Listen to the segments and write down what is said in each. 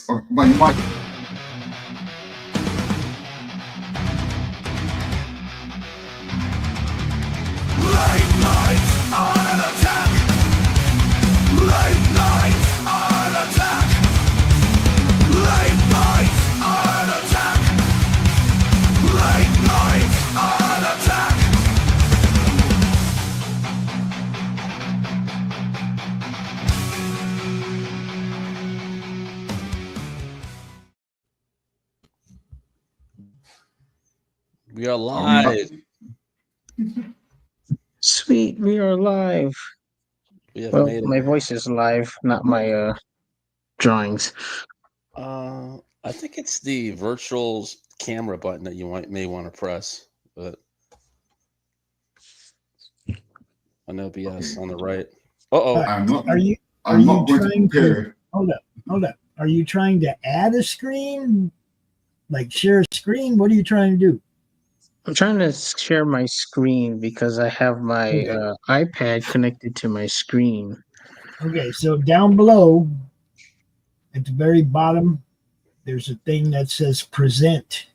of my mic. Late night on attack. Late night on attack. Late night on attack. Late night on attack. We are live. Sweet, we are live. We have Well, made it. my voice is live, not my drawings. I think it's the virtual camera button that you may want to press, but on OBS on the right. Uh-oh. I'm not. Are you I'm not going to trying compare. hold up. Are you trying to add a screen? Like share a screen? What are you trying to do? I'm trying to share my screen because I have my iPad connected to my screen. Okay, so down below at the very bottom, there's a thing that says present.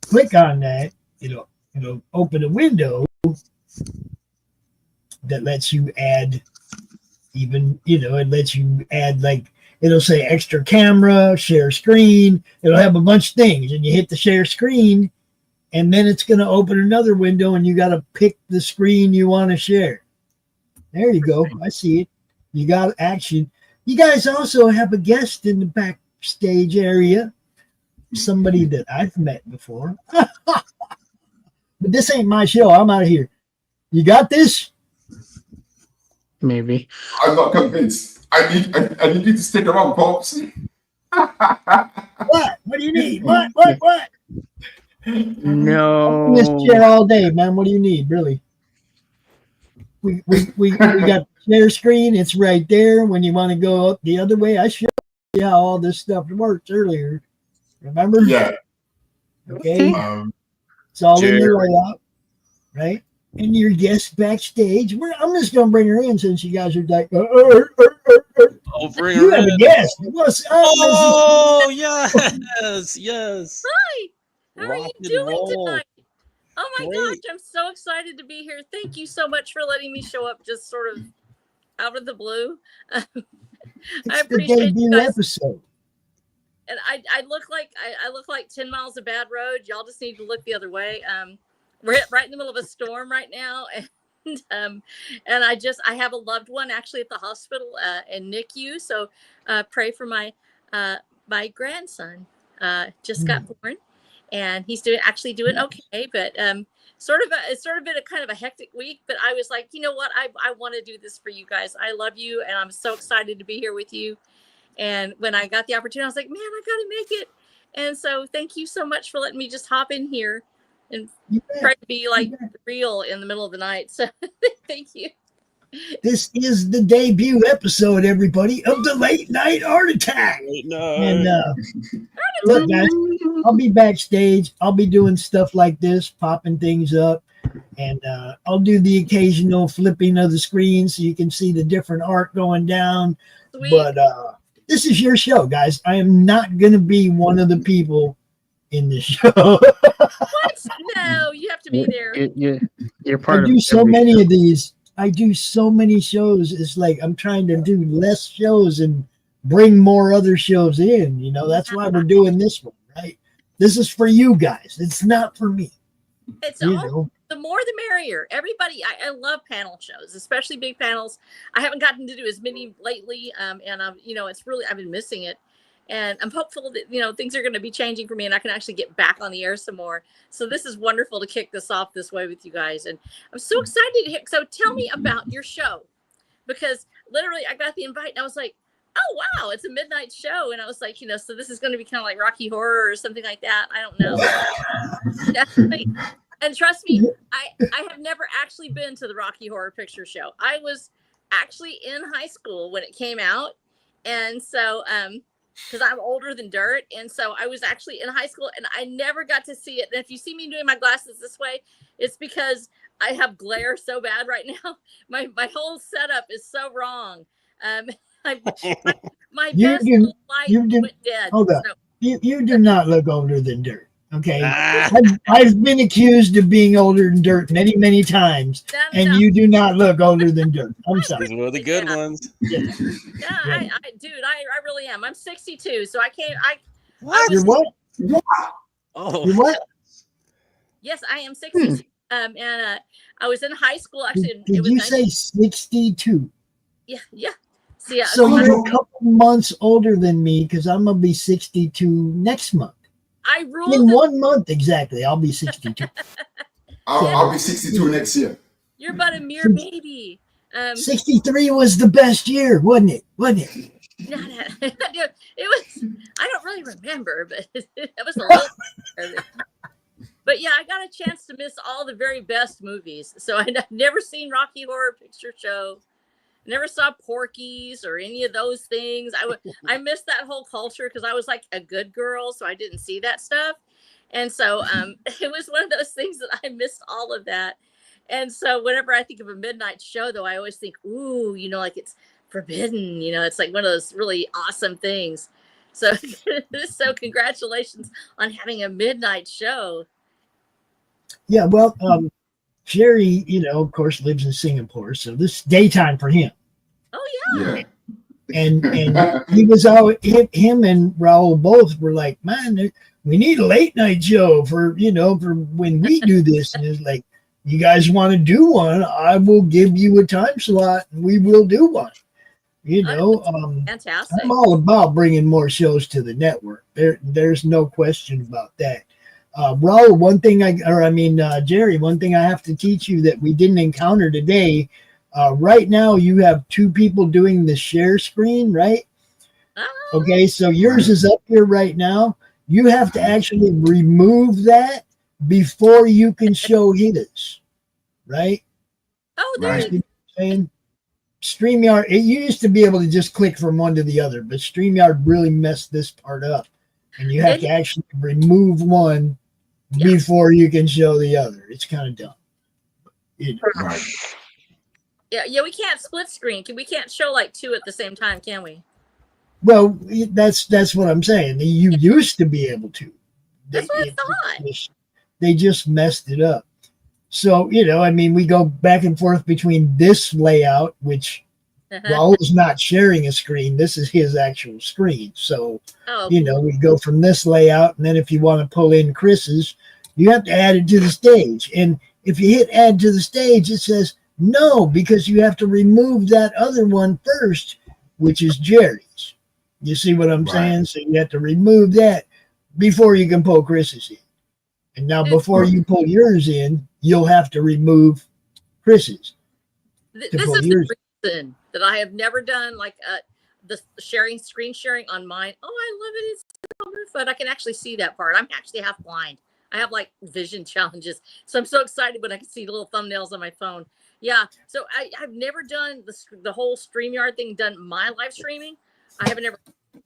Click on that. It'll open a window that lets you add it lets you add, like, it'll say extra camera, share screen. It'll have a bunch of things, and you hit the share screen, and then it's going to open another window, and you got to pick the screen you want to share. There you go. I see it. You got action. You guys also have a guest in the backstage area, somebody that I've met before. But this ain't my show. I'm out of here. You got this? Maybe. I'm not convinced. I need you to stick around, Pops. What? What do you need? What? No. This chair all day, man. What do you need, really? We got the share screen. It's right there. When you want to go up the other way, I showed you how all this stuff works earlier. Remember? Yeah. Okay. It's all in Jerry. your layout, right? And your guest backstage. I'm just gonna bring her in since you guys are like, Oh, bring you her have a in. guest. What's up? Oh, yes. Hi, how are you Rock and doing roll. tonight? Oh my Great. gosh, I'm so excited to be here. Thank you so much for letting me show up just sort of out of the blue. I It's the appreciate you debut guys. episode. And I look like 10 miles of bad road. Y'all just need to look the other way. We're right in the middle of a storm right now, and I have a loved one actually at the hospital in NICU. So pray for my my grandson. Just got born, and he's doing okay. But it's sort of been a kind of a hectic week. But I was like, you know what, I want to do this for you guys. I love you, and I'm so excited to be here with you. And when I got the opportunity, I was like, man, I got to make it. And so thank you so much for letting me just hop in here and try to be like real in the middle of the night. So thank you. This is the debut episode, everybody, of the Late Night Art Attack. And look, guys, I'll be backstage. I'll be doing stuff like this, popping things up. And I'll do the occasional flipping of the screen so you can see the different art going down. Sweet. But this is your show, guys. I am not going to be one of the people in the show. What? No, you have to be there. You're part of I do so every many show. of these. I do so many shows. It's like I'm trying to do less shows and bring more other shows in. You know, that's why we're doing this one, right? This is for you guys. It's not for me. It's You all, know, the more the merrier. Everybody, I love panel shows, especially big panels. I haven't gotten to do as many lately, and it's really, I've been missing it. And I'm hopeful that, things are going to be changing for me and I can actually get back on the air some more. So this is wonderful to kick this off this way with you guys. And I'm so excited to hear. So tell me about your show, because literally I got the invite and I was like, oh, wow, it's a midnight show. And I was like, so this is going to be kind of like Rocky Horror or something like that. I don't know. And trust me, I have never actually been to the Rocky Horror Picture Show. I was actually in high school when it came out. And so, because I'm older than dirt. And so I was actually in high school and I never got to see it. And if you see me doing my glasses this way, it's because I have glare so bad right now. My whole setup is so wrong. My My You best do- little light you do- went dead. hold up. So, You do not look older than dirt. Okay. Ah, I've been accused of being older than dirt many, many times, and no. you do not look older than dirt. I'm sorry. these were the good Yeah. ones. Yeah, Right. I really am. I'm 62, so I can't. What? You're what? Oh, You're what? Yes, I am 62. And I was in high school. Actually, it Did was you 19 say 62? Yeah. See, So Oh, you're no. a couple months older than me because I'm gonna be 62 next month. I In ruled. 1 month exactly, I'll be 62. I'll be 62 next year. You're but a mere baby. 63 was the best year, wasn't it? Wasn't it? It was. I don't really remember, but it was a little. But yeah, I got a chance to miss all the very best movies. So I've never seen Rocky Horror Picture Show. Never saw Porky's or any of those things. I missed that whole culture because I was like a good girl, so I didn't see that stuff. And so it was one of those things that I missed all of that. And so whenever I think of a midnight show, though, I always think, ooh, like it's forbidden. It's like one of those really awesome things. So, so congratulations on having a midnight show. Yeah, well, Jerry, of course, lives in Singapore, so this is daytime for him. Oh yeah. Yeah. And he was out. Him and Raul both were like, man, we need a late night show for for when we do this. And it's like, you guys want to do one? I will give you a time slot, and we will do one. Fantastic. I'm all about bringing more shows to the network. There's no question about that. Raul, Jerry, one thing I have to teach you that we didn't encounter today. Right now, you have 2 people doing the share screen, right? Oh. Okay, so yours is up here right now. You have to actually remove that before you can show his, right? Oh, there Right. you And StreamYard, you used to be able to just click from one to the other, but StreamYard really messed this part up. And you have to actually remove one before you can show the other. It's kind of dumb. Right. Yeah, we can't split screen. We can't show like 2 at the same time, can we? Well, that's what I'm saying. You used to be able to. That's what I thought. They just messed it up. So, we go back and forth between this layout, which Raul is not sharing a screen. This is his actual screen. So, we go from this layout, and then if you want to pull in Chris's, you have to add it to the stage. And if you hit add to the stage, it says no, because you have to remove that other one first, which is Jerry's. You see what I'm saying? So you have to remove that before you can pull Chris's in. And now before you pull yours in, you'll have to remove Chris's. This is the reason that I have never done like the screen sharing on mine. Oh, I love it. It's so much fun. I can actually see that part. I'm actually half blind. I have like vision challenges. So I'm so excited when I can see the little thumbnails on my phone. Yeah. So I've never done the whole StreamYard thing, done my live streaming. I haven't ever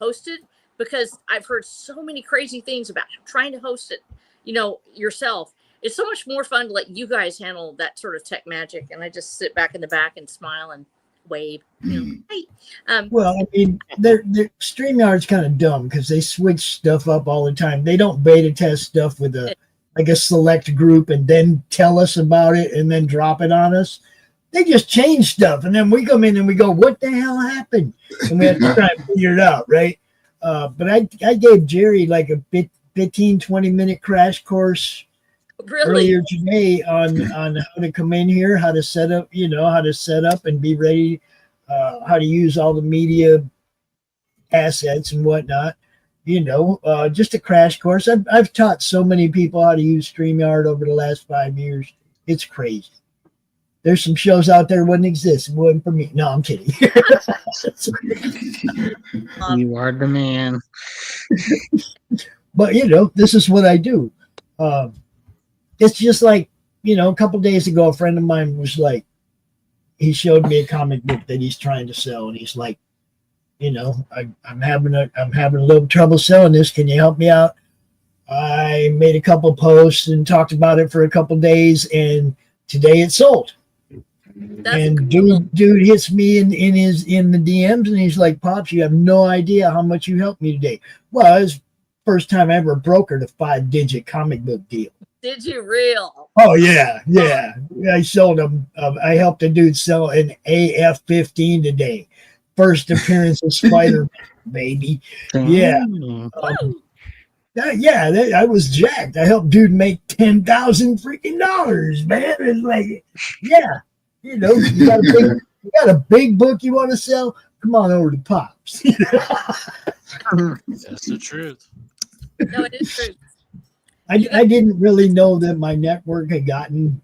hosted because I've heard so many crazy things about trying to host it, yourself. It's so much more fun to let you guys handle that sort of tech magic. And I just sit back in the back and smile and wave. Hey. Well, their StreamYard's kind of dumb because they switch stuff up all the time. They don't beta test stuff with a select group and then tell us about it and then drop it on us. They just change stuff, and then we come in and we go, what the hell happened? And we have to try and figure it out, right? But I gave Jerry like a 15, 20-minute crash course earlier today on how to come in here, how to set up, and be ready, how to use all the media assets and whatnot. Just a crash course. I've taught so many people how to use StreamYard over the last 5 years. It's crazy. There's some shows out there that wouldn't exist. It wasn't for me. No, I'm kidding. You are the man. But, this is what I do. It's just like, a couple days ago, a friend of mine was like, he showed me a comic book that he's trying to sell. And he's like, I'm having a little trouble selling this. Can you help me out? I made a couple posts and talked about it for a couple days. And today it sold. And dude hits me in the DMs, and he's like, "Pops, you have no idea how much you helped me today." Well, it was first time I ever brokered a 5-digit comic book deal. Did you real? Oh yeah. I sold him. I helped a dude sell an AF-15 today. First appearance of Spider-Man, baby. Yeah. I was jacked. I helped dude make $10,000 freaking dollars, man. It's like, yeah, you know, you got a big book you want to sell? Come on over to Pops. That's the truth. No, it is true. I didn't really know that my network had gotten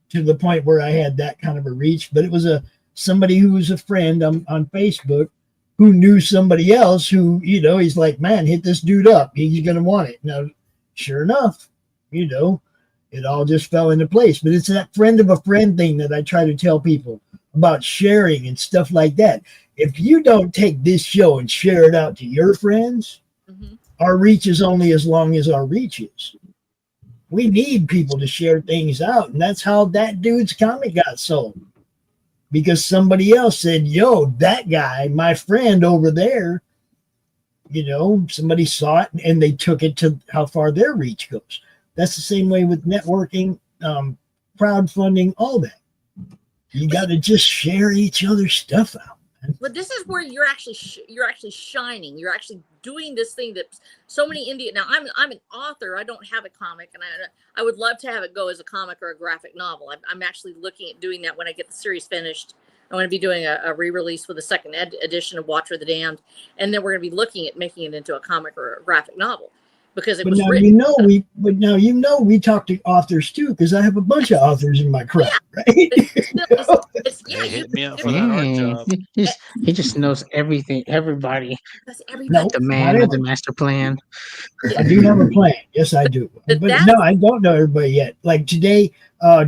to the point where I had that kind of a reach, but it was somebody who was a friend on Facebook who knew somebody else who, you know, he's like, man, hit this dude up. He's going to want it. Now, sure enough, you know, it all just fell into place. But it's that friend of a friend thing that I try to tell people about sharing and stuff like that. If you don't take this show and share it out to your friends, our reach is only as long as our reach is. We need people to share things out. And that's how that dude's comic got sold. Because somebody else said, yo, that guy, my friend over there, you know, somebody saw it and they took it to how far their reach goes. That's the same way with networking, crowdfunding, all that. You got to just share each other's stuff out. But this is where you're actually shining. You're actually doing this thing that so many indie. Now I'm an author. I don't have a comic, and I would love to have it go as a comic or a graphic novel. I'm actually looking at doing that when I get the series finished. I'm going to be doing a re-release with the second edition of Watcher the Damned, and then we're going to be looking at making it into a comic or a graphic novel because it was written. We talk to authors too, because I have a bunch of authors in my crowd, right? They hit me up for that art job. He just knows everything, everybody. Everybody. The man with the master plan. I do have a plan. Yes, I do. But no, I don't know everybody yet. Like today,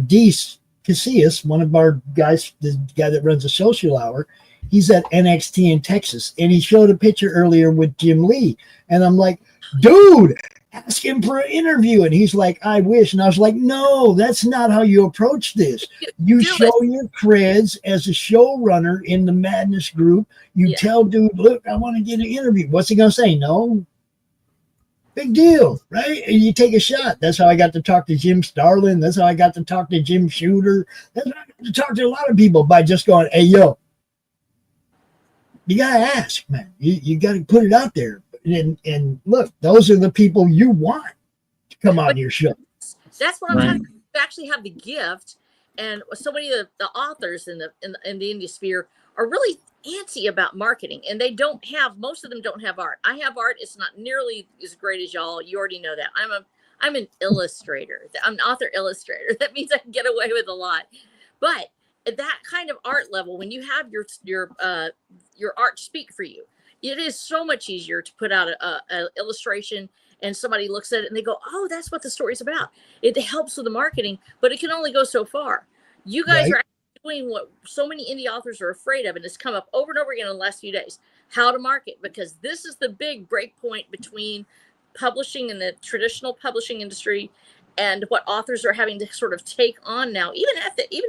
Dees Casillas, one of our guys, the guy that runs a social hour, he's at NXT in Texas, and he showed a picture earlier with Jim Lee, and I'm like, dude, ask him for an interview. And he's like, I wish. And I was like, no, that's not how you approach this. You show your creds as a showrunner in the Madness group. You tell dude, look, I want to get an interview. What's he going to say? No. Big deal, right? And you take a shot. That's how I got to talk to Jim Starlin. That's how I got to talk to Jim Shooter. That's how I got to talk to a lot of people by just going, hey, yo, you got to ask, man. You got to put it out there. And look, those are the people you want to come on your show. That's what I'm trying to actually have the gift. And so many of the authors in the indie sphere are really antsy about marketing, and they don't have, most of them don't have art. I have art. It's not nearly as great as y'all. You already know that. I'm an illustrator. I'm an author illustrator. That means I can get away with a lot. But at that kind of art level, when you have your art speak for you, it is so much easier to put out a illustration and somebody looks at it and they go, oh, that's what the story's about. It helps with the marketing, but it can only go so far. You guys are doing what so many indie authors are afraid of, and it's come up over and over again in the last few days, how to market, because this is the big break point between publishing and the traditional publishing industry and what authors are having to sort of take on now. Even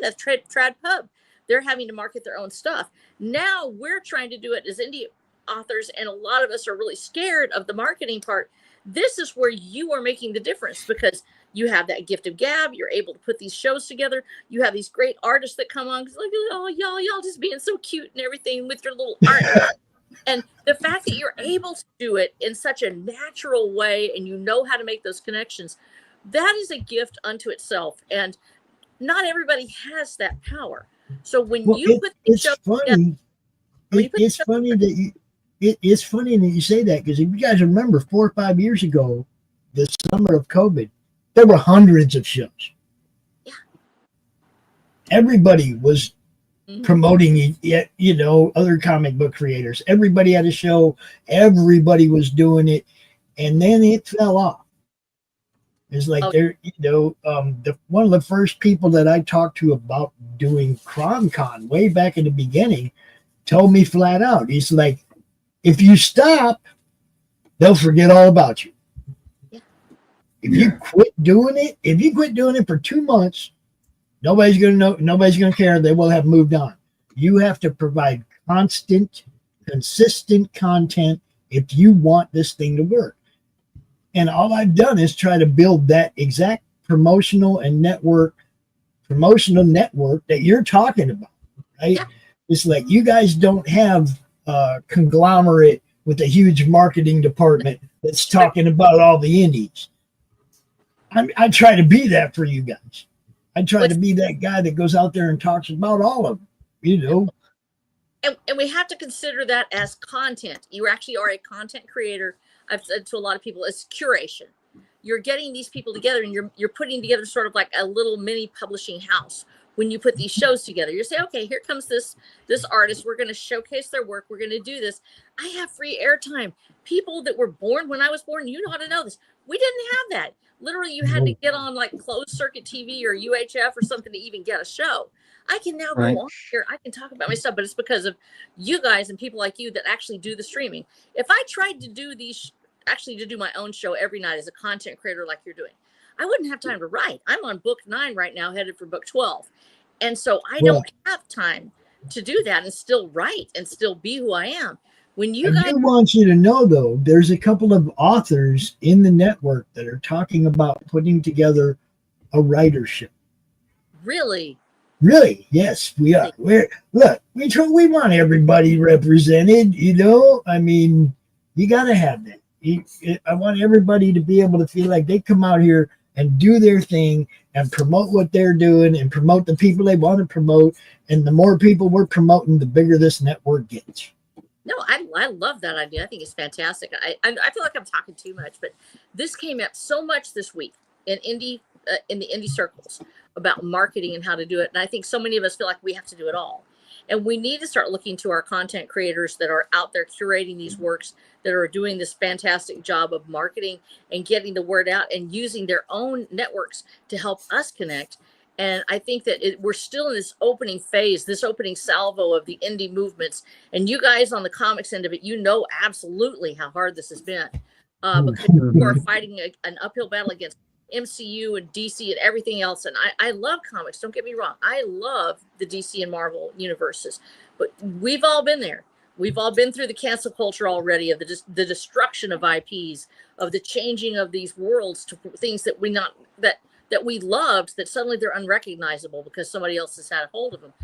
at Trad Pub, they're having to market their own stuff. Now we're trying to do it as indie authors, and a lot of us are really scared of the marketing part. This is where you are making the difference, because you have that gift of gab. You're able to put these shows together. You have these great artists that come on, because like, oh, y'all just being so cute and everything with your little art. And the fact that you're able to do it in such a natural way, and you know how to make those connections, that is a gift unto itself. And not everybody has that power. So when you put these shows together, it's funny that you say that, because if you guys remember 4 or 5 years ago, the summer of COVID, there were hundreds of shows. Yeah. Everybody was promoting, other comic book creators. Everybody had a show. Everybody was doing it. And then it fell off. It's like one of the first people that I talked to about doing CromCon way back in the beginning told me flat out, he's like, if you stop, they'll forget all about you. Yeah. If you quit doing it for 2 months, Nobody's going to know. Nobody's going to care. They will have moved on. You have to provide constant, consistent content if you want this thing to work. And all I've done is try to build that exact promotional network that you're talking about, right? Yeah. It's like you guys don't have a conglomerate with a huge marketing department that's talking about all the indies. I try to be that for you guys. I try to be that guy that goes out there and talks about all of them, you know. And we have to consider that as content. You actually are a content creator. I've said to a lot of people, it's curation. You're getting these people together and you're putting together sort of like a little mini publishing house. When you put these shows together, you say, okay, here comes this artist. We're going to showcase their work. We're going to do this. I have free airtime. People that were born when I was born, you know how to know this. We didn't have that. Literally, you had to get on like closed circuit TV or UHF or something to even get a show. I can now go on here. I can talk about my stuff, but it's because of you guys and people like you that actually do the streaming. If I tried to do to do my own show every night as a content creator like you're doing, I wouldn't have time to write. I'm on book 9 right now, headed for book 12. And so I don't have time to do that and still write and still be who I am. When you guys, I do want you to know, though, there's a couple of authors in the network that are talking about putting together a writership. Really? Really? Yes, we are. We want everybody represented, you know? I mean, you got to have that. I want everybody to be able to feel like they come out here and do their thing and promote what they're doing and promote the people they want to promote. And the more people we're promoting, the bigger this network gets. No, I love that idea. I think it's fantastic. I feel like I'm talking too much, but this came up so much this week in the indie circles about marketing and how to do it. And I think so many of us feel like we have to do it all. And we need to start looking to our content creators that are out there curating these works, that are doing this fantastic job of marketing and getting the word out and using their own networks to help us connect. And I think that we're still in this opening phase, this opening salvo of the indie movements. And you guys on the comics end of it, you know absolutely how hard this has been because you are fighting an uphill battle against MCU and DC and everything else. And I love comics. Don't get me wrong. I love the DC and Marvel universes. But we've all been there. We've all been through the cancel culture already of the destruction of IPs, of the changing of these worlds to things that we loved, that suddenly they're unrecognizable because somebody else has had a hold of them.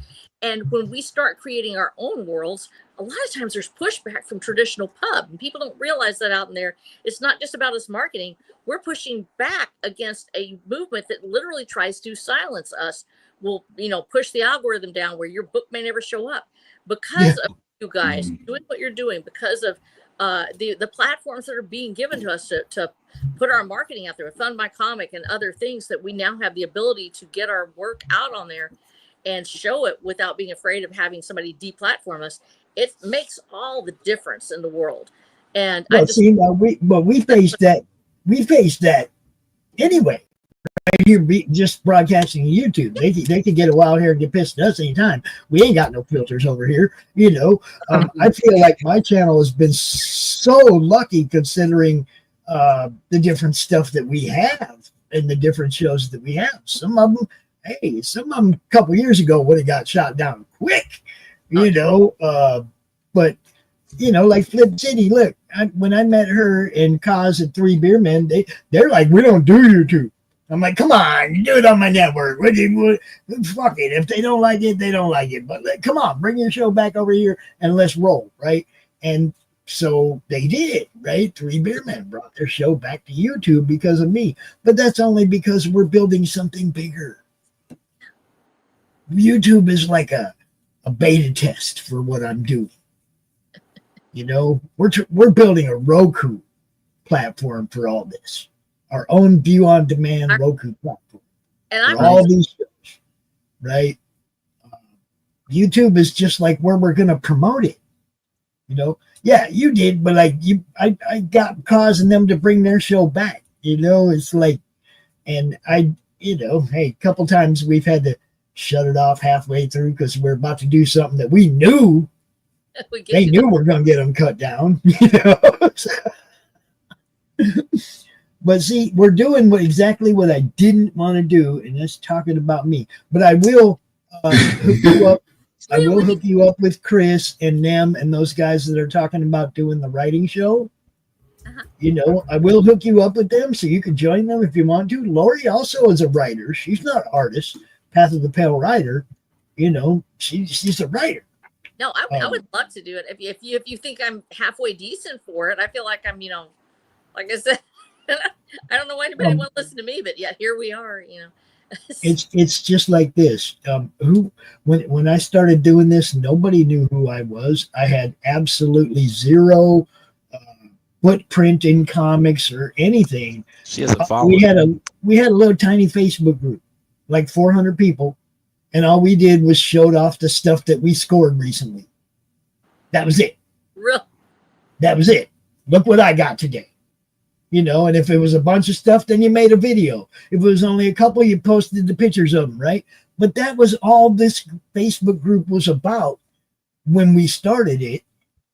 And when we start creating our own worlds, a lot of times there's pushback from traditional pub, and people don't realize that out in there. It's not just about us marketing. We're pushing back against a movement that literally tries to silence us. Will, push the algorithm down where your book may never show up because of you guys doing what you're doing, because of the platforms that are being given to us to put our marketing out there with Fund My Comic and other things, that we now have the ability to get our work out on there and show it without being afraid of having somebody deplatform us. It makes all the difference in the world. And we faced that. We faced that anyway. Right here, just broadcasting YouTube, they can get a wild hair and get pissed at us anytime. We ain't got no filters over here, I feel like my channel has been so lucky considering the different stuff that we have and the different shows that we have. Some of them a couple years ago would have got shot down quick, but like Flip City. Look, when I met her and Kaz at Three Beer Men, they're like, we don't do YouTube. I'm like, come on, you do it on my network. Fuck it. If they don't like it, they don't like it. But come on, bring your show back over here and let's roll, right? And so they did, right? Three Beer Men brought their show back to YouTube because of me. But that's only because we're building something bigger. YouTube is like a beta test for what I'm doing. We're building a Roku platform for all this. Our own view-on-demand Roku platform. And for all these shows, right? YouTube is just like where we're going to promote it. Yeah, you did, but I got causing them to bring their show back. It's like, and hey, a couple times we've had to shut it off halfway through because we're about to do something that we knew. They knew we're going to get them cut down. But see, we're doing exactly what I didn't want to do, and that's talking about me. But I will hook you up. I will hook you up with Chris and them and those guys that are talking about doing the writing show. You know, I will hook you up with them so you can join them if you want to. Lori also is a writer. She's not an artist, Path of the Pale writer. You know, she's a writer. No, I would love to do it. If you think I'm halfway decent for it, I feel like I'm, you know, like I said, I don't know why anybody want to listen to me, but yet here we are, you know. It's just like this. When I started doing this, nobody knew who I was. I had absolutely zero footprint in comics or anything. She has a following. We had a little tiny Facebook group, like 400 people, and all we did was showed off the stuff that we scored recently. That was it. Real. That was it. Look what I got today. You know, and if it was a bunch of stuff, then you made a video. If it was only a couple, you posted the pictures of them, right? But that was all this Facebook group was about when we started it.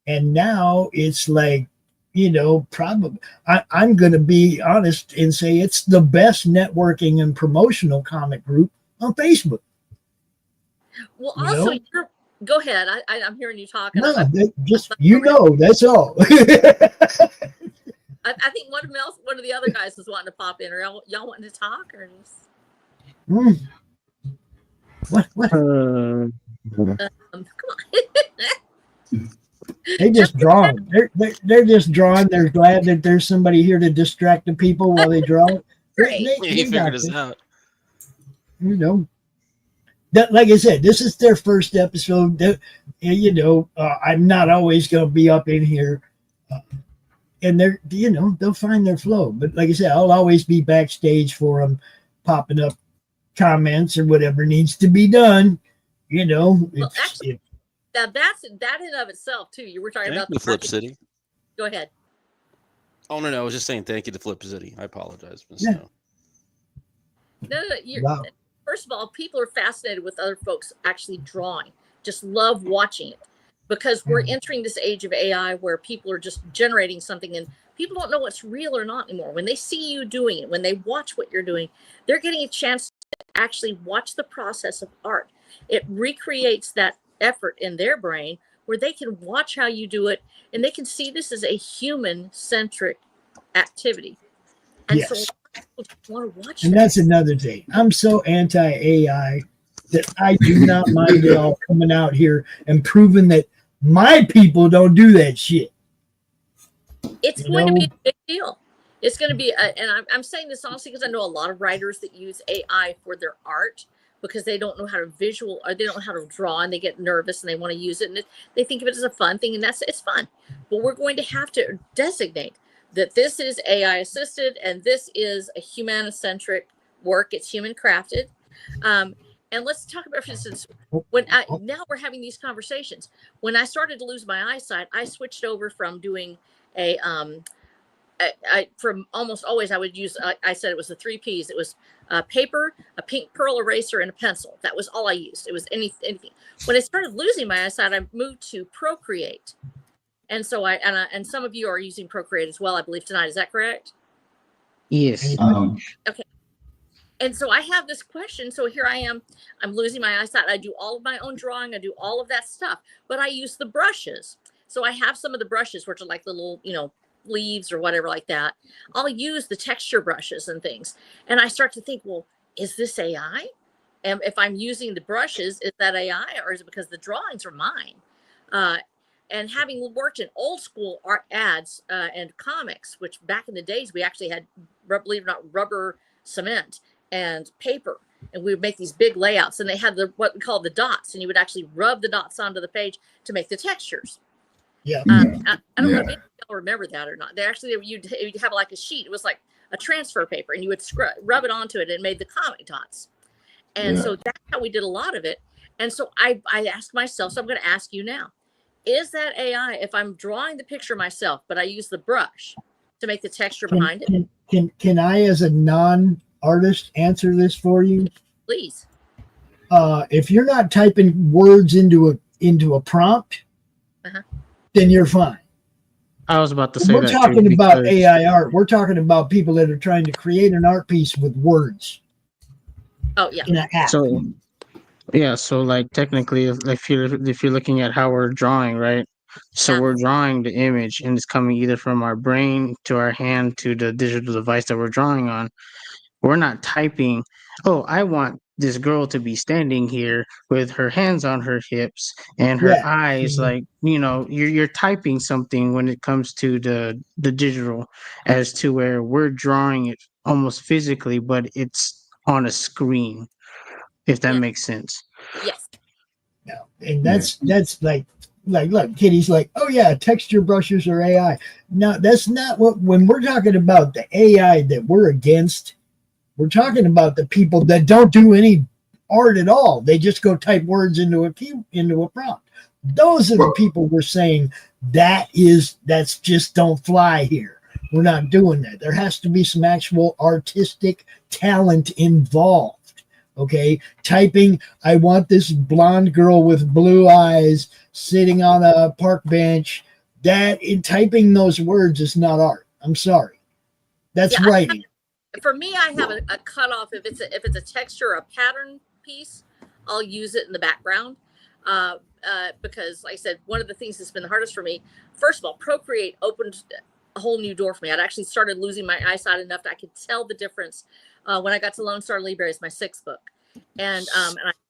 And now it's like, you know, probably I'm going to be honest and say it's the best networking and promotional comic group on Facebook. Well, also, go ahead. I'm hearing you talking. No, just, you know, that's all. I think one of the other guys was wanting to pop in. Or y'all wanting to talk, or just... What? Come on. They just drawing. They're just drawing. They're glad that there's somebody here to distract the people while they draw. Great. He figured this out. You know, that, like I said, this is their first episode. You know, I'm not always going to be up in here. And they're, you know, they'll find their flow. But like I said, I'll always be backstage for them, popping up comments or whatever needs to be done. You know, well, actually, that's that in of itself too. You were talking about the Flip City. Go ahead. Oh no, I was just saying thank you to Flip City. I apologize. Yeah. No. Wow. First of all, people are fascinated with other folks actually drawing. Just love watching it. Because we're entering this age of AI where people are just generating something and people don't know what's real or not anymore. When they see you doing it, when they watch what you're doing, they're getting a chance to actually watch the process of art. It recreates that effort in their brain where they can watch how you do it and they can see this as a human-centric activity. And yes. So people want to watch and that. That's another thing. I'm so anti-AI that I do not mind it all coming out here and proving that my people don't do that shit. It's going to be a big deal. It's going to be, and I'm saying this honestly because I know a lot of writers that use AI for their art because they don't know how to visual or they don't know how to draw and they get nervous and they want to use it and they think of it as a fun thing and it's fun. But we're going to have to designate that this is AI assisted and this is a human-centric work. It's human crafted. And let's talk about, for instance, now we're having these conversations. When I started to lose my eyesight, I switched over from doing from almost always I would use, I said it was the 3 Ps. It was paper, a pink pearl eraser, and a pencil. That was all I used. It was anything. When I started losing my eyesight, I moved to Procreate. And so and some of you are using Procreate as well, I believe, tonight. Is that correct? Yes. Okay. And so I have this question. So here I am. I'm losing my eyesight. I do all of my own drawing. I do all of that stuff. But I use the brushes. So I have some of the brushes, which are like the little, leaves or whatever like that. I'll use the texture brushes and things. And I start to think, well, is this AI? And if I'm using the brushes, is that AI? Or is it because the drawings are mine? And having worked in old school art ads and comics, which back in the days, we actually had, believe it or not, rubber cement and paper, and we would make these big layouts, and they had what we call the dots, and you would actually rub the dots onto the page to make the textures. Yeah. I don't know if y'all remember that or not. You'd have like a sheet. It was like a transfer paper, and you would rub it onto it and made the comic dots. And so that's how we did a lot of it. And so I asked myself, so I'm going to ask you now, is that AI if I'm drawing the picture myself, but I use the brush to make the texture behind it? Can I, as a non-artist, answer this for you? Please. If you're not typing words into a prompt, then you're fine. I was about to When say we're that too talking about because AI art, we're talking about people that are trying to create an art piece with words Oh yeah. in an app. so yeah, so like technically, if you're looking at how we're drawing, right? So Yeah. we're drawing the image, and it's coming either from our brain to our hand to the digital device that we're drawing on. We're not typing, oh, I want this girl to be standing here with her hands on her hips and her Yeah. eyes like, you're typing something when it comes to the digital, as to where we're drawing it almost physically, but it's on a screen, if that Yeah. makes sense. Yes. No. And that's like look, Kitty's like, oh yeah, texture brushes are AI. No, that's not what, when we're talking about the AI that we're against, we're talking about the people that don't do any art at all. They just go type words into a prompt. Those are the people we're saying that's just don't fly here. We're not doing that. There has to be some actual artistic talent involved. Okay, typing, I want this blonde girl with blue eyes sitting on a park bench. That in typing those words is not art. I'm sorry. That's Yeah, writing. For me, I have a cutoff. If it's a texture or a pattern piece, I'll use it in the background. Because like I said, one of the things that's been the hardest for me, first of all, Procreate opened a whole new door for me. I'd actually started losing my eyesight enough that I could tell the difference when I got to Lone Star Libre as my 6th book. And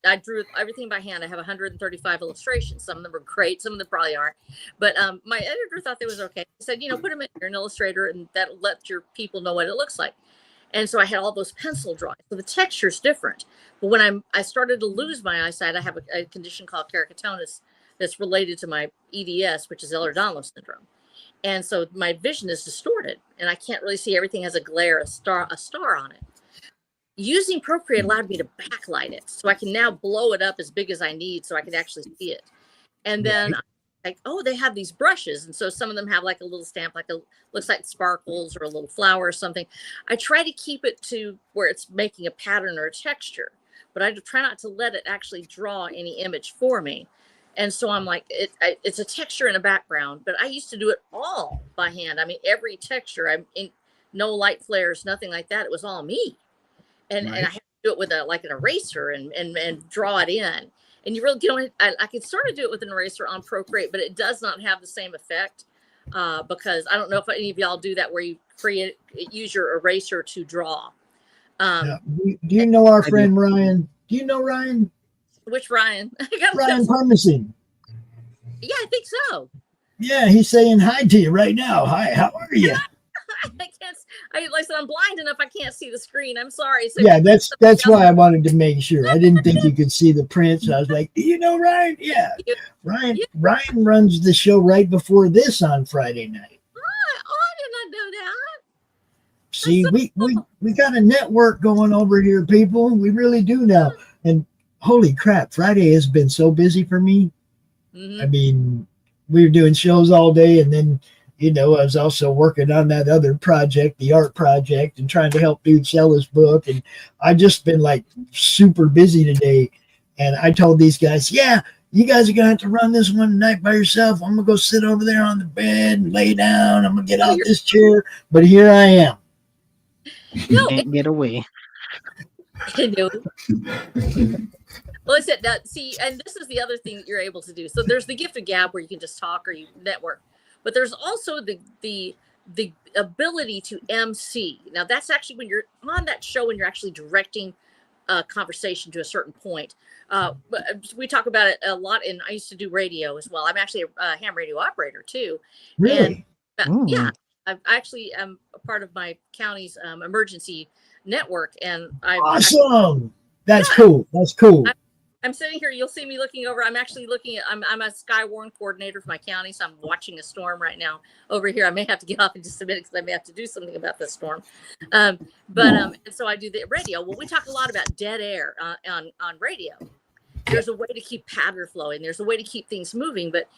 I drew everything by hand. I have 135 illustrations. Some of them are great. Some of them probably aren't. But my editor thought that was okay. He said, put them in here, an illustrator, and that'll let your people know what it looks like. And so I had all those pencil drawings. So the texture is different. But when I started to lose my eyesight, I have a condition called keratoconus that's related to my EDS, which is Ehlers-Danlos syndrome. And so my vision is distorted, and I can't really see. Everything has a glare, a star on it. Using Procreate allowed me to backlight it, so I can now blow it up as big as I need so I can actually see it. And then like, oh, they have these brushes, and so some of them have like a little stamp, looks like sparkles or a little flower or something. I try to keep it to where it's making a pattern or a texture, but I try not to let it actually draw any image for me. And so I'm like, it's a texture in a background, but I used to do it all by hand. I mean, every texture, no light flares, nothing like that. It was all me. And I had to do it with an eraser and draw it in. And you really, I could sort of do it with an eraser on Procreate, but it does not have the same effect because I don't know if any of y'all do that where you use your eraser to draw. Do you know our friend Ryan? Do you know Ryan? Which Ryan? Ryan Parmesan. Yeah, I think so. Yeah, he's saying hi to you right now. Hi, how are you? Like I said, I'm blind enough. I can't see the screen. I'm sorry. So yeah, that's why I wanted to make sure. I didn't think you could see the print. So I was like, do you know Ryan? Yeah. Ryan runs the show right before this on Friday night. Oh, I did not know that. See, we got a network going over here, people. We really do now. And holy crap, Friday has been so busy for me. Mm-hmm. I mean, we were doing shows all day, and then I was also working on that other project, the art project, and trying to help dude sell his book. And I just been like super busy today. And I told these guys, yeah, you guys are going to have to run this one tonight by yourself. I'm going to go sit over there on the bed and lay down. I'm going to get out this chair. But here I am. You can't get away. I know. Well, I said that, see, and this is the other thing that you're able to do. So there's the gift of gab where you can just talk or you network. But there's also the ability to MC. Now, that's actually when you're on that show and you're actually directing a conversation to a certain point. But we talk about it a lot, and I used to do radio as well. I'm actually a ham radio operator too. Really? And, yeah, I actually am a part of my county's emergency network, and awesome. That's cool. That's cool. I'm sitting here. You'll see me looking over. I'm actually looking at. I'm a sky warn coordinator for my county, so I'm watching a storm right now over here. I may have to get off in just a minute because I may have to do something about this storm. And so I do the radio. Well, we talk a lot about dead air on radio. There's a way to keep pattern flowing. There's a way to keep things moving. But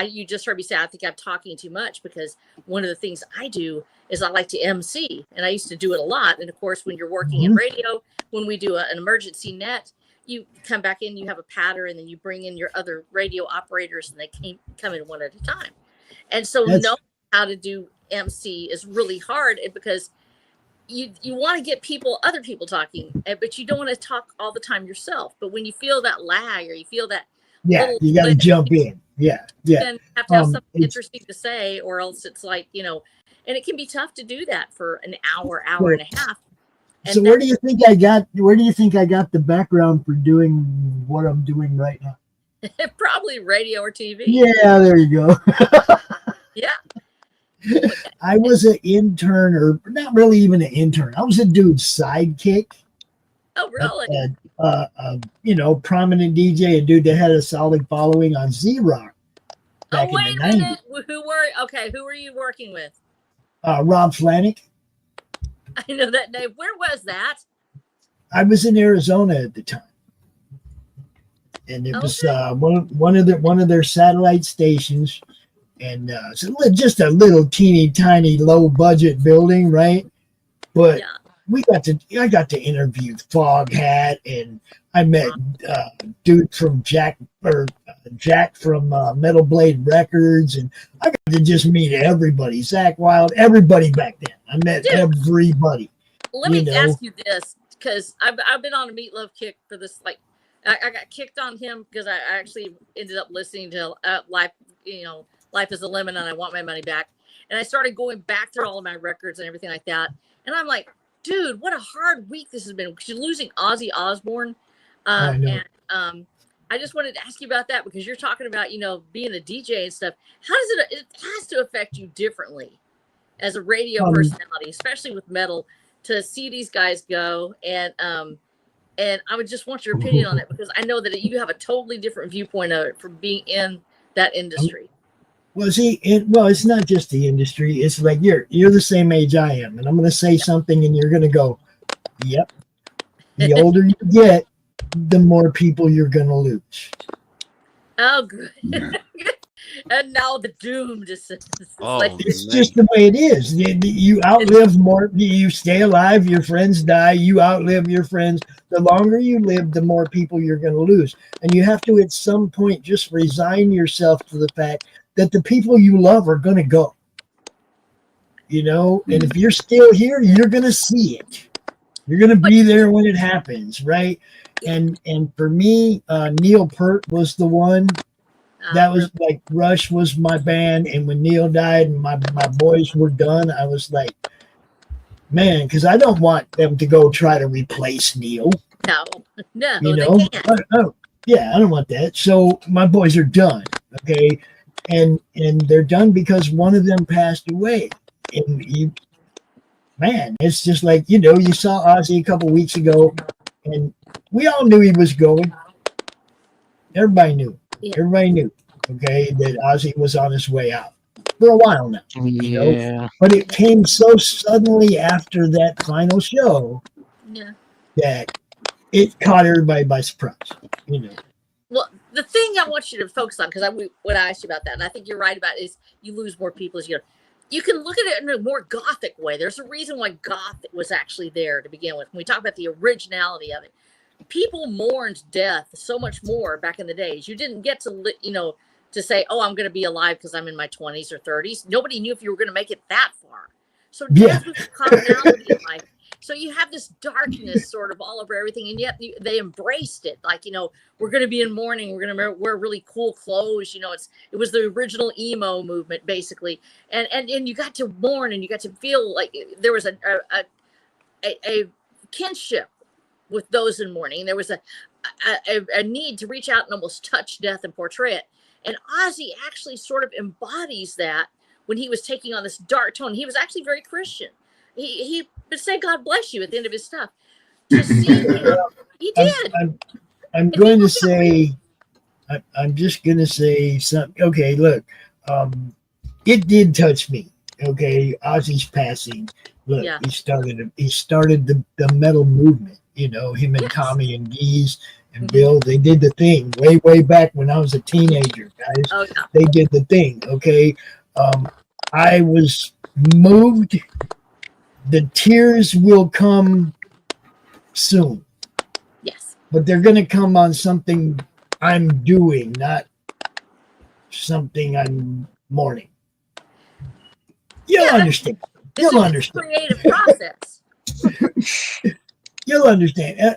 you just heard me say I think I'm talking too much because one of the things I do is I like to MC, and I used to do it a lot. And of course, when you're working in radio, when we do an emergency net, you come back in, you have a pattern, and then you bring in your other radio operators, and they come in one at a time. And so That's- knowing how to do MC is really hard because you want to get other people talking, but you don't want to talk all the time yourself. But when you feel that lag or you feel that little you got to glitch, jump in. Yeah. then you have to have something it's- interesting to say, or else it's like, and it can be tough to do that for an hour and a half. And so where do you think I got the background for doing what I'm doing right now? probably radio or TV. Yeah, there you go. Yeah. I was an intern, or not really even an intern. I was a dude's sidekick. Oh, really? Prominent DJ, a dude that had a solid following on Z-Rock back Wait in a the 90s. minute. Who were you working with? Rob Flanick. I know that name. Where was that? I was in Arizona at the time, and it was one of their satellite stations, and so just a little teeny tiny low budget building, right? But I got to interview Foghat, and I met dude from Jack from Metal Blade Records, and I got to just meet everybody. Zach Wild, everybody back then. I met everybody. Let me ask you this, because I've been on a Meatloaf kick for this. Like, I got kicked on him because I actually ended up listening to Life is a Lemon, and I Want My Money Back. And I started going back through all of my records and everything like that. And I'm like, dude, what a hard week this has been. Because you're losing Ozzy Osbourne. I know. And I just wanted to ask you about that, because you're talking about, being a DJ and stuff. How does it has to affect you differently as a radio personality, especially with metal, to see these guys go. And I would just want your opinion on that, because I know that you have a totally different viewpoint of it from being in that industry. Well, see, it's not just the industry. It's like you're the same age I am, and I'm going to say something, and you're going to go, "Yep." The older you get, the more people you're going to lose. Oh, good. And now the doom just it's just the way it is. You outlive more. You stay alive. Your friends die. You outlive your friends. The longer you live, the more people you're going to lose. And you have to, at some point, just resign yourself to the fact that the people you love are going to go. And if you're still here, you're going to see it. You're going to be there when it happens, right? And for me, Neil Peart was the one. That was like, Rush was my band, and when Neil died and my boys were done, I was like, man, because I don't want them to go try to replace Neil. No, they can't. I don't want that. So my boys are done, okay, and they're done because one of them passed away, and it's just like, you saw Ozzy a couple weeks ago, and we all knew he was going. Everybody knew. Yeah. Everybody knew, okay, that Ozzy was on his way out for a while now. Yeah. But it came so suddenly after that final show that it caught everybody by surprise. Well, the thing I want you to focus on, because when I asked you about that, and I think you're right about it, is you lose more people as you go. You can look at it in a more gothic way. There's a reason why goth was actually there to begin with. When we talk about the originality of it, people mourned death so much more back in the days. You didn't get to, to say, oh, I'm going to be alive because I'm in my 20s or 30s. Nobody knew if you were going to make it that far. So death was a commonality in life. So you have this darkness sort of all over everything, and yet they embraced it. Like, we're going to be in mourning. We're going to wear really cool clothes. It was the original emo movement, basically. And you got to mourn, and you got to feel like there was a kinship with those in mourning. There was a need to reach out and almost touch death and portray it. And Ozzy actually sort of embodies that when he was taking on this dark tone. He was actually very Christian. He would say God bless you at the end of his stuff. To see him, he did. I'm going to say, I'm just going to say something. Okay, look, it did touch me. Okay, Ozzy's passing. Look, he started the metal movement. Him and Tommy and Geese and Bill, they did the thing way back when I was a teenager, guys. Oh, yeah. They did the thing, okay? I was moved. The tears will come soon. Yes. But they're going to come on something I'm doing, not something I'm mourning. You'll understand. It's You'll a understand. creative process. You'll understand. Yeah.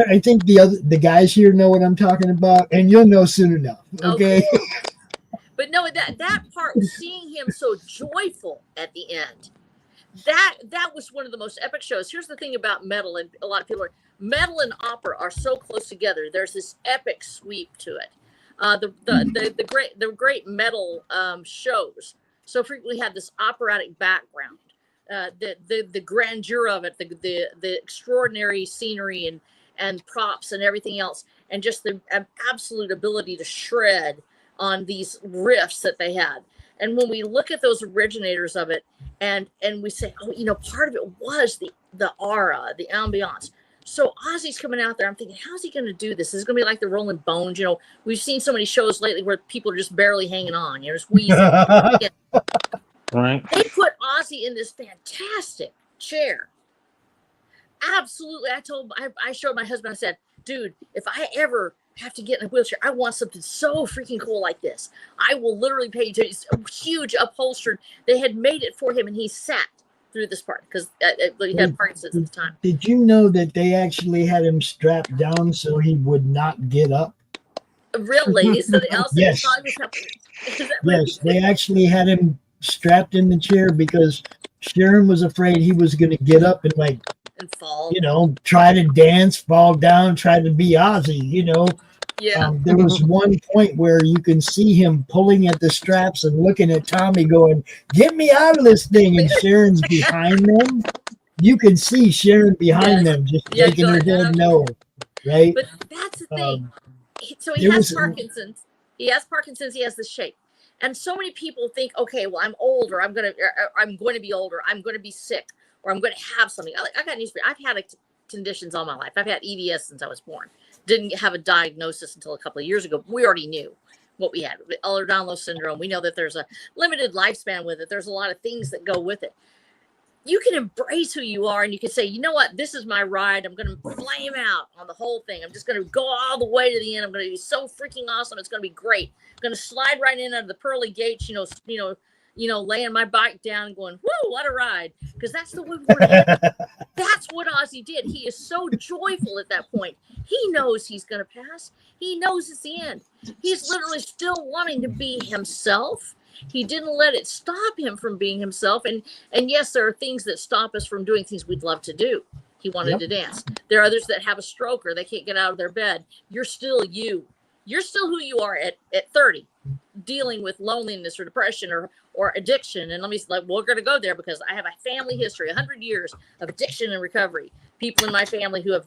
I think the guys here know what I'm talking about, and you'll know soon enough. Okay. Cool. But no, that part, seeing him so joyful at the end, that was one of the most epic shows. Here's the thing about metal, and a lot of people are metal and opera are so close together. There's this epic sweep to it. The great metal shows so frequently have this operatic background. The grandeur of it, the extraordinary scenery and props and everything else, and just the absolute ability to shred on these riffs that they had. And when we look at those originators of it, and we say, oh, you know, part of it was the aura, the ambiance. So Ozzy's coming out there. I'm thinking, how's he going to do this? Is it going to be like the Rolling Bones? You know, we've seen so many shows lately where people are just barely hanging on. You know, just wheezing. Right. They put Ozzy in this fantastic chair. Absolutely. I showed my husband, I said, dude, if I ever have to get in a wheelchair, I want something so freaking cool like this. I will literally pay you to. It's huge upholstered. They had made it for him, and he sat through this part because he had Parkinson's at the time. Did you know that they actually had him strapped down so he would not get up? Really? So Yes. Yes, they actually had him strapped in the chair because Sharon was afraid he was going to get up and and fall. You know, try to dance, fall down, try to be Ozzy, you know. Yeah. There was one point where you can see him pulling at the straps and looking at Tommy going, get me out of this thing. And Sharon's behind them. You can see Sharon behind them just shaking her head no. Right? But that's the thing. So he has Parkinson's. He has Parkinson's. He has the shape. And so many people think, okay, well, I'm old, or I'm going to be older. I'm going to be sick, or I'm going to have something. I got news for you. I've had conditions all my life. I've had EDS since I was born. Didn't have a diagnosis until a couple of years ago. We already knew what we had. Ehlers-Danlos syndrome. We know that there's a limited lifespan with it. There's a lot of things that go with it. You can embrace who you are, and you can say, you know what, this is my ride. I'm going to flame out on the whole thing. I'm just going to go all the way to the end. I'm going to be so freaking awesome. It's going to be great. I'm going to slide right in under the pearly gates, laying my bike down and going, whoo, what a ride. Because that's the way we want to. That's what Ozzy did. He is so joyful at that point. He knows he's going to pass. He knows it's the end. He's literally still wanting to be himself. He didn't let it stop him from being himself. And yes, there are things that stop us from doing things we'd love to do. He wanted to dance. There are others that have a stroke or they can't get out of their bed. You're still you. You're still who you are at 30, dealing with loneliness or depression or addiction. And we're going to go there because I have a family history, 100 years of addiction and recovery. People in my family who have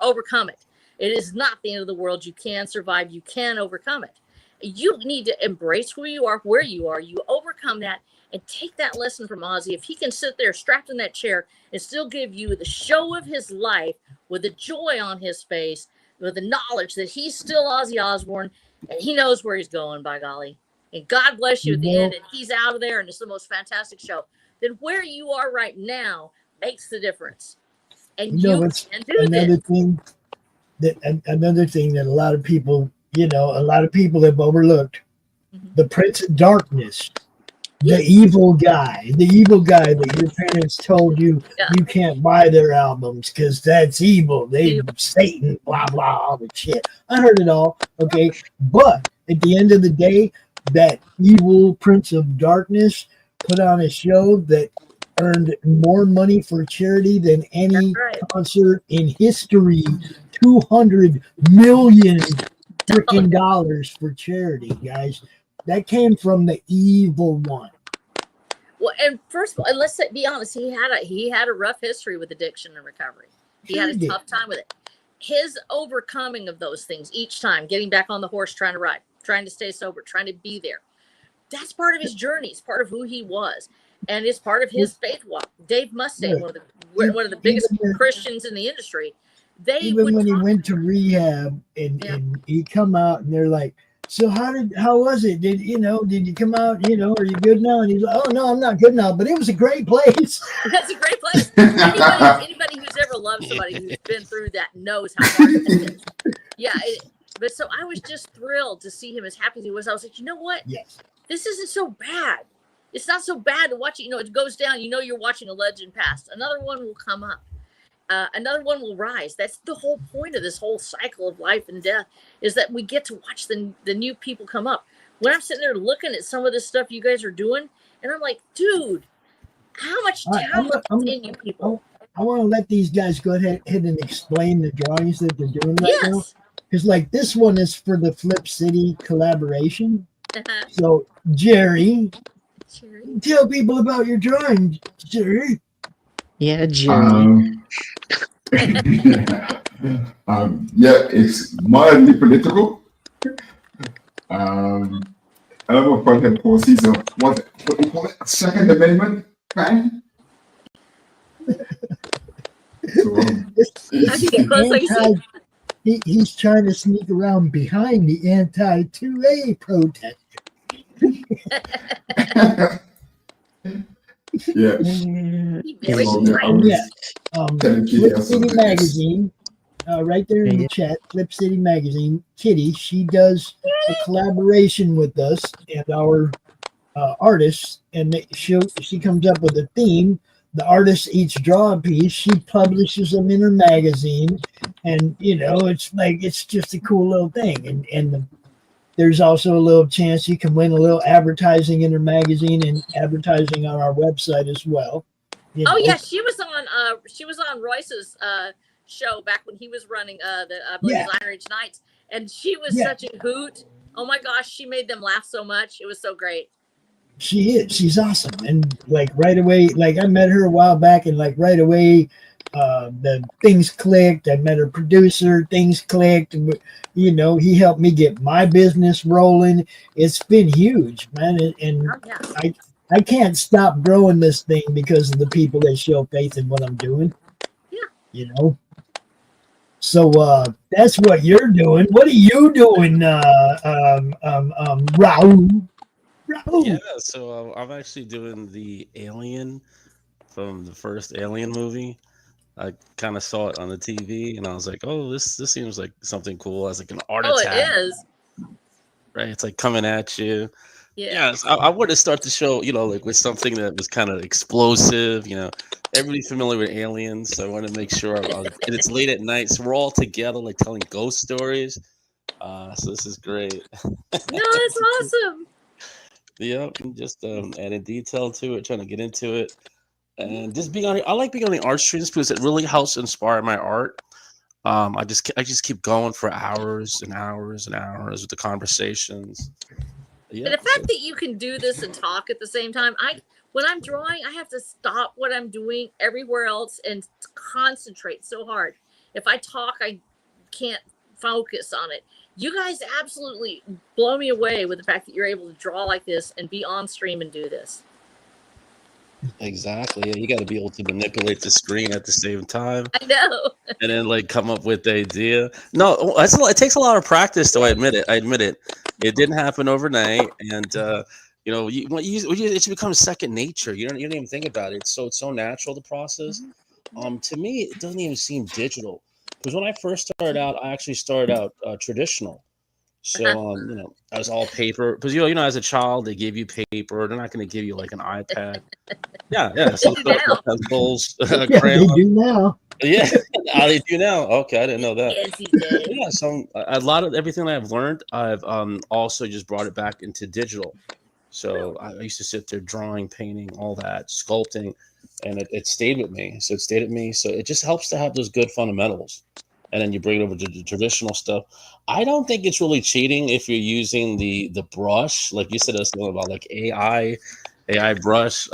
overcome it. It is not the end of the world. You can survive. You can overcome it. You need to embrace who you are, where you are. You overcome that and take that lesson from Ozzy. If he can sit there strapped in that chair and still give you the show of his life with the joy on his face, with the knowledge that he's still Ozzy Osbourne and he knows where he's going, by golly. And God bless you at the end, and he's out of there and it's the most fantastic show. Then where you are right now makes the difference. And you can do another thing that a lot of people have overlooked. The Prince of Darkness, the evil guy that your parents told you you can't buy their albums because that's evil. Satan, blah, blah, all the shit. I heard it all. Okay. But at the end of the day, that evil Prince of Darkness put on a show that earned more money for charity than any concert in history. $200 million freaking dollars for charity, guys. That came from the evil one. Well, and first of all, and let's be honest, he had a rough history with addiction and recovery. He had a tough time with it. His overcoming of those things each time, getting back on the horse, trying to ride, trying to stay sober, trying to be there. That's part of his journey. It's part of who he was. And it's part of his faith walk. Dave Mustaine, one of the biggest Christians in the industry. Even when he went to rehab and he come out and they're like, so how was it? Did you come out, are you good now? And he's like, oh no, I'm not good now, but it was a great place. That's a great place. Anybody who's ever loved somebody who's been through that knows how hard it is. Yeah. But so I was just thrilled to see him as happy as he was. I was like, you know what? Yes. This isn't so bad. It's not so bad to watch it. You know, it goes down. You know, you're watching a legend pass. Another one will come up. Another one will rise. That's the whole point of this whole cycle of life and death, is that we get to watch the new people come up. When I'm sitting there looking at some of this stuff you guys are doing, and I'm like, dude, how much talent is in you people? I want to let these guys go ahead and explain the drawings that they're doing right now. Because like this one is for the Flip City collaboration. So Jerry, tell people about your drawing, Jerry. Yeah, Jerry. Yeah, it's mildly political. I have a content policy, so what do you call it? Second Amendment fan. So, he's trying to sneak around behind the anti-2A protest. Yeah. Flip City Magazine, right there in the chat. Flip City Magazine, Kitty. She does a collaboration with us and our artists, and she comes up with a theme. The artists each draw a piece. She publishes them in her magazine, and you know, it's just a cool little thing. And there's also a little chance you can win a little advertising in her magazine and advertising on our website as well. You know? Yeah, she was on Royce's show back when he was running I believe Iron Age Nights, and she was such a hoot. Oh my gosh, she made them laugh so much. It was so great. She's awesome. And like right away, like I met her a while back, and like right away, the things clicked. I met her producer, things clicked, and you know, he helped me get my business rolling. It's been huge, man. And I can't stop growing this thing because of the people that show faith in what I'm doing. Yeah. You know. So that's what you're doing. What are you doing, Raul? Yeah, so I'm actually doing the Alien from the first Alien movie. I kind of saw it on the TV, and I was like, "Oh, this seems like something cool." As like an art attack. It is. Right, it's like coming at you. Yeah. So I wanted to start the show, you know, like with something that was kind of explosive. You know, everybody's familiar with aliens, so I want to make sure. And it's late at night, so we're all together, like telling ghost stories. So this is great. No, that's awesome. Yep, and just adding detail to it, trying to get into it, and just being on. I like being on the art streams because it really helps inspire my art. I just keep going for hours and hours and hours with the conversations. Yeah, and the fact that you can do this and talk at the same time, when I'm drawing, I have to stop what I'm doing everywhere else and concentrate so hard. If I talk, I can't focus on it. You guys absolutely blow me away with the fact that you're able to draw like this and be on stream and do this. Exactly. Yeah, you got to be able to manipulate the screen at the same time. I know. And then like come up with the idea. No, it takes a lot of practice, though. I admit it. It didn't happen overnight, and you know, it should become second nature. You don't even think about it. It's so natural, the process. To me, it doesn't even seem digital. Because when I first started out, I actually started out traditional. So, you know, I was all paper. Because, you know, as a child, they give you paper. They're not going to give you like an iPad. Yeah. So pencils, they do now. Yeah, they do now. Okay, I didn't know that. Yes, he did. Yeah, so a lot of everything I've learned, I've also just brought it back into digital. So I used to sit there drawing, painting, all that, sculpting, and it stayed with me. So it just helps to have those good fundamentals. And then you bring it over to the traditional stuff. I don't think it's really cheating if you're using the brush, like you said, us about like AI brush.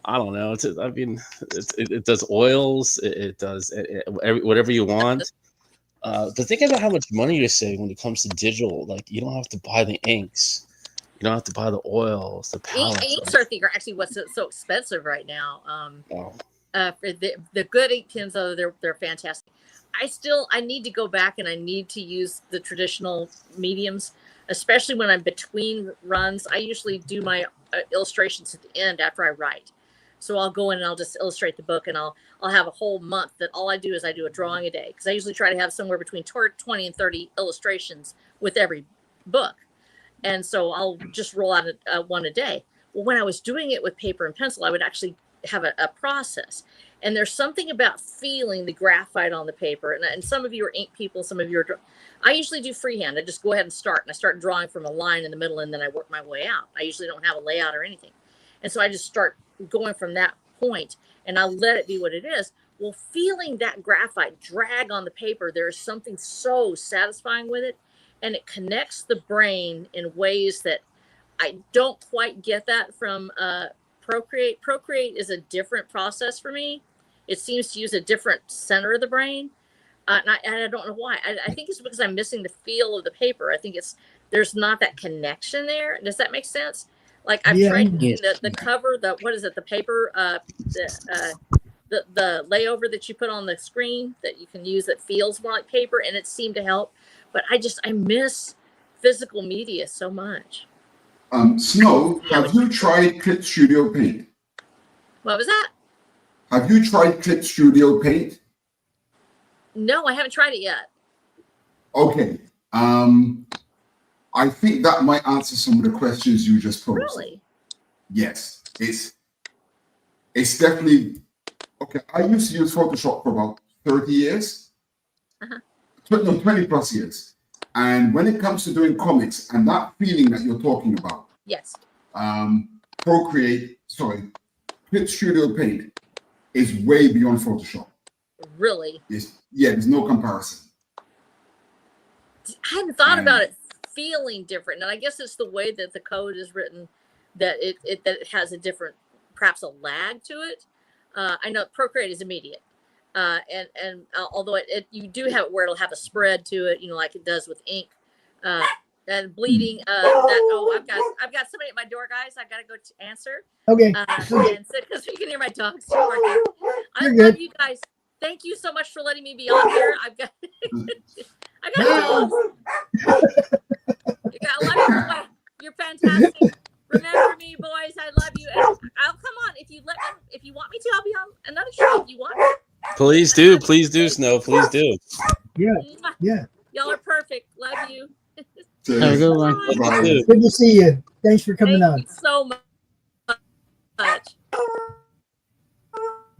I don't know. It does oils. It does whatever you want. But think about how much money you're saving when it comes to digital. Like you don't have to buy the inks. You don't have to buy the oils, the palettes. Inks are actually what's so expensive right now. For the good ink pens, though, they're fantastic. I need to go back and I need to use the traditional mediums, especially when I'm between runs. I usually do my illustrations at the end after I write. So I'll go in and I'll just illustrate the book, and I'll have a whole month that all I do is I do a drawing a day, because I usually try to have somewhere between 20 and 30 illustrations with every book. And so I'll just roll out one a day. Well, when I was doing it with paper and pencil, I would actually have a process. And there's something about feeling the graphite on the paper. And some of you are ink people, some of you are. I usually do freehand. I just go ahead and start. And I start drawing from a line in the middle, and then I work my way out. I usually don't have a layout or anything. And so I just start going from that point, and I let it be what it is. Well, feeling that graphite drag on the paper, there is something so satisfying with it. And it connects the brain in ways that I don't quite get that from Procreate. Procreate is a different process for me. It seems to use a different center of the brain. And I don't know why. I think it's because I'm missing the feel of the paper. I think there's not that connection there. Does that make sense? Like I've tried using the cover, what is it? The paper, the layover that you put on the screen that you can use that feels more like paper, and it seemed to help. But I miss physical media so much. Snow, have you tried Clip Studio Paint? What was that? Have you tried Clip Studio Paint? No, I haven't tried it yet. Okay. I think that might answer some of the questions you just posed. Really? Yes. It's definitely okay. I used to use Photoshop for about 30 years. 20 plus years. And when it comes to doing comics and that feeling that you're talking about, yes. Clip Studio Paint is way beyond Photoshop. Really? There's no comparison. I hadn't thought about it feeling different, and I guess it's the way that the code is written that it has a different, perhaps a lag to it. I know Procreate is immediate. And although you do have where it'll have a spread to it, like it does with ink, and bleeding. I've got somebody at my door, guys. I gotta go to answer. Okay. Because you can hear my dogs. I love you guys. Thank you so much for letting me be on here. I got dogs. I love you. You're fantastic. Remember me, boys. I love you. And I'll come on if you want me to. I'll be on another show if you want. Please do, Snow. Please do. Yeah. Y'all are perfect. Love you. Have a good one. Good to see you. Thanks for coming on. Thank you so much.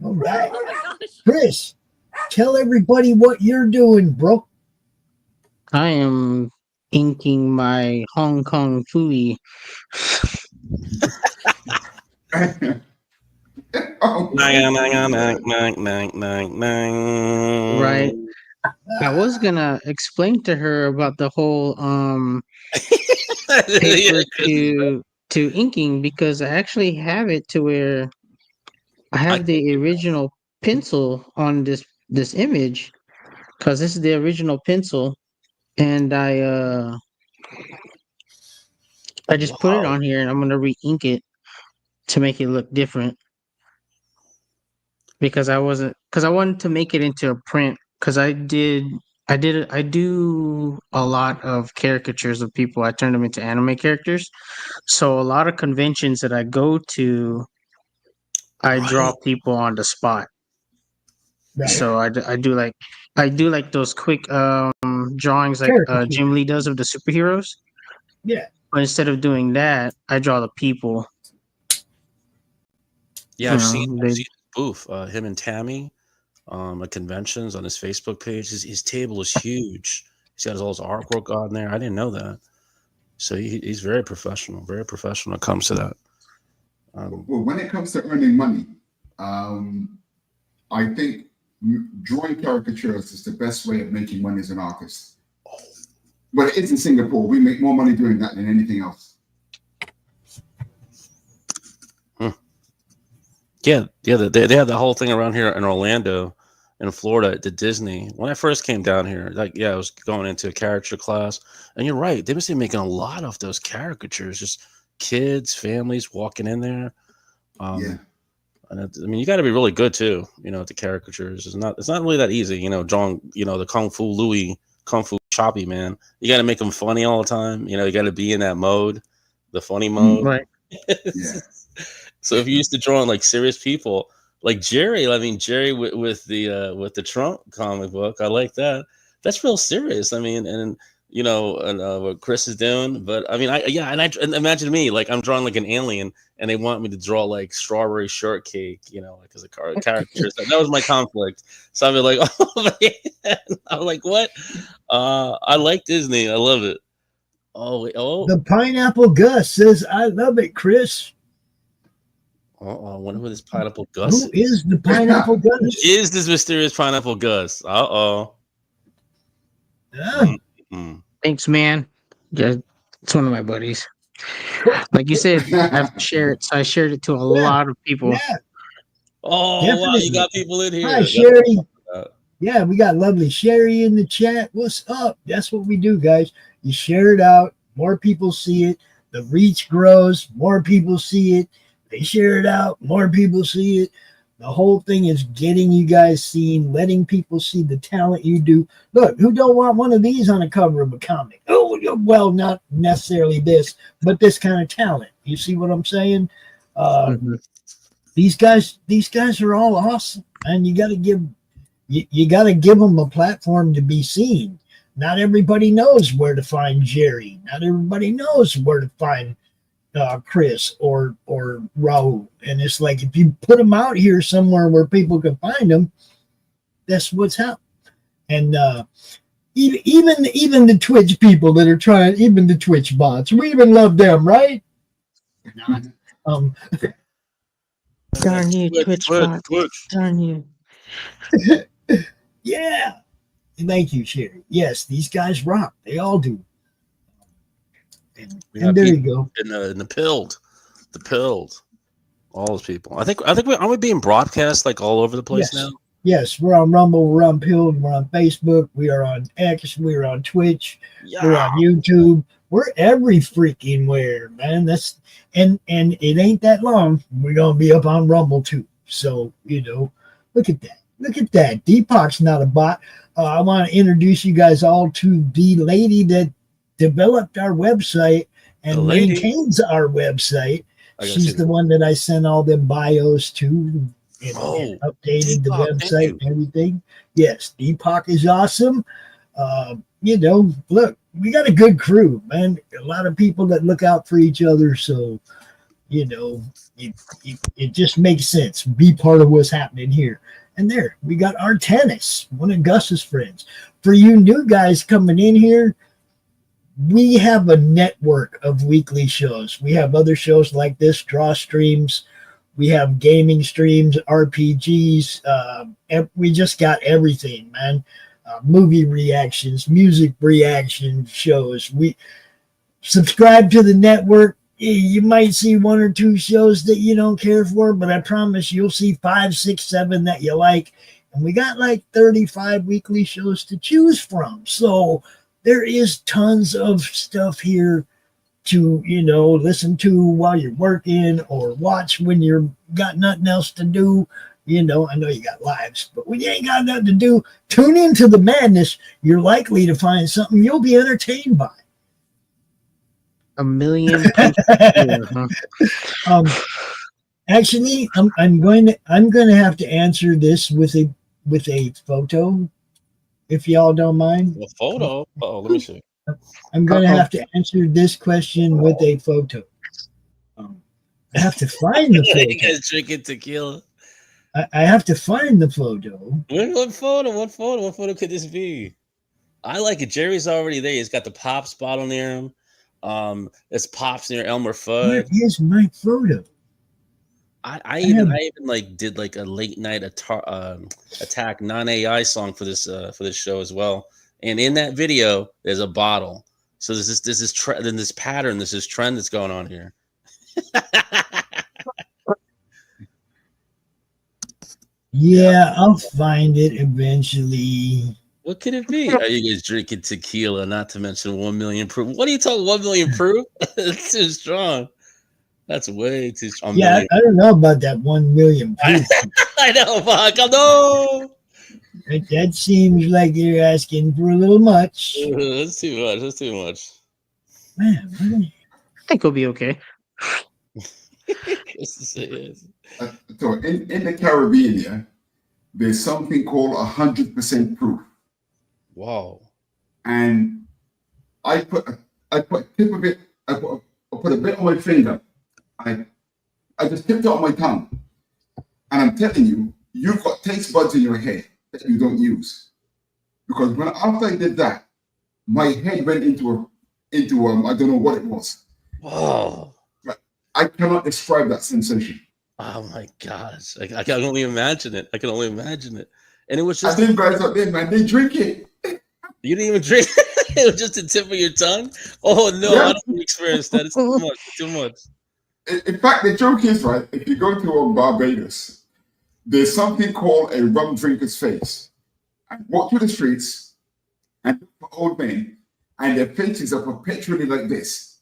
All right. Oh my gosh. Chris, tell everybody what you're doing, bro. I am inking my Hong Kong Fooey. Right. I was gonna explain to her about the whole paper to inking, because I actually have it to where I have the original pencil on this image, because this is the original pencil, and I just put it on here, and I'm gonna re-ink it to make it look different, because I wanted to make it into a print, because I do a lot of caricatures of people. I turn them into anime characters. So a lot of conventions that I go to, I draw people on the spot. Right. So I do like those quick drawings like Jim Lee does of the superheroes. Yeah. But instead of doing that, I draw the people. Yeah, I've seen Boof, him and Tammy at conventions on his Facebook page. His table is huge. He's got all his artwork on there. I didn't know that. So he's very professional when it comes to that. Well, when it comes to earning money, I think drawing caricatures is the best way of making money as an artist. But it is in Singapore. We make more money doing that than anything else. Yeah, they have the whole thing around here in Orlando, in Florida, at the Disney. When I first came down here, I was going into a caricature class, and you're right, they must be making a lot of those caricatures, just kids, families walking in there. And you got to be really good too, at the caricatures. It's not really that easy, drawing, the Kung Fu choppy, man. You got to make them funny all the time. You got to be in that mode, the funny mode. Right. Yeah. So if you're used to drawing like serious people, like Jerry, Jerry with the Trump comic book, I like that. That's real serious. And you know, and what Chris is doing. But I mean, and imagine me, like I'm drawing like an alien, and they want me to draw like strawberry shortcake, you know, like as a character. So that was my conflict. So I'd be like, oh man, I'm like, what? I like Disney. I love it. Oh, wait, oh. The Pineapple Gus says, "I love it, Chris." I wonder who this Pineapple Gus Who is the Pineapple Gus? is. This mysterious Pineapple Gus? Ah, Thanks, man. Yeah, it's one of my buddies. Like you said, I've shared. So I shared it to a lot of people. yeah. Oh, wow, Definitely. you got people in here. Hi, Sherry. Yeah, we got lovely Sherry in the chat. What's up? That's what we do, guys. You share it out. More people see it. The reach grows. More people see it. They share it out. More people see it. The whole thing is getting you guys seen, letting people see the talent you do. Look, who don't want one of these on the cover of a comic? Oh, well, not necessarily this, but this kind of talent. You see what I'm saying? These guys are all awesome, and you got to give them a platform to be seen. Not everybody knows where to find Jerry. Not everybody knows where to find Chris or Raul. And it's like, if you put them out here somewhere where people can find them, that's what's happening. And even the Twitch people that are trying, even the Twitch bots, we even love them, right? Not. Darn you, Twitch bots. Darn you. Yeah. Thank you, Sherry. Yes, these guys rock. They all do. And there you go. In the pilled, all those people. I think aren't we being broadcast like all over the place now? Yes, we're on Rumble, we're on Pilled, we're on Facebook, we are on X, we're on Twitch, we're on YouTube. We're every freaking where, man. That's and it ain't that long. We're gonna be up on Rumble too. So, you know, look at that. Look at that. Deepak's not a bot. I want to introduce you guys all to the lady that developed our website and maintains our website. She's the one that I sent all them bios to and updated the website and everything. Yes, Deepak is awesome. You know, look, we got a good crew, man. A lot of people that look out for each other. So, you know, it just makes sense. Be part of what's happening here. And there, we got our tennis, one of Gus's friends. For you new guys coming in here, we have a network of weekly shows. We have other shows like this, draw streams. We have gaming streams, RPGs. We just got everything, man. Movie reactions, music reaction shows. We subscribe to the network. You might see one or two shows that you don't care for, but I promise you'll see 5, 6, 7 that you like. And we got like 35 weekly shows to choose from. So there is tons of stuff here to, you know, listen to while you're working or watch when you're got nothing else to do. You know, I know you got lives, but when you ain't got nothing to do, tune into the madness. You're likely to find something you'll be entertained by. 1 million. Actually, I'm going to have to answer this with a photo, if y'all don't mind. A photo? Oh, let me see. I'm going to have to answer this question with a photo. I have to find the photo. You guys drinking tequila. I have to find the photo. What photo? What photo could this be? I like it. Jerry's already there. He's got the Pops bottle near him. It's Pops near Elmer Fudd. Where is my photo? I even like did like a late night attack non-AI song for this show as well. And in that video, there's a bottle. So there's this pattern, this is trend that's going on here. Yeah, I'll find it eventually. What could it be? Are you guys drinking tequila? Not to mention 1 million proof. What are you talking? 1 million proof? That's too strong. That's way too strong. Yeah, I don't know about that 1 million proof. I know, fuck. No. That seems like you're asking for a little much. That's too much. That's too much. Man, I think we'll be okay. So in the Caribbean, yeah, there's something called 100% proof. Wow. And I put a tip of it. I put a bit on my finger. I just tipped it on my tongue, and I'm telling you, you've got taste buds in your head that you don't use. Because after I did that, my head went into I don't know what it was. Whoa. I cannot describe that sensation. Oh my gosh. I can only imagine it. I can only imagine it. And it was just And them guys out there, man, they drink it. you didn't even drink it was just the tip of your tongue. Oh no, Yeah. I don't experience that. It's too much. Too much. In fact, the joke is, right, if you go to Barbados, there's something called a rum drinker's face. I walk through the streets and look for old men, and their faces are perpetually like this.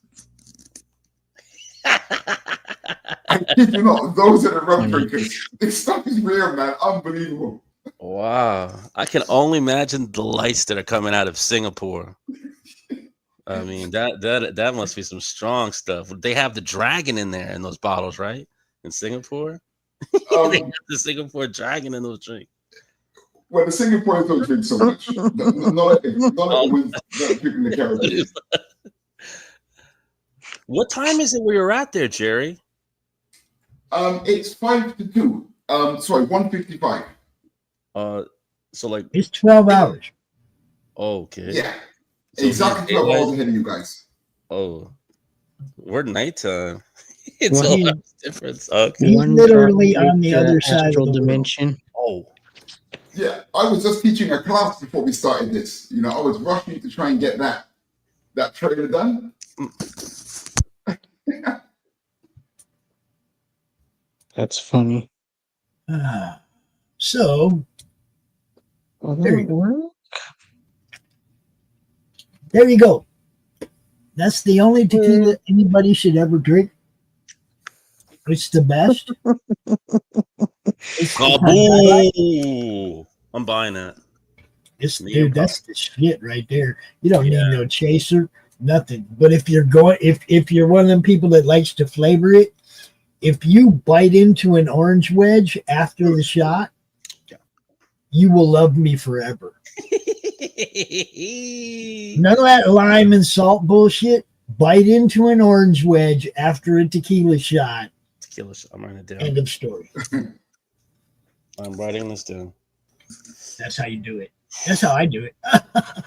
I kid you not, those are the rum drinkers. This stuff is real, man. Unbelievable. Wow. I can only imagine the lights that are coming out of Singapore. I mean, that must be some strong stuff. They have the dragon in there in those bottles, right? In Singapore? They have the Singapore dragon in those drinks. Well, the Singaporeans don't drink so much. Not like the ones that drink in the Caribbean. What time is it where you're at there, Jerry? It's 5 to 2. Sorry, 1:55. So like It's 12 hours. okay. Yeah. So Exactly 12 hours ahead of you guys. Oh, we're nighttime. It's Well, a he- lot of difference. Okay. He's One literally dark on the other side of astral the world. dimension. Oh, Yeah, I was just teaching a class before we started this. You know, I was rushing to try and get that trailer done. That's funny. So Well, There you that work? there you go. That's the only tequila anybody should ever drink. It's the best. It's the highlight. Kaboo! I'm buying that. Dude, that's the shit right there. You don't need no chaser, nothing. But if you're one of them people that likes to flavor it, if you bite into an orange wedge after the shot, you will love me forever. None of that lime and salt bullshit. Bite into an orange wedge after a tequila shot. Tequila shot. I'm writing it down. End of story. I'm writing this down. That's how you do it. That's how I do it.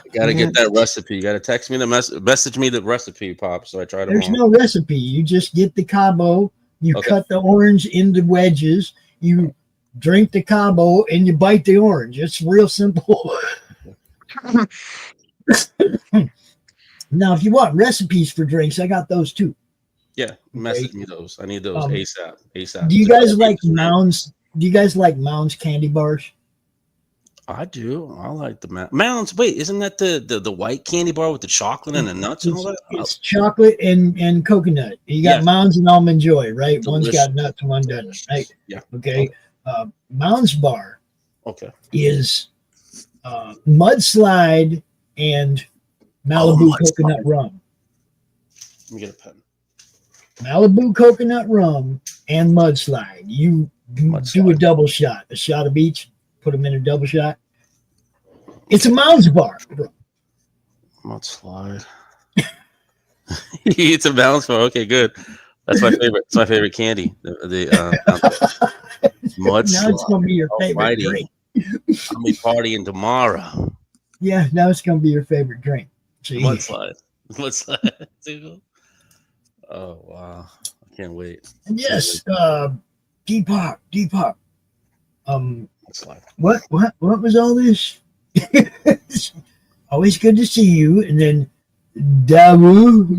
You gotta get that recipe. You gotta text me the message me the recipe, Pop. So I try to. There's no recipe. You just get the Cabo. You Okay. cut the orange into wedges. You drink the Cabo and you bite the orange. It's real simple. Now, if you want recipes for drinks, I got those too. Yeah, message me those. I need those ASAP. ASAP. Do you guys like Mounds? Do you guys like Mounds candy bars? I do. I like the Mounds. Wait, isn't that the white candy bar with the chocolate and the nuts and all that? It's chocolate and coconut. You got Yeah. Mounds and Almond Joy, right? One's Delicious. got nuts, one doesn't, right? Yeah. Okay. Mounds bar Okay. is mudslide and Malibu Mudslide. coconut rum. Let me get a pen. Malibu coconut rum and mudslide. You do a Mudslide. double shot, a shot of each. Put them in a double shot. It's a Mounds bar, bro. Mudslide. It's a balance bar. Okay, good. That's my favorite. It's my favorite candy. The mudslide. Now it's gonna be your favorite Alrighty. drink. I'll be partying tomorrow. Yeah, now it's gonna be your favorite drink. See? Mudslide. Mudslide. Oh wow! I can't wait. And yes, Deepak. Mudslide. What was all this? Always good to see you. And then Dawu.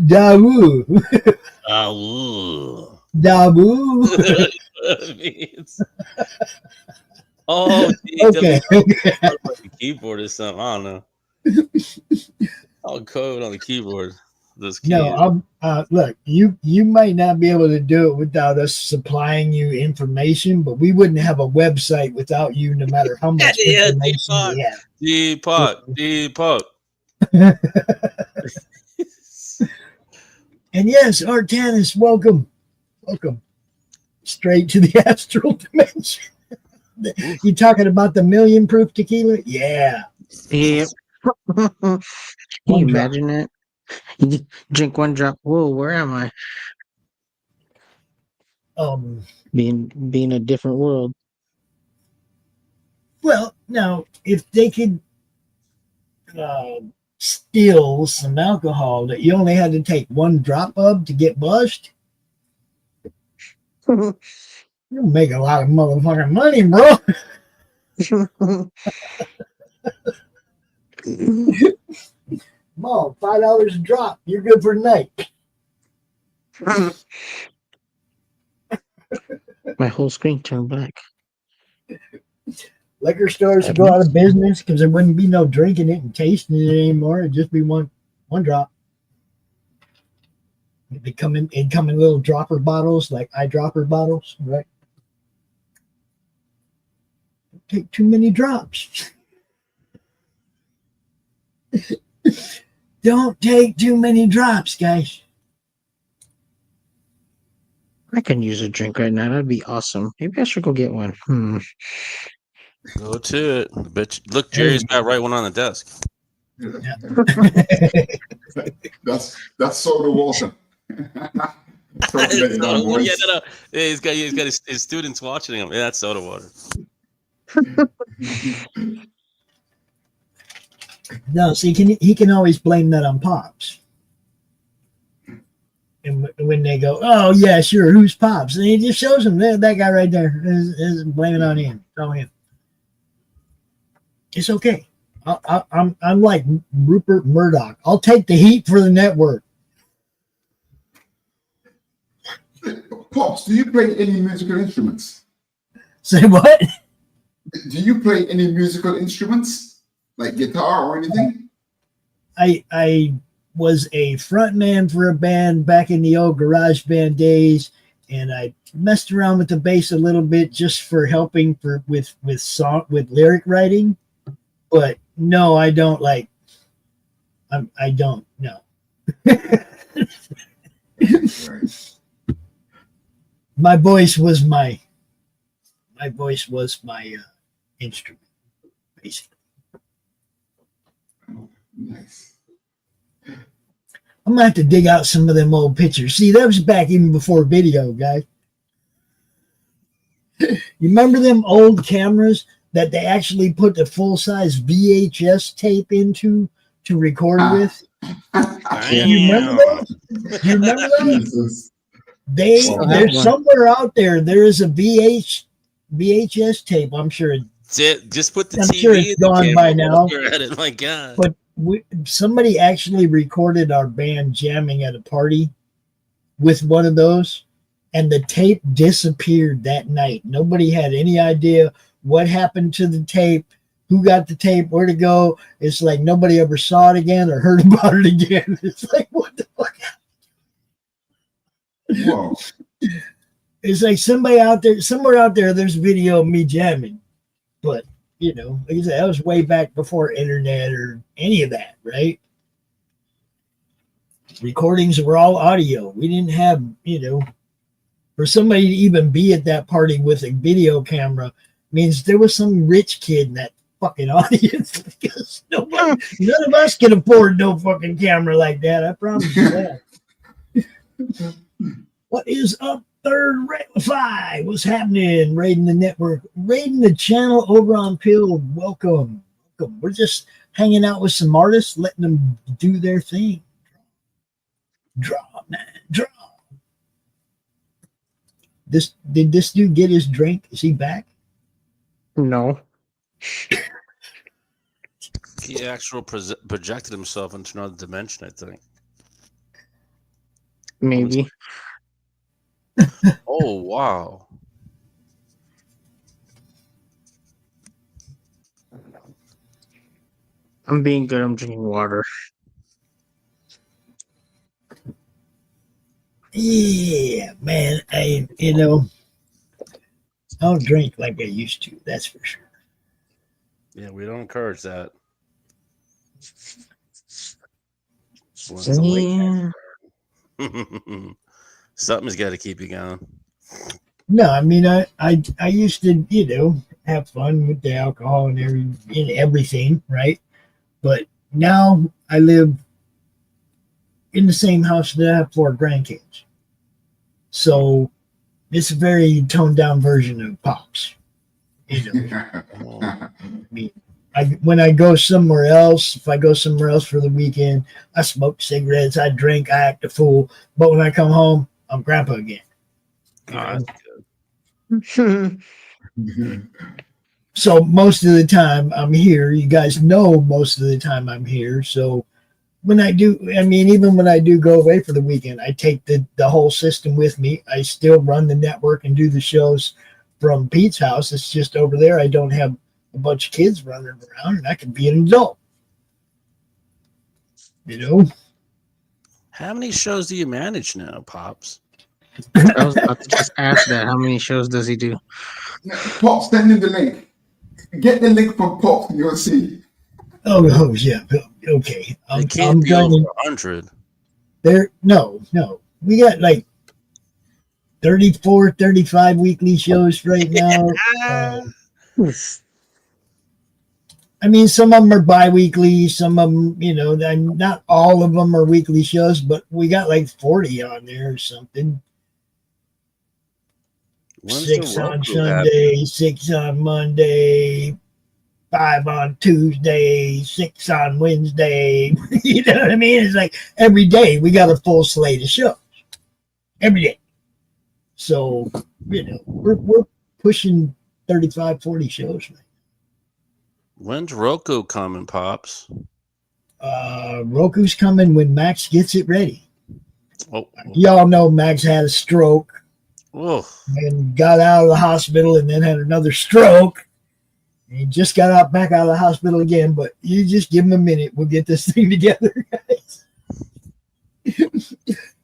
Ooh. Dawu. Oh, Okay. the keyboard is something. I don't know. I'll code on the keyboard. This key. No, look, you might not be able to do it without us supplying you information, but we wouldn't have a website without you, no matter how much Yeah, information we have. Deepak. And yes, Artanis, welcome. Straight to the astral dimension. You talking about the million proof tequila? Yeah. Yep. Can you imagine it? You drink one drop. Whoa, where am I? Being a different world. Well, now if they could steal some alcohol that you only had to take one drop of to get buzzed, you'll make a lot of motherfucking money, bro. Come on, $5 a drop. You're good for the night. My whole screen turned black. Liquor stores would go out of business because there wouldn't be no drinking it and tasting it anymore. It'd just be one drop. It'd come in little dropper bottles, like eyedropper bottles, right? Don't take too many drops. Don't take too many drops, guys. I can use a drink right now. That'd be awesome. Maybe I should go get one. Go to it. Bitch. Look, Jerry's got right one on the desk. Yeah. That's soda water. Circulating our voice. Yeah, he's got his students watching him. Yeah, that's soda water. No, see, he can always blame that on Pops. And when they go, oh, yeah, sure, who's Pops? And he just shows them, that guy right there is blaming on him. Tell him. It's okay. I'm like Rupert Murdoch. I'll take the heat for the network. Pops, do you play any musical instruments? Say what? Do you play any musical instruments? Like guitar or anything? I was a frontman for a band back in the old garage band days, and I messed around with the bass a little bit just for helping with lyric writing. But no, I don't I don't know. My voice was my instrument, basically. Nice. I'm gonna have to dig out some of them old pictures. See, that was back even before video, guys. You remember them old cameras that they actually put the full-size VHS tape into to record with? You remember those? Do you remember those? There's somewhere out there. There is a VHS tape. I'm sure. Just put the I'm TV. sure it's gone by now. At it. My God. But somebody actually recorded our band jamming at a party with one of those, and the tape disappeared that night. Nobody had any idea what happened to the tape, who got the tape, where to go. It's like nobody ever saw it again or heard about it again. It's like, what the fuck? Whoa. It's like somewhere out there, there's video of me jamming. But, like I said, that was way back before internet or any of that, right? Recordings were all audio. We didn't have, for somebody to even be at that party with a video camera means there was some rich kid in that fucking audience, because none of us can afford no fucking camera like that. I promise you that. What is up, Third Rectify? What's happening? Raiding the network, raiding the channel over on Pill. Welcome. We're just hanging out with some artists, letting them do their thing. Draw, man, draw. Did this dude get his drink? Is he back? No. He actually projected himself into another dimension, I think. Maybe. Oh, wow. I'm being good. I'm drinking water. Yeah, man. I don't drink like I used to. That's for sure. Yeah, we don't encourage that. Yeah. Something's got to keep you going. No, I mean, I used to, have fun with the alcohol and everything, right? But now I live in the same house that I have 4 grandkids. So it's a very toned down version of Pops. You know, I mean, when I go somewhere else, if I go somewhere else for the weekend, I smoke cigarettes, I drink, I act a fool. But when I come home, I'm grandpa again. You know? So most of the time I'm here. You guys know most of the time I'm here. So when I do, I mean, even when I do go away for the weekend, I take the whole system with me. I still run the network and do the shows from Pete's house. It's just over there. I don't have a bunch of kids running around, and I can be an adult. You know? How many shows do you manage now, Pops? I was about to just ask that. How many shows does he do? Pop, send him the link. Get the link from Pop, and you'll see. Oh yeah. Okay. It can't be over 100. No. We got like 34, 35 weekly shows right now. I mean, some of them are bi-weekly, some of them, you know, not all of them are weekly shows, but we got like 40 on there or something. When's 6 the on Roku Sunday, 6 on Monday, 5 on Tuesday, 6 on Wednesday. You know what I mean? It's like every day we got a full slate of shows. Every day. So, you know, we're pushing 35, 40 shows now. When's Roku coming, Pops? Roku's coming when Max gets it ready. Oh, Y'all know Max had a stroke and got out of the hospital and then had another stroke. And he just got back out of the hospital again, but you just give him a minute. We'll get this thing together, guys.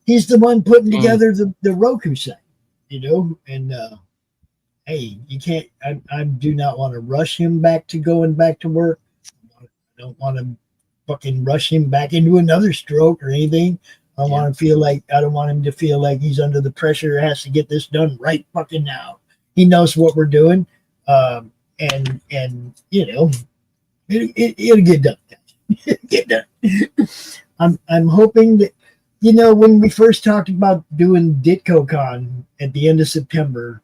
He's the one putting together the Roku site, you know, and hey, you can't, I do not want to rush him back to going back to work. I don't want to fucking rush him back into another stroke or anything. I don't want him to feel like he's under the pressure, has to get this done right fucking now. He knows what we're doing. And you know, it'll get done. Get done. I'm hoping that, you know, when we first talked about doing DitcoCon at the end of September,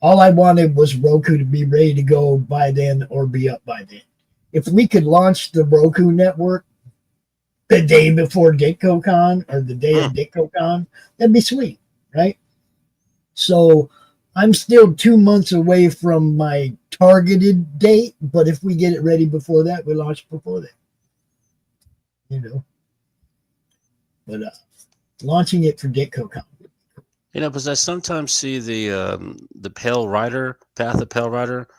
all I wanted was Roku to be ready to go by then or be up by then. If we could launch the Roku network the day before DitcoCon or the day of DitcoCon, that'd be sweet, right? So I'm still 2 months away from my targeted date, but if we get it ready before that, we launch before that. You know. But launching it for DitcoCon. You know, because I sometimes see the Pale Rider, Path of Pale Rider,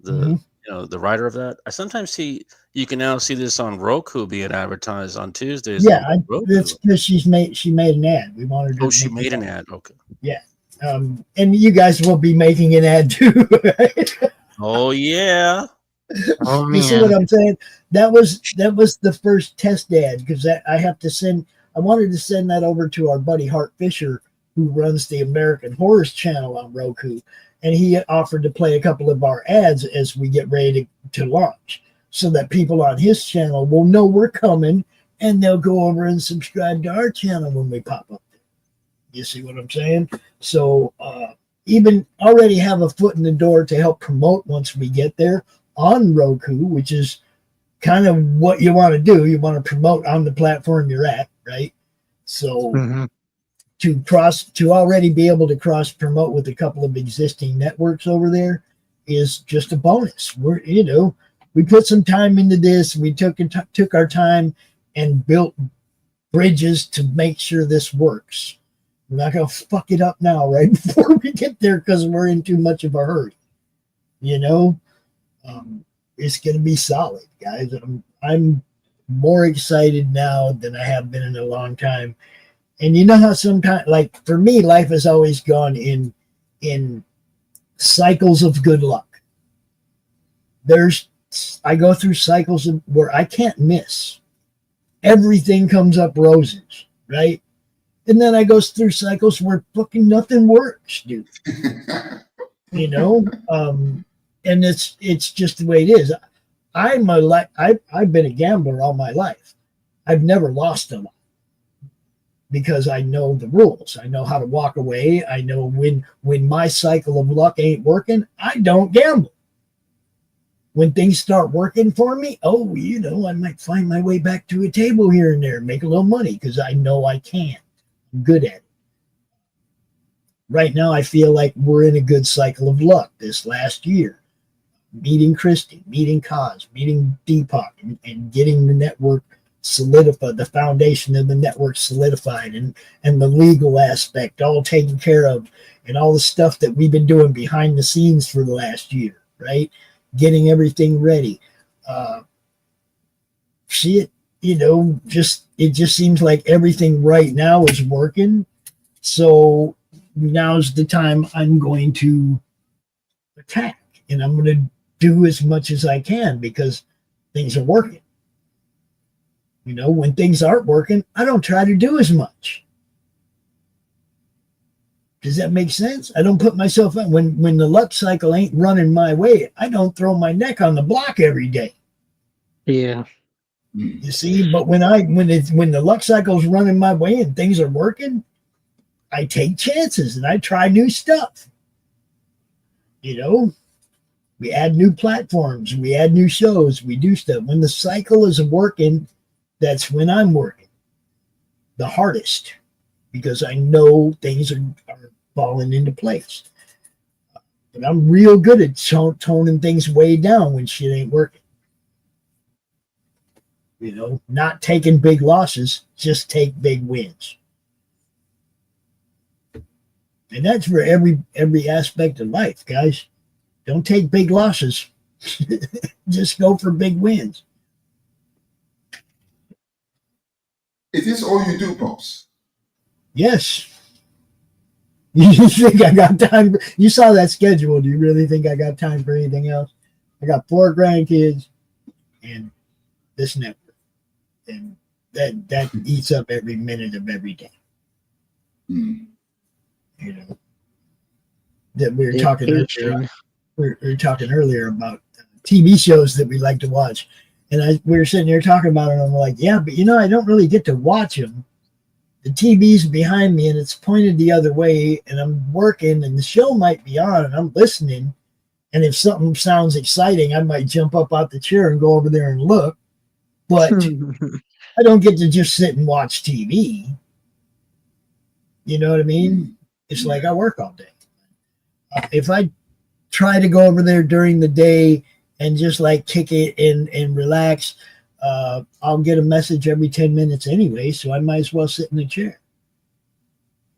you know, the writer of that. I sometimes see, you can now see this on Roku being advertised on Tuesdays. Yeah, that's because she made an ad. We wanted to. Oh, she made an ad. Okay. Yeah, and you guys will be making an ad too. Right? Oh yeah. Oh man. You see what I'm saying? That was the first test ad, because I wanted to send that over to our buddy Hart Fisher, who runs the American Horrors channel on Roku, and he offered to play a couple of our ads as we get ready to launch, so that people on his channel will know we're coming, and they'll go over and subscribe to our channel when we pop up there. You see what I'm saying? So even already have a foot in the door to help promote once we get there on Roku, which is kind of what you want to do. You want to promote on the platform you're at, right? So to already be able to cross promote with a couple of existing networks over there is just a bonus. We put some time into this. We took our time and built bridges to make sure this works. We're not going to fuck it up now, right before we get there, because we're in too much of a hurry. You know, it's going to be solid, guys. I'm more excited now than I have been in a long time. And you know how sometimes, like for me, life has always gone in cycles of good luck. I go through cycles where I can't miss. Everything comes up roses, right? And then I go through cycles where fucking nothing works, dude. You know, and it's just the way it is. I've been a gambler all my life. I've never lost a lot. because I know the rules. I know how to walk away. I know when my cycle of luck ain't working, I don't gamble. When things start working for me, oh, you know, I might find my way back to a table here and there, make a little money because I know I can. I'm good at it. Right now, I feel like we're in a good cycle of luck this last year. Meeting Christy, meeting Kaz, meeting Deepak, and getting the network solidified, the foundation of the network solidified, and the legal aspect all taken care of, and all the stuff that we've been doing behind the scenes for the last year, right? Getting everything ready. Shit, you know, it just seems like everything right now is working. So now's the time I'm going to attack, and I'm going to do as much as I can because things are working. You know, when things aren't working, I don't try to do as much. Does that make sense? I don't put myself in when the luck cycle ain't running my way. I don't throw my neck on the block every day. Yeah. You see, but when the luck cycle's running my way and things are working, I take chances and I try new stuff. You know, we add new platforms, we add new shows, we do stuff. When the cycle is working, that's when I'm working the hardest because I know things are falling into place. But I'm real good at toning things way down when shit ain't working. You know, not taking big losses, just take big wins. And that's for every aspect of life, guys. Don't take big losses. Just go for big wins. Is this all you do, Pops? Yes. You think I got time? You saw that schedule. Do you really think I got time for anything else? I got 4 grandkids and this network. And that eats up every minute of every day. Mm. You know. That we were talking earlier. We were talking earlier about TV shows that we like to watch. And we were sitting here talking about it, and I'm like, yeah, but you know, I don't really get to watch them. The TV's behind me, and it's pointed the other way, and I'm working, and the show might be on, and I'm listening. And if something sounds exciting, I might jump up out the chair and go over there and look. But I don't get to just sit and watch TV. You know what I mean? It's like I work all day. If I try to go over there during the day and just like kick it and relax, I'll get a message every 10 minutes anyway, so I might as well sit in the chair.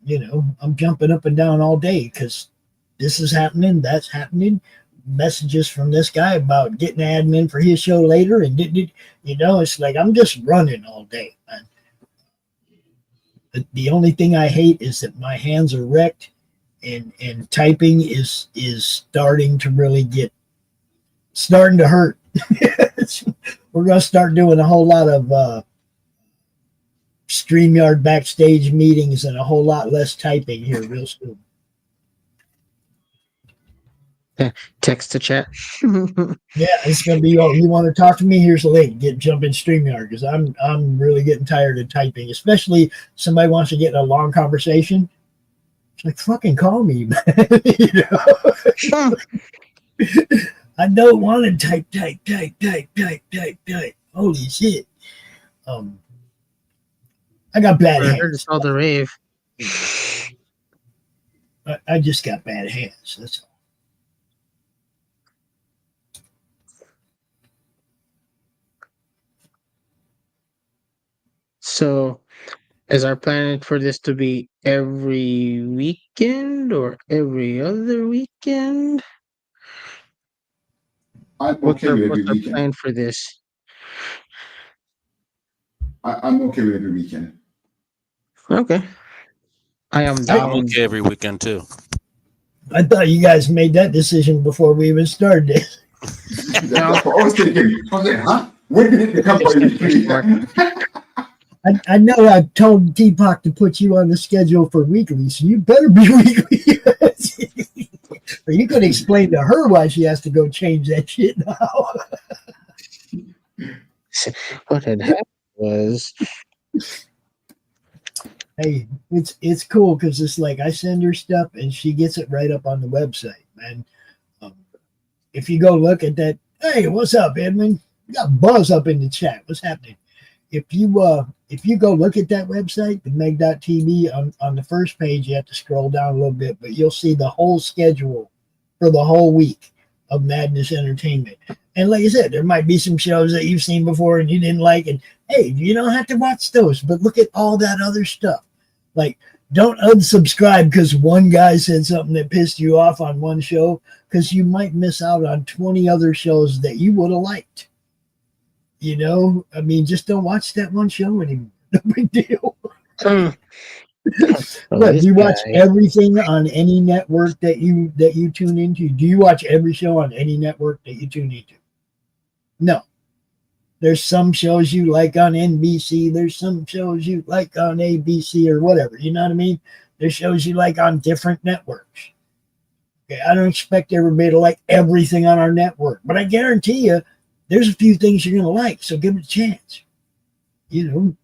You know, I'm jumping up and down all day because this is happening, that's happening. Messages from this guy about getting admin for his show later, and you know, it's like I'm just running all day, man. The only thing I hate is that my hands are wrecked, and typing is starting to really starting to hurt. We're going to start doing a whole lot of StreamYard backstage meetings and a whole lot less typing here real soon. Text to chat. Yeah, it's going to be, oh, you want to talk to me? Here's a link. Jump in StreamYard because I'm really getting tired of typing, especially somebody wants to get in a long conversation. It's like, fucking call me, man. You know? I don't want to type. Holy shit. I got bad hands. I heard it's all the rave. I just got bad hands. That's all. So, is our plan for this to be every weekend or every other weekend? I'm What's okay our, with every what's our weekend. plan for this? I'm okay with every weekend. Okay. I am I'm down. okay every weekend too. I thought you guys made that decision before we even started it. That's what I was thinking. I was like, huh? When did it become I know I told Deepak to put you on the schedule for weekly, so you better be weekly. Or you could explain to her why she has to go change that shit now. What had happened was Hey, it's cool because it's like I send her stuff and she gets it right up on the website, man. Um, if you go look at that, hey, what's up, Edwin? You got Buzz up in the chat. What's happening? If you go look at that website, the meg.tv, on the first page, you have to scroll down a little bit, but you'll see the whole schedule for the whole week of Madness Entertainment. And like I said, there might be some shows that you've seen before and you didn't like, and hey, you don't have to watch those, but look at all that other stuff. Like, don't unsubscribe because one guy said something that pissed you off on one show, because you might miss out on 20 other shows that you would have liked. You know, I mean, just don't watch that one show anymore. No big deal. But do you watch everything on any network that you tune into? Do you watch every show on any network that you tune into? No. There's some shows you like on NBC. There's some shows you like on ABC or whatever. You know what I mean? There's shows you like on different networks. Okay, I don't expect everybody to like everything on our network, but I guarantee you there's a few things you're going to like, so give it a chance. You know?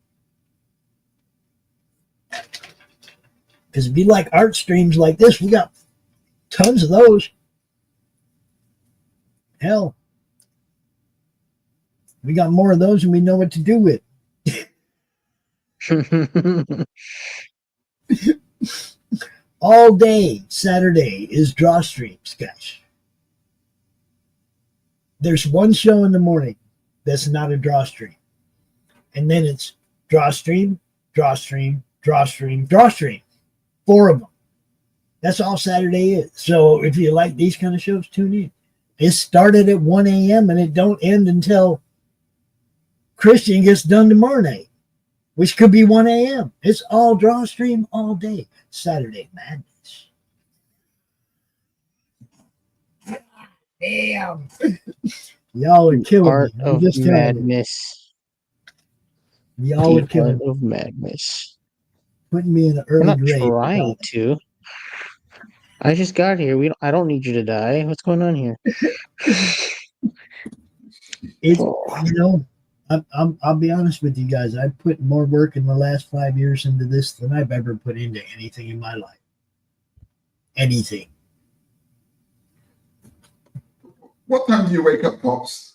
Because if you like art streams like this, we got tons of those. Hell, we got more of those and we know what to do with. All day Saturday is draw streams, guys. There's one show in the morning that's not a draw stream. And then it's draw stream, draw stream, draw stream, draw stream. 4 of them. That's all Saturday is. So if you like these kind of shows, tune in. It started at 1 a.m. and it don't end until Christian gets done tomorrow night, which could be 1 a.m. It's all draw stream all day. Saturday Madness. Damn. Y'all are killing Art me. of Madness. Y'all are killing me. Art of Madness. Putting me in an We're early not grave. trying to. I just got here. I don't need you to die. What's going on here? I'll be honest with you guys. I've put more work in the last 5 years into this than I've ever put into anything in my life. Anything. What time do you wake up, Pops?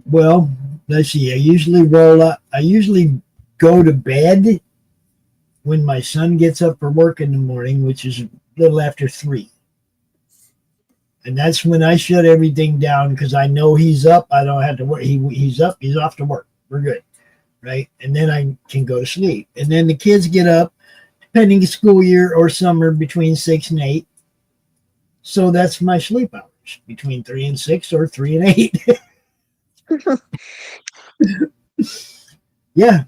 Well, let's see. I usually roll up. I usually go to bed when my son gets up for work in the morning, which is a little after 3. And that's when I shut everything down because I know he's up. I don't have to work. He's up. He's off to work. We're good. Right? And then I can go to sleep. And then the kids get up, depending on school year or summer, between 6 and 8. So that's my sleep hours, between 3 and 6 or 3 and 8. Yeah,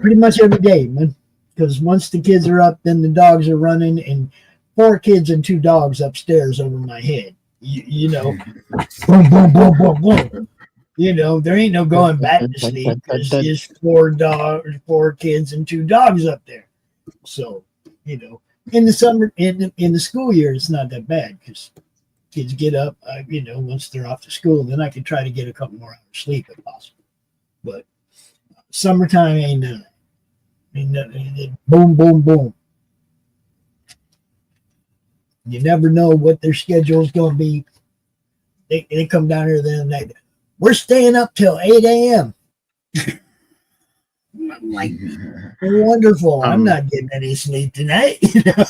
pretty much every day, man. Because once the kids are up, then the dogs are running, and 4 kids and 2 dogs upstairs over my head. You know, boom, boom, boom, boom, boom. You know, there ain't no going back to sleep because there's 4 kids and 2 dogs up there. So, you know, in the summer, in the school year, it's not that bad because kids get up. You know, once they're off to school, then I can try to get a couple more hours sleep if possible. But summertime ain't none. Boom, boom, boom. You never know what their schedule is going to be. They come down here the other night. We're staying up till 8 a.m. I'm like, wonderful. I'm not getting any sleep tonight. You know?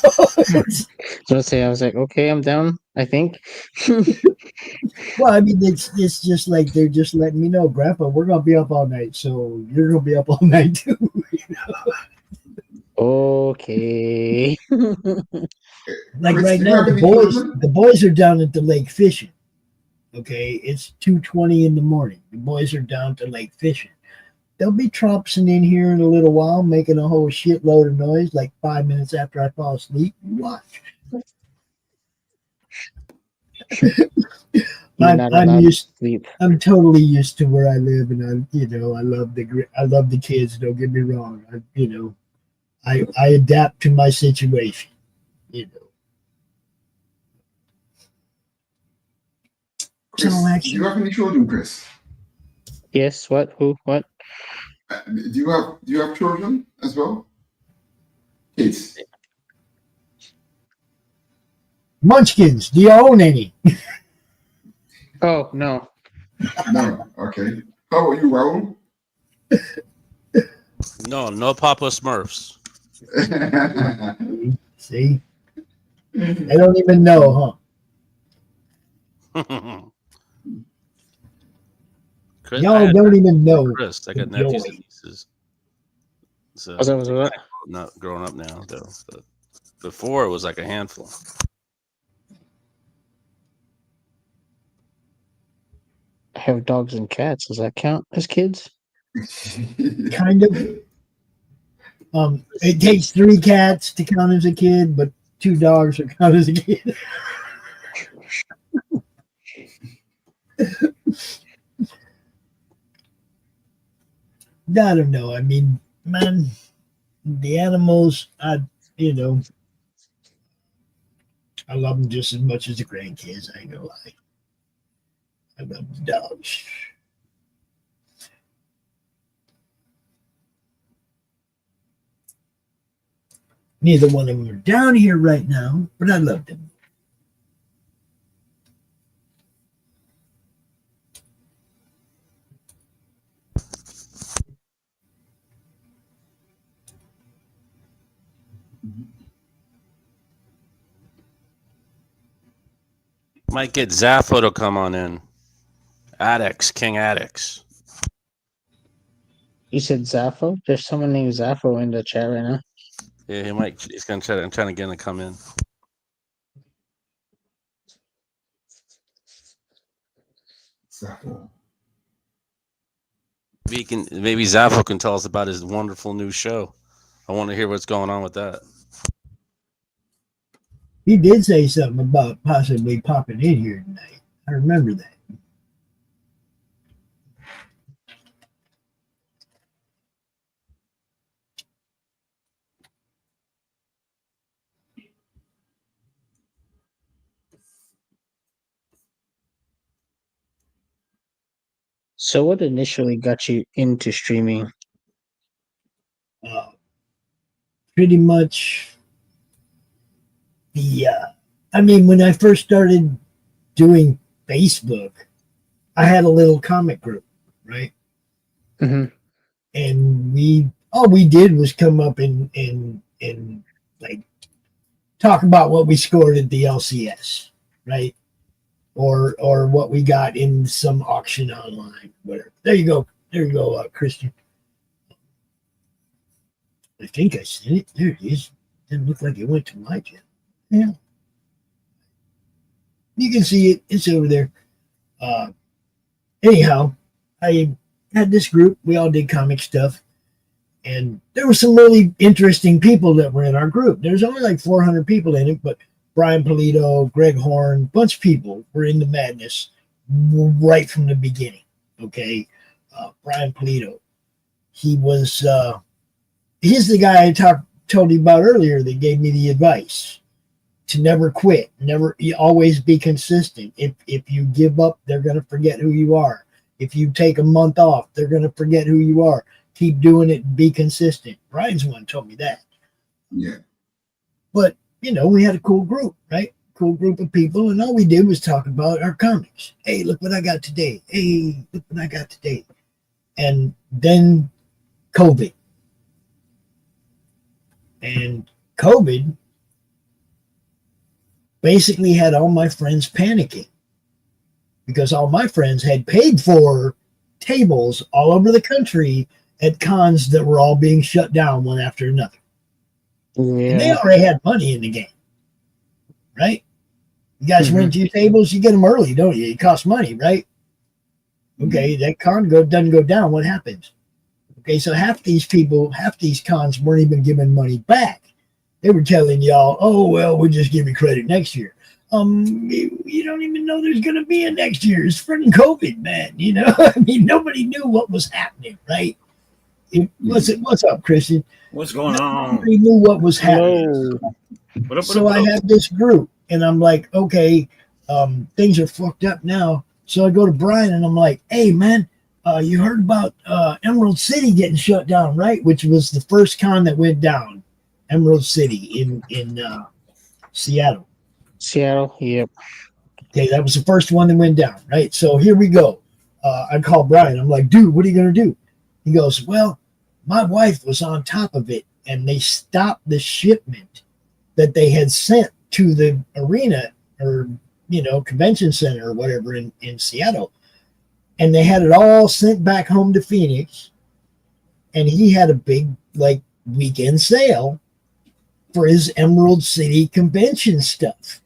So I was like, okay, I'm down, I think. Well, I mean, it's just like they're just letting me know, Grandpa, we're going to be up all night. So you're going to be up all night too. You know? Okay. Like Chris, right do you now, have any children? the boys are down at the lake fishing. Okay, it's 2:20 in the morning. The boys are down to lake fishing. They'll be trompsing in here in a little while, making a whole shitload of noise. Like 5 minutes after I fall asleep, you watch. I'm totally used to where I live, and I love the kids. Don't get me wrong. I adapt to my situation. You know. Chris, do you have any children, Chris? Yes. What? Who? What? Do you have children as well? Kids. Munchkins. Do you own any? Oh no. No. Okay. How about you, Raul? No Papa Smurfs. See? I don't even know, Chris, Y'all don't even know. Chris, I got the nephews joy. and nieces. So Was that? not growing up now though. But before it was like a handful. I have dogs and cats. Does that count as kids? Kind of. It takes 3 cats to count as a kid, but 2 dogs are count as a kid. I don't know. I mean, man, the animals, I love them just as much as the grandkids. I ain't gonna lie. I love the dogs. Neither one of them are down here right now, but I love them. Might get Zaffo to come on in. Addicts, King Addicts. You said Zaffo? There's someone named Zaffo in the chat right now. Yeah, he might. He's gonna try. I'm trying to get him to come in. Maybe Zaffo can tell us about his wonderful new show. I want to hear what's going on with that. He did say something about possibly popping in here tonight. I remember that. So what initially got you into streaming? Pretty much when I first started doing Facebook, I had a little comic group, right? Mm-hmm. And all we did was come up and like talk about what we scored at the LCS, right? Or what we got in some auction online, whatever. There you go, Christian. I think I sent it. There it is. Didn't look like it went to my channel. Yeah. You can see it. It's over there. Anyhow, I had this group. We all did comic stuff. And there were some really interesting people that were in our group. There's only like 400 people in it, but Brian Polito, Greg Horn, bunch of people were in the madness right from the beginning. Okay. Brian Polito. He's the guy I told you about earlier that gave me the advice to never quit, you always be consistent. If you give up, they're going to forget who you are. If you take a month off, they're going to forget who you are. Keep doing it and be consistent. Brian's one told me that. Yeah. But, we had a cool group, right? Cool group of people. And all we did was talk about our comics. Hey, look what I got today. Hey, look what I got today. And then COVID. And COVID basically had all my friends panicking because all my friends had paid for tables all over the country at cons that were all being shut down one after another. Yeah. And they already had money in the game, right? You guys rent your tables, you get them early, don't you? It costs money, right? Okay, that con doesn't go down. What happens? Okay, so half these cons weren't even giving money back. They were telling y'all, oh, well, we'll just give you credit next year. You don't even know there's going to be a next year. It's freaking COVID, man. I mean, nobody knew what was happening, right? What's up, Christian? What's going on? Nobody knew what was happening. So I have this group, and I'm like, okay, things are fucked up now. So I go to Brian, and I'm like, hey, man, you heard about Emerald City getting shut down, right? Which was the first con that went down Emerald City in Seattle. Seattle. Yep. Okay, that was the first one that went down, right? So here we go. I call Brian. I'm like, dude, what are you going to do? He goes, well, my wife was on top of it, and they stopped the shipment that they had sent to the arena or, convention center or whatever in Seattle. And they had it all sent back home to Phoenix. And he had a big, weekend sale for his Emerald City convention stuff.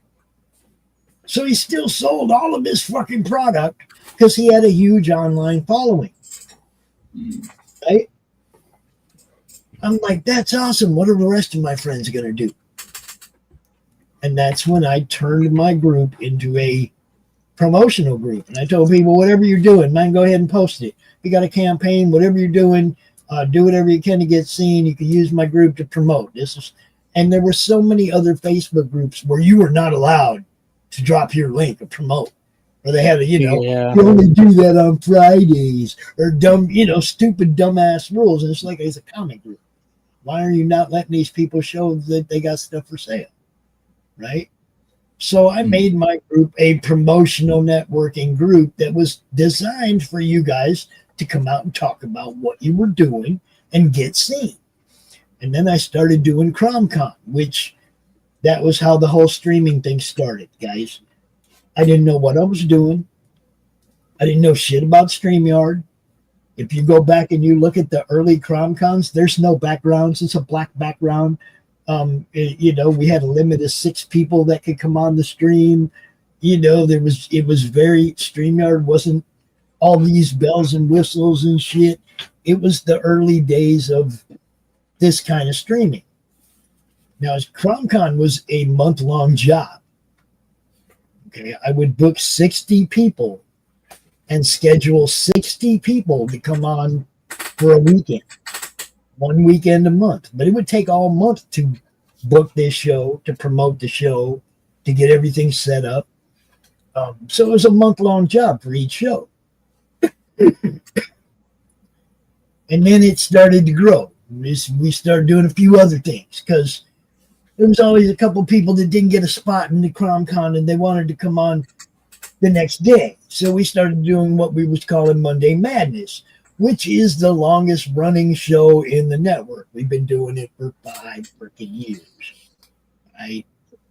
So he still sold all of his fucking product because he had a huge online following. Right? I'm like, that's awesome. What are the rest of my friends going to do? And that's when I turned my group into a promotional group. And I told people, whatever you're doing, man, go ahead and post it. If you got a campaign, whatever you're doing, do whatever you can to get seen. You can use my group to promote. And there were so many other Facebook groups where you were not allowed to drop your link or promote. Or they had you only do that on Fridays, or stupid dumbass rules. And it's like, it's a comic group. Why are you not letting these people show that they got stuff for sale? Right? So I made my group a promotional networking group that was designed for you guys to come out and talk about what you were doing and get seen. And then I started doing ChromCon, which that was how the whole streaming thing started, guys. I didn't know what I was doing. I didn't know shit about StreamYard. If you go back and you look at the early ChromCons, there's no backgrounds. It's a black background. We had a limit of 6 people that could come on the stream. It was very, StreamYard wasn't all these bells and whistles and shit. It was the early days of this kind of streaming. Now, ChromCon was a month-long job. Okay, I would book 60 people and schedule 60 people to come on for a weekend. 1 weekend a month. But it would take all month to book this show, to promote the show, to get everything set up. So it was a month-long job for each show. And then it started to grow. We started doing a few other things because there was always a couple people that didn't get a spot in the ChromCon and they wanted to come on the next day. So we started doing what we was calling Monday Madness, which is the longest running show in the network. We've been doing it for 5 freaking years. Right?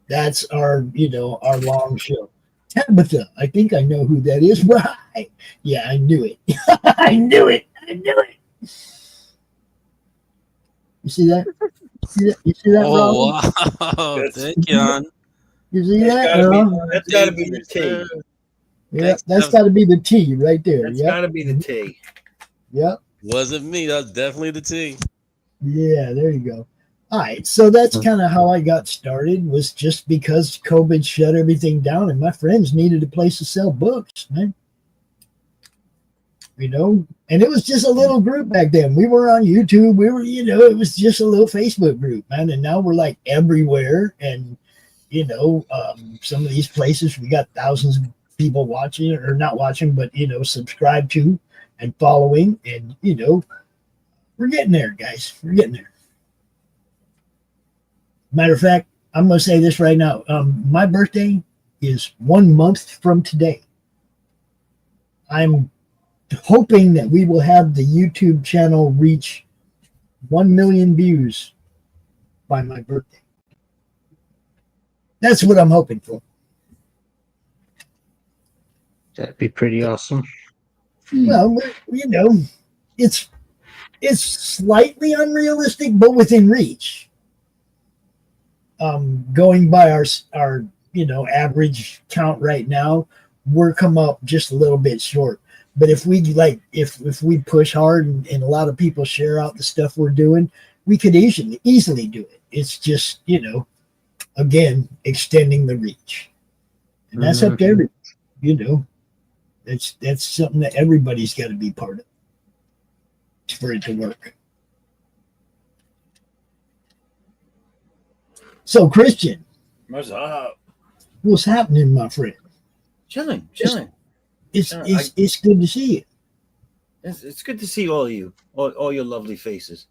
That's our long show. Tabitha, I think I know who that is. Right? Yeah, I knew it. I knew it. You see that? You see that? Oh, wow. Thank you, John. You see that? That's got to be the T. Yeah, that's got to be the T right there. That's got to be the T. Yep. Wasn't me. That's definitely the T. Yeah, there you go. All right, so that's kind of how I got started, was just because COVID shut everything down and my friends needed a place to sell books, man. And it was just a little group back then. We were on YouTube. We were, it was just a little Facebook group, man. And now we're like everywhere. And, some of these places, we got thousands of people watching, or not watching, but, subscribe to and following. And, we're getting there, guys. We're getting there. Matter of fact, I'm going to say this right now. My birthday is 1 month from today. I'm hoping that we will have the YouTube channel reach 1 million views by my birthday. That's what I'm hoping for. That'd be pretty awesome. Well, it's slightly unrealistic, but within reach. Going by our average count right now, we're come up just a little bit short. But if we if we push hard and a lot of people share out the stuff we're doing, we could easily do it. It's just, again, extending the reach. And that's up to everybody, That's something that everybody's got to be part of for it to work. So, Christian, What's up? what's happening, my friend? Chilling. It's good to see you. It's good to see all of you, all your lovely faces.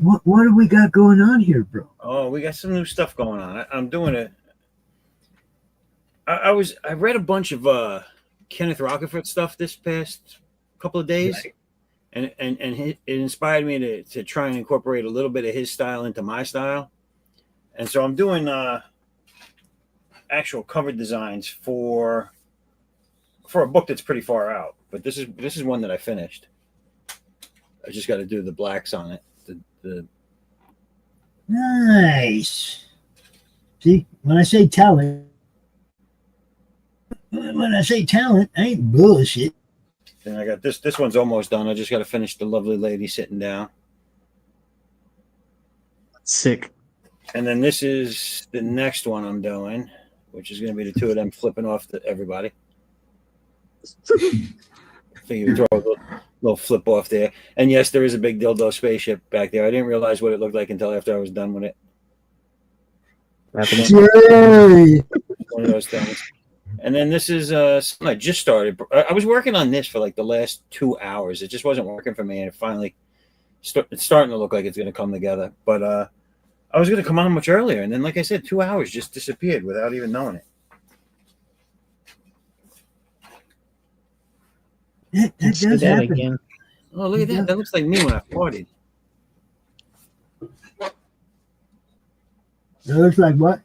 What do we got going on here, bro? Oh, we got some new stuff going on. I'm doing a. I read a bunch of Kenneth Rockefeller stuff this past couple of days, Right. and it inspired me to try and incorporate a little bit of his style into my style, and so I'm doing actual cover designs for a book that's pretty far out, but this is one that I finished. I just got to do the blacks on it. The Nice. See, when I say talent, I ain't bullshit. Then I got this one's almost done. I just got to finish the lovely lady sitting down. Sick. And then this is the next one I'm doing, which is going to be the two of them flipping off to everybody. Figure you throw a little flip off there. And yes, there is a big dildo spaceship back there. I didn't realize what it looked like until after I was done with it. Yay! One of those things. And then this is something I just started. I was working on this for like the last 2 hours. It just wasn't working for me, and it finally it's starting to look like it's going to come together. But I was going to come on much earlier, and then, like I said, 2 hours just disappeared without even knowing it. That Let's do does that happen. again. Oh, look at that! That looks like me when I farted. It looks like what?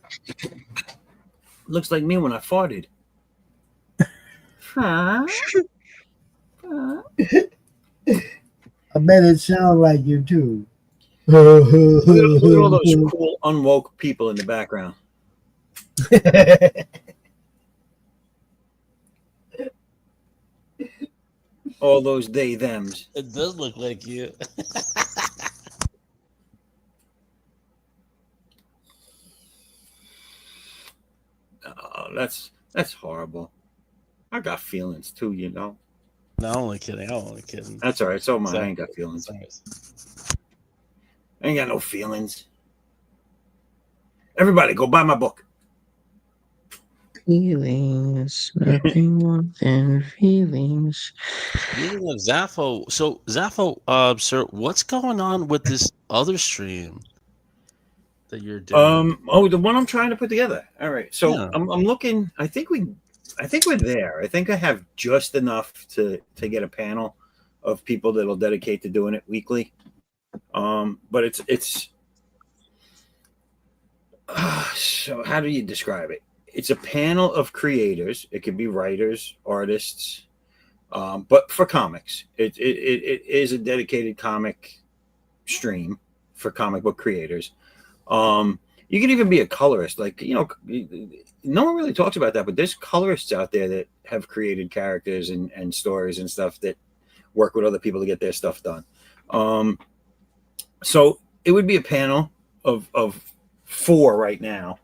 Looks like me when I farted. Huh? I bet it sounds like you too. Look at all those cool unwoke people in the background. All those they thems. It does look like you. Oh, that's horrible. I got feelings too, you know. No, I'm only kidding. I'm only kidding. That's all right. So am I. I Sorry. ain't got feelings. Sorry. I ain't got no feelings. Everybody, go buy my book. Feelings, nothing more than feelings. Speaking of Zaffo, so Zaffo, sir, what's going on with this other stream that you're doing? Oh, the one I'm trying to put together. All right. So Yeah. I'm looking. I think we're there. I think I have just enough to get a panel of people that'll dedicate to doing it weekly. But it's so how do you describe it? It's a panel of creators. It could be writers, artists, but for comics. It is a dedicated comic stream for comic book creators. You can even be a colorist. Like, you know, no one really talks about that, but there's colorists out there that have created characters and stories and stuff that work with other people to get their stuff done. So it would be a panel of 4 right now.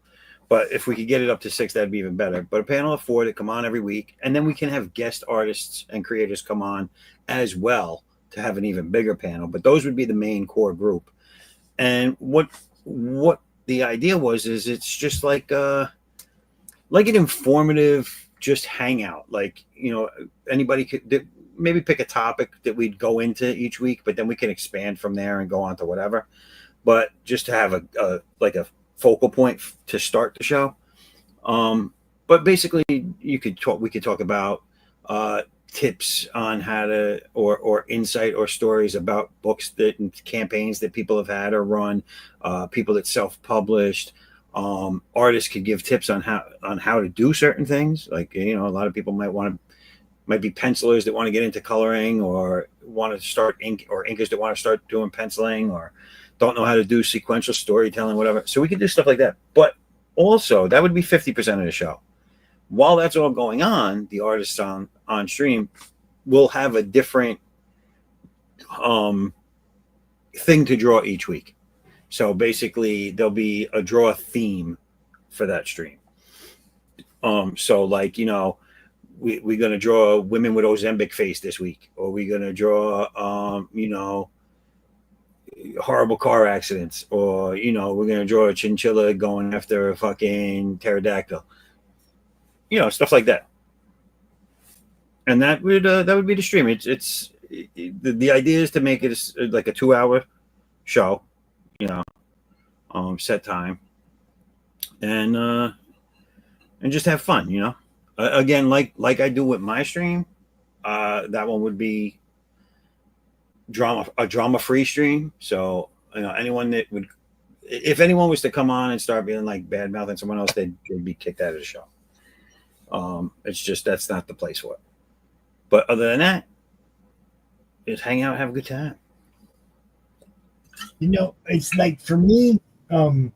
But if we could get it up to 6, that'd be even better. But a panel of 4 that come on every week. And then we can have guest artists and creators come on as well to have an even bigger panel. But those would be the main core group. And what the idea was is it's just like an informative just hangout. Like, you know, anybody could maybe pick a topic that we'd go into each week, but then we can expand from there and go on to whatever. But just to have a focal point to start the show. But basically we could talk about tips on how to or insight or stories about books that and campaigns that people have had or run, people that self-published. Artists could give tips on how to do certain things. Like, you know, a lot of people might be pencilers that want to get into coloring or want to start ink, or inkers that want to start doing penciling or don't know how to do sequential storytelling, whatever. So we could do stuff like that. But also that would be 50% of the show. While that's all going on, the artists on stream will have a different thing to draw each week. So basically there'll be a draw theme for that stream. So like, you know, we're going to draw women with Ozempic face this week, or we're going to draw, you know, horrible car accidents, or, you know, we're going to draw a chinchilla going after a fucking pterodactyl, you know, stuff like that. And that would be the stream. The idea is to make it like a 2-hour show set time, and just have fun. Again, like I do with my stream, that one would be a drama-free stream. So anyone that would, if anyone was to come on and start being like bad mouthing someone else, they'd be kicked out of the show. It's just that's not the place for it. But other than that, just hang out, have a good time. It's like for me, a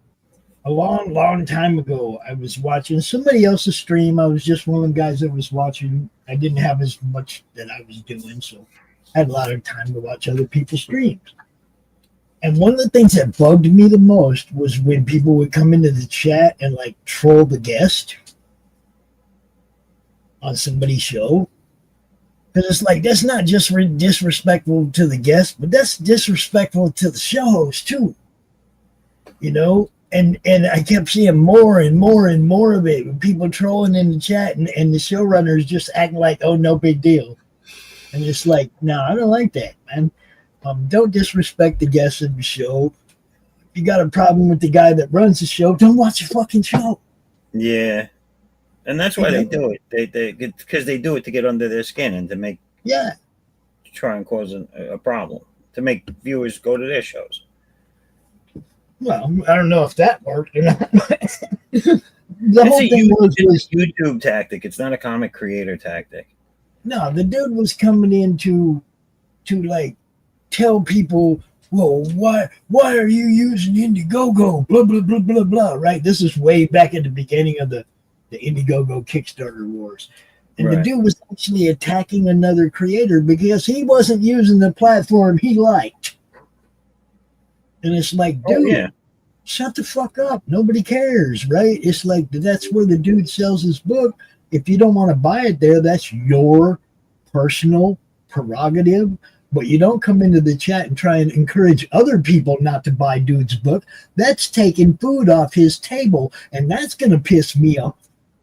long time ago, I was watching somebody else's stream. I was just one of the guys that was watching. I didn't have as much that I was doing, so I had a lot of time to watch other people's streams. And one of the things that bugged me the most was when people would come into the chat and like troll the guest on somebody's show. Because it's like, that's not just disrespectful to the guest, but that's disrespectful to the show host too. And I kept seeing more and more and more of it, with people trolling in the chat, and the showrunners just acting like, oh, no big deal. And it's like, no, I don't like that, man. Don't disrespect the guests of the show. If you got a problem with the guy that runs the show, don't watch the fucking show. Yeah. And that's why they do it. Because they do it to get under their skin and to make try and cause a problem, to make viewers go to their shows. Well, I don't know if that worked or not. The whole thing was a YouTube tactic. It's not a comic creator tactic. No, the dude was coming in to like tell people, well, why are you using Indiegogo? Blah blah blah blah blah. Right? This is way back at the beginning of the Indiegogo Kickstarter wars. And the dude was actually attacking another creator because he wasn't using the platform he liked. And it's like, dude, shut the fuck up. Nobody cares, right? It's like, that's where the dude sells his book. If you don't want to buy it there, that's your personal prerogative. But you don't come into the chat and try and encourage other people not to buy dude's book. That's taking food off his table, and that's going to piss me off.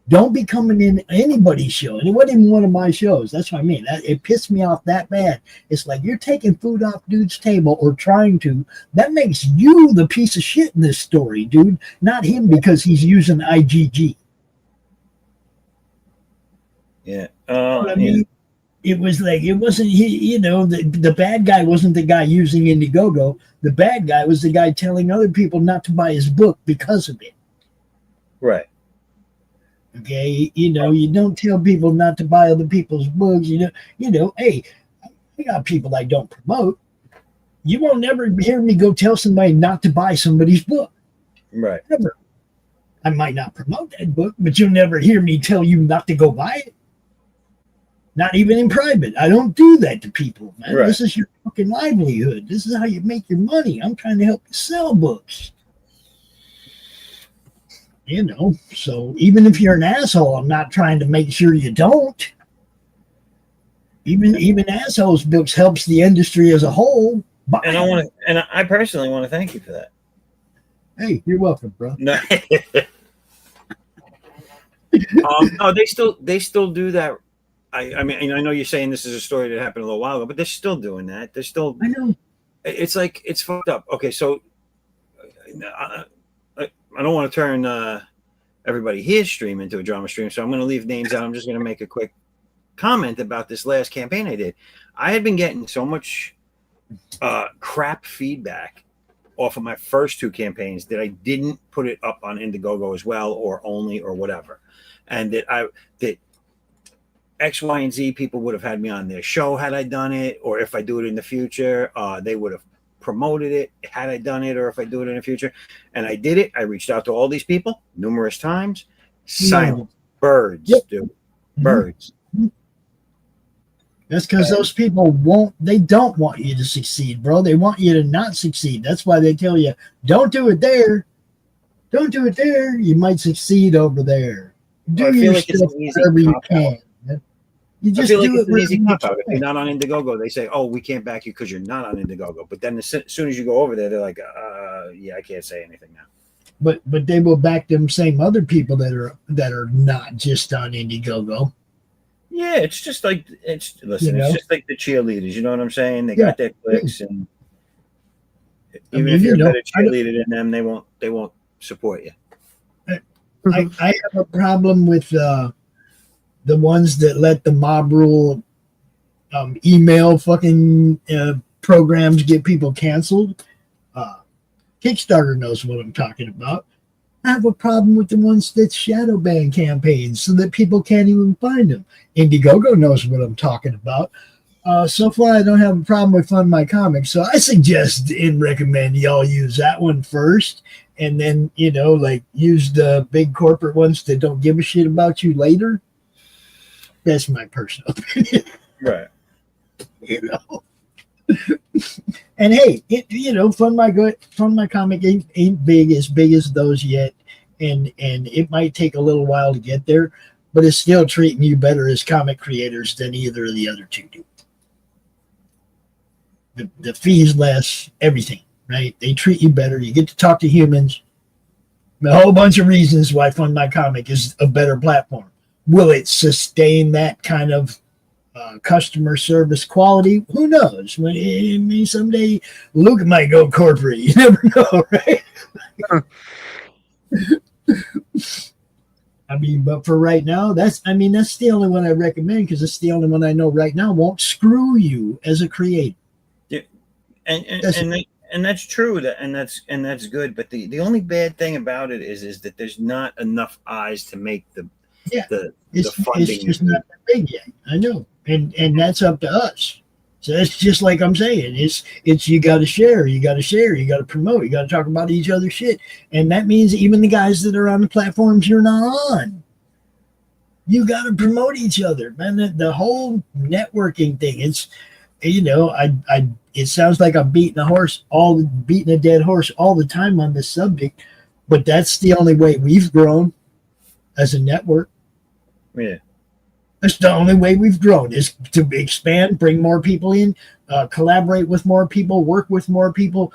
Don't be coming in anybody's show. And it wasn't even one of my shows. That's what I mean. It pissed me off that bad. It's like, you're taking food off dude's table, or trying to. That makes you the piece of shit in this story, dude. Not him, because he's using IGG. Yeah. I mean, it was like, it wasn't, the bad guy wasn't the guy using Indiegogo. The bad guy was the guy telling other people not to buy his book because of it. Right. Okay, you don't tell people not to buy other people's books. Hey, I got people I don't promote. You won't never hear me go tell somebody not to buy somebody's book. Right. Never. I might not promote that book, but you'll never hear me tell you not to go buy it. Not even in private. I don't do that to people, man. Right. This is your fucking livelihood. This is how you make your money. I'm trying to help you sell books. So even if you're an asshole, I'm not trying to make sure you don't. Even assholes books helps the industry as a whole. And I personally want to thank you for that. Hey, you're welcome, bro. No, no, they still do that. I mean, I know you're saying this is a story that happened a little while ago, but they're still doing that. They're still. I know. It's like, it's fucked up. Okay, so I don't want to turn everybody here's stream into a drama stream, so I'm going to leave names out. I'm just going to make a quick comment about this last campaign I did. I had been getting so much crap feedback off of my first two campaigns that I didn't put it up on Indiegogo as well, or only, or whatever, and that X, Y, and Z people would have had me on their show had I done it, or if I do it in the future, they would have promoted it had I done it, or if I do it in the future. And I did it. I reached out to all these people numerous times. Silent. Birds, dude. Birds. That's because those people don't want you to succeed, bro. They want you to not succeed. That's why they tell you, don't do it there. Don't do it there. You might succeed over there. Do your stuff wherever you can. You just do it an easy cop out. If you're not on Indiegogo, they say, "Oh, we can't back you because you're not on Indiegogo." But then as soon as you go over there, they're like, "Yeah, I can't say anything now." But they will back them same other people that are not just on Indiegogo. Yeah, it's just like it's just like the cheerleaders. You know what I'm saying? They got their clicks, and Even mean, if you're you a know, better cheerleader than them, they won't support you. I have a problem with the ones that let the mob rule email fucking programs get people canceled. Kickstarter knows what I'm talking about. I have a problem with the ones that shadow ban campaigns so that people can't even find them. Indiegogo knows what I'm talking about. So far, I don't have a problem with Fund My Comics, so I suggest and recommend y'all use that one first, and then, you know, like, use the big corporate ones that don't give a shit about you later. That's my personal opinion. Right. You know. And hey, you know, Fund My Comic ain't big as those yet, and it might take a little while to get there, but it's still treating you better as comic creators than either of the other two do. The fees less, everything, right? They treat you better. You get to talk to humans. A whole bunch of reasons why Fund My Comic is a better platform. Will it sustain that kind of customer service quality? Who knows? I mean, someday Luke might go corporate. You never know, right? I mean, but for right now, that's the only one I recommend, because it's the only one I know right now won't screw you as a creator. Yeah. And that's true, and that's good. But the only bad thing about it is that there's not enough eyes to make the funding. It's just not that big yet. I know, and that's up to us. So it's just like I'm saying. It's you got to share, you got to promote, you got to talk about each other's shit, and that means even the guys that are on the platforms you're not on, you got to promote each other, man. The whole networking thing. It's, you know, it sounds like I'm beating a dead horse all the time on this subject, but that's the only way we've grown as a network. Yeah. That's the only way we've grown, is to expand, bring more people in, collaborate with more people, work with more people,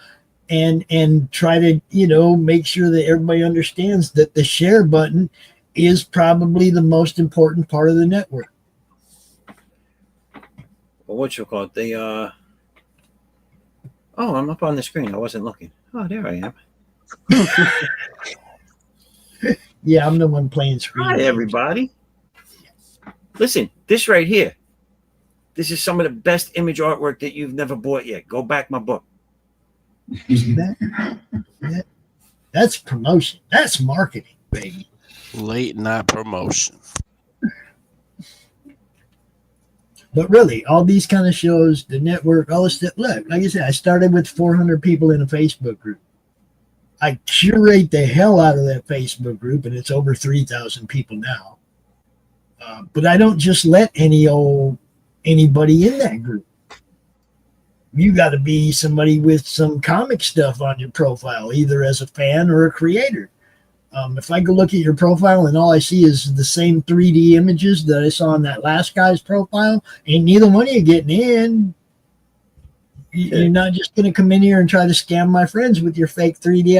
and try to, you know, make sure that everybody understands that the share button is probably the most important part of the network. Well, what you call it? Oh, I'm up on the screen. I wasn't looking. Oh, there I am. Yeah, I'm the one playing screen. Hi, everybody. Listen, this right here. This is some of the best image artwork that you've never bought yet. Go back my book. That's promotion. That's marketing, baby. Late night promotion. But really, all these kind of shows, the network, all this stuff. Look, like I said, I started with 400 people in a Facebook group. I curate the hell out of that Facebook group, and it's over 3,000 people now. But I don't just let anybody in that group. You got to be somebody with some comic stuff on your profile, either as a fan or a creator. If I go look at your profile and all I see is the same 3D images that I saw on that last guy's profile, ain't neither one of you getting in. You're not just going to come in here and try to scam my friends with your fake 3D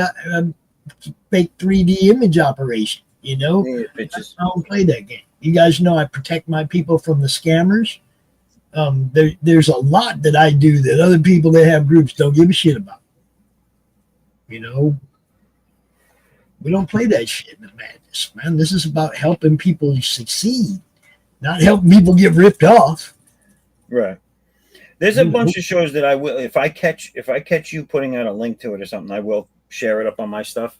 image operation. You know, I don't play that game. You guys know I protect my people from the scammers. There's a lot that I do that other people that have groups don't give a shit about. You know, we don't play that shit in the madness, man. This is about helping people succeed, not helping people get ripped off. Right. There's a bunch of shows that I will, if I catch you putting out a link to it or something, I will share it up on my stuff.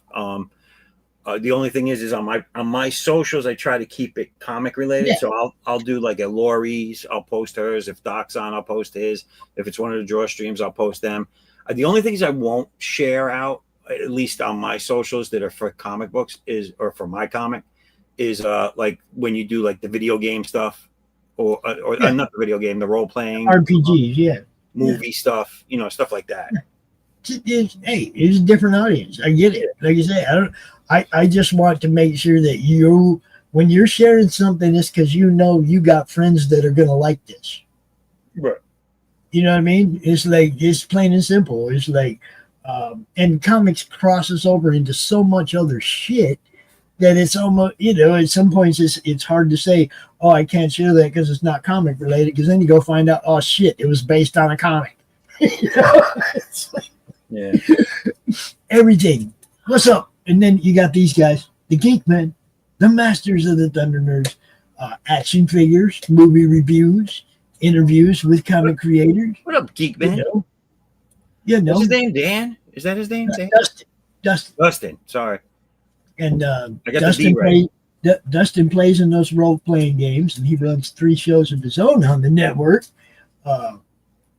The only thing is on my socials, I try to keep it comic related. Yeah. So I'll do like a Laurie's, I'll post hers. If Doc's on, I'll post his. If it's one of the draw streams, I'll post them. The only things I won't share out, at least on my socials that are for comic books, or for my comic, is like when you do like the video game stuff, or not the video game, the role playing RPGs, movie stuff, you know, stuff like that. Hey, it's a different audience. I get it. Like you say, I just want to make sure that when you're sharing something, it's because you know you got friends that are going to like this. Right. You know what I mean? It's like, it's plain and simple. It's like, and comics crosses over into so much other shit that it's almost, you know, at some points it's hard to say, oh, I can't share that because it's not comic related, because then you go find out, oh shit, it was based on a comic. You know? It's like, Yeah. Everything. What's up? And then you got these guys, the geek men, the masters of the Thunder Nerds, action figures, movie reviews, interviews with comic creators. What up, geek man? What's his name? Dan? Is that his name? Dan? Dustin. Sorry. And I got the D right. Dustin plays in those role-playing games, and he runs 3 shows of his own on the network.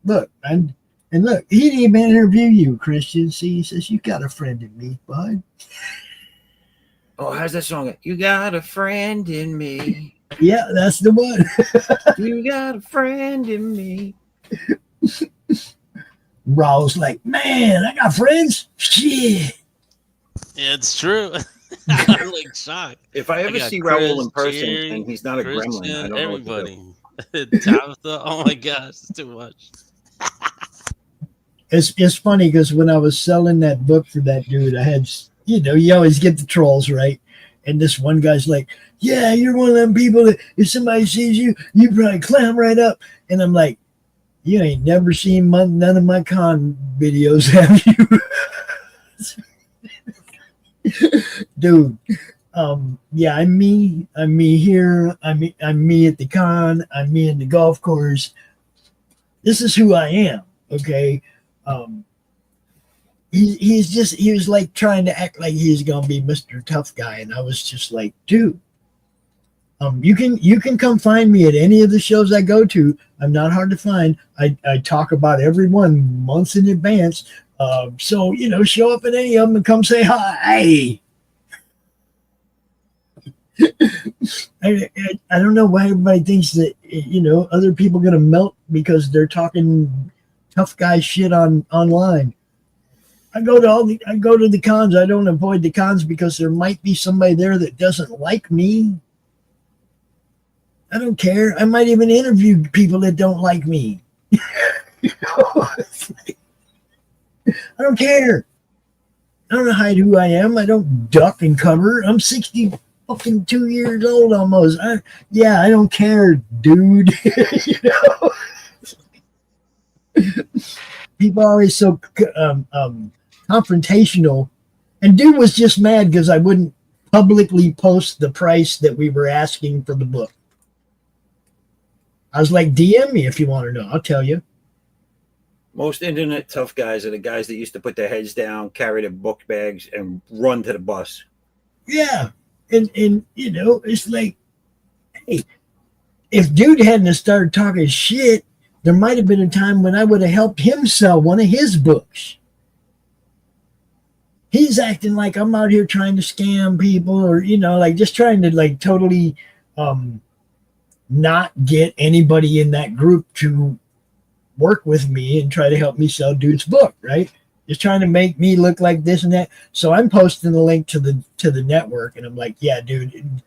Look, he didn't even interview you, Christian. See, he says, you got a friend in me, bud. Oh, how's that song? You got a friend in me. Yeah, that's the one. You got a friend in me. Raul's like, man, I got friends. Shit. Yeah, it's true. I'm like shocked. If I ever see Raul in person and he's not a gremlin, I don't know everybody. Tabitha, oh my gosh, it's too much. It's funny because when I was selling that book for that dude, I had, you always get the trolls, right? And this one guy's like, yeah, you're one of them people that if somebody sees you, you probably clam right up. And I'm like, you ain't never seen none of my con videos, have you? Dude, yeah, I'm me here. I'm me at the con. I'm me in the golf course. This is who I am. Okay. He was like trying to act like he's gonna be Mr. Tough Guy, and I was just like, dude, you can come find me at any of the shows I go to. I'm not hard to find. I talk about every one months in advance. So show up at any of them and come say hi. I don't know why everybody thinks that other people are gonna melt because they're talking tough guy shit online. I go to the cons. I don't avoid the cons because there might be somebody there that doesn't like me. I don't care. I might even interview people that don't like me. I don't care. I don't hide who I am. I don't duck and cover. I'm 60 fucking 2 years old almost. I don't care, dude. People are always so confrontational, and dude was just mad because I wouldn't publicly post the price that we were asking for the book. I was like, DM me if you want to know. I'll tell you. Most internet tough guys are the guys that used to put their heads down, carry their book bags, and run to the bus. Yeah, and it's like, hey, if dude hadn't started talking shit, there might have been a time when I would have helped him sell one of his books. He's acting like I'm out here trying to scam people or, like just trying to like totally not get anybody in that group to work with me and try to help me sell dude's book, right? Just trying to make me look like this and that. So I'm posting the link to the network and I'm like, yeah, dude,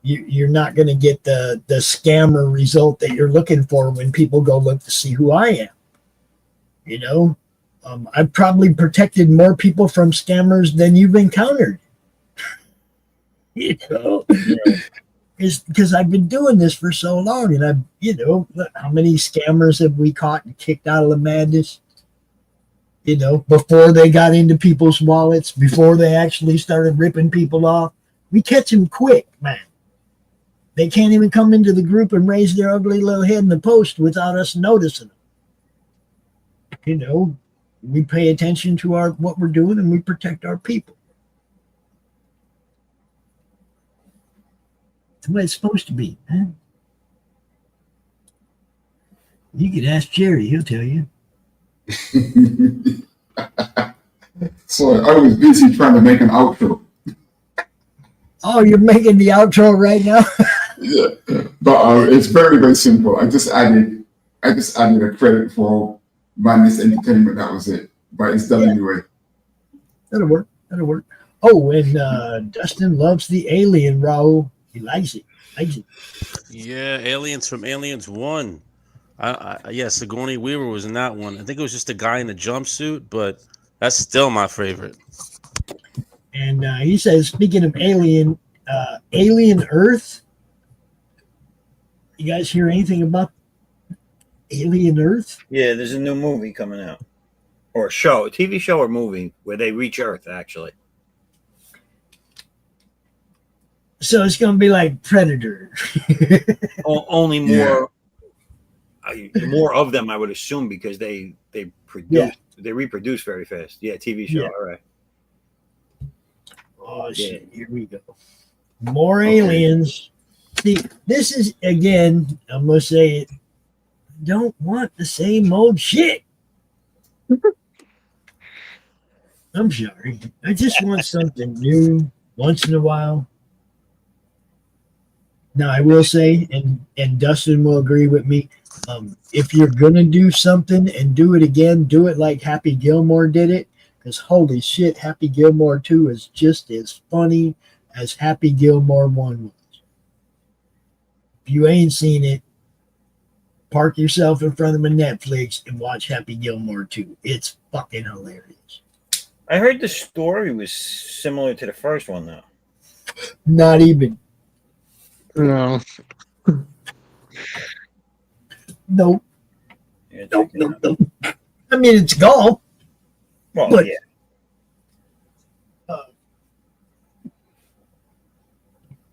you're not going to get the scammer result that you're looking for when people go look to see who I am. I've probably protected more people from scammers than you've encountered. It's because I've been doing this for so long, and how many scammers have we caught and kicked out of the madness? Before they got into people's wallets, before they actually started ripping people off, we catch them quick, man. They can't even come into the group and raise their ugly little head in the post without us noticing them. We pay attention to what we're doing and we protect our people. That's the way it's supposed to be, man. You can ask Jerry, he'll tell you. So I was busy trying to make an outro. Oh, you're making the outro right now? Yeah, but it's very, very simple. I just added a credit for Madness Entertainment. That was it, but it's done anyway. That'll work. Oh, and Dustin loves the alien, Raul. He likes it. Yeah, Aliens from Aliens 1. Sigourney Weaver was in that one. I think it was just a guy in a jumpsuit, but that's still my favorite. And he says, speaking of Alien Earth, you guys hear anything about Alien Earth? Yeah, there's a new movie coming out. or a show, a TV show or movie where they reach Earth. Actually, So it's going to be like Predator. only Yeah. more of them, I would assume, because they produce they reproduce very fast. Yeah, TV show. Yeah. All right. Oh shit! Here we go. More aliens. See, this is again. I'm gonna say it. Don't want the same old shit. I'm sorry. I just want something new once in a while. Now I will say, and Dustin will agree with me. If you're gonna do something and do it again, do it like Happy Gilmore did it. Because holy shit, Happy Gilmore 2 is just as funny as Happy Gilmore 1 was. If you ain't seen it, park yourself in front of a Netflix and watch Happy Gilmore 2. It's fucking hilarious. I heard the story was similar to the first one, though. Not even. No. Nope. Yeah, Nope. I mean, it's golf. Well, But- yeah.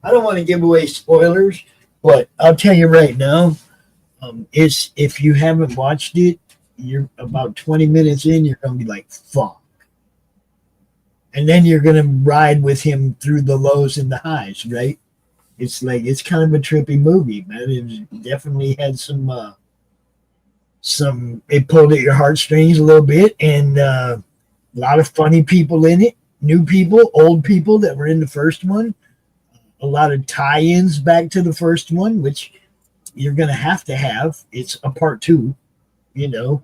I don't want to give away spoilers, but I'll tell you right now, it's if you haven't watched it, you're about 20 minutes in, you're gonna be like, fuck. And then you're gonna ride with him through the lows and the highs, right? It's like it's kind of a trippy movie, man. It definitely had some it pulled at your heartstrings a little bit, and a lot of funny people in it, new people, old people that were in the first one. A lot of tie-ins back to the first one, which you're going to have. It's a part two, you know,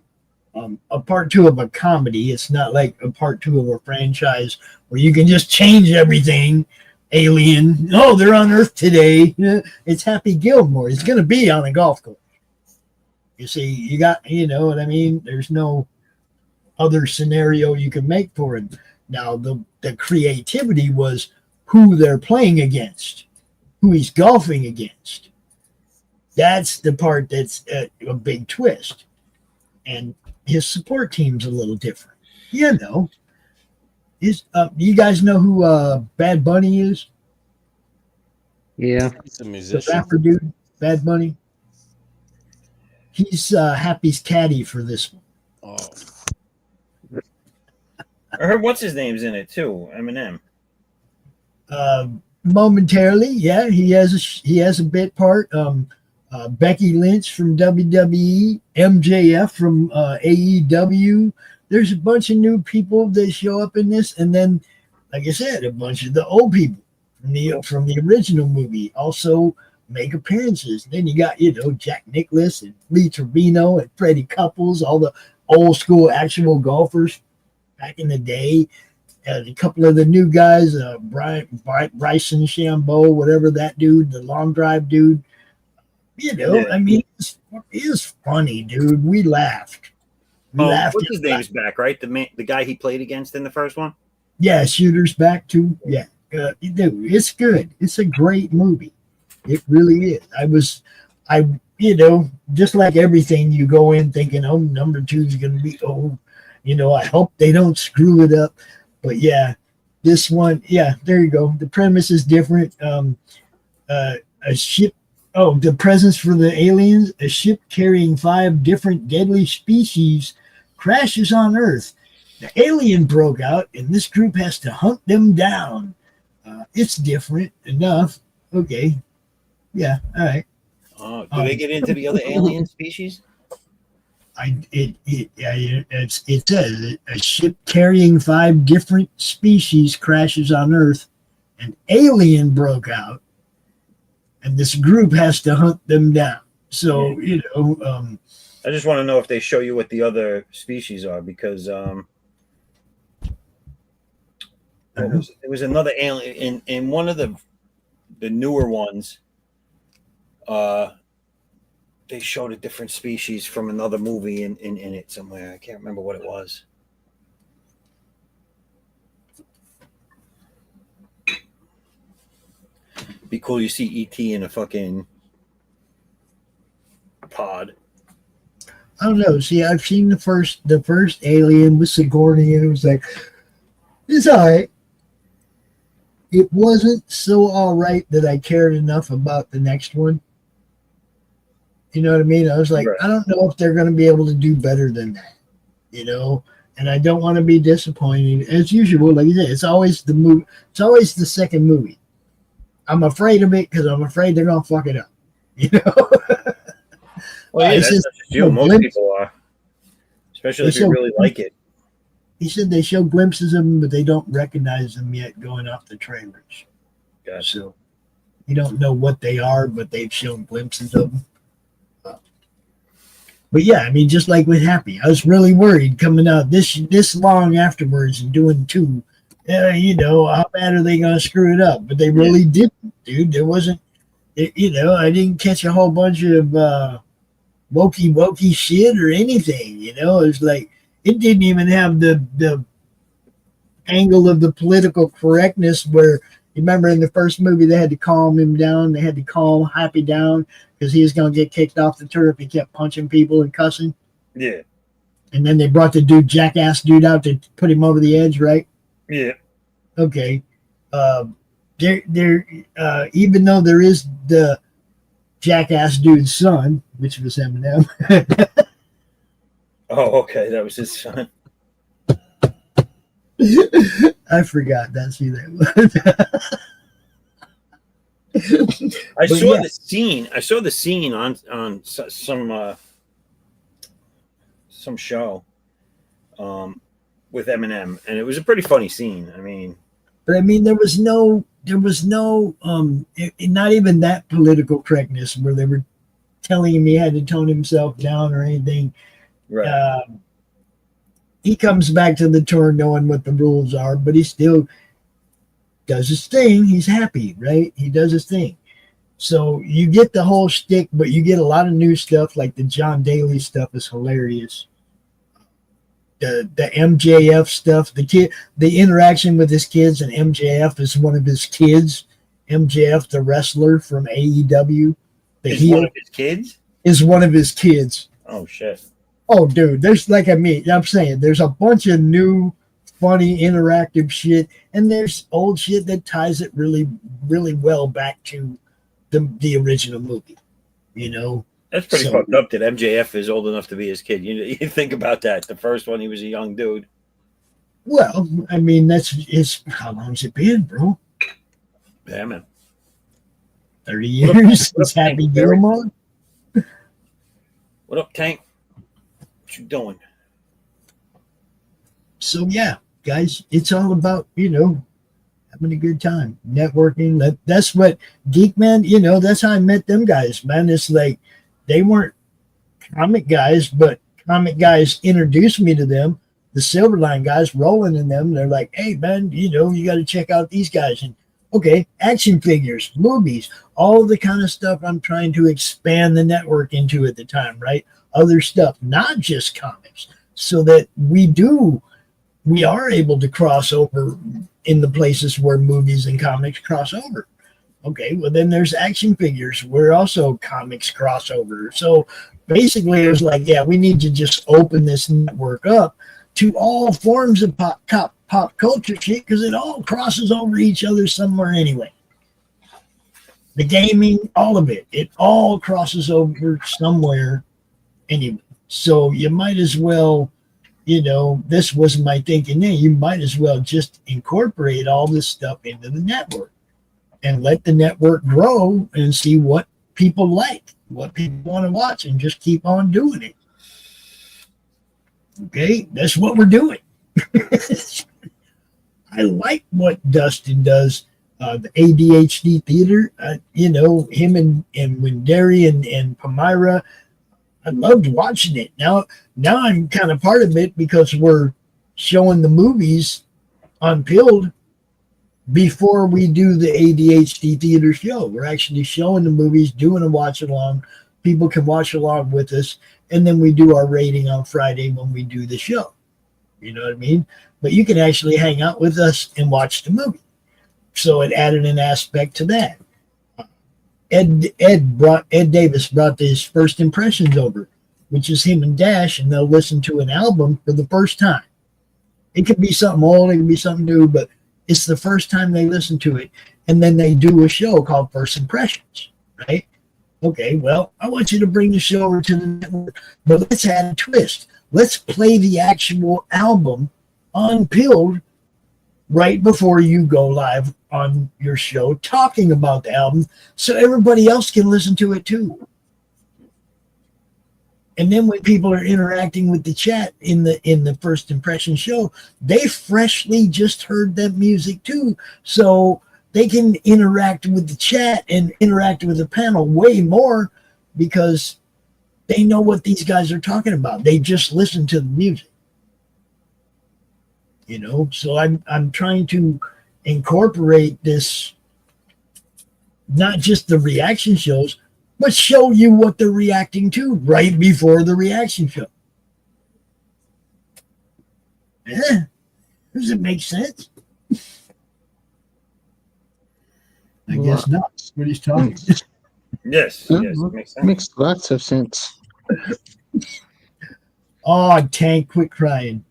a part two of a comedy. It's not like a part two of a franchise where you can just change everything. Alien, oh, they're on Earth today. It's Happy Gilmore. It's going to be on a golf course. You see, you got, you know what I mean? There's no other scenario you can make for it. Now, the creativity was who they're playing against, who he's golfing against. That's the part that's a big twist. And his support team's a little different. You know, you guys know who Bad Bunny is? Yeah. He's a The musician. rapper dude, Bad Bunny. He's Happy's caddy for this one. Oh, I heard what's his name's in it too. Eminem. Momentarily, yeah, he has a bit part. Becky Lynch from WWE, MJF from AEW. There's a bunch of new people that show up in this, and then, like I said, a bunch of the old people from the original movie also make appearances. Then you got Jack Nicklaus and Lee Trevino and Freddie Couples, all the old school actual golfers back in the day. A couple of the new guys, Bryson Shambo, whatever that dude, the long drive dude. Yeah. I mean, it is funny, dude. We laughed. We laughed. What's his name's back, right? The guy he played against in the first one. Yeah, Shooter's back too. Yeah, dude, it's good. It's a great movie. It really is. Just like everything, you go in thinking, oh, number 2 is going to be, I hope they don't screw it up. But yeah, this one, yeah, there you go. The premise is different. A ship, the presence for the aliens, a ship carrying 5 different deadly species crashes on Earth. The alien broke out, and this group has to hunt them down. It's different enough. Okay. Yeah, all right. Do they get into the other alien species? It says a ship carrying 5 different species crashes on Earth. An alien broke out, and this group has to hunt them down. So I just want to know if they show you what the other species are, because there was another alien in one of the newer ones. They showed a different species from another movie in it somewhere. I can't remember what it was. Be cool. You see ET in a fucking pod. I don't know. See, I've seen the first Alien with Sigourney, and it was like, it's all right. It wasn't so all right that I cared enough about the next one. You know what I mean? I was like, Right. I don't know if they're going to be able to do better than that, you know? And I don't want to be disappointed. As usual, like you said, it's always the movie. It's always the second movie. I'm afraid of it because I'm afraid they're going to fuck it up, you know? Well, yeah, It's that's just not just you. Most glimpse- people are, especially if It's you so- really like it. He said they show glimpses of them, but they don't recognize them yet going off the trailers. Gotcha. So you don't know what they are, but they've shown glimpses of them. But yeah, I mean, just like with Happy, I was really worried coming out this long afterwards and doing two. You know, how bad are they going to screw it up? But they really didn't, dude. There wasn't, you know, I didn't catch a whole bunch of wokey shit or anything. You know, it's like it didn't even have the angle of the political correctness where. You remember in the first movie, they had to calm him down. They had to calm Happy down because he was going to get kicked off the tour if he kept punching people and cussing. Yeah. And then they brought the jackass dude out to put him over the edge, right? Yeah. Okay. Even though there is the jackass dude's son, which was Eminem. Oh, okay. That was his son. I forgot that's who that was. I But saw yeah. the scene. I saw the scene on some show with Eminem, and it was a pretty funny scene. I mean, But I mean, there was no not even that political correctness where they were telling him he had to tone himself down or anything. right? He comes back to the tour knowing what the rules are, but he still does his thing. He's happy, right? He does his thing. So you get the whole shtick, but you get a lot of new stuff, like the John Daly stuff is hilarious. The MJF stuff, the interaction with his kids, and MJF is one of his kids. MJF, the wrestler from AEW, the Is heel, one of his kids? is one of his kids. Oh shit! Oh, dude, there's I'm saying there's a bunch of new, funny, interactive shit, and there's old shit that ties it really, really well back to the original movie. You know, That's pretty So- fucked up that MJF is old enough to be his kid. You think about that. The first one, he was a young dude. well, I mean it's how long's it been, bro? Yeah, man. 30 years since Happy Gilmore. What up, Tank? What you doing? So yeah, guys, it's all about, you know, having a good time, networking. That's what Geek Man, you know, that's how I met them guys, man. It's like they weren't comic guys, but comic guys introduced me to them. The Silverline guys, Roland and them, they're like, hey man, you know, you got to check out these guys. And okay, action figures, movies, all the kind of stuff I'm trying to expand the network into at the time, right? Other stuff, not just comics, so that we are able to cross over in the places where movies and comics cross over. Okay, well then there's action figures where also comics cross over. So basically it was like, yeah, we need to just open this network up to all forms of pop culture shit because it all crosses over each other somewhere anyway. The gaming, all of it, it all crosses over somewhere anyway. So you might as well, you know, this was my thinking then, you might as well just incorporate all this stuff into the network and let the network grow and see what people like, what people want to watch, and just keep on doing it. Okay, that's what we're doing. I like what Dustin does. The ADHD theater, you know, him and Windari and Palmyra, I loved watching it. Now I'm kind of part of it because we're showing the movies on Pilled before we do the ADHD theater show. We're actually showing the movies, doing a watch along. People can watch along with us, and then we do our rating on Friday when we do the show. You know what I mean? But you can actually hang out with us and watch the movie. So it added an aspect to that. Ed Davis brought his first impressions over. which is him and Dash, and they'll listen to an album for the first time. It could be something old, it could be something new, but it's the first time they listen to it. And then they do a show called First Impressions, right? Okay, well, I want you to bring the show over to the network, but let's add a twist. Let's play the actual album unpilled right before you go live on your show talking about the album so everybody else can listen to it too. And then when people are interacting with the chat in the First Impression show, they freshly just heard that music too. So they can interact with the chat and interact with the panel way more because they know what these guys are talking about. They just listen to the music. You know, so I'm trying to incorporate this, not just the reaction shows, but show you what they're reacting to right before the reaction show. Yeah. Does it make sense? I guess not. What he's talking. Yes, Yeah, yes, it makes sense. Makes lots of sense. Oh, Tank, quit crying.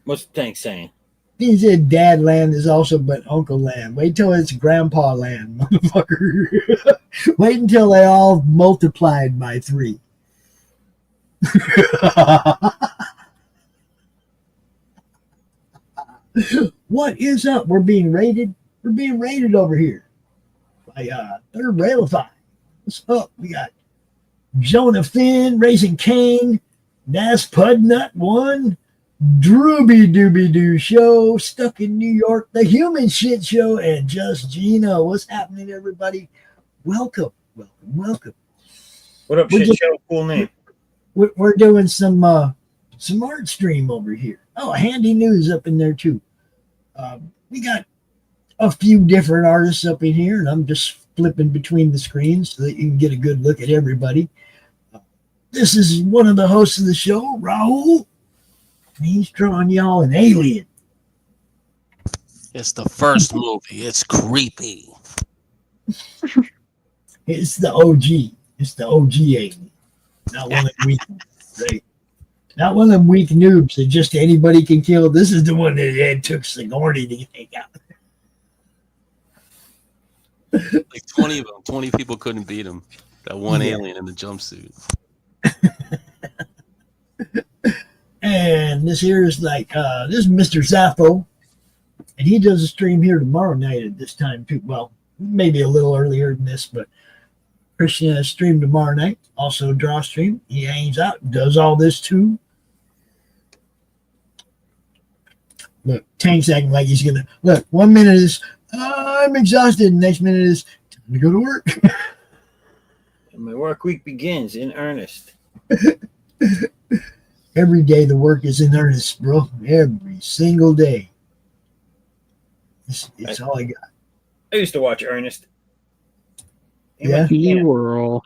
What's the tank saying? He said Dad land is also but Uncle land. Wait till it's Grandpa land, motherfucker. Wait until they all multiplied by 3. What is up? We're being raided. We're being raided over here by Third Railify. What's up? We got Jonah Finn, Raising Kane, Nas Pudnut 1, Drooby Dooby Doo Show, Stuck in New York, The Human Shit Show, and Just Gino. What's happening, everybody? Welcome, welcome, welcome. What up, shit show? Cool name. We're doing some art stream over here. Oh, Handy News up in there too. We got a few different artists up in here, and I'm just flipping between the screens so that you can get a good look at everybody. This is one of the hosts of the show, Raul. He's drawing y'all an alien. It's the first movie. It's creepy. It's the OG. It's the OG alien. Not one of them weak, right? Not one of them weak noobs that just anybody can kill. This is the one that it took Sigourney to take out. Like 20 of them, 20 people couldn't beat him. That one alien in the jumpsuit. And this here is like, this is Mr. Zaffo. And he does a stream here tomorrow night at this time too. Well, maybe a little earlier than this, but Christian has stream tomorrow night. Also drawstream. He hangs out, does all this too. Look, Tank's acting like he's gonna look. 1 minute is I'm exhausted. Next minute is time to go to work. My work week begins in earnest. Every day the work is in earnest, bro. Every single day. It's all I got. I used to watch Ernest. Yeah. You were all.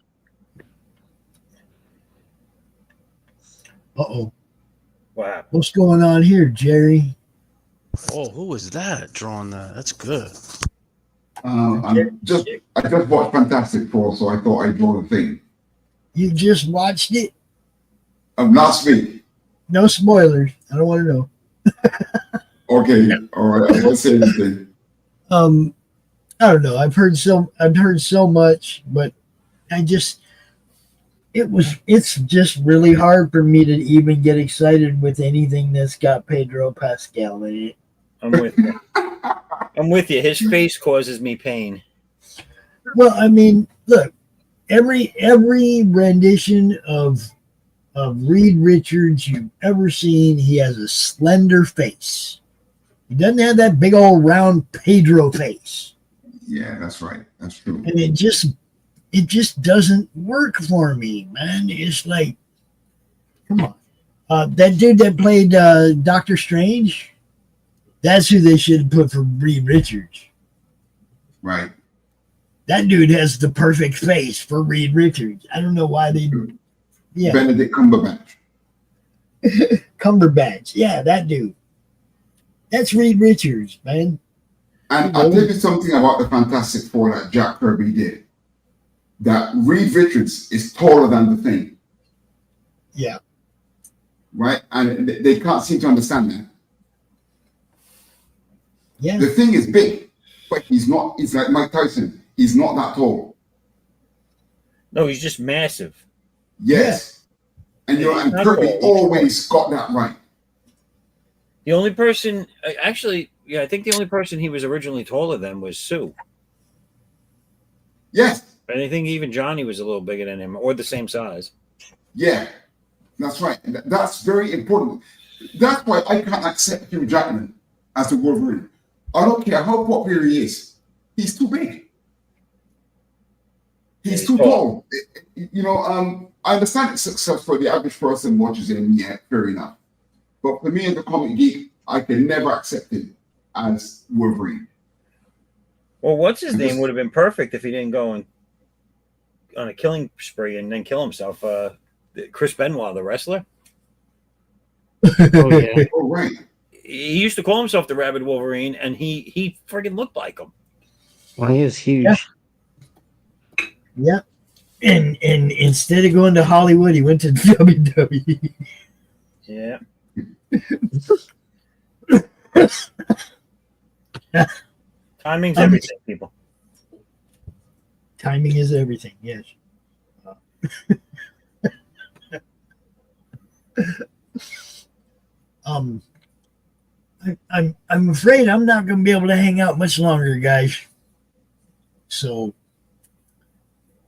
Uh-oh. Wow. What's going on here, Jerry? Oh, who was that drawing that? That's good. I just watched Fantastic Four, so I thought I'd draw the thing. You just watched it? Last week. No spoilers. I don't want to know. Okay, all right. I won't say anything. I don't know. I've heard so much, but it's just really hard for me to even get excited with anything that's got Pedro Pascal in it. I'm with you. I'm with you. His face causes me pain. Well, I mean, look, every rendition of Reed Richards you've ever seen, he has a slender face. He doesn't have that big old round Pedro face. Yeah, that's right. That's true. And it just doesn't work for me, man. It's like, come on. That dude that played Doctor Strange, that's who they should have put for Reed Richards. Right. That dude has the perfect face for Reed Richards. I don't know why they do. Yeah. Benedict Cumberbatch. Cumberbatch. Yeah, that dude. That's Reed Richards, man. And I'll tell you something about the Fantastic Four that Jack Kirby did. That Reed Richards is taller than the Thing. Yeah. Right? And they can't seem to understand that. Yeah. The thing is big, but he's not. He's like Mike Tyson. He's not that tall. No, he's just massive. Yes. And Yeah, he's and not Kirby tall, he's always got that right. The only person, actually, yeah, I think the only person he was originally taller than was Sue. Yes. But I think even Johnny was a little bigger than him, or the same size. Yeah. That's right. And that's very important. That's why I can't accept Hugh Jackman as the Wolverine. I don't care how popular he is. He's too big. He's too tall. You know, I understand it's success for the average person watches him. Yeah, fair enough. But for me as a comic geek, I can never accept him as Wolverine. Well, what's his name would have been perfect if he didn't go on a killing spree and then kill himself. Chris Benoit, the wrestler. Oh yeah. Oh, right. He used to call himself the Rabid Wolverine, and he friggin' looked like him. Well, he is huge. Yeah. Yeah. And instead of going to Hollywood, he went to WWE. Yeah. Timing's everything, people. Timing is everything. Yes. I'm afraid I'm not going to be able to hang out much longer, guys. So,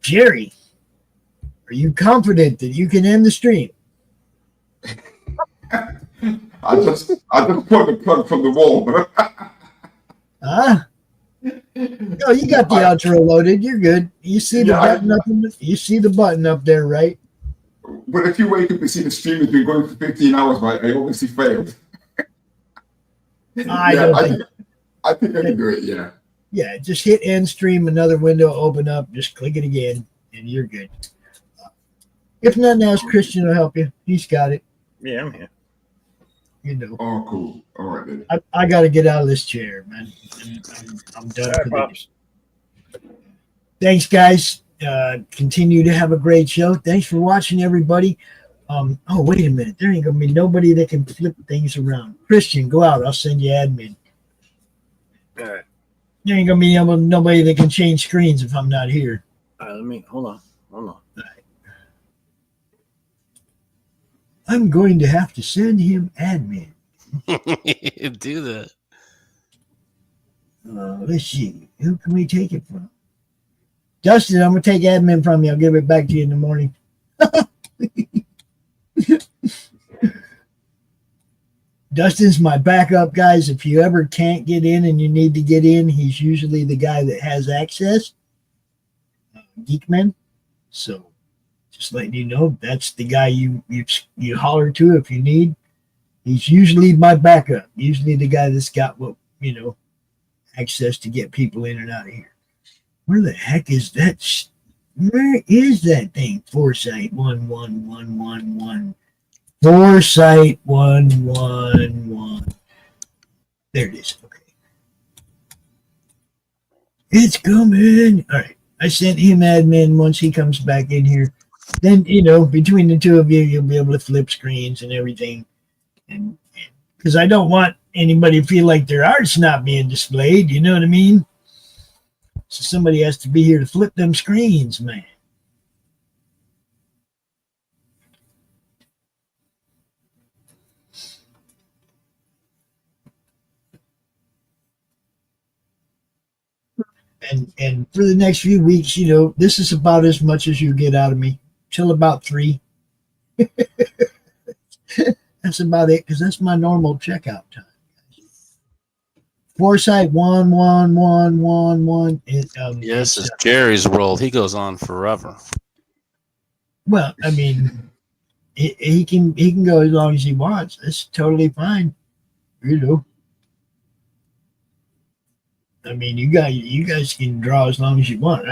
Jerry, are you confident that you can end the stream? I just put the plug from the wall. Huh? No, you got the outro loaded. You're good. You see the button up. You see the button up there, right? But if you wake up and see the stream has been going for 15 hours, right, I obviously failed. I think I can do it. Yeah. Yeah, just hit end stream, another window open up, just click it again, and you're good. If nothing else, Christian will help you. He's got it. Yeah, I'm here. You know. Oh, cool. All right, then. I got to get out of this chair, man. I'm done. All right, Pops. Thanks, guys. Continue to have a great show. Thanks for watching, everybody. Oh, wait a minute. There ain't going to be nobody that can flip things around. Christian, go out. I'll send you admin. All right. There ain't going to be nobody that can change screens if I'm not here. All right, let me, hold on. I'm going to have to send him admin. Do that. Let's see. Who can we take it from? Dustin, I'm going to take admin from you. I'll give it back to you in the morning. Dustin's my backup, guys. If you ever can't get in and you need to get in, he's usually the guy that has access. Geekman. So just letting you know, that's the guy you holler to if you need. He's usually my backup. Usually the guy that's got access to get people in and out of here. Where the heck is that? Where is that thing? Foresight 11111. Foresight 111. There it is. Okay. It's coming. All right. I sent him admin. Once he comes back in here, then between the two of you, you'll be able to flip screens and everything. And because I don't want anybody to feel like their art's not being displayed, you know what I mean? So somebody has to be here to flip them screens, man. And for the next few weeks, this is about as much as you get out of me till about 3. That's about it, because that's my normal checkout time. Foresight 11111. Yes, it's Jerry's world. He goes on forever. Well, I mean, he can go as long as he wants. That's totally fine. I mean, you guys can draw as long as you want.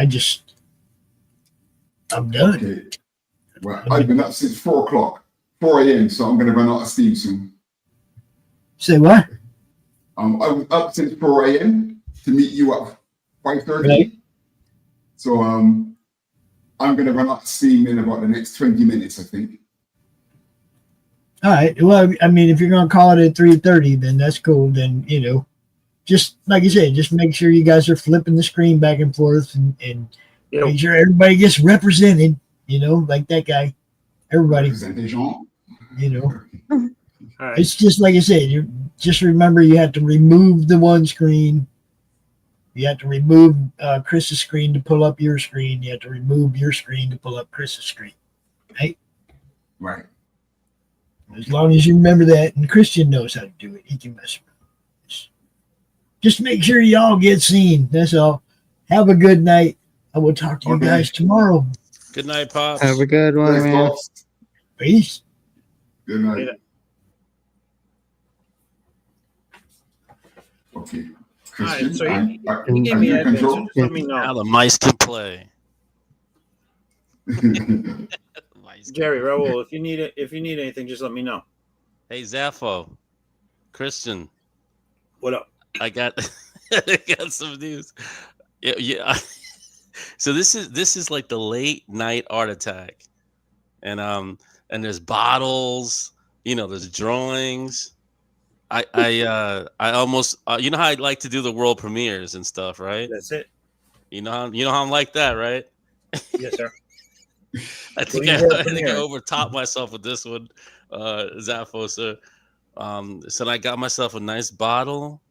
I'm done. Okay. Well, I've been up since 4 o'clock, 4 a.m., so I'm going to run out of steam soon. Say what? I was up since 4 a.m. to meet you at 5:30. Right. So I'm going to run out of steam in about the next 20 minutes, I think. All right. Well, I mean, if you're gonna call it at 3:30, then that's cool. Then just like you said, just make sure you guys are flipping the screen back and forth, and make sure everybody gets represented. Like that guy. Everybody. Representation. All right. It's just like I said. You just remember you have to remove the one screen. You have to remove Chris's screen to pull up your screen. You have to remove your screen to pull up Chris's screen. Right? Right. As long as you remember that, and Christian knows how to do it, he can mess around. Just make sure y'all get seen. That's all. Have a good night. I will talk to you guys tomorrow. Good night, Pops. Have a good one, Thanks, man. Pops. Peace. Good night. Okay. All right, Christian, so you gave me you admin, so control? just let me Now know. the mice can play. Jerry, Raul, if you need anything, just let me know. Hey, Zaffo, Christian, What up? I got I got some news. Yeah. So this is like the late night art attack, and there's bottles, there's drawings. I almost you know how I like to do the world premieres and stuff, right? That's it. You know how I'm like that, right? Yes, sir. I think I overtopped myself with this one, Zaffo. So I got myself a nice bottle,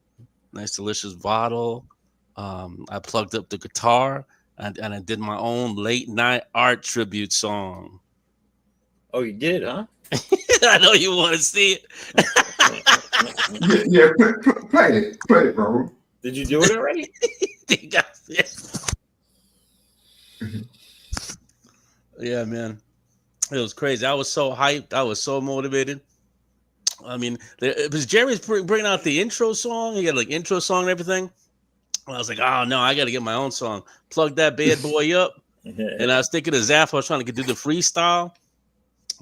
nice delicious bottle. I plugged up the guitar and I did my own late night art tribute song. Oh, you did, huh? I know you want to see it. Yeah, play it, bro. Did you do it already? Yeah, man. It was crazy. I was so hyped. I was so motivated. I mean, it was Jerry's bringing out the intro song. He got like intro song and everything. And I was like, oh no, I got to get my own song. Plug that bad boy up. And I was thinking of Zaff. I was trying to do the freestyle.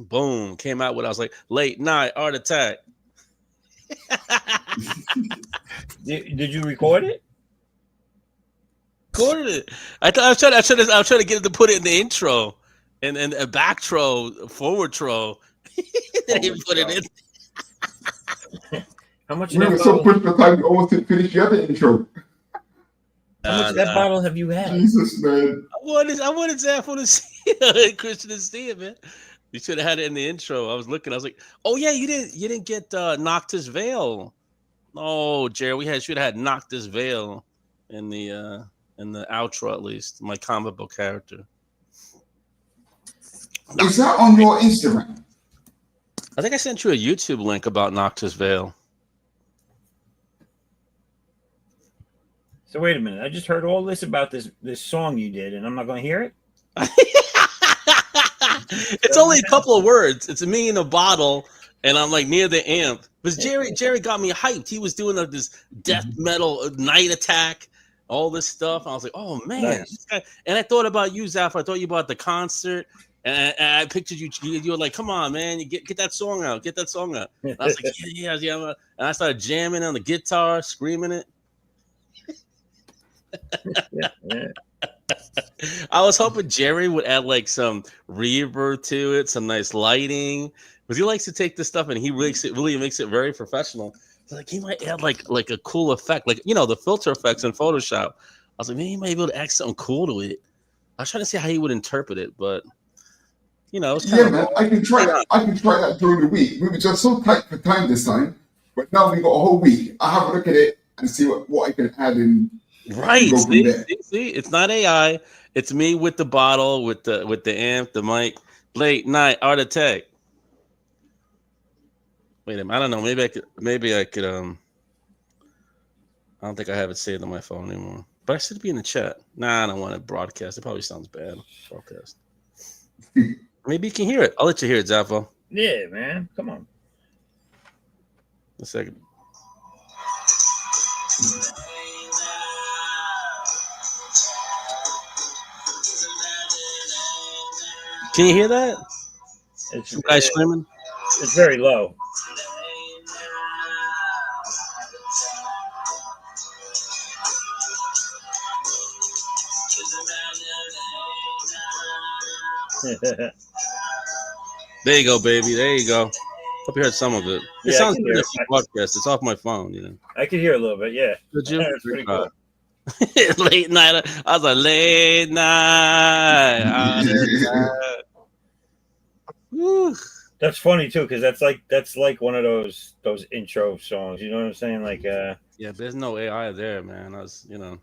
Boom, came out with. I was like, late night art attack. Did you record it? Recorded it. I was trying to get it to put it in the intro and a back tro, forward tro. Didn't even put it in. How much We of were that so bottle? pushed for time, we almost didn't finish the other intro. How much of that bottle have you had? Jesus, man. I wanted Zaffo to see it, Christian to see it, man. You should have had it in the intro. I was looking. I was like, "Oh yeah, you didn't get Noctis Veil." Oh, Jerry, we should have had Noctis Veil in the outro at least. My comic book character. Is that on your Instagram? I think I sent you a YouTube link about Noctis Veil. So wait a minute. I just heard all this about this song you did, and I'm not going to hear it. It's only a couple of words. It's me in a bottle, and I'm like near the amp. But Jerry got me hyped. He was doing this death metal night attack, all this stuff. I was like, oh man. Nice. This guy. And I thought about you, Zaff. I thought you about the concert, and I pictured you. You were like, come on, man, you get that song out. Get that song out. And I was like, yeah. And I started jamming on the guitar, screaming it. Yeah. I was hoping Jerry would add like some reverb to it, some nice lighting, because he likes to take this stuff and he really makes it very professional. Like he might add like a cool effect, like the filter effects in Photoshop. I was like, man, he might be able to add something cool to it. I was trying to see how he would interpret it, but it's kind of man. I can try that during the week. We were just so tight for time this time, but now we got a whole week. I'll have a look at it and see what I can add in. Right. See, it's not AI. It's me with the bottle, with the amp, the mic. Late night art attack. Wait a minute. I don't know. Maybe I could. I don't think I have it saved on my phone anymore. But I should be in the chat. Nah, I don't want to broadcast. It probably sounds bad. Broadcast. Maybe you can hear it. I'll let you hear it, Zaffo. Yeah, man. Come on. A second. Can you hear that? It's Some guy screaming. It's very low. There you go, baby. There you go. Hope you heard some of it. It Yeah, I sounds can good hear in the podcast. It's off my phone, you know. I could hear a little bit. Yeah, Did you? That's pretty cool. Late night. I was like, late night. Whew. That's funny too, because that's like one of those intro songs. You know what I'm saying? Like, Yeah, there's no AI there, man. I was, you know.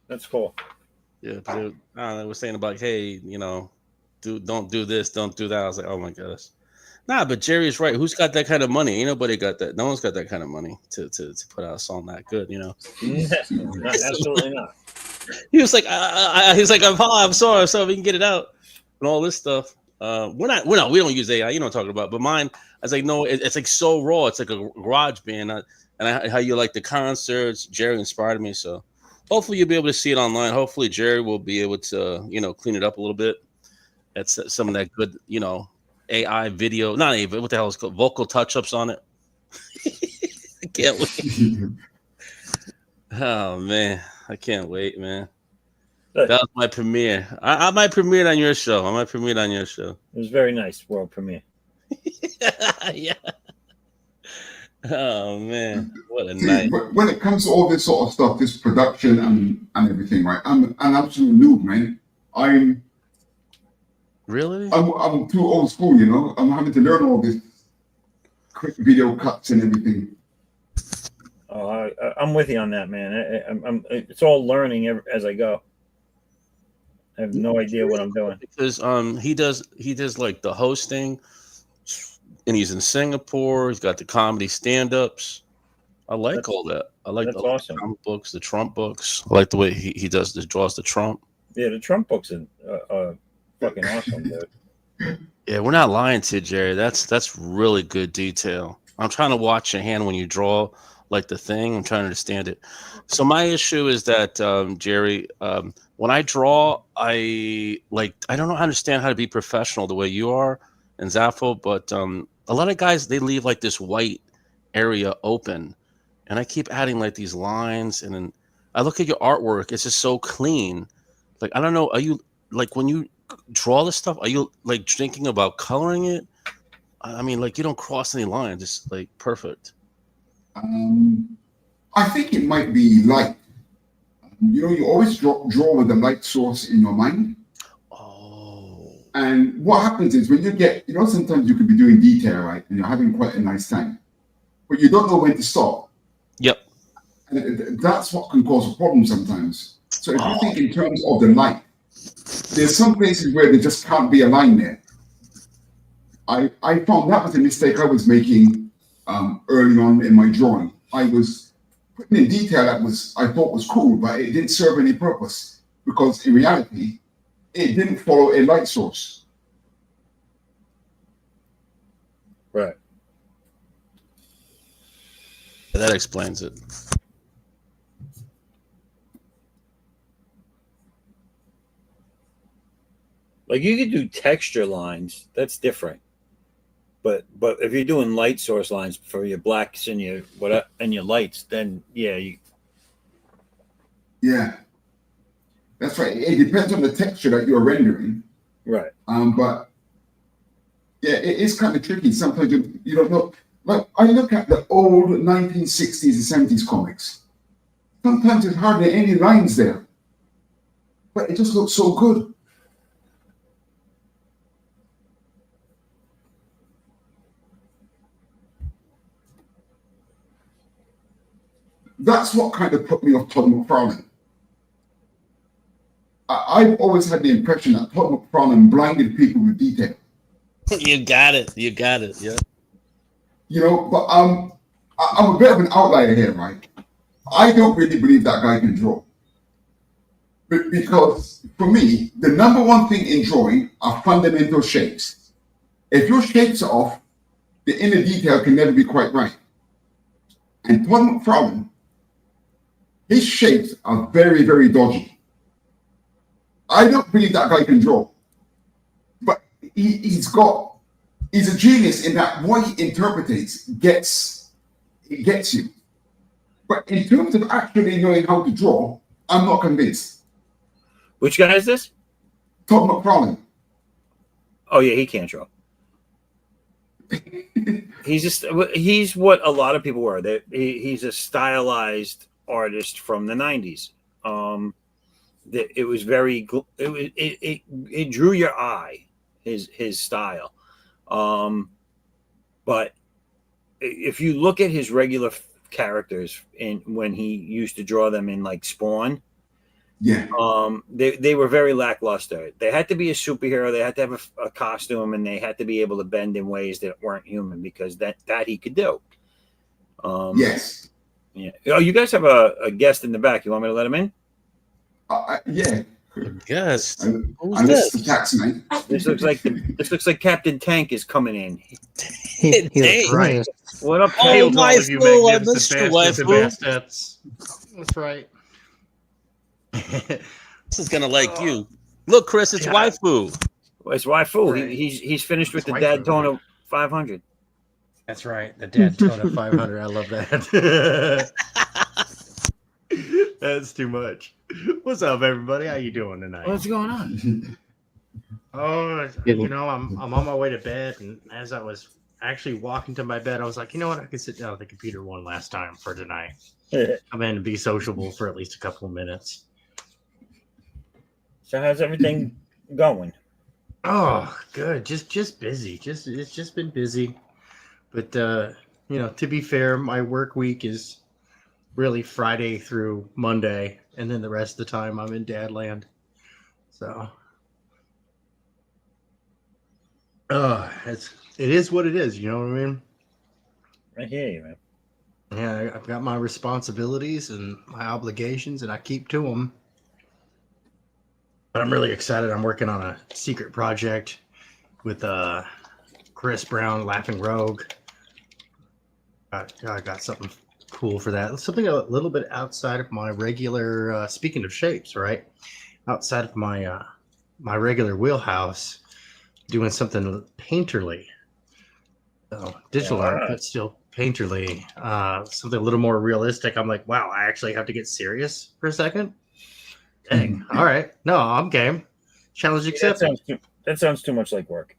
that's cool. Yeah, but they were saying about, hey, you know, don't do this, don't do that. I was like, oh my gosh. Nah, but Jerry's right. Who's got that kind of money? Ain't nobody got that. No one's got that kind of money to put out a song that good, you know. Absolutely not. He was like, he's like, I'm sorry, we can get it out and all this stuff. We don't use AI. You know what I'm talking about. But mine, I was like, no, it's like so raw. It's like a garage band. How you like the concerts. Jerry inspired me. So hopefully you'll be able to see it online. Hopefully Jerry will be able to, you know, clean it up a little bit. That's some of that good, you know, AI video, not even what the hell is called, vocal touch-ups on it. I can't wait. Oh man, I can't wait, man. That was my premiere. I might premiere it on your show. It was very nice world premiere. Yeah. Oh man, what a night. When it comes to all this sort of stuff, this production and everything, right? I'm an absolute noob, man. I'm too old school, you know. I'm having to learn all this quick video cuts and everything. Oh, I'm with you on that, man. It's all learning as I go. I have no idea what I'm doing. Because he does like the hosting, and he's in Singapore. He's got the comedy stand-ups. I like all that. I like the awesome. comic books, the Trump books. I like the way he draws the Trump. Yeah, the Trump books are fucking awesome, dude. Yeah, we're not lying to you, Jerry. That's really good detail. I'm trying to watch your hand when you draw like the thing. I'm trying to understand it. So my issue is that Jerry, when I draw, I don't understand how to be professional the way you are and Zaffo, but a lot of guys, they leave like this white area open, and I keep adding like these lines, and then I look at your artwork, it's just so clean. Like, I don't know, are you like, when you draw this stuff, are you like thinking about coloring it? I mean, like, you don't cross any lines, it's like perfect. I think it might be light. You know, you always draw with a light source in your mind. Oh. And what happens is when you get, you know, sometimes you could be doing detail, right? And you're having quite a nice time, but you don't know when to stop. Yep. And that's what can cause a problem sometimes. So if you think in terms of the light, there's some places where there just can't be a line there. I found that was a mistake I was making early on in my drawing. I was putting in detail that I thought was cool, but it didn't serve any purpose because in reality, it didn't follow a light source. Right. That explains it. Like, you could do texture lines, that's different. But if you're doing light source lines for your blacks and your lights, then yeah, that's right. It depends on the texture that you're rendering. Right. But yeah, it is kind of tricky. Sometimes you don't know. Like, I look at the old 1960s and 70s comics. Sometimes there's hardly any lines there, but it just looks so good. That's what kind of put me off Todd McFarlane. I've always had the impression that Todd McFarlane blinded people with detail. You got it. Yeah. You know, but I'm a bit of an outlier here, right? I don't really believe that guy can draw. Because for me, the number one thing in drawing are fundamental shapes. If your shapes are off, the inner detail can never be quite right. And Todd McFarlane, his shapes are very, very dodgy. I don't believe that guy can draw. But he's a genius in that what he interprets gets you. But in terms of actually knowing how to draw, I'm not convinced. Which guy is this? Todd McFarlane. Oh yeah, he can't draw. he's what a lot of people were. He's a stylized artist from the 90s. It was very it drew your eye, his style. But if you look at his regular characters when he used to draw them in like Spawn, they were very lackluster. They had to be a superhero, they had to have a costume, and they had to be able to bend in ways that weren't human, because that he could do. Yes. Yeah. Oh, you guys have a guest in the back. You want me to let him in? Yeah. Yes. And Who's this is this? the tax man. This looks like Captain Tank is coming in. He Hey, looks right. nice. What up, Oh, Tank? Hail to all of you waifu, I magnificent missed you, bastards and waifu. bastards. That's right. This is gonna like you. Look, Chris, it's Yeah. waifu. Well, it's Waifu. Right. He's finished with It's the Waifu. Daytona 500. That's right. The Daytona 500. I love that. That's too much. What's up, everybody? How you doing tonight? What's going on? Oh, you know, I'm on my way to bed, and as I was actually walking to my bed, I was like, you know what? I could sit down at the computer one last time for tonight. Come in and be sociable for at least a couple of minutes. So how's everything going? Oh, good. Just busy. It's just been busy. But you know, to be fair, my work week is really Friday through Monday, and then the rest of the time I'm in Dadland. So it is what it is, you know what I mean? I hear you, man. Yeah, I've got my responsibilities and my obligations, and I keep to them. But I'm really excited. I'm working on a secret project with Chris Brown, Laughing Rogue. I got something cool for that. Something a little bit outside of my regular. Speaking of shapes, right? Outside of my my regular wheelhouse, doing something painterly. So digital art, but still painterly. Something a little more realistic. I'm like, wow, I actually have to get serious for a second. Dang. All right. No, I'm game. Challenge accepted. That sounds too much like work.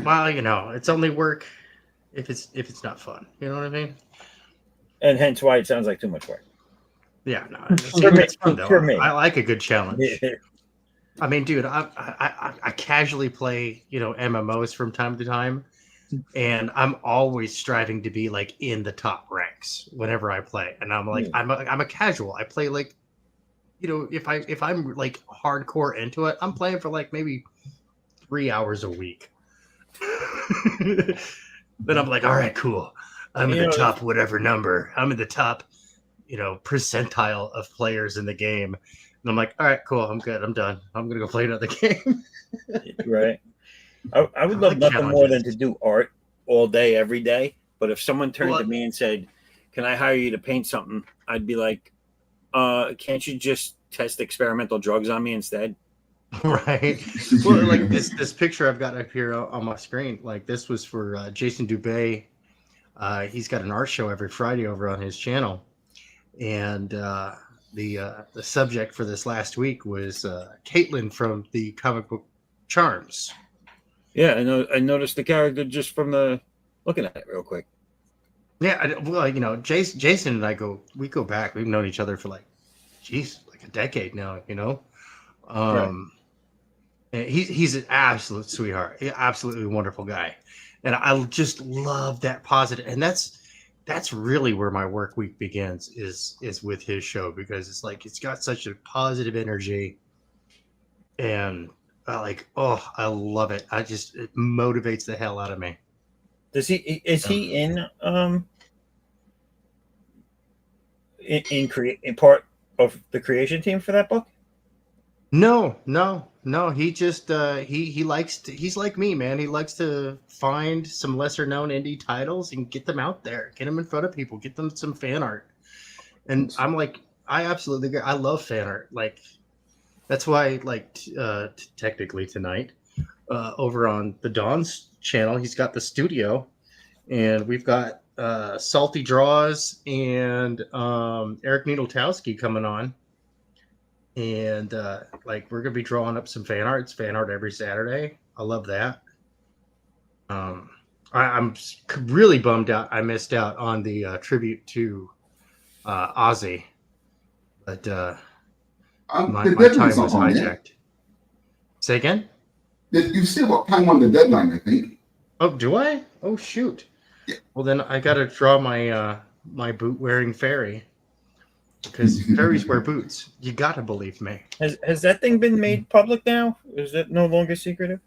Well, you know, it's only work if it's not fun. You know what I mean? And hence why it sounds like too much work. Yeah, no. It's fun, though. for me. I like a good challenge. I mean, dude, I casually play, you know, MMOs from time to time, and I'm always striving to be like in the top ranks whenever I play. And I'm like, I'm a casual. I play like, you know, if I'm like hardcore into it, I'm playing for like maybe 3 hours a week. Then I'm like, all right, cool. I'm in the top whatever number. I'm in the top, you know, percentile of players in the game. And I'm like, all right, cool. I'm good. I'm done. I'm going to go play another game. Right. I would love nothing more than to do art all day, every day. But if someone turned to me and said, can I hire you to paint something? I'd be like, can't you just test experimental drugs on me instead? Right. Well, like this picture I've got up here on my screen, like this was for Jason Dubé. He's got an art show every Friday over on his channel. And the subject for this last week was Caitlin from the comic book Charms. Yeah, I noticed the character just from the looking at it real quick. Yeah, well, you know, Jason and I we go back. We've known each other for like a decade now, you know. And he's an absolute sweetheart, absolutely wonderful guy, and I just love that positive. And that's really where my work week begins is with his show, because it's like it's got such a positive energy, and I love it. It motivates the hell out of me. Is he in part of the creation team for that book? No. He just he's like me, man. He likes to find some lesser known indie titles and get them out there, get them in front of people, get them some fan art. And I'm like, I love fan art. Like that's why, like, technically tonight, over on the Dawn's channel, he's got the studio, and we've got Salty Draws and Eric Needletowski coming on. And like we're gonna be drawing up some fan art. It's fan art every Saturday. I love that. I'm really bummed out. I missed out on the tribute to Ozzy, but my The time deadline's was not on yet. hijacked. Say again? You still got time on the deadline, I think. Oh, do I? Oh, shoot. Yeah. Well, then I got to draw my my boot-wearing fairy, because fairies wear boots. You got to believe me. Has that thing been made public now? Is it no longer secretive?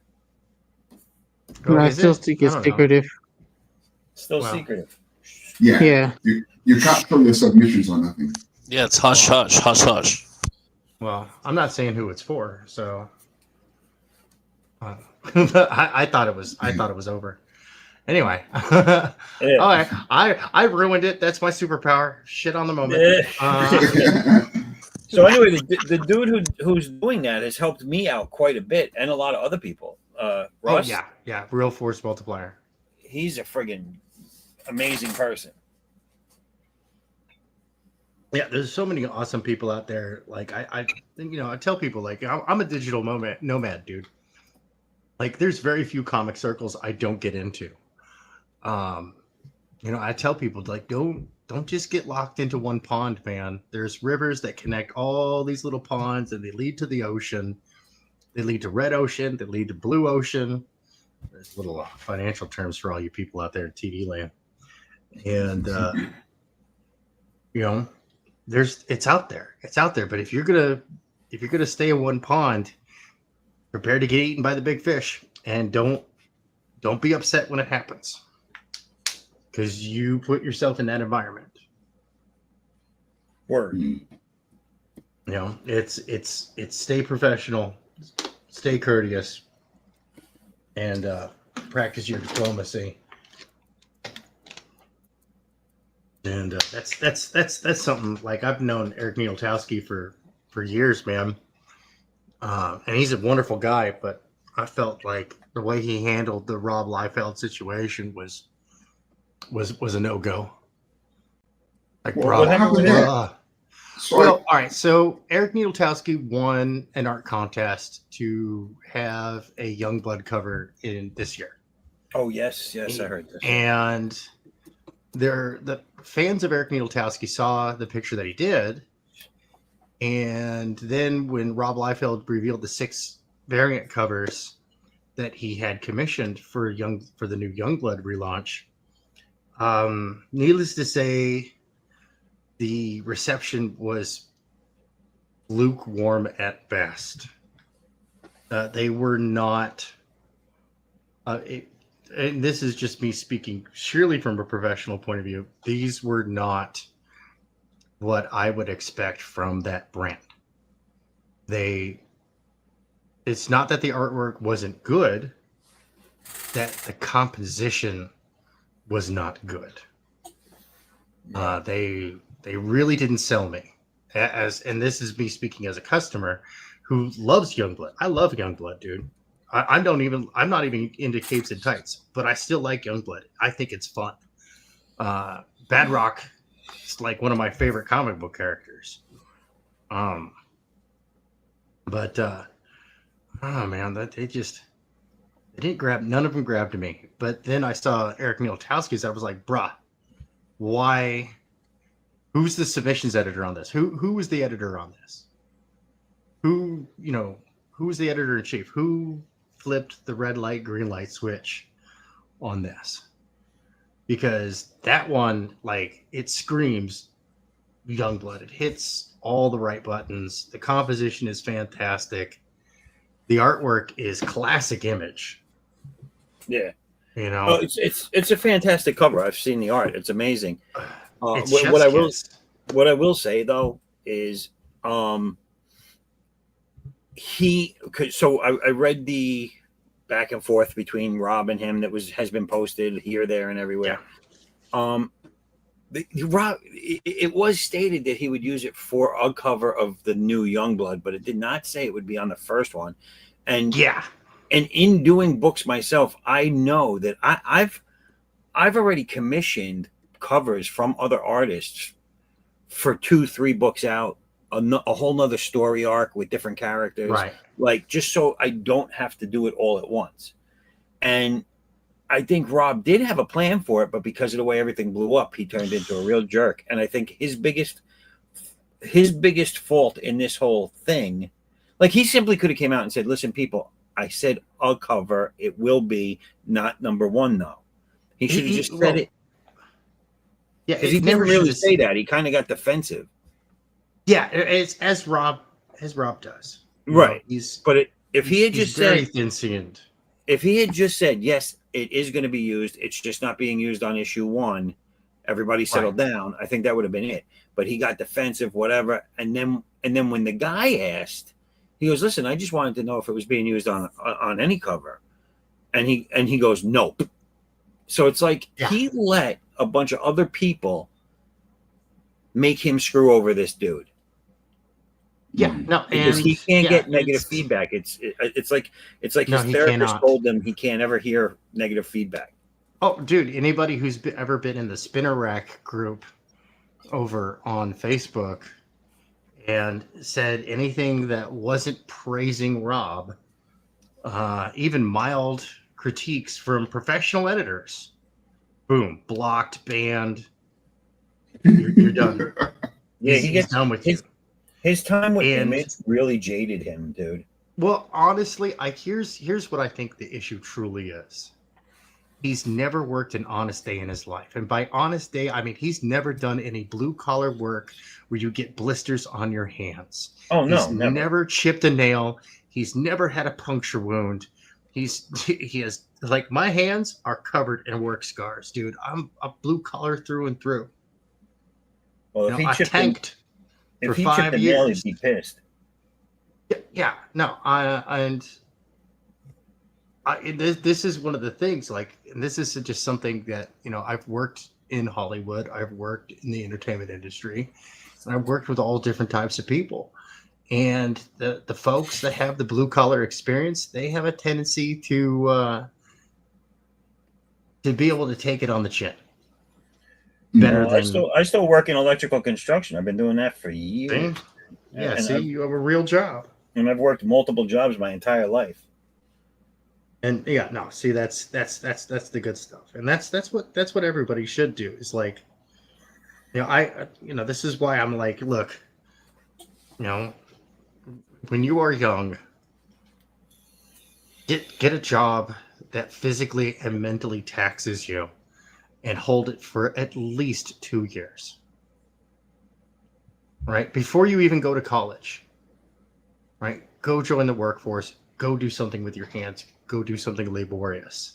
Oh, No, I is still it? think I it's don't know. secretive. Still Wow. secretive. Yeah. Yeah. You can't show your submissions on nothing. Yeah, it's hush hush hush hush. Well, I'm not saying who it's for, so I thought it was over. Anyway, Yeah. I ruined it. That's my superpower. Shit on the moment. So anyway, the dude who's doing that has helped me out quite a bit, and a lot of other people. Russ, oh yeah, real force multiplier. he's a friggin' amazing person. Yeah, there's so many awesome people out there. Like I tell people, like, I'm a digital nomad, dude. Like, there's very few comic circles I don't get into. I tell people, like, don't just get locked into one pond, man. There's rivers that connect all these little ponds, and they lead to the ocean. They lead to red ocean. They lead to blue ocean. There's little financial terms for all you people out there in TV land. And it's out there. It's out there. But if you're gonna stay in one pond, prepare to get eaten by the big fish, and don't be upset when it happens, because you put yourself in that environment. Word. It's stay professional, stay courteous, and practice your diplomacy. And that's something. Like, I've known Eric Nieltowski for years, man. And he's a wonderful guy, but I felt like the way he handled the Rob Liefeld situation was a no-go. Like, Well, what happened there? Well, all right. So Eric Nieltowski won an art contest to have a Youngblood cover in this year. Oh yes, I heard this. And the fans of Eric Nieltowski saw the picture that he did. And then when Rob Liefeld revealed the 6 variant covers that he had commissioned for the new Youngblood relaunch, needless to say, the reception was lukewarm at best. They were not, and this is just me speaking surely from a professional point of view, these were not what I would expect from that brand. It's not that the artwork wasn't good, that the composition was not good. They really didn't sell me, and this is me speaking as a customer who loves Youngblood. I love Youngblood, dude. I'm not even into capes and tights, but I still like Youngblood. I think it's fun. Badrock is like one of my favorite comic book characters. Oh man, they didn't grab. None of them grabbed me. But then I saw Eric Nieltowski's. I was like, bruh, why? Who's the submissions editor on this? Who was the editor on this? Who was the editor in chief? Who flipped the red light, green light switch on this? Because that one, like, it screams Youngblood. It hits all the right buttons. The composition is fantastic. The artwork is classic Image. Yeah. Oh, it's a fantastic cover. I've seen the art. It's amazing. It's what I will say though is I read the back and forth between Rob and him that has been posted here, there, and everywhere. Yeah. Rob, it was stated that he would use it for a cover of the new Youngblood, but it did not say it would be on the first one. And yeah. And in doing books myself, I know that I've already commissioned covers from other artists for 2-3 books out, a whole nother story arc with different characters, right? Like, just so I don't have to do it all at once. And I think Rob did have a plan for it, but because of the way everything blew up, he turned into a real jerk. And I think his biggest fault in this whole thing, like he simply could have came out and said, "Listen, people, I said I'll cover. It will be not #1 though." He should have just said it. Yeah, Because he didn't really say that. He kind of got defensive. Yeah, it's as Rob does. Right. If he had he's just very said, thin-skinned. if he had just said, yes, it is going to be used, it's just not being used on issue 1, everybody settled down, I think that would have been it. But he got defensive, whatever. And then when the guy asked, he goes, "Listen, I just wanted to know if it was being used on any cover." And he goes, "Nope." So it's like he let a bunch of other people make him screw over this dude. Yeah, no, because and he can't get negative feedback. It's like his therapist told him he can't ever hear negative feedback. Oh, dude, anybody who's ever been in the Spinner Rack group over on Facebook and said anything that wasn't praising Rob, even mild critiques from professional editors, boom, blocked, banned. You're done. Yeah, he's done with you. His time with Image really jaded him, dude. Well, honestly, here's what I think the issue truly is. He's never worked an honest day in his life. And by honest day, I mean he's never done any blue-collar work where you get blisters on your hands. Oh, no, he's never chipped a nail. He's never had a puncture wound. He has, like, my hands are covered in work scars, dude. I'm a blue-collar through and through. Well, if he chipped for 5 years. He'd be pissed. Yeah, no, this is one of the things, like, and this is just something that, you know, I've worked in Hollywood, I've worked in the entertainment industry, and I've worked with all different types of people. And the folks that have the blue collar experience, they have a tendency to be able to take it on the chin. I still work in electrical construction. I've been doing that for years. Yeah, you have a real job. And I've worked multiple jobs my entire life. And yeah, no, see, that's the good stuff. And that's what everybody should do. Is like, you know, this is why I'm like, look, you know, when you are young, get a job that physically and mentally taxes you, and hold it for at least 2 years, right? Before you even go to college, right? Go join the workforce, go do something with your hands, go do something laborious.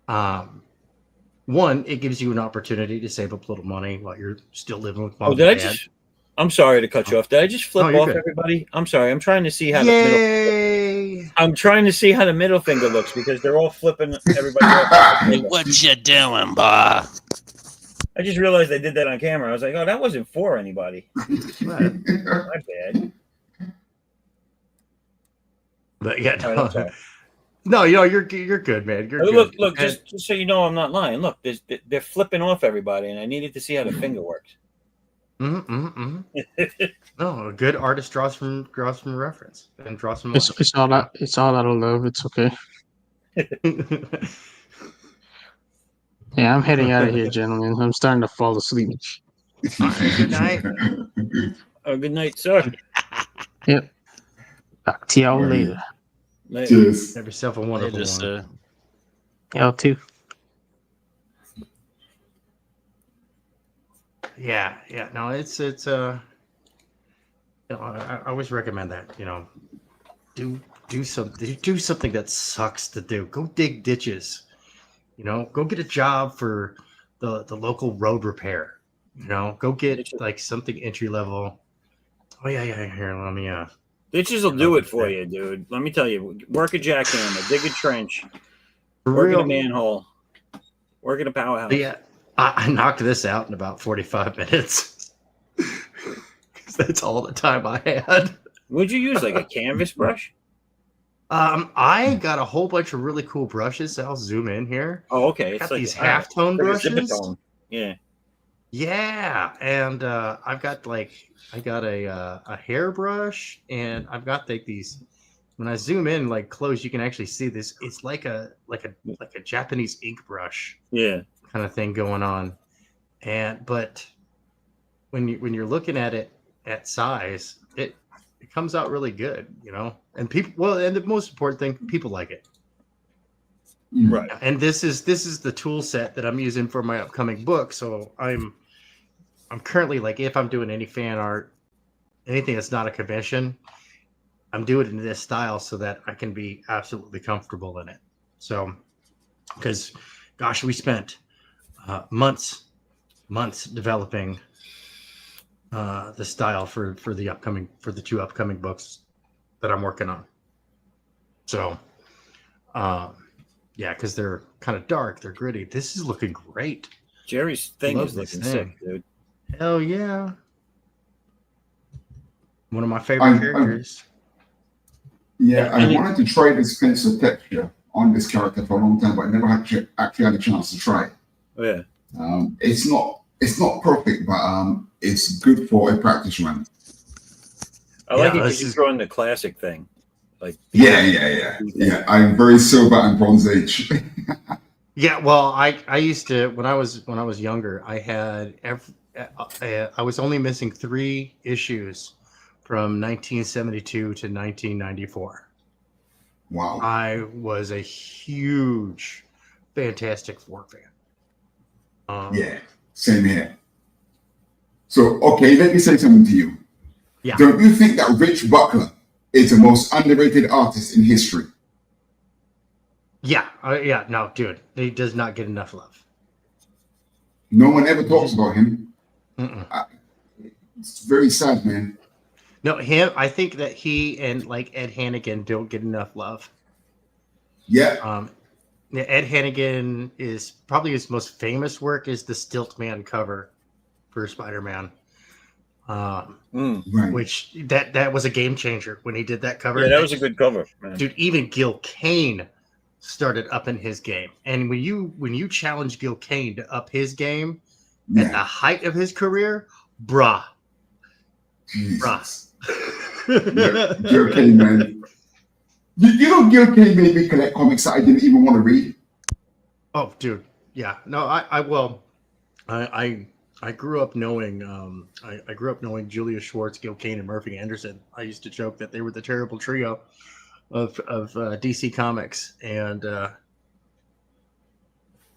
One, it gives you an opportunity to save up a little money while you're still living with mom and dad. I'm sorry to cut you off. Did I just flip off everybody? I'm sorry. I'm trying to see how the middle finger looks because they're all flipping everybody off. What you doing, boy? I just realized I did that on camera. I was like, oh, that wasn't for anybody. My bad. But yeah, no, you know, you're good, man. You're good. Look, just so you know, I'm not lying. Look, they're flipping off everybody, and I needed to see how the finger works. No, a good artist draws from reference and draws from. It's all out of love. It's okay. Yeah, I'm heading out of here, gentlemen. I'm starting to fall asleep. Good night. Good night, sir. Yep. Talk to y'all later. Cheers. Have yourself a wonderful one. Y'all too. Yeah. No, it's you know, I always recommend that, you know, do something that sucks to do. Go dig ditches, you know, go get a job for the local road repair, you know, go get like something entry level. Oh yeah, here, let me ditches will do it for you, dude. Let me tell you, work a jackhammer, dig a trench, work in a manhole, work in a powerhouse. Yeah. I knocked this out in about 45 minutes. That's all the time I had. Would you use like a canvas brush? I got a whole bunch of really cool brushes. I'll zoom in here. Oh, okay. I got these halftone brushes. Yeah. Yeah, and I got a hairbrush, and I've got like these when I zoom in like close, you can actually see this. It's like a Japanese ink brush Yeah. kind of thing going on. But when you're looking at it at size, it comes out really good, you know. And and the most important thing, people like it. Right. And this is the tool set that I'm using for my upcoming book. So I'm currently, like, if I'm doing any fan art, anything that's not a convention, I'm doing it in this style so that I can be absolutely comfortable in it. So, because, gosh, we spent months developing the style for the two upcoming books that I'm working on. So, yeah, because they're kind of dark, they're gritty. This is looking great. Jerry's thing Love is this looking thing. sick, dude. Hell yeah. One of my favorite characters. I wanted to try this pencil texture on this character for a long time, but I never actually had a chance to try it. Oh, yeah. It's not perfect, but it's good for a practice run. I like it this because you're is- throwing the classic thing. Like Yeah. I'm very silver and Bronze Age. Yeah, well, I used to when I was younger, I had I was only missing 3 issues from 1972 to 1994. Wow. I was a huge Fantastic Four fan. Yeah, same here. So, okay, let me say something to you. Yeah. Don't you think that Rich Buckler is the most underrated artist in history? Yeah, no, dude, he does not get enough love. No one ever talks about him. Mm-mm. It's very sad, man. No, I think that he and like Ed Hannigan don't get enough love. Yeah. Ed Hannigan is probably his most famous work is the Stiltman cover for Spider-Man. Right. Which that was a game changer when he did that cover. Yeah, that was a good cover, man. Dude, even Gil Kane started upping his game. And when you challenge Gil Kane to up his game at the height of his career, bruh. Jesus. Gil Kane, man. You know, Gil Kane made me collect comics that I didn't even want to read. Oh, dude. Yeah. No, I grew up knowing I grew up knowing Julius Schwartz, Gil Kane, and Murphy Anderson. I used to joke that they were the terrible trio of DC Comics, and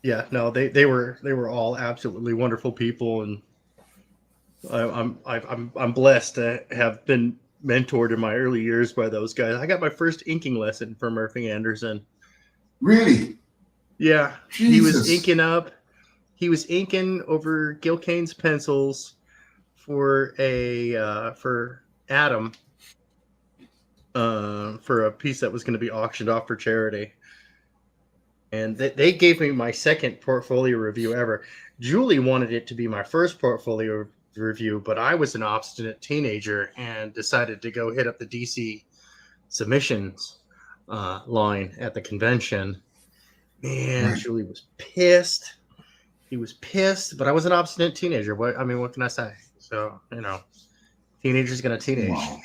yeah, no, they were all absolutely wonderful people, and I'm blessed to have been mentored in my early years by those guys. I got my first inking lesson from Murphy Anderson. Really? Yeah, Jesus. he was inking up. He was inking over Gil Kane's pencils for Adam for a piece that was going to be auctioned off for charity. And they gave me my second portfolio review ever. Julie wanted it to be my first portfolio review, but I was an obstinate teenager and decided to go hit up the DC submissions line at the convention. Man, Right. Julie was pissed. He was pissed, but I was an obstinate teenager. What can I say? So, teenager's gonna teenage. Wow.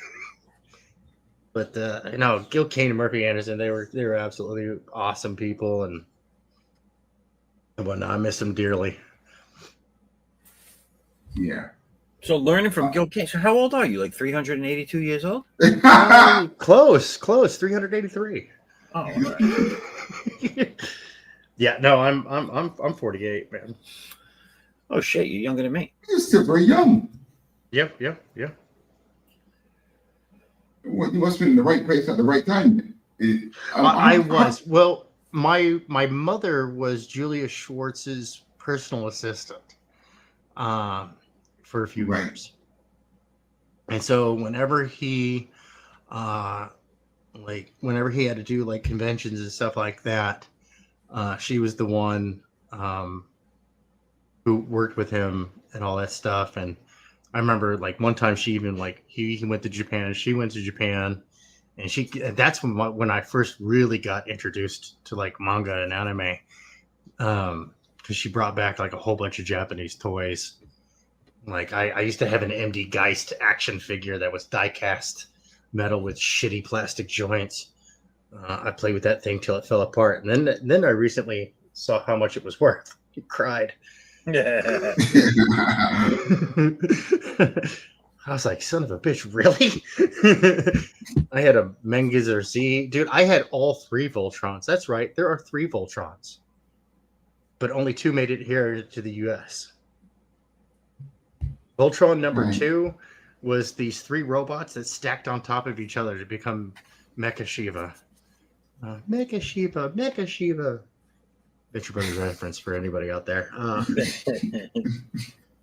But Gil Kane and Murphy Anderson, they were absolutely awesome people, and whatnot. I miss them dearly. Yeah. So learning from Gil Kane. So how old are you? Like 382 years old? Close, 383. Oh, all right. Yeah, no, I'm 48, man. Oh shit, you're younger than me. You're still very young. Yep. Well, you must have been in the right place at the right time. I was. Well, my mother was Julius Schwartz's personal assistant for a few Right. years. And so whenever he whenever he had to do like conventions and stuff like that, she was the one who worked with him and all that stuff. And I remember like one time she even like he went to Japan, she went to Japan, and that's when I first really got introduced to like manga and anime, because she brought back like a whole bunch of Japanese toys. Like I used to have an MD Geist action figure that was die cast metal with shitty plastic joints. I played with that thing till it fell apart, and then I recently saw how much it was worth. He cried. I was like, son of a bitch, really? I had a Mengizer Z. Dude, I had all 3 Voltrons. That's right. There are 3 Voltrons. But only 2 made it here to the US. Voltron number 2 was these 3 robots that stacked on top of each other to become Mecha Shiva. Mecha Shiva, Mecha Shiva. Venture Brothers reference for anybody out there.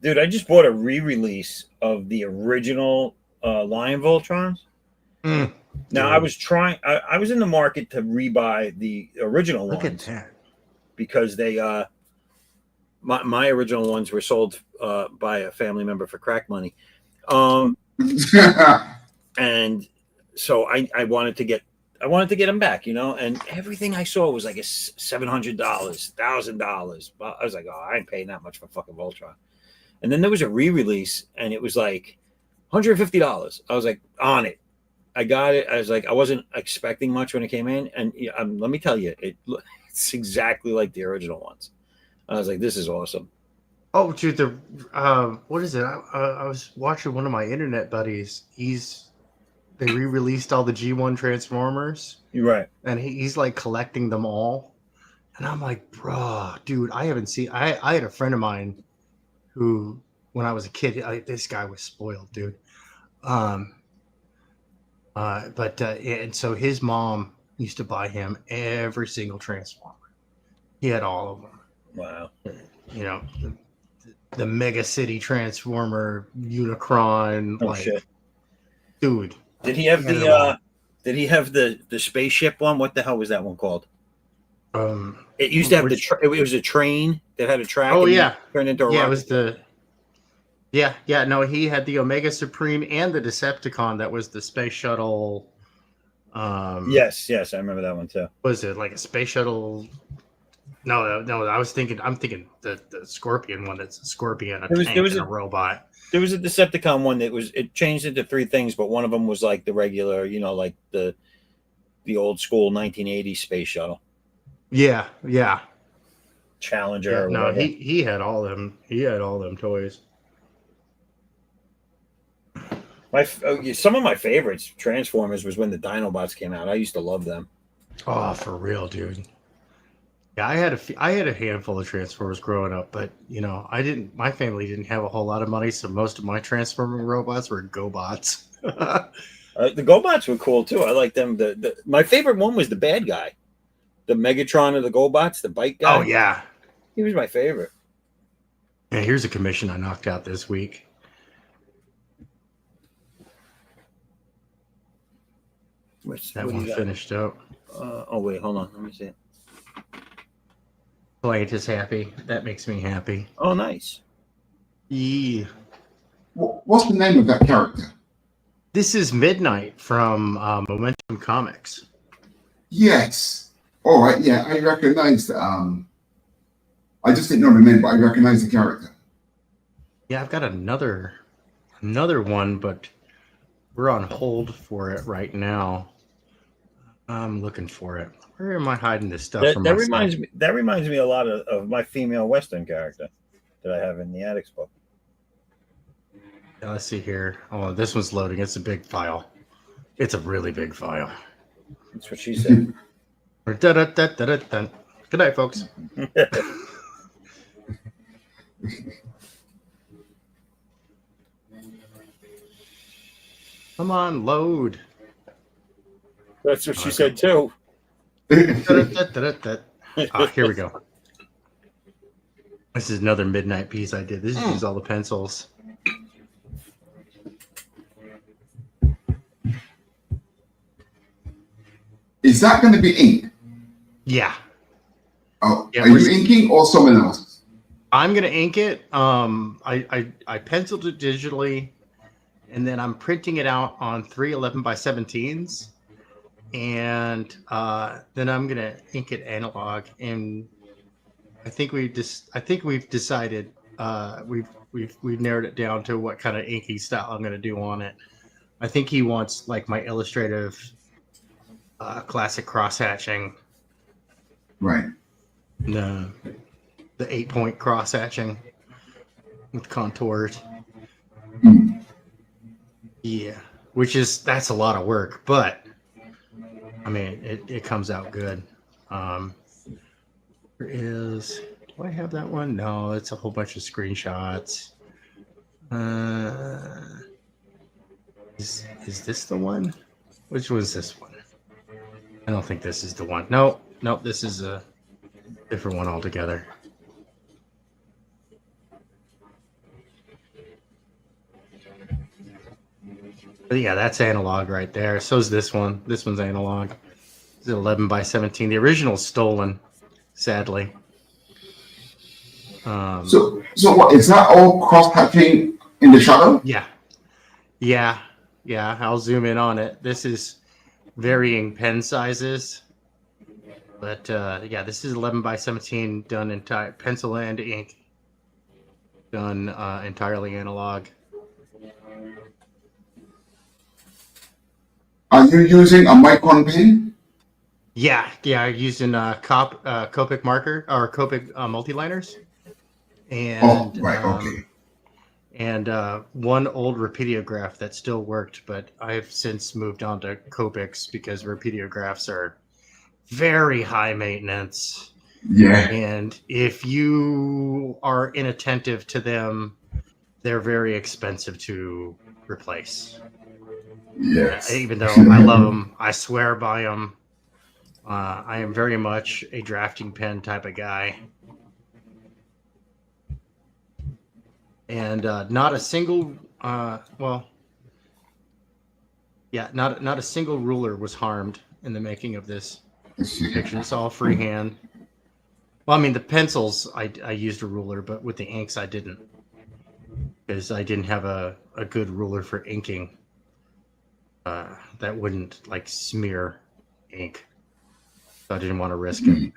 Dude, I just bought a re-release of the original Lion Voltrons. Now, dude. I was in the market to rebuy the original Look ones. at that. Because they my original ones were sold by a family member for crack money, and so I wanted to get them back, you know, and everything I saw was like a $700, $1,000. I was like, oh, I ain't paying that much for fucking Voltron. And then there was a re-release, and it was like $150. I was like, on it. I got it. I was like, I wasn't expecting much when it came in, and let me tell you, it's exactly like the original ones. I was like, this is awesome. Oh, dude, what is it? I was watching one of my internet buddies. They re-released all the G1 Transformers. You're right. And he's like collecting them all. And I'm like, bro, dude, I haven't seen. I had a friend of mine who, when I was a kid, this guy was spoiled, dude. And so his mom used to buy him every single Transformer. He had all of them. Wow. You know, the Mega City Transformer, Unicron. Oh, shit. Dude. Did he have the spaceship one? What the hell was that one called? It used to have it was a train that had a track. Oh, yeah. Turned into a yeah, rocket. it was the. Yeah. No, he had the Omega Supreme and the Decepticon. That was the space shuttle. Yes, I remember that one too. Was it like a space shuttle? No. I'm thinking the Scorpion one. That's a Scorpion, a tank, and a robot. There was a Decepticon one it changed into 3 things, but one of them was like the regular, you know, like the old school 1980s space shuttle. Yeah. Challenger. Yeah, or no, whatever. he had all them. He had all them toys. Some of my favorites Transformers was when the Dinobots came out. I used to love them. Oh, for real, dude. Yeah, I had a handful of Transformers growing up, but you know, my family didn't have a whole lot of money, so most of my Transforming robots were GoBots. The GoBots were cool too. I like them. My favorite one was the bad guy, the Megatron of the GoBots, the bike guy. Oh yeah, he was my favorite. Yeah, here's a commission I knocked out this week. That one finished up. Oh wait, hold on. Let me see it. Client is happy. That makes me happy. Oh, nice. Yeah. What's the name of that character? This is Midnight from Momentum Comics. Yes. All right. Yeah, I recognized. I just didn't know the name, but I recognized the character. Yeah, I've got another one, but we're on hold for it right now. I'm looking for it. Where am I hiding this stuff from? That reminds me a lot of my female Western character that I have in the Addicts book. Let's see here. Oh, this one's loading. It's a big file. It's a really big file. That's what she said. Good night, folks. Come on, load. That's what she said too. Here we go. This is another midnight piece I did. This is use all the pencils. Is that going to be ink? Yeah. Oh, Yeah, are you inking or someone else? I'm gonna ink it. I penciled it digitally, and then I'm printing it out on 311 by 17s, and then I'm gonna ink it analog. And I think we've decided we've narrowed it down to what kind of inking style I'm gonna do on it. I think he wants like my illustrative classic cross hatching. Right. The 8-point cross hatching with contours. Mm. Yeah, that's a lot of work, but I mean it comes out good. There is. Do I have that one? No, it's a whole bunch of screenshots. Is this the one? Which was this one? I don't think this is the one. No, this is a different one altogether. But yeah, that's analog right there. So is this one. This one's analog. It's 11 by 17. The original's stolen, sadly. So what is that all cross hatching in the shadow? Yeah. I'll zoom in on it. This is varying pen sizes, but yeah, this is 11 by 17 done entire pencil and ink, done entirely analog. Are you using a micron pen? Yeah, using Copic marker or Copic multiliners, and okay. And one old Repeatograph that still worked, but I've since moved on to Copics because Repeatographs are very high maintenance. Yeah. And if you are inattentive to them, they're very expensive to replace. Yes. Even though I love them, I swear by them. I am very much a drafting pen type of guy. And not a single, not a single ruler was harmed in the making of this picture. It's all freehand. Well, I mean, the pencils, I used a ruler, but with the inks, I didn't. Because I didn't have a good ruler for inking that wouldn't, like, smear ink. So I didn't want to risk it.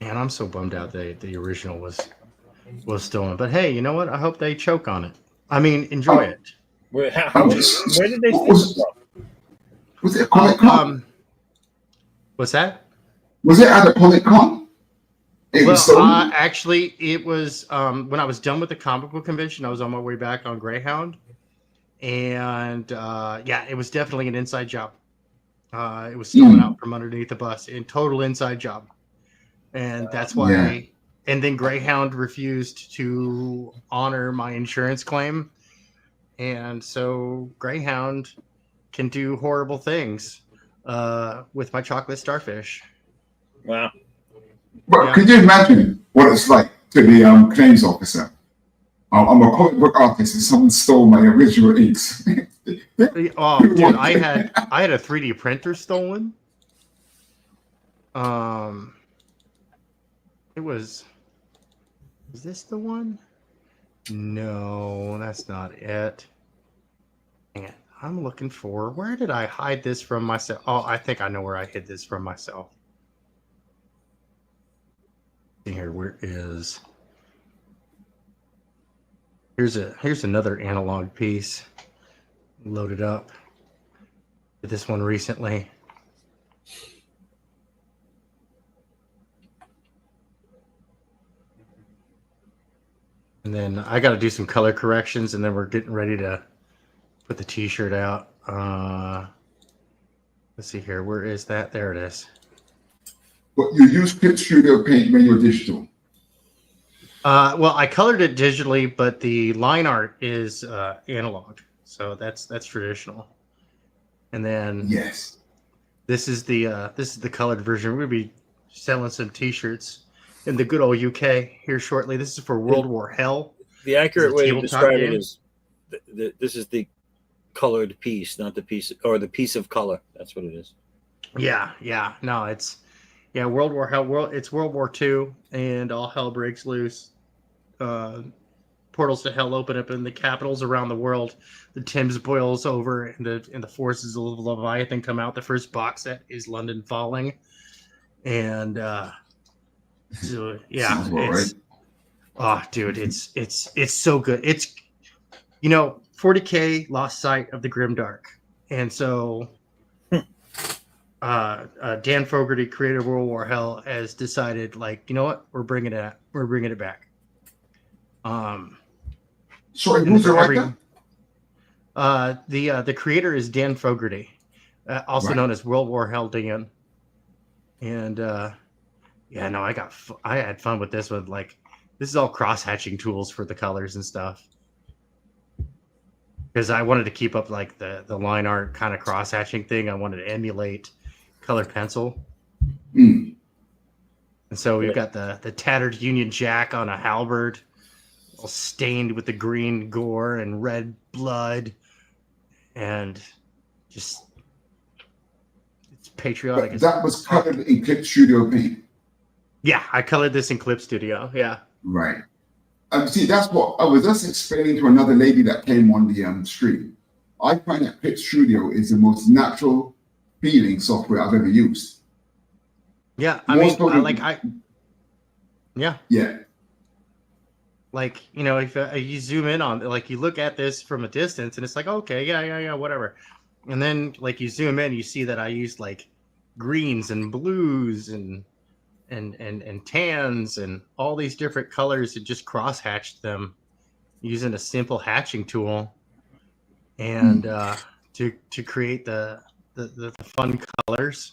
Man, I'm so bummed out that the original was stolen. But hey, you know what? I hope they choke on it. I mean, enjoy it. Where did they steal it from? Was it a Comic Con? What's that? Was it at a Comic Con? Actually, it was when I was done with the comic book convention. I was on my way back on Greyhound, and it was definitely an inside job. It was stolen out from underneath the bus. In total inside job. And that's why, and then Greyhound refused to honor my insurance claim. And so Greyhound can do horrible things with my chocolate starfish. Wow. But could you imagine what it's like to be claims officer? I'm a comic book artist and someone stole my original inks. Oh, dude, I had a 3D printer stolen. Is this the one? No, that's not it. Hang on. I'm looking for, where did I hide this from myself? Oh, I think I know where I hid this from myself. Here, where is, here's another analog piece loaded up. Did this one recently. And then I got to do some color corrections, and then we're getting ready to put the t-shirt out. Let's see here. Where is that? There it is. But you use Clip Studio Paint when you're digital? Well, I colored it digitally, but the line art is analog. So that's traditional. And then this is the colored version. We're going to be selling some t-shirts in the good old UK here shortly. This is for World War Hell. The accurate way to describe it is this is the colored piece, not the piece, or the piece of color. That's what it is. Yeah. No, it's World War Hell. It's World War II, and all hell breaks loose. Portals to hell open up in the capitals around the world. The Thames boils over, and the forces of Leviathan come out. The first box set is London Falling, and so yeah, it's right. Oh, dude, it's so good. You know, 40K lost sight of the grimdark, and so Dan Fogarty, creator of World War Hell, has decided, like, you know what, we're bringing it back. Sorry, And who's the for every writer? the creator is Dan Fogarty, also Right. known as World War Hell Dan. And yeah, no, I had fun with this one. Like, this is all cross hatching tools for the colors and stuff, because I wanted to keep up like the line art kind of cross hatching thing. I wanted to emulate colored pencil. Mm. And so we've got the tattered Union Jack on a halberd, all stained with the green gore and red blood, and just it's patriotic. But that was colored in Clip Studio paint. Yeah, I colored this in Clip Studio. Yeah. Right. See, that's what I was just explaining to another lady that came on the stream. I find that Clip Studio is the most natural feeling software I've ever used. Yeah, I Most mean, probably- yeah, Yeah. like, you know, if you zoom in on, like, you look at this from a distance, and it's like, okay, yeah, whatever. And then, like, you zoom in, you see that I used like greens and blues and tans and all these different colors, and just cross hatched them using a simple hatching tool, and to create the fun colors.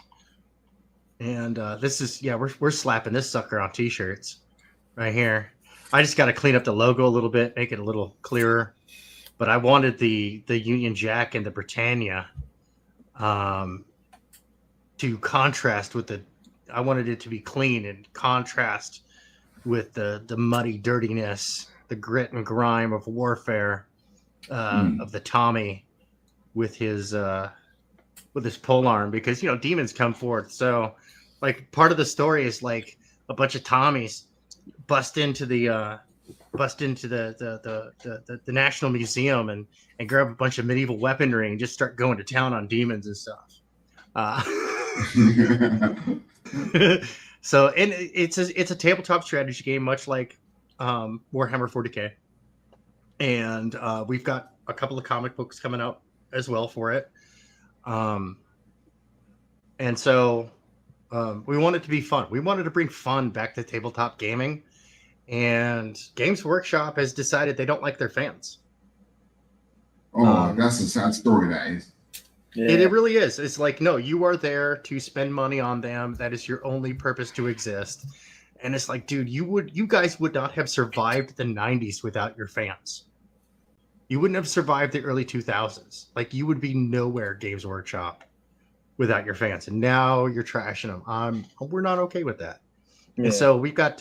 And this is, yeah, we're slapping this sucker on t-shirts right here. I just got to clean up the logo a little bit, make it a little clearer. But I wanted the Union Jack and the Britannia to contrast with I wanted it to be clean and contrast with the muddy dirtiness, the grit and grime of warfare of the Tommy with his polearm, because, you know, demons come forth. So, like, part of the story is like a bunch of Tommies bust into the National Museum and grab a bunch of medieval weaponry and just start going to town on demons and stuff. So, and it's a tabletop strategy game, much like Warhammer 40K, and we've got a couple of comic books coming out as well for it. And so we want it to be fun. We wanted to bring fun back to tabletop gaming, and Games Workshop has decided they don't like their fans. Oh, that's a sad story, that is. Yeah. It really is. It's like, no, you are there to spend money on them. That is your only purpose to exist. And it's like, dude, you guys would not have survived the 90s without your fans. You wouldn't have survived the early 2000s. Like, you would be nowhere, Games Workshop, without your fans. And now you're trashing them. We're not okay with that. Yeah. And so we've got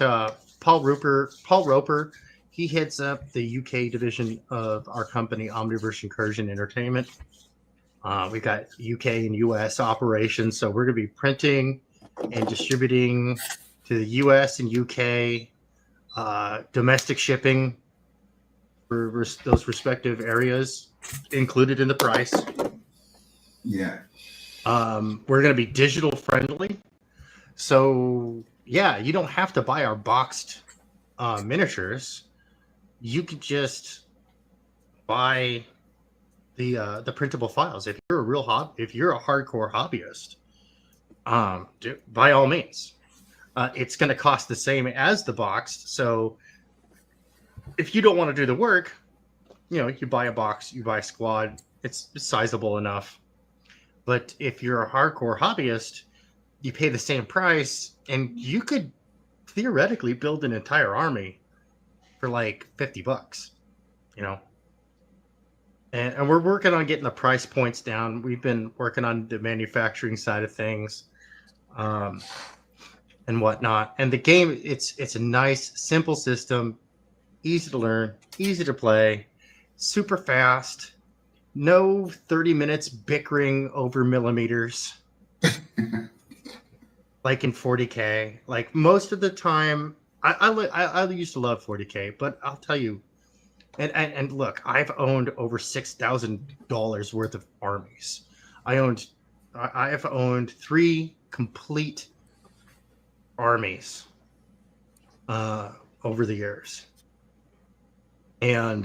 Paul Roper. He heads up the UK division of our company, Omniverse Incursion Entertainment. We've got UK and US operations. So we're going to be printing and distributing to the US and UK, domestic shipping for those respective areas included in the price. Yeah. We're going to be digital friendly. So, yeah, you don't have to buy our boxed miniatures. You could just buy the printable files. If you're a hardcore hobbyist, by all means. It's going to cost the same as the boxed. So if you don't want to do the work, you know, you buy a box, you buy a squad. It's sizable enough. But if you're a hardcore hobbyist, you pay the same price, and you could theoretically build an entire army for like $50, you know. And we're working on getting the price points down. We've been working on the manufacturing side of things, and whatnot. And the game, it's a nice, simple system, easy to learn, easy to play, super fast. No 30 minutes bickering over millimeters, like in 40K. Like, most of the time, I used to love 40K, but I'll tell you. And look, I've owned over $6,000 worth of armies. I have owned 3 complete armies over the years. And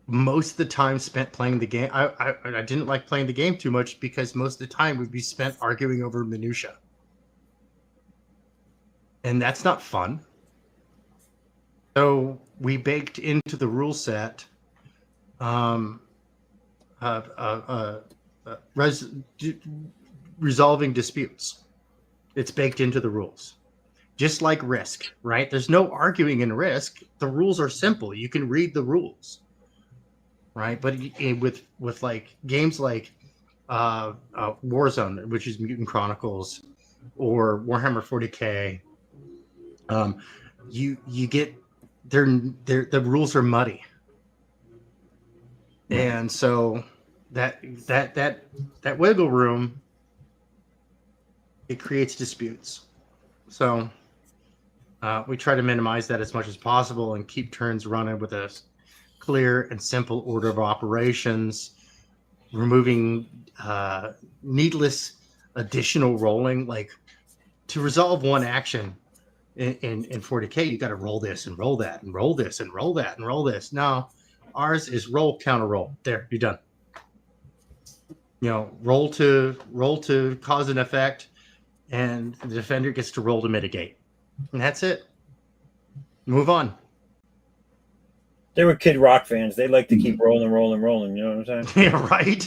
most of the time spent playing the game. I didn't like playing the game too much because most of the time would be spent arguing over minutia, and that's not fun. So we baked into the rule set resolving disputes. It's baked into the rules. Just like Risk, right? There's no arguing in Risk. The rules are simple. You can read the rules, right? But with like games like Warzone, which is Mutant Chronicles, or Warhammer 40K, you get the rules are muddy, and so that wiggle room, it creates disputes. So we try to minimize that as much as possible and keep turns running with a clear and simple order of operations, removing needless additional rolling. Like, to resolve one action in 40K, you got to roll this and roll that and roll this and roll that and roll this. No, ours is roll, counter roll. There, you're done. You know, roll to cause an effect, and the defender gets to roll to mitigate. And that's it. Move on. They were Kid Rock fans. They like to keep rolling. You know what I'm saying? Yeah, right?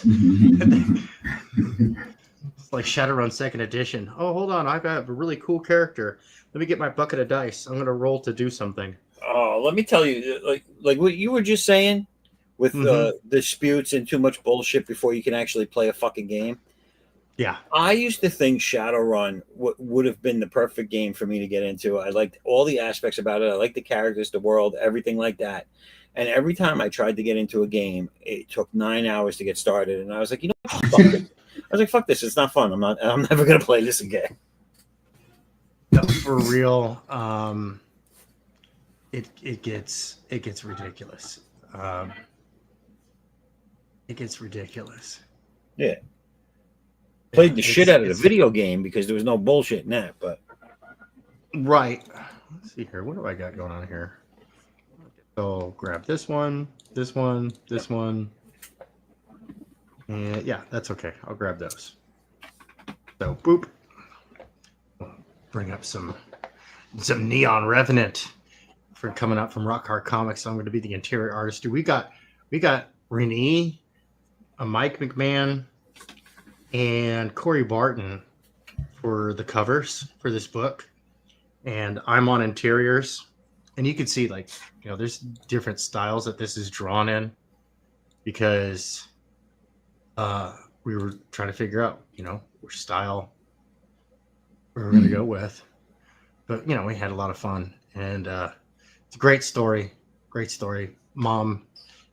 It's like Shadowrun 2nd Edition. Oh, hold on. I've got a really cool character. Let me get my bucket of dice. I'm going to roll to do something. Oh, let me tell you, like what you were just saying with disputes and too much bullshit before you can actually play a fucking game. Yeah. I used to think Shadowrun would have been the perfect game for me to get into. I liked all the aspects about it. I liked the characters, the world, everything like that. And every time I tried to get into a game, it took 9 hours to get started. And I was like, you know what? Fuck this. I was like, fuck this. It's not fun. I'm never going to play this again. No, for real. It gets ridiculous. It gets ridiculous. Yeah. Played the shit out of the video game because there was no bullshit in that, but right. Let's see here. What do I got going on here? So grab this one, this one, this one. And yeah, that's okay. I'll grab those. So boop. Bring up some Neon Revenant for coming up from Rock Hard Comics. So I'm going to be the interior artist. We got Renee, a Mike McMahon, and Corey Barton for the covers for this book, and I'm on interiors. And you can see, like, you know, there's different styles that this is drawn in, because we were trying to figure out, you know, which style we were going to go with. But, you know, we had a lot of fun, and it's a great story. Mom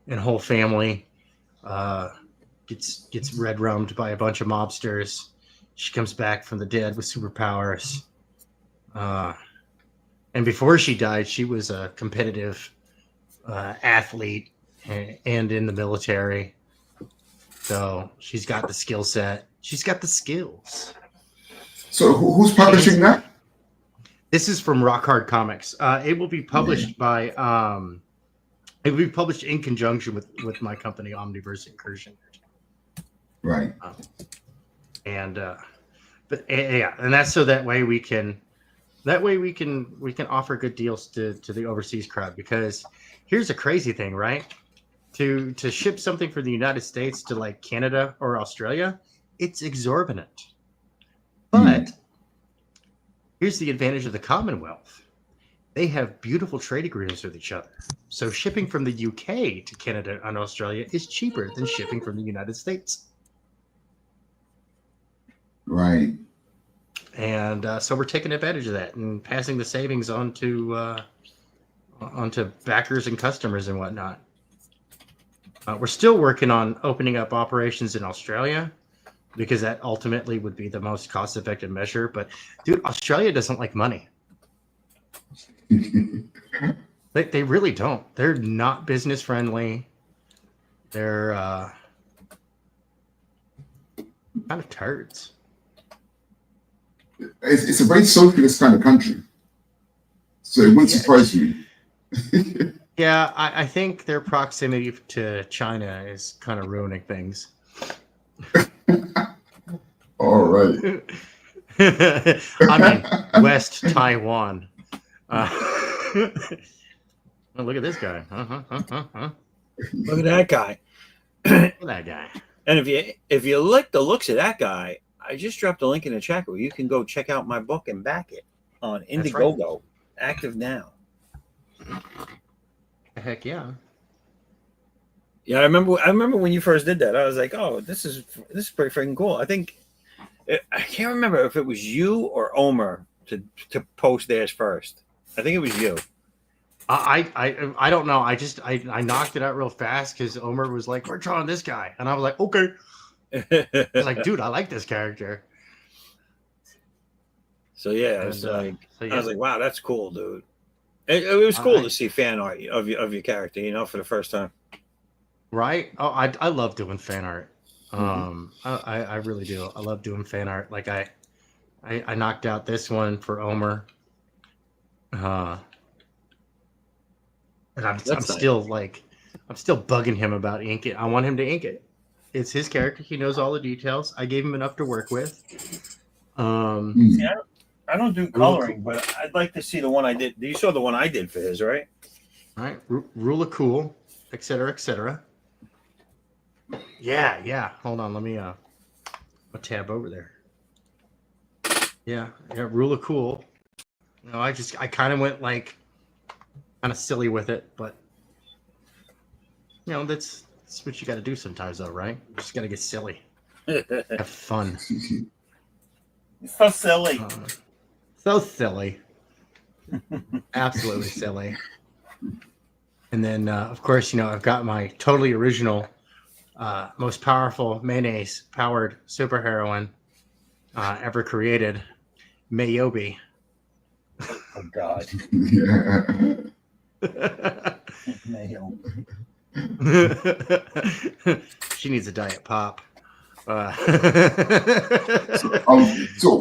and whole family gets red rummed by a bunch of mobsters. She comes back from the dead with superpowers. And before she died, she was a competitive athlete and in the military. So she's got the skill set. She's got the skills. So who's publishing that? This is from Rock Hard Comics. It will be published by it will be published in conjunction with my company, Omniverse Incursion. Right. But yeah, and that's so that way we can offer good deals to the overseas crowd, because here's a crazy thing, right? To ship something from the United States to like Canada or Australia, it's exorbitant. But here's the advantage of the Commonwealth. They have beautiful trade agreements with each other. So shipping from the UK to Canada and Australia is cheaper than shipping from the United States. Right. And so we're taking advantage of that and passing the savings on to backers and customers and whatnot. We're still working on opening up operations in Australia, because that ultimately would be the most cost-effective measure. But, dude, Australia doesn't like money. They really don't. They're not business friendly. They're kind of turds. It's a very socialist kind of country, so it wouldn't surprise me. Yeah, I think their proximity to China is kind of ruining things. All right. I mean, West Taiwan. Oh, look at this guy. Look at that guy. Look at that guy. And if you like the looks of that guy, I just dropped a link in the chat where you can go check out my book and back it on Indiegogo. Active now. Heck yeah. Yeah, I remember when you first did that. I was like, "Oh, this is pretty freaking cool." I think I can't remember if it was you or Omer to post theirs first. I think it was you. I don't know. I knocked it out real fast because Omer was like, "We're drawing this guy," and I was like, "Okay." I was like, "Dude, I like this character." So yeah, I was like, "Wow, that's cool, dude." It was cool to see fan art of your character, you know, for the first time. Right? Oh, I love doing fan art. I really do. I love doing fan art. Like I knocked out this one for Omer. And I'm still bugging him about ink it. I want him to ink it. It's his character. He knows all the details. I gave him enough to work with. Yeah, I don't do coloring, but I'd like to see the one I did. You saw the one I did for his, right? All right, rule of cool, etc., etc. Yeah. Hold on, let me a tab over there. Yeah, rule of cool. You know, I kind of went like kind of silly with it, but you know that's what you got to do sometimes, though, right? You just got to get silly, have fun. So silly. So silly. Absolutely silly. And then, of course, you know, I've got my totally original, most powerful mayonnaise-powered superheroine ever created, Mayobi. Oh, God. Mayo. She needs a diet pop. So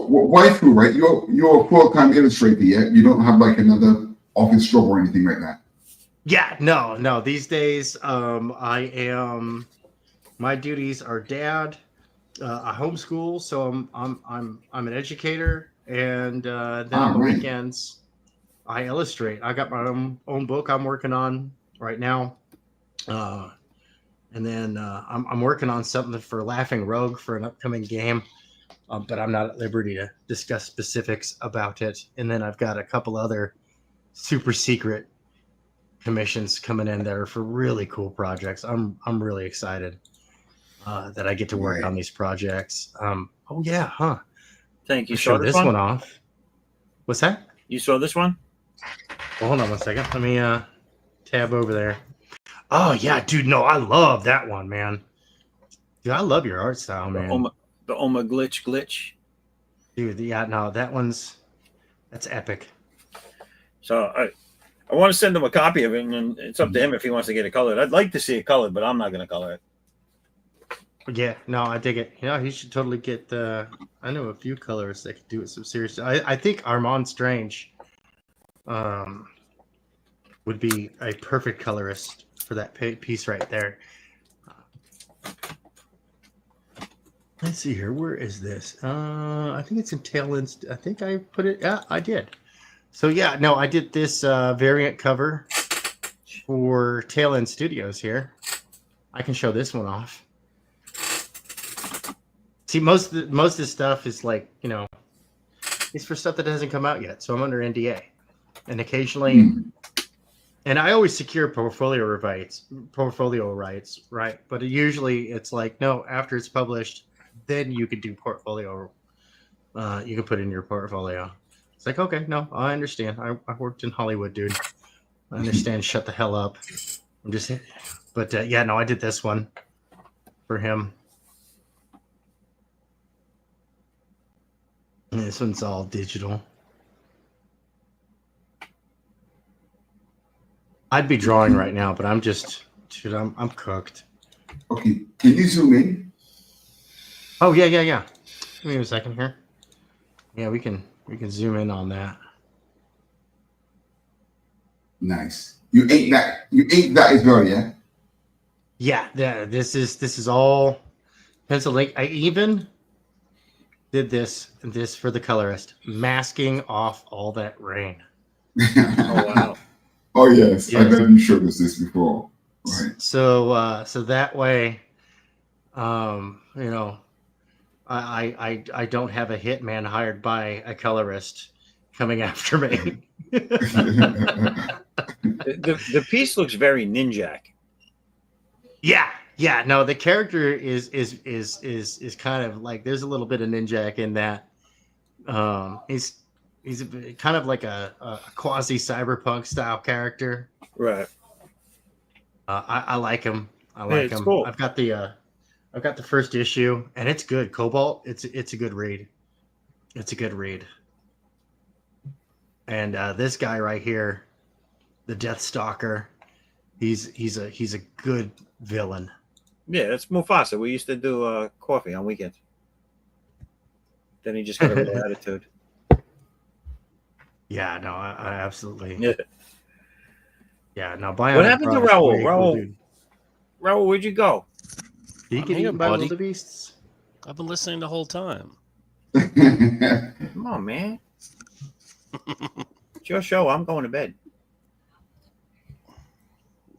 waifu, right? You're a full-time illustrator, yeah? You don't have like another office job or anything like that. Yeah, no. These days, I am. My duties are dad. I homeschool, so I'm an educator, and then on the weekends, I illustrate. I got my own book I'm working on right now. And then I'm working on something for Laughing Rogue for an upcoming game, but I'm not at liberty to discuss specifics about it. And then I've got a couple other super secret commissions coming in there for really cool projects. I'm really excited that I get to work on these projects. Oh yeah, huh? Thank you. Show this one off. What's that? You saw this one? Well, hold on one second. Let me tab over there. Oh yeah, dude. No, I love that one, man. Dude, I love your art style, man. The Oma glitch. Dude, yeah, no, that's epic. So I want to send him a copy of it, and it's up to him if he wants to get it colored. I'd like to see it colored, but I'm not going to color it. Yeah, no, I dig it. You know, he should totally get the. I know a few colorists that could do it some serious. I think Armand Strange would be a perfect colorist for that piece right there. Let's see here. Where is this? I think it's in Tail End. I think I put it. Yeah, I did. So yeah, no, I did this variant cover for Tail End Studios here. I can show this one off. See, most of this stuff is like, you know, it's for stuff that hasn't come out yet. So I'm under NDA, and occasionally, and I always secure portfolio rights, right? But usually it's like, no, after it's published, then you could do portfolio. You can put in your portfolio. It's like, okay, no, I understand. I worked in Hollywood, dude. I understand. Shut the hell up. I'm just, but yeah, no, I did this one for him. And this one's all digital. I'd be drawing right now, but I'm just, dude, I'm cooked. Okay, can you zoom in? Oh yeah. Give me a second here. Yeah, we can zoom in on that. Nice. You ate that. You ate that as well, yeah. Yeah, this is all pencil ink. I even did this for the colorist, masking off all that rain. Oh wow. Oh yes, I Yes. know you showed us this before. Right. So that way, you know, I don't have a hitman hired by a colorist coming after me. The piece looks very ninja. Yeah. No, the character is kind of like, there's a little bit of ninja in that. He's kind of like a quasi cyberpunk style character. Right. I like him. I Yeah, like it's him. cool. I've got the first issue, and it's good. Cobalt. It's a good read. It's a good read. And this guy right here, the Death Stalker, he's a good villain. Yeah, that's Mufasa. We used to do coffee on weekends. Then he just got a real attitude. Yeah, no, I absolutely. Yeah. Yeah, no. Bionic What happened to Bro is Raul? way cool, Raul, dude. Raul, where'd you go? Did he I'm get here, eaten by buddy. wildebeests? I've been listening the whole time. Come on, man. It's your show. I'm going to bed.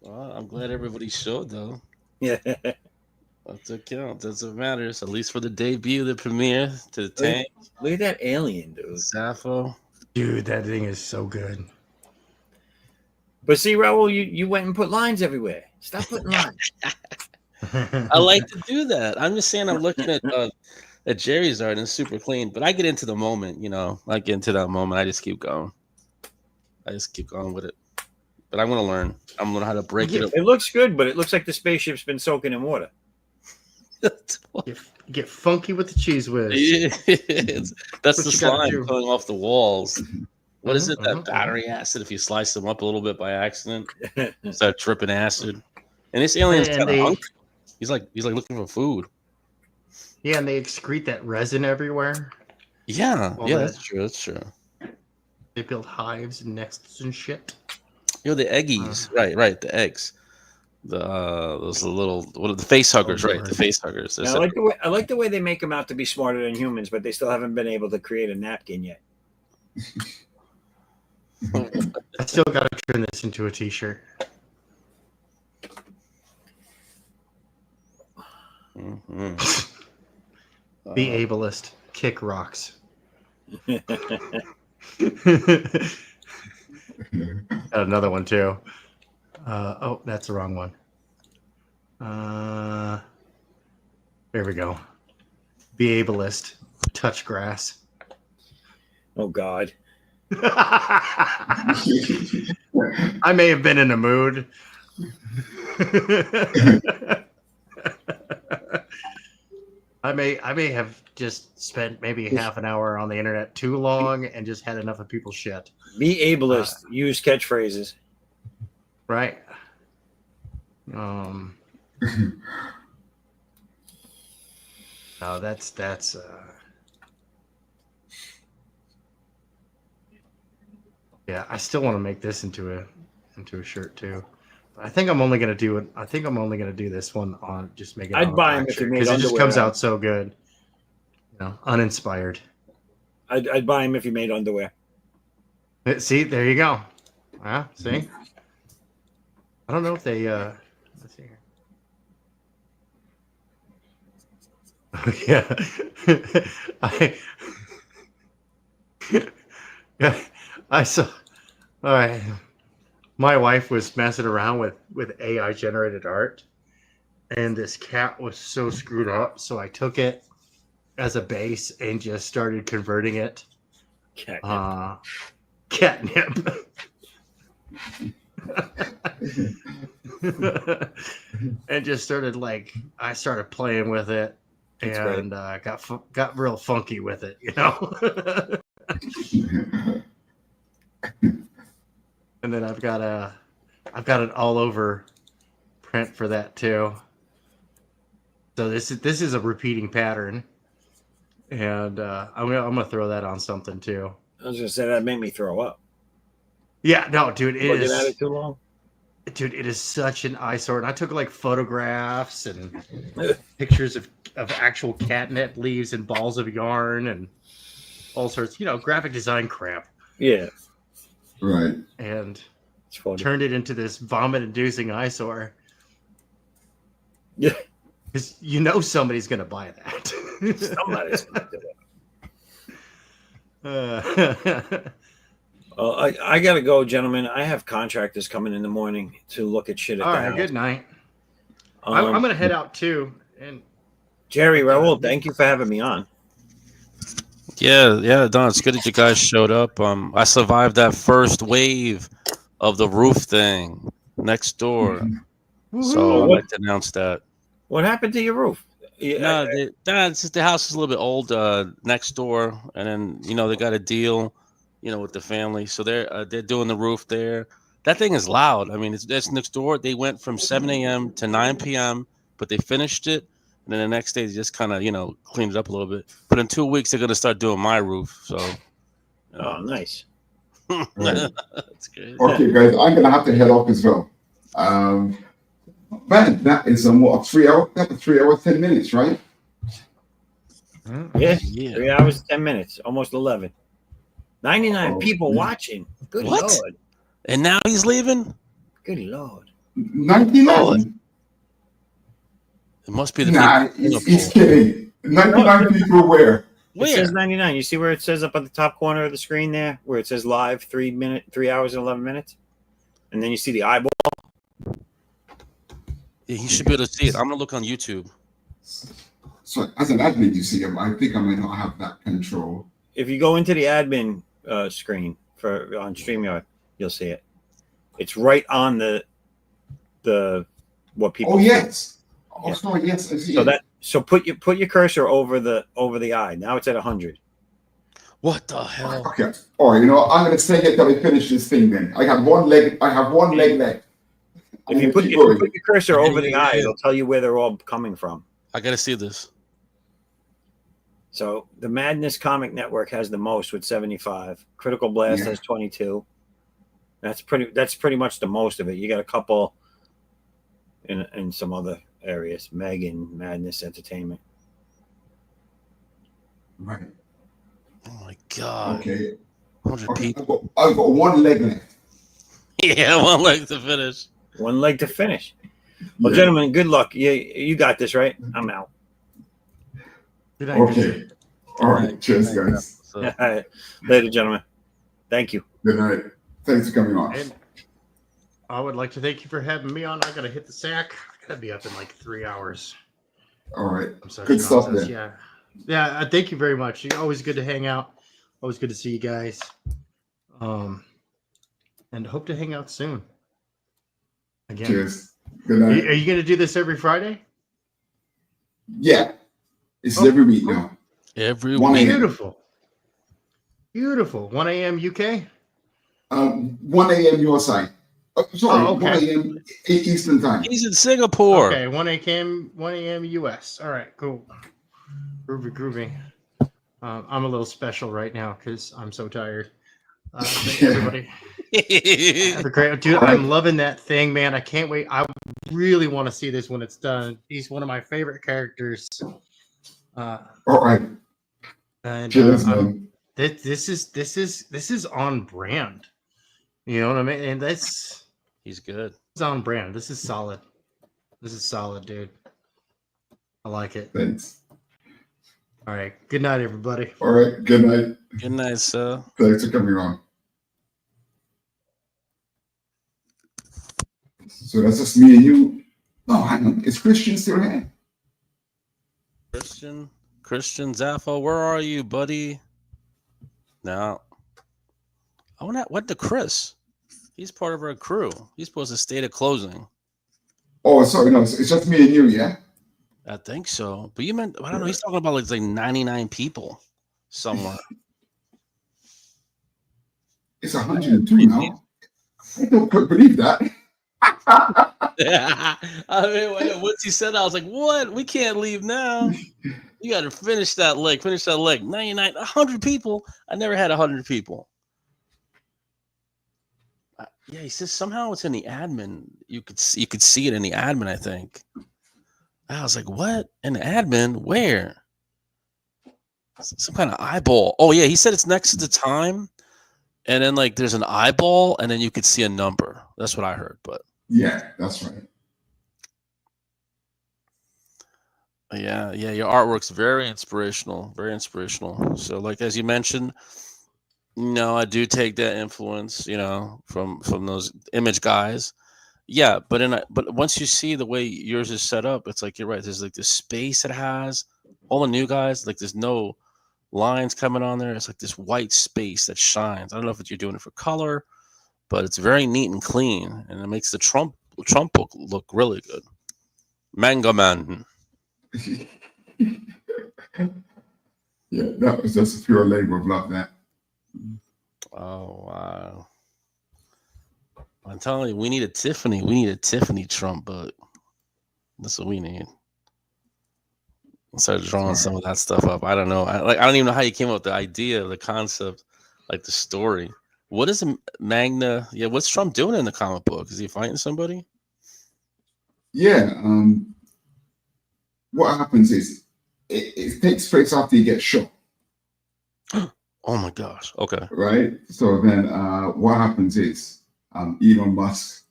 Well, I'm glad everybody showed, though. Yeah. That's what counts. That's what matters. At least for the debut, the premiere, to the tank, Look at that alien, dude. Sappho. Dude, that thing is so good. But see, Raul, you went and put lines everywhere. Stop putting lines. I like to do that. I'm just saying, I'm looking at Jerry's art and it's super clean, but I get into the moment, you know. I get into that moment. I just keep going. I just keep going with it. But I'm gonna learn. I'm gonna learn how to break it up. It looks good, but it looks like the spaceship's been soaking in water. Get funky with the cheese whiz. That's What the you gotta slime do. coming off the walls. What is it? That mhm. battery acid? If you slice them up a little bit by accident, start dripping acid. And this alien's And kind of they- hungry. He's like looking for food. Yeah, and they excrete that resin everywhere. Yeah, All yeah, that. that's true. That's true. They build hives and nests and shit. You know the eggies, right? The eggs, those little the face huggers, right? Lord. The face huggers. Now, I like the way they make them out to be smarter than humans, but they still haven't been able to create a napkin yet. I still got to turn this into a t-shirt. Mhm. Be ableist. Kick rocks. Got another one too. Oh, that's the wrong one. There we go. Be ableist. Touch grass. Oh God. I may have been in a mood. I may have just spent maybe half an hour on the internet too long and just had enough of people's shit. Be ableist. Use catchphrases. Right. No, that's yeah, I still want to make this into a shirt too. But I think I'm only gonna do it. I think I'm only gonna do this one on just make it. I'd on a buy 'em black if you shirt, made 'cause it just underwear comes out. out so good. You know, uninspired. I'd buy him if he made underwear. See, there you go. Yeah, see. I don't know if they. Let's see here. Yeah, I saw. All right, my wife was messing around with AI generated art, and this cat was so screwed up. So I took it as a base and just started converting it. Catnip. And just started I started playing with it. That's And got real funky with it, you know. And then I've got an all over print for that too. So this is a repeating pattern, and I'm gonna throw that on something too. I was gonna say that made me throw up. Yeah, no, dude, it Looking at is. it too long. dude, it is such an eyesore. And I took like photographs and pictures of actual catnip leaves and balls of yarn and all sorts, graphic design crap. Yeah. Right. And It's funny. turned it into this vomit-inducing eyesore. Yeah. Because somebody's going to buy that. Somebody's gonna do it. All I gotta go, gentlemen. I have contractors coming in the morning to look at shit at the right, house. good night. I'm going to head out too. And Jerry, Raul, thank you for having me on. Yeah, Don. It's good that you guys showed up. I survived that first wave of the roof thing next door, so I'd like to announce that. What happened to your roof? No, it's just the house is a little bit old next door, and then they got a deal, with the family, so they're doing the roof there. That thing is loud. I mean, it's next door. They went from 7 a.m. to 9 p.m., but they finished it, and then the next day they just kind of cleaned it up a little bit. But in 2 weeks they're gonna start doing my roof. So, Oh, nice. Right. That's good. Okay, guys, I'm gonna have to head off as well. Man, that is what, 3 hours? That's a 3 hours, 10 minutes, right? Yeah. Yeah. 3 hours, 10 minutes, almost 11. 99 Oh, people yeah. watching. Good What? Lord. And now he's leaving. Good Lord. 99. It must be the Nah, people. he's kidding. 99 people where? It Where? says 99. You see where it says up at the top corner of the screen there, where it says live 3 hours and 11 minutes? And then you see the eyeball. Yeah, he should be able to see it. I'm gonna look on YouTube. So as an admin, you see him. I think I might not have that control. If you go into the admin screen on StreamYard, you'll see it. It's right on the what people. Oh see. yes. Oh Yeah. sorry, yes, I see So it. put your cursor over the eye. Now it's at 100. What the hell? Okay. All right, I'm gonna stay here till I finish this thing then. I have one leg left. If you put your cursor over the eye, it'll tell you where they're all coming from. I gotta see this. So the Madness Comic Network has the most with 75. Critical Blast Yeah. has 22. That's pretty much the most of it. You got a couple in some other areas. Megan, Madness Entertainment. Right. Oh my god. Okay. 100 Okay. people. I've got one leg left. Yeah, one leg to finish. One leg to finish. Well, Yeah. gentlemen, good luck. You got this, right? I'm out. good night. Okay. All right. Cheers, guys. So, All right. Later, gentlemen. Thank you. Good night. Thanks for coming on. And I would like to thank you for having me on. I gotta hit the sack. I gotta be up in like 3 hours. All right. I'm such Good stuff nonsense. there. Yeah. Thank you very much. You're always good to hang out. Always good to see you guys. And hope to hang out soon. Again. Cheers. Good Are night. you gonna do this every Friday? Yeah. It's Oh, every week cool. now. every 1 week. a.m. Beautiful. 1 a.m. UK. 1 a.m. your side. Sorry, Oh, okay. 1 a.m. Eastern time. He's in Singapore. Okay, 1 a.m. US. All right, cool. Groovy. I'm a little special right now because I'm so tired. Thank you, everybody. Have a great, dude. I'm loving that thing, man. I can't wait. I really want to see this when it's done. He's one of my favorite characters. All right. And Cheers, man. this is on brand. You know what I mean? And He's good. it's on brand. This is solid. This is solid, dude. I like it. Thanks. All right. Good night, everybody. All right. Good night. Good night, sir. Thanks for coming on. So that's just me and you. No, hang on. Is Christian still here? Christian Zaffo, where are you, buddy? No. I went to Chris. He's part of our crew. He's supposed to stay to closing. Oh, sorry. No, it's just me and you, yeah? I think so. But you meant, I don't know. He's talking about like 99 people somewhere. It's 102 now. I don't quite believe that. Yeah. I mean, once he said that, I was like, what? We can't leave now. You got to finish that leg. 99, 100 people. I never had 100 people. Yeah, he says somehow it's in the admin. You could see it in the admin, I think. I was like, what? In the admin? Where? Some kind of eyeball. Oh yeah, he said it's next to the time, and then like there's an eyeball, and then you could see a number. That's what I heard. But Yeah, that's right. yeah, your artwork's very inspirational, very inspirational. So like as you mentioned, no, I do take that influence, from those image guys. Yeah, but once you see the way yours is set up, it's like you're right. There's like this space it has. All the new guys, like there's no lines coming on there. It's like this white space that shines. I don't know if you're doing it for color, but it's very neat and clean, and it makes the Trump book look really good. Manga Man. Yeah, that was just a pure labor of love. That. Oh wow! I'm telling you, we need a Tiffany. We need a Tiffany Trump book. That's what we need. Start drawing some of that stuff up. I don't know. I don't even know how you came up with the idea, the concept, like the story. What is a Magna? Yeah, what's Trump doing in the comic book? Is he fighting somebody? Yeah. What happens is it takes place after he gets shot. Oh my gosh. Okay. Right. So then, what happens is Elon Musk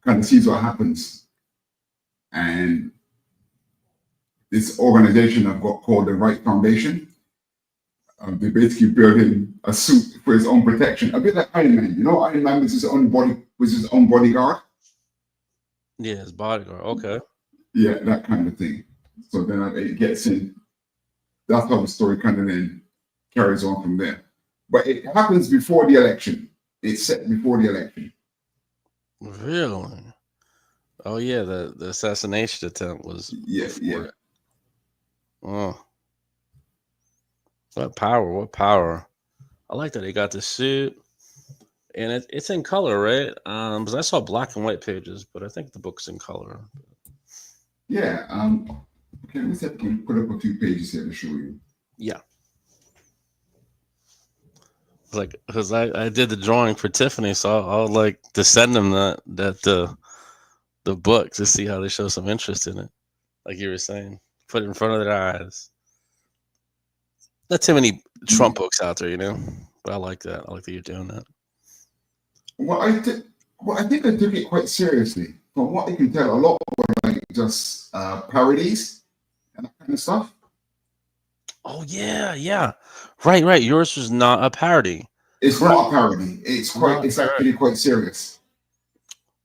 kind of sees what happens, and this organization I've got called the Right Foundation. They basically build him a suit for his own protection, a bit like Iron Man. You know, Iron Man was his own bodyguard. Yeah, his bodyguard. Okay. Yeah, that kind of thing. So then it gets in. That's how the story kind of then carries on from there. But it happens before the election. It's set before the election. Really? Oh yeah, the assassination attempt was. Yeah. Oh, what power! What power! I like that he got the suit, and it's in color, right? Because I saw black and white pages, but I think the book's in color. Yeah. Okay, let's have to put up a few pages here to show you. Yeah. Like, because I did the drawing for Tiffany, so I'll like to send them the book to see how they show some interest in it. Like you were saying, put it in front of their eyes. Not too many Trump books out there, but I like that. I like that you're doing that. Well, I think I took it quite seriously. From what I can tell, a lot were like just parodies and that kind of stuff. Oh yeah. Right. Yours was not a parody. It's not a parody. It's actually quite serious.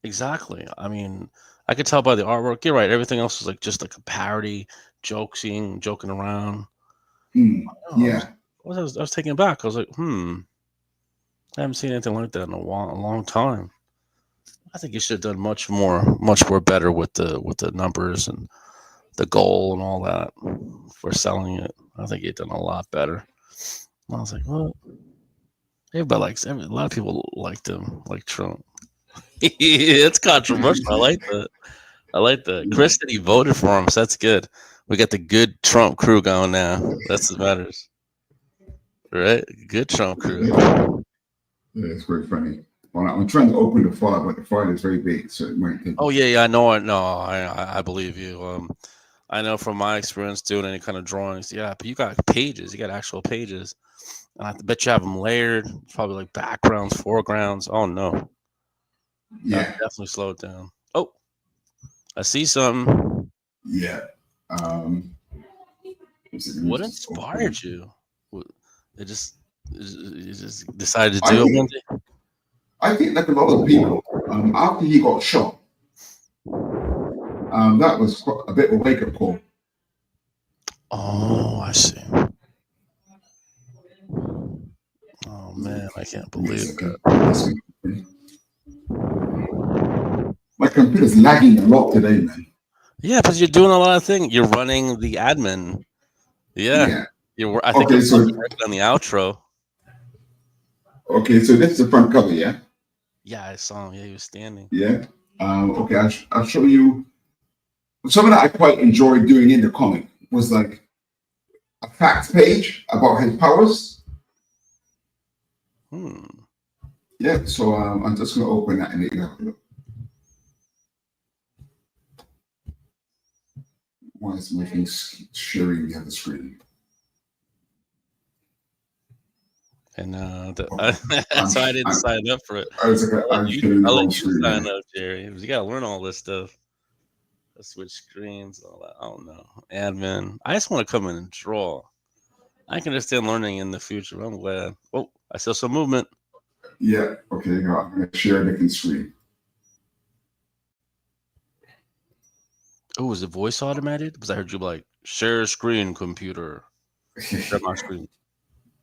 Exactly. I mean, I could tell by the artwork. You're right. Everything else was like just like a parody, joking around. Yeah. I was taken aback. I was like, I haven't seen anything like that in a long time. I think you should have done much more better with the numbers and the goal and all that for selling it. I think you've done a lot better. I was like, what? Everybody likes a lot of people liked him, like Trump. It's controversial. I like that. Chris said he voted for him, so that's good. We got the good Trump crew going now. That's what matters. Right? Good Trump crew. Yeah, it's very funny. Well, I'm trying to open the file, but the file is very big, so it might take. Oh yeah, I know. I believe you. I know from my experience doing any kind of drawings. Yeah, but you got pages. You got actual pages. And I bet you have them layered. Probably like backgrounds, foregrounds. Oh no. Yeah. Definitely slow it down. Oh, I see something. Yeah. What inspired you? You just decided to do it one day? I think like a lot of people, after he got shot, that was a bit of a wake-up call. Oh, I see. Oh man, I can't believe that. My computer's lagging a lot today, man. Yeah, because you're doing a lot of things. You're running the admin. Yeah. I think okay, so working on the outro. Okay, so this is the front cover, yeah? Yeah, I saw him. Yeah, he was standing. Yeah. Okay, I'll show you. Something that I quite enjoyed doing in the comic was like a facts page about his powers. Yeah, Yeah, so I'm just going to open that and let you have a look. Why is my thing sharing the other screen? And so I didn't sign up for it. I was like, I'm sharing the I'll wrong let you screen. sign up, Jerry. You got to learn all this stuff. Switch screens, all that. I don't know. Admin. I just want to come in and draw. I can understand learning in the future. I'm glad. Oh, I saw some movement. Yeah, okay, I'm going to share a different screen. Oh, was the voice automated? Because I heard you like, share screen, computer. Share my screen.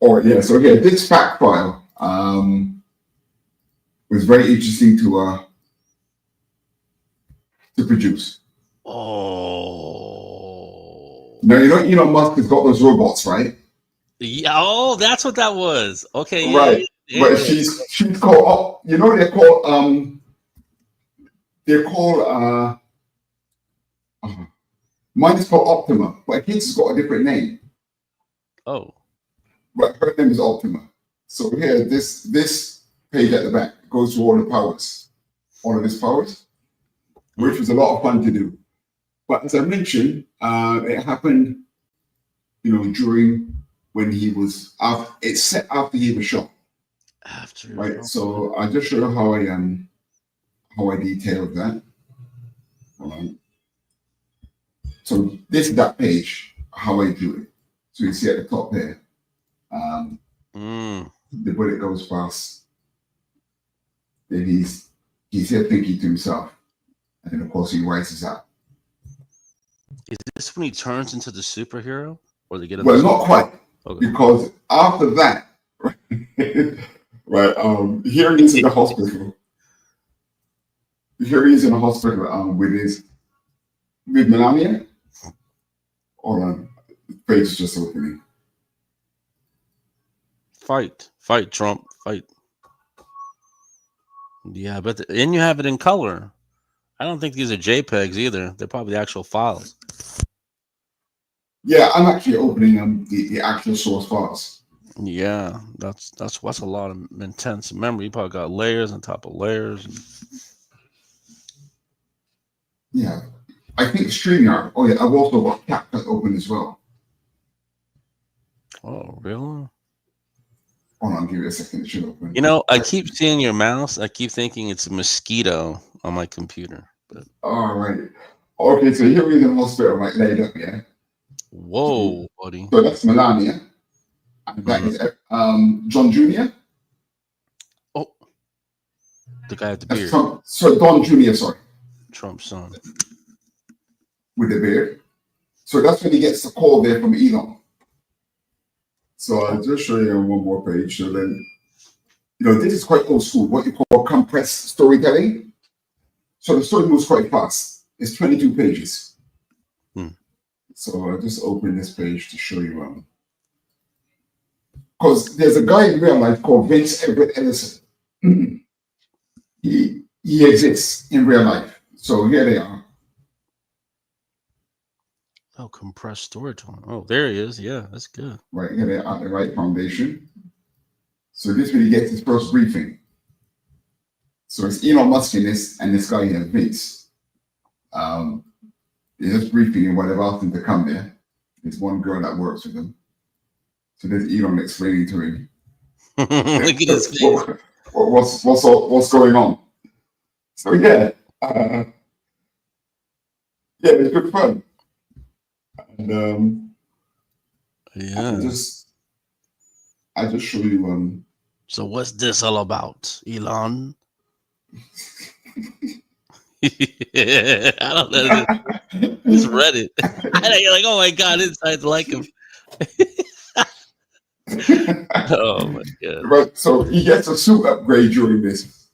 Oh, yeah, so yeah, this fact file was very interesting to produce. Oh. Now, you know Elon Musk has got those robots, right? Yeah, oh, that's what that was. Okay, yeah, Right. yeah, But yeah. she's called, you know, they're called mine is called Optima, but his has got a different name. Oh. But her name is Optima. So here, this page at the back goes through all the powers, all of his powers, which was a lot of fun to do. But as I mentioned, it happened, you know, during when he was after. It's set after he was shot. After. Right. So I'll just show you how I detailed that. Hold on. So this is that page, how I do it. So you see at the top there, the bullet goes past. Then he's here thinking to himself, and then of course he rises up. Is this when he turns into the superhero, or they get him? Well, not quite, okay. Because after that, right, here he is in the hospital. Here he is in the hospital with Melania. Hold on, the page is just opening. Fight, Trump, fight. Yeah, but and you have it in color. I don't think these are JPEGs either. They're probably the actual files. Yeah, I'm actually opening the actual source files. Yeah, that's a lot of intense memory. You probably got layers on top of layers. Yeah, I think StreamYard. Oh yeah, I've also got CapCut open as well. Oh, really? Hold on, give it a second. It should open. You know, I keep seeing your mouse. I keep thinking it's a mosquito on my computer. But all right. Okay, so here we in the hospital, right, laid up, yeah. Whoa, buddy. So that's Melania. And that is John Jr. Oh, the guy with the beard. So Don Jr., sorry. Trump's son. With the beard. So that's when he gets the call there from Elon. So I'll just show you one more page. So then, you know, this is quite old school, what you call compressed storytelling. So the story moves quite fast. It's 22 pages. So I'll just open this page to show you. Because there's a guy in real life called Vince Everett Ellison. He exists in real life. So here they are. Oh, compressed storytelling. Oh, there he is. Yeah, that's good. Right here they are at the right foundation. So this is when he gets his first briefing. So it's Elon Musk in this, and this guy here, Vince. He's just briefing him while they've asked him to come there. There's one girl that works with him. So there's Elon explaining to him. Look at his face. What's going on? So yeah, it's good fun. And yeah, I just show you. So what's this all about, Elon? I don't know. Just read it. You're like, oh my god, inside like him. Oh my god! Right, so he gets a suit upgrade during this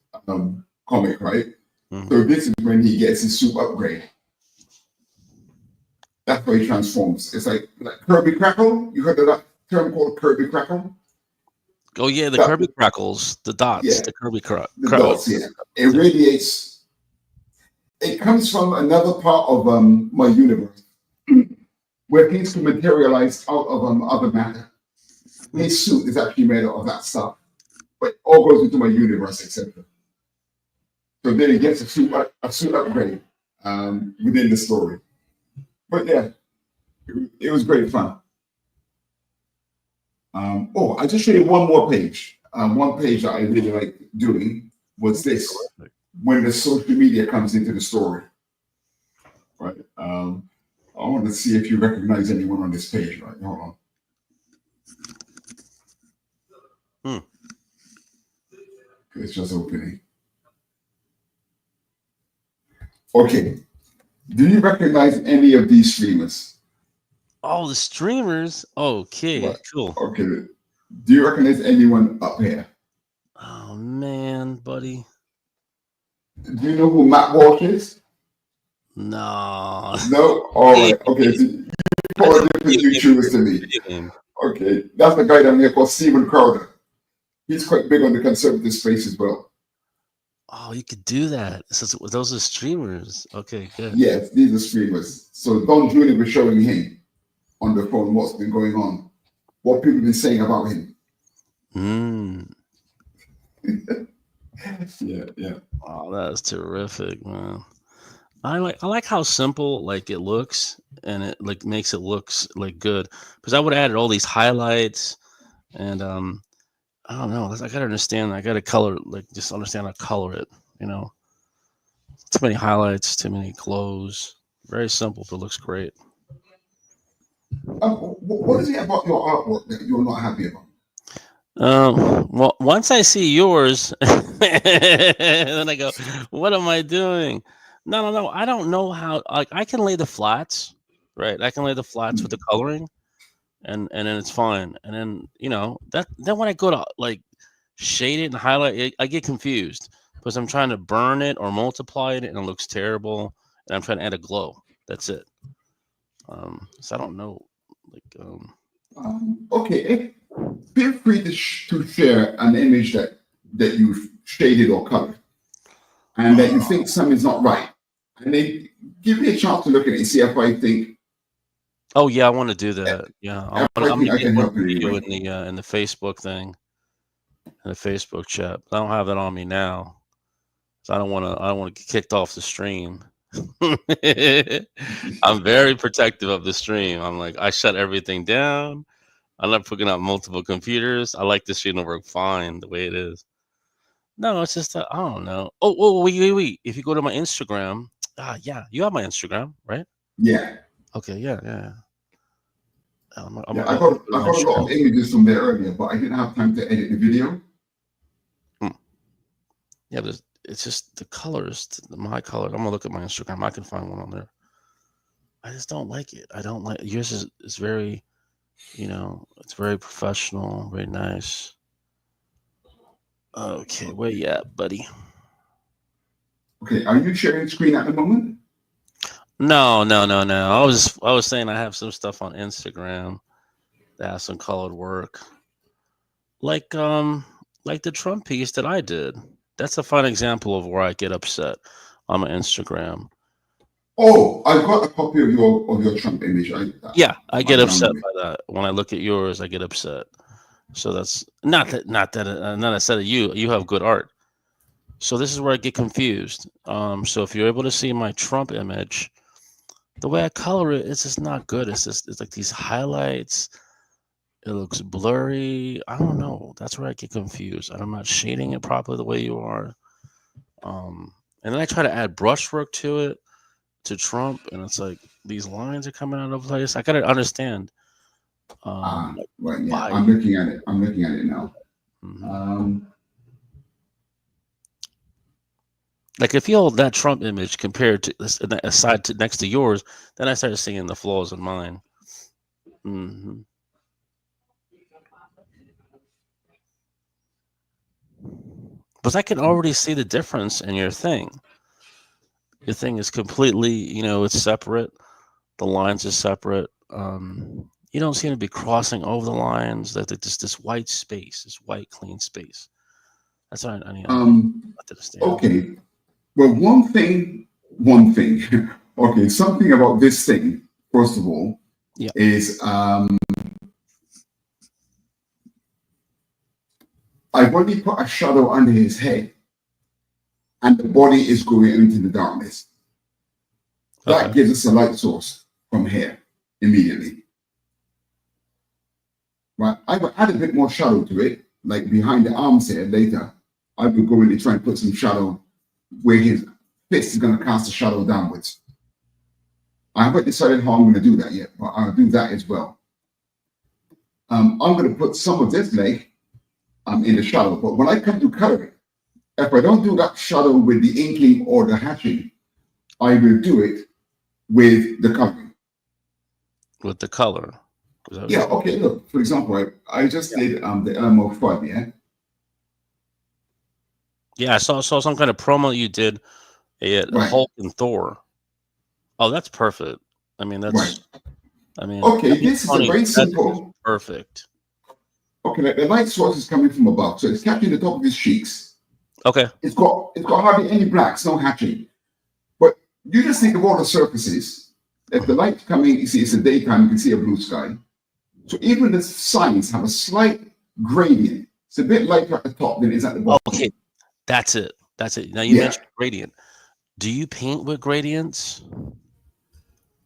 comic, right? So this is when he gets his suit upgrade. That's why he transforms. It's like Kirby Crackle. You heard of that term called Kirby Crackle? Oh yeah, the Kirby Crackles, the dots, yeah, the Kirby Crackles. The dots, yeah. It radiates. It comes from another part of my universe where things can materialize out of other matter. His suit is actually made out of that stuff. but it all goes into my universe, etc. So then it gets a suit upgrade within the story. But yeah, it was great fun. I just showed you one more page. One page that I really like doing was this, when the social media comes into the story. Right. I want to see if you recognize anyone on this page. Right. Hold on. It's just opening. Okay. Do you recognize any of these streamers? Oh, the streamers. Okay, Right. cool. Okay. Do you recognize anyone up here? Oh man, buddy. Do you know who Matt Walsh is? No. No? All right. Okay. So you probably different YouTubers to me. Okay. That's the guy down here called Steven Crowder. He's quite big on the conservative space as well. Oh, you could do that. So those are streamers. Okay, good. Yes, these are streamers. So Don Jr. was showing him on the phone what's been going on, what people have been saying about him. Yeah. Oh, that's terrific, man. I like how simple like it looks, and it like makes it looks like good. Because I would have added all these highlights, and I don't know. I gotta understand. I gotta color, like just understand how to color it. You know, too many highlights, too many clothes. Very simple, but it looks great. What is it about your artwork that you're not happy about? Well, once I see yours, then I go, "What am I doing?" No. I don't know how. Like, I can lay the flats, right? I can lay the flats with the coloring, and then it's fine. And then then when I go to like shade it and highlight it, I get confused because I'm trying to burn it or multiply it, and it looks terrible. And I'm trying to add a glow. That's it. So I don't know. Okay. Feel free to share an image that you've shaded or colored, and that you think something's not right, and then give me a chance to look at it and see if I think. Oh yeah, I want to do that. Yeah, I'm gonna can help you in the Facebook thing, in the Facebook chat. I don't have that on me now, so I don't want to get kicked off the stream. I'm very protective of the stream. I'm like, I shut everything down. I'm not picking up multiple computers. I like this stream to work fine the way it is. No, it's just I don't know. Oh, wait. If you go to my Instagram, yeah, you have my Instagram, right? Yeah. Okay, yeah. I got a lot of images from there earlier, but I didn't have time to edit the video. Yeah, it's just the colors, my color. I'm gonna look at my Instagram. I can find one on there. I just don't like it. I don't like yours. Is very, it's very professional, very nice. Okay, where you at, buddy? Okay, are you sharing screen at the moment? No. I was saying I have some stuff on Instagram that has some colored work, like the Trump piece that I did. That's a fun example of where I get upset on my Instagram. Oh, I've got a copy of your Trump image. I get upset by that. When I look at yours, I get upset. So that's not that I said you. You have good art. So this is where I get confused. So if you're able to see my Trump image, the way I color it, it's just not good. It's like these highlights. It looks blurry. I don't know. That's where I get confused. I'm not shading it properly the way you are. And then I try to add brushwork to it, to Trump, and it's like these lines are coming out of place. I gotta understand. Right, yeah. I'm looking at it. Now. Mm-hmm. Like if you hold that Trump image compared to aside to next to yours, then I started seeing the flaws in mine. Mm-hmm. But I can already see the difference in your thing. Your thing is completely, it's separate. The lines are separate. You don't seem to be crossing over the lines. That this white space, this white clean space. That's what I need to understand. Okay. Well, one thing. Okay, something about this thing. First of all, is I I've only put a shadow under his head, and the body is going into the darkness. That Okay. gives us a light source from here immediately. Right, I will add a bit more shadow to it, like behind the arms here later. I will go in and try and put some shadow where his fist is going to cast a shadow downwards. I haven't decided how I'm going to do that yet, but I'll do that as well. I'm going to put some of this leg in the shadow, but when I come to color it, if I don't do that shadow with the inking or the hatching, I will do it with the coloring. With the color. Yeah, okay, look, for example, I just did the Elmo FUD, yeah? Yeah, I saw some kind of promo you did at Right. Hulk and Thor. Oh, that's perfect. I mean, that's. Right. I mean, Okay, that'd be this is a funny. very That's simple. perfect. Okay, the light source is coming from above, so it's catching the top of his cheeks. Okay. It's got hardly any blacks, no hatching. But you just think of all the surfaces. If the light's coming, you see it's the daytime, you can see a blue sky. So even the signs have a slight gradient. It's a bit lighter at the top than it is at the bottom. Okay, that's it. That's it. Now you Yeah. mentioned gradient. Do you paint with gradients?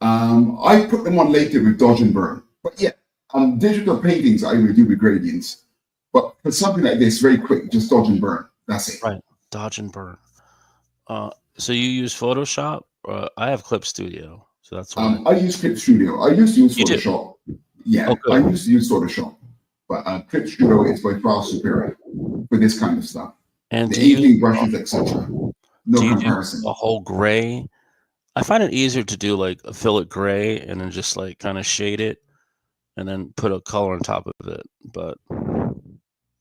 I put them on later with dodge and burn. But yeah, digital paintings I will do with gradients. But for something like this, very quick, just dodge and burn. That's it. Right. Dodge and burn. So you use Photoshop? I have Clip Studio, so that's why. I use Clip Studio. I used to use You do? Photoshop. Yeah, Okay. I used to use Photoshop. But Clip Studio is by far superior for this kind of stuff. And The do you inking brushes, etc. No do you comparison. do a whole gray? I find it easier to do like a fillet gray and then just like kind of shade it and then put a color on top of it. But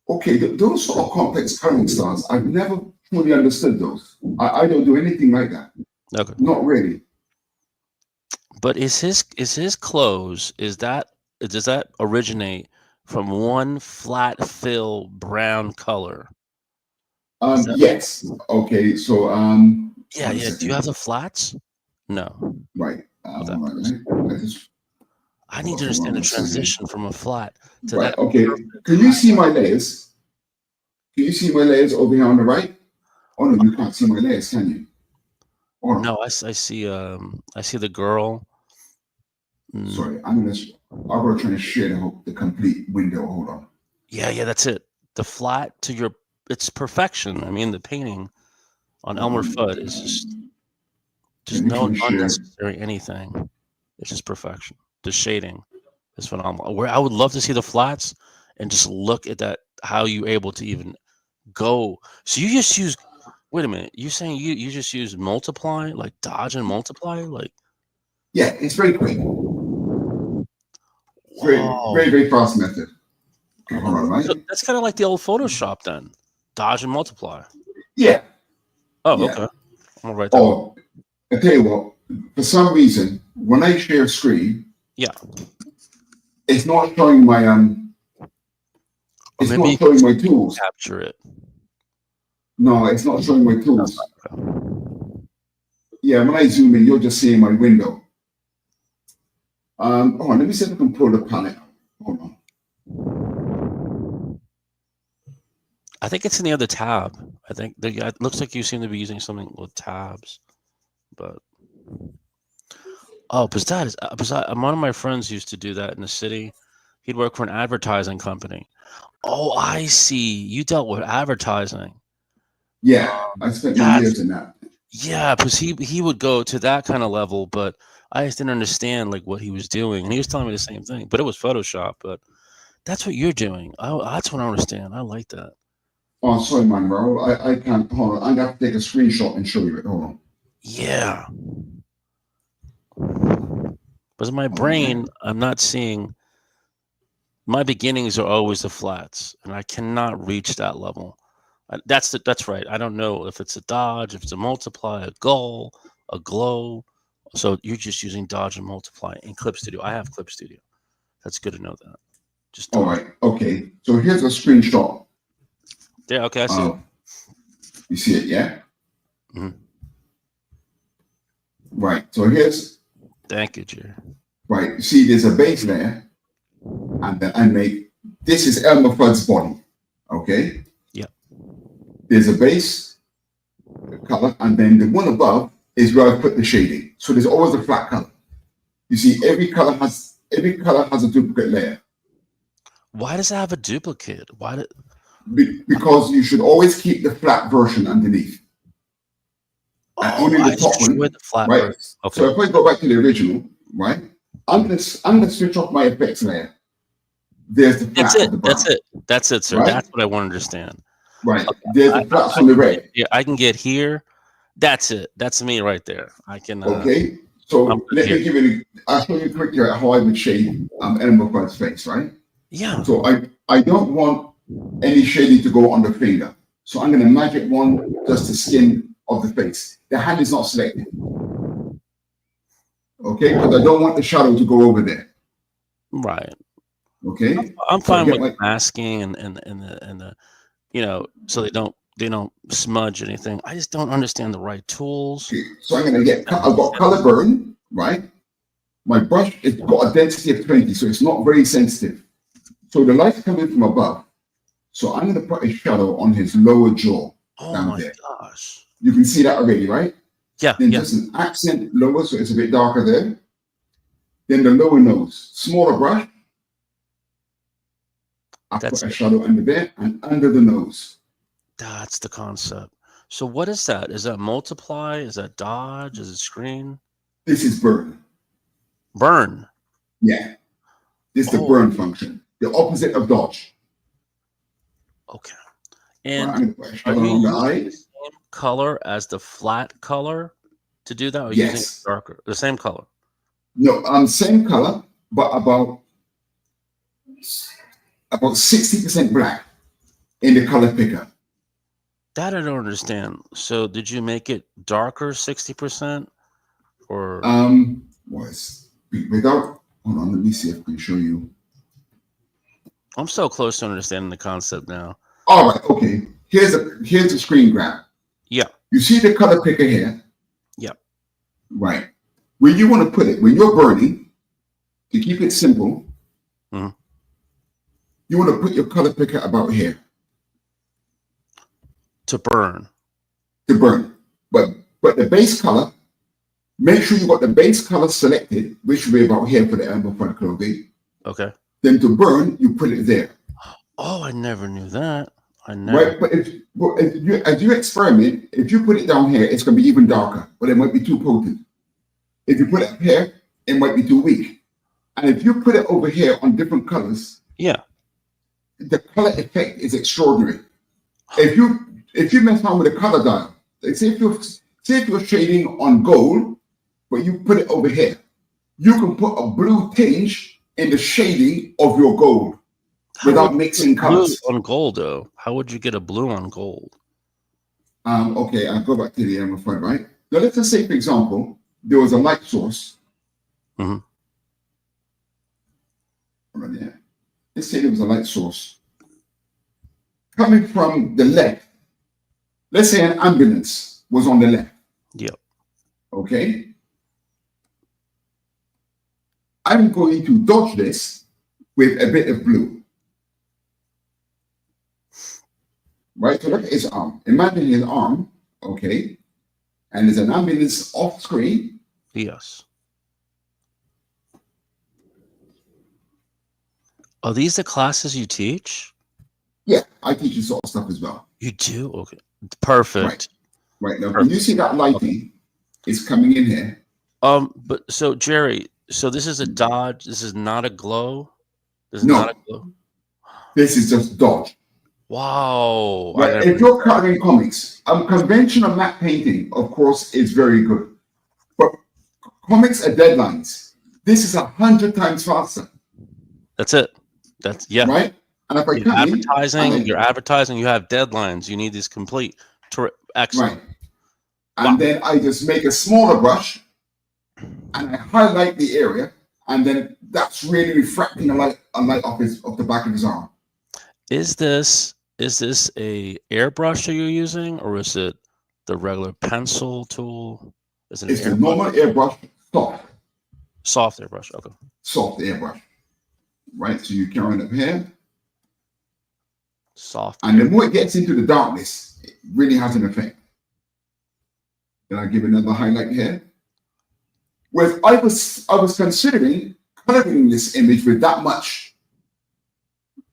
Okay, those sort of complex coloring styles, I've never fully understood those. I don't do anything like that. okay. Not really. But is his clothes, does that originate from one flat fill brown color? Is that- Yes. Okay, so Yeah, one yeah. Do second. you have the flats? No. Right. that Hold on, was- right? I need to Okay, understand the one second. transition from a flat to Right. that. Okay. Can you see my layers? Can you see my layers over here on the right? Oh no, you can't see my layers, can you? Oh, No, I see the girl. Sorry, I'm gonna try to share the complete window. Hold on. Yeah, that's it. The flat to it's perfection. I mean, the painting on Elmer Fudd is just Let me no try to share. unnecessary anything. It's just perfection. The shading is phenomenal. Where I would love to see the flats and just look at that, how you able to even go. So you just use, wait a minute, you're saying you just use multiply, like dodge and multiply? Like, Yeah, it's very quick. wow. Very, very fast method. Okay, hold on, right? So that's kind of like the old Photoshop then. Dodge and multiply. Yeah. Oh, Yeah. okay. I'm gonna write that. Oh, I tell you what, for some reason, when I share screen, Yeah. it's not showing my it's maybe not you showing my tools. Capture it. No, it's not showing my tools. Yeah, when I zoom in, you're just seeing my window. Hold on, let me see if I can pull the palette. Hold on. I think it's in the other tab. I think it looks like you seem to be using something with tabs, but because one of my friends used to do that in the city. He'd work for an advertising company. Oh, I see. You dealt with advertising. Yeah, I spent many years in that. Yeah, because he would go to that kind of level, but I just didn't understand like what he was doing, and he was telling me the same thing. But it was Photoshop. But that's what you're doing. That's what I understand. I like that. Oh, sorry, man, Raul. I can't. Hold on. I'm gonna have to take a screenshot and show you it. Hold on. Yeah. But in my brain, I'm not seeing. My beginnings are always the flats, and I cannot reach that level. That's right. I don't know if it's a dodge, if it's a multiply, a goal, a glow. So you're just using dodge and multiply in Clip Studio. I have Clip Studio. That's good to know that. Just all right. Okay. So here's a screenshot. Yeah. Okay. I see it. You see it, yeah? Mhm. Right. So here's. Thank you, Jerry. Right. You see, there's a base layer, and then I make. This is Elmer Fudd's body. Okay. there's a base color, and then the one above is where I put the shading. So there's always a flat color. You see, every color has a duplicate layer. Why does it have a duplicate? Why did? Because you should always keep the flat version underneath. And only the top one, the flat right? version. Okay. So if I go back to the original, right? I'm gonna switch off my effects layer. There's the flat. That's it, sir. Right? That's what I want to understand. Right. There's the flats on the red. Yeah, I can get here. That's it. That's me right there. I can. Okay. So let me give you. I'll show you quickly how I would shade Animal Far's face, right? Yeah. So I don't want any shading to go on the finger. So I'm going to magic one just the skin of the face. The hand is not selected. Okay, because I don't want the shadow to go over there. Right. Okay. I'm fine with masking and the so they don't smudge anything. I just don't understand the right tools. Okay. So I'm going to I've got color burn, right? My brush, it's got a density of 20, so it's not very sensitive. So the light's coming from above. So I'm going to put a shadow on his lower jaw. Oh down my there. gosh. You can see that already, right? Yeah. Then just an accent lower, so it's a bit darker there. Then the lower nose, smaller brush. I put a shadow under there and under the nose. That's the concept. So what is that? Is that multiply? Is that dodge? Is it screen? This is burn. Burn. Yeah. This is the burn function. The opposite of dodge. Okay. And are you using the same color as the flat color to do that? Or yes. Using darker? The same color? No, same color, but about 60% black in the color picker. That I don't understand. So did you make it darker 60%? Or without hold on, let me see if I can show you. I'm so close to understanding the concept now. All right, okay. Here's the screen grab. Yeah. You see the color picker here? Yeah. Right. Where you want to put it, when you're burning, to keep it simple, you want to put your color picker about here. To burn. To burn. But the base color, make sure you got the base color selected, which will be about here for the Animal Fun clothing. Okay. Then to burn, you put it there. Oh, I never knew that. I never. Right, but as you experiment, if you put it down here, it's going to be even darker, but it might be too potent. If you put it up here, it might be too weak. And if you put it over here on different colors, the color effect is extraordinary. If you mess around with the color dial, like say if you're shading on gold, but you put it over here, you can put a blue tinge in the shading of your gold without mixing colors. Blue on gold, though. How would you get a blue on gold? Okay, I'll go back to the Animal Fun, right? Now let's just say, for example, there was a light source. Right there. Let's say there was a light source coming from the left. Let's say an ambulance was on the left. Yep. Okay. I'm going to dodge this with a bit of blue. Right, so look at his arm. Imagine his arm, okay, and there's an ambulance off screen. Yes. Are these the classes you teach? Yeah, I teach this sort of stuff as well. You do? Okay. Perfect. Right. Now, can you see that lighting is coming in here? But so Jerry, so this is a dodge. This is not a glow. This is No. not a glow. This is just dodge. Wow. Right. If you're coloring comics, conventional matte painting, of course, is very good. But comics are deadlines. This is 100 times faster. That's it. That's right. And if you're advertising, you have deadlines. You need this complete. Excellent. Right. And then I just make a smaller brush and I highlight the area, and then that's really refracting a light off the back of his arm. Is this a airbrush that you're using, or is it the regular pencil tool? Is it it's the normal airbrush, soft airbrush? Okay. Soft airbrush. Right. So you carry it up here. Soft. And the more it gets into the darkness, it really has an effect. Then I give another highlight here. Whereas I was considering coloring this image with that much,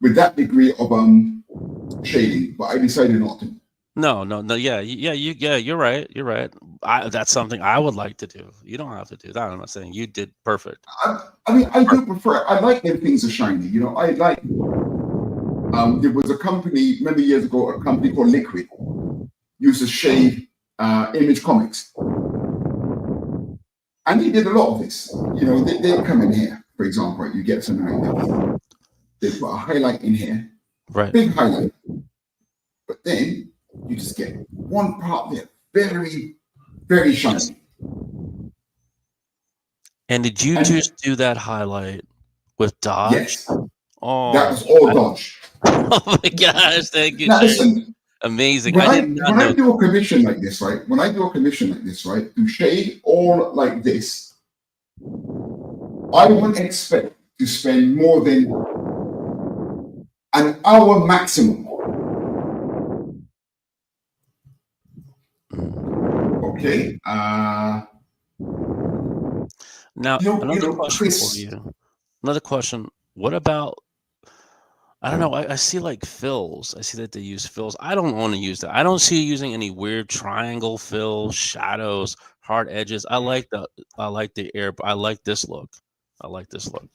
with that degree of shading, but I decided not to. No. Yeah, you're right. You're right. That's something I would like to do. You don't have to do that. I'm not saying you did perfect. I mean, I do prefer. I like when things are shiny. You know, I like. There was a company many years ago, a company called Liquid, used to shade Image Comics, and they did a lot of this. You know, they come in here, for example, you get something like that. They put a highlight in here, Right. big highlight, but then you just get one part there, very, very shiny. And did you just do that highlight with Dodge? Yes, Oh, that was all Dodge. oh my gosh! Thank you, Now Jay. listen, Amazing. when I did not when know. I do a commission like this, right? When I do a commission like this, right, to shade all like this, I wouldn't expect to spend more than an hour maximum. Okay. Now, You another know, question Chris. for you. Another question. What about? I don't know. I see like fills. I see that they use fills. I don't want to use that. I don't see you using any weird triangle fills, shadows, hard edges. I like the air. I like this look. I like this look.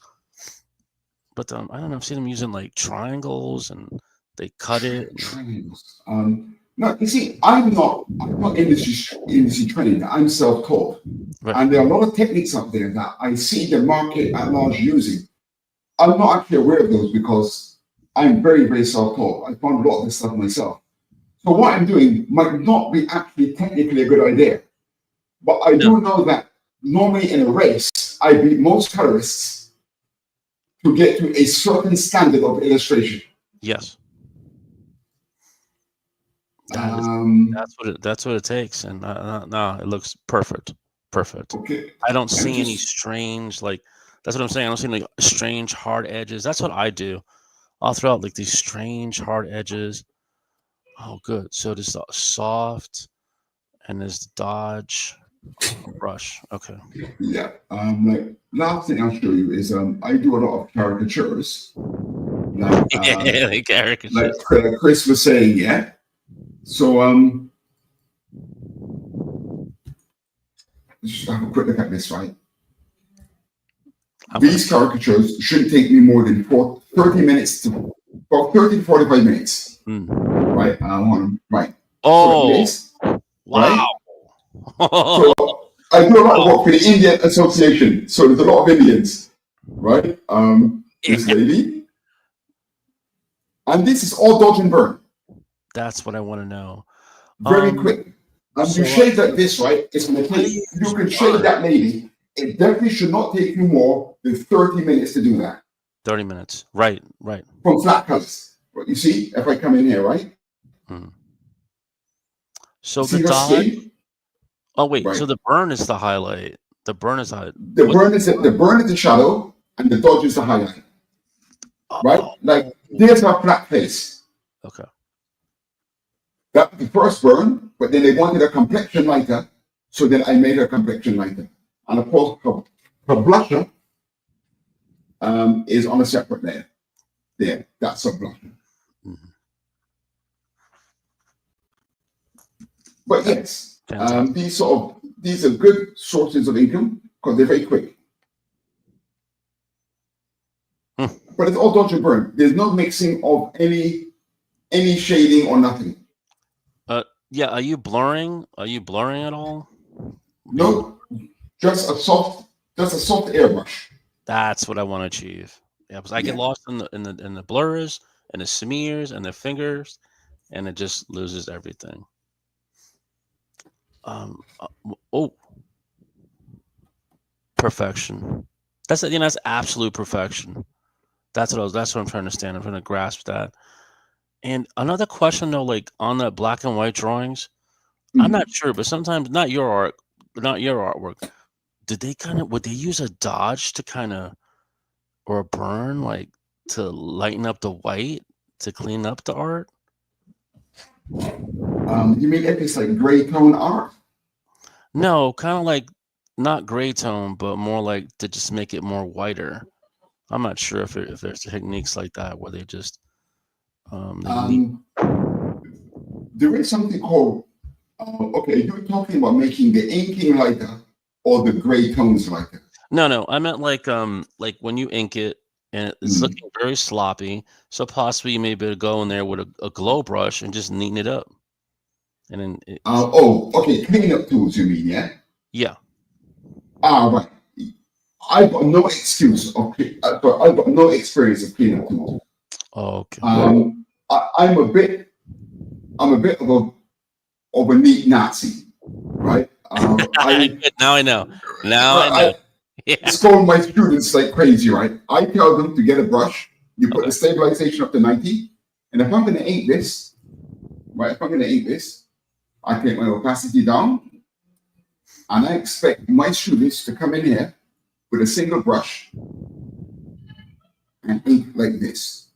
But I don't know. I've seen them using like triangles and they cut it. Triangles. No, you see, I'm not industry trained. I'm self-taught, Right. and there are a lot of techniques out there that I see the market at large using. I'm not actually aware of those because I'm very, very self-taught. I found a lot of this stuff myself. So what I'm doing might not be actually technically a good idea, but I do know that normally in a race, I beat most colorists to get to a certain standard of illustration. Yes. That's what it takes, and no, it looks perfect. Okay. I don't see any strange that's what I'm saying. I don't see any strange hard edges. That's what I do. I'll throw out like these strange hard edges. Oh, good. So this soft, and this Dodge brush. Okay. Yeah. Like last thing I'll show you is I do a lot of caricatures. Like Like caricatures. like Chris was saying, yeah. So just have a quick look at this, right? These caricatures shouldn't take me more than 30 minutes to about 30 to 45 minutes. Right? Right. Oh, so wow. Right? So I do a lot of work for the Indian Association. So there's a lot of Indians, right? This lady. And this is all dodge and burn. That's what I want to know. Very quick. You shade like this, right? It's going to take, you can shade that lady. It definitely should not take you more than 30 minutes to do that. 30 minutes. Right. From flat colors. You see, if I come in here, right? So see the Dodge. Oh, wait. Right. So the burn is the highlight. The burn is the burn is the shadow, and the dodge is the highlight. Right? Like, there's her flat face. Okay. That's the first burn, but then they wanted a complexion lighter, so then I made her complexion lighter. And of course, her blusher is on a separate layer. There, that's her blusher. But yes, these are good sources of income because they're very quick. But it's all dodge and burn. There's no mixing of any shading or nothing. Yeah, are you blurring? Are you blurring at all? No, just a soft airbrush. That's what I want to achieve. Yeah, because I get lost in the blurs and the smears and the fingers, and it just loses everything. Perfection. That's absolute perfection. That's what I'm trying to understand. I'm trying to grasp that. And another question though, like on the black and white drawings, I'm not sure, but sometimes not your artwork. Would they use a dodge to or a burn, like to lighten up the white to clean up the art? You mean if it's like gray tone art? No, kind of like not gray tone, but more like to just make it more whiter. I'm not sure if there's techniques like that where they just There is something called okay, you're talking about making the inking lighter or the gray tones lighter. No, I meant like when you ink it and it's looking very sloppy, so possibly you may be able to go in there with a glow brush and just neaten it up. And then okay, cleanup tools you mean, yeah? Yeah. Right. I've got no excuse of I've got no experience of cleanup tools. Okay. I'm a bit of a neat Nazi, right? Now I know. Now I know. I scold my students like crazy, right? I tell them to get a brush, you put the stabilization up to 90, and if I'm going to ink this, right? I take my opacity down, and I expect my students to come in here with a single brush and ink like this.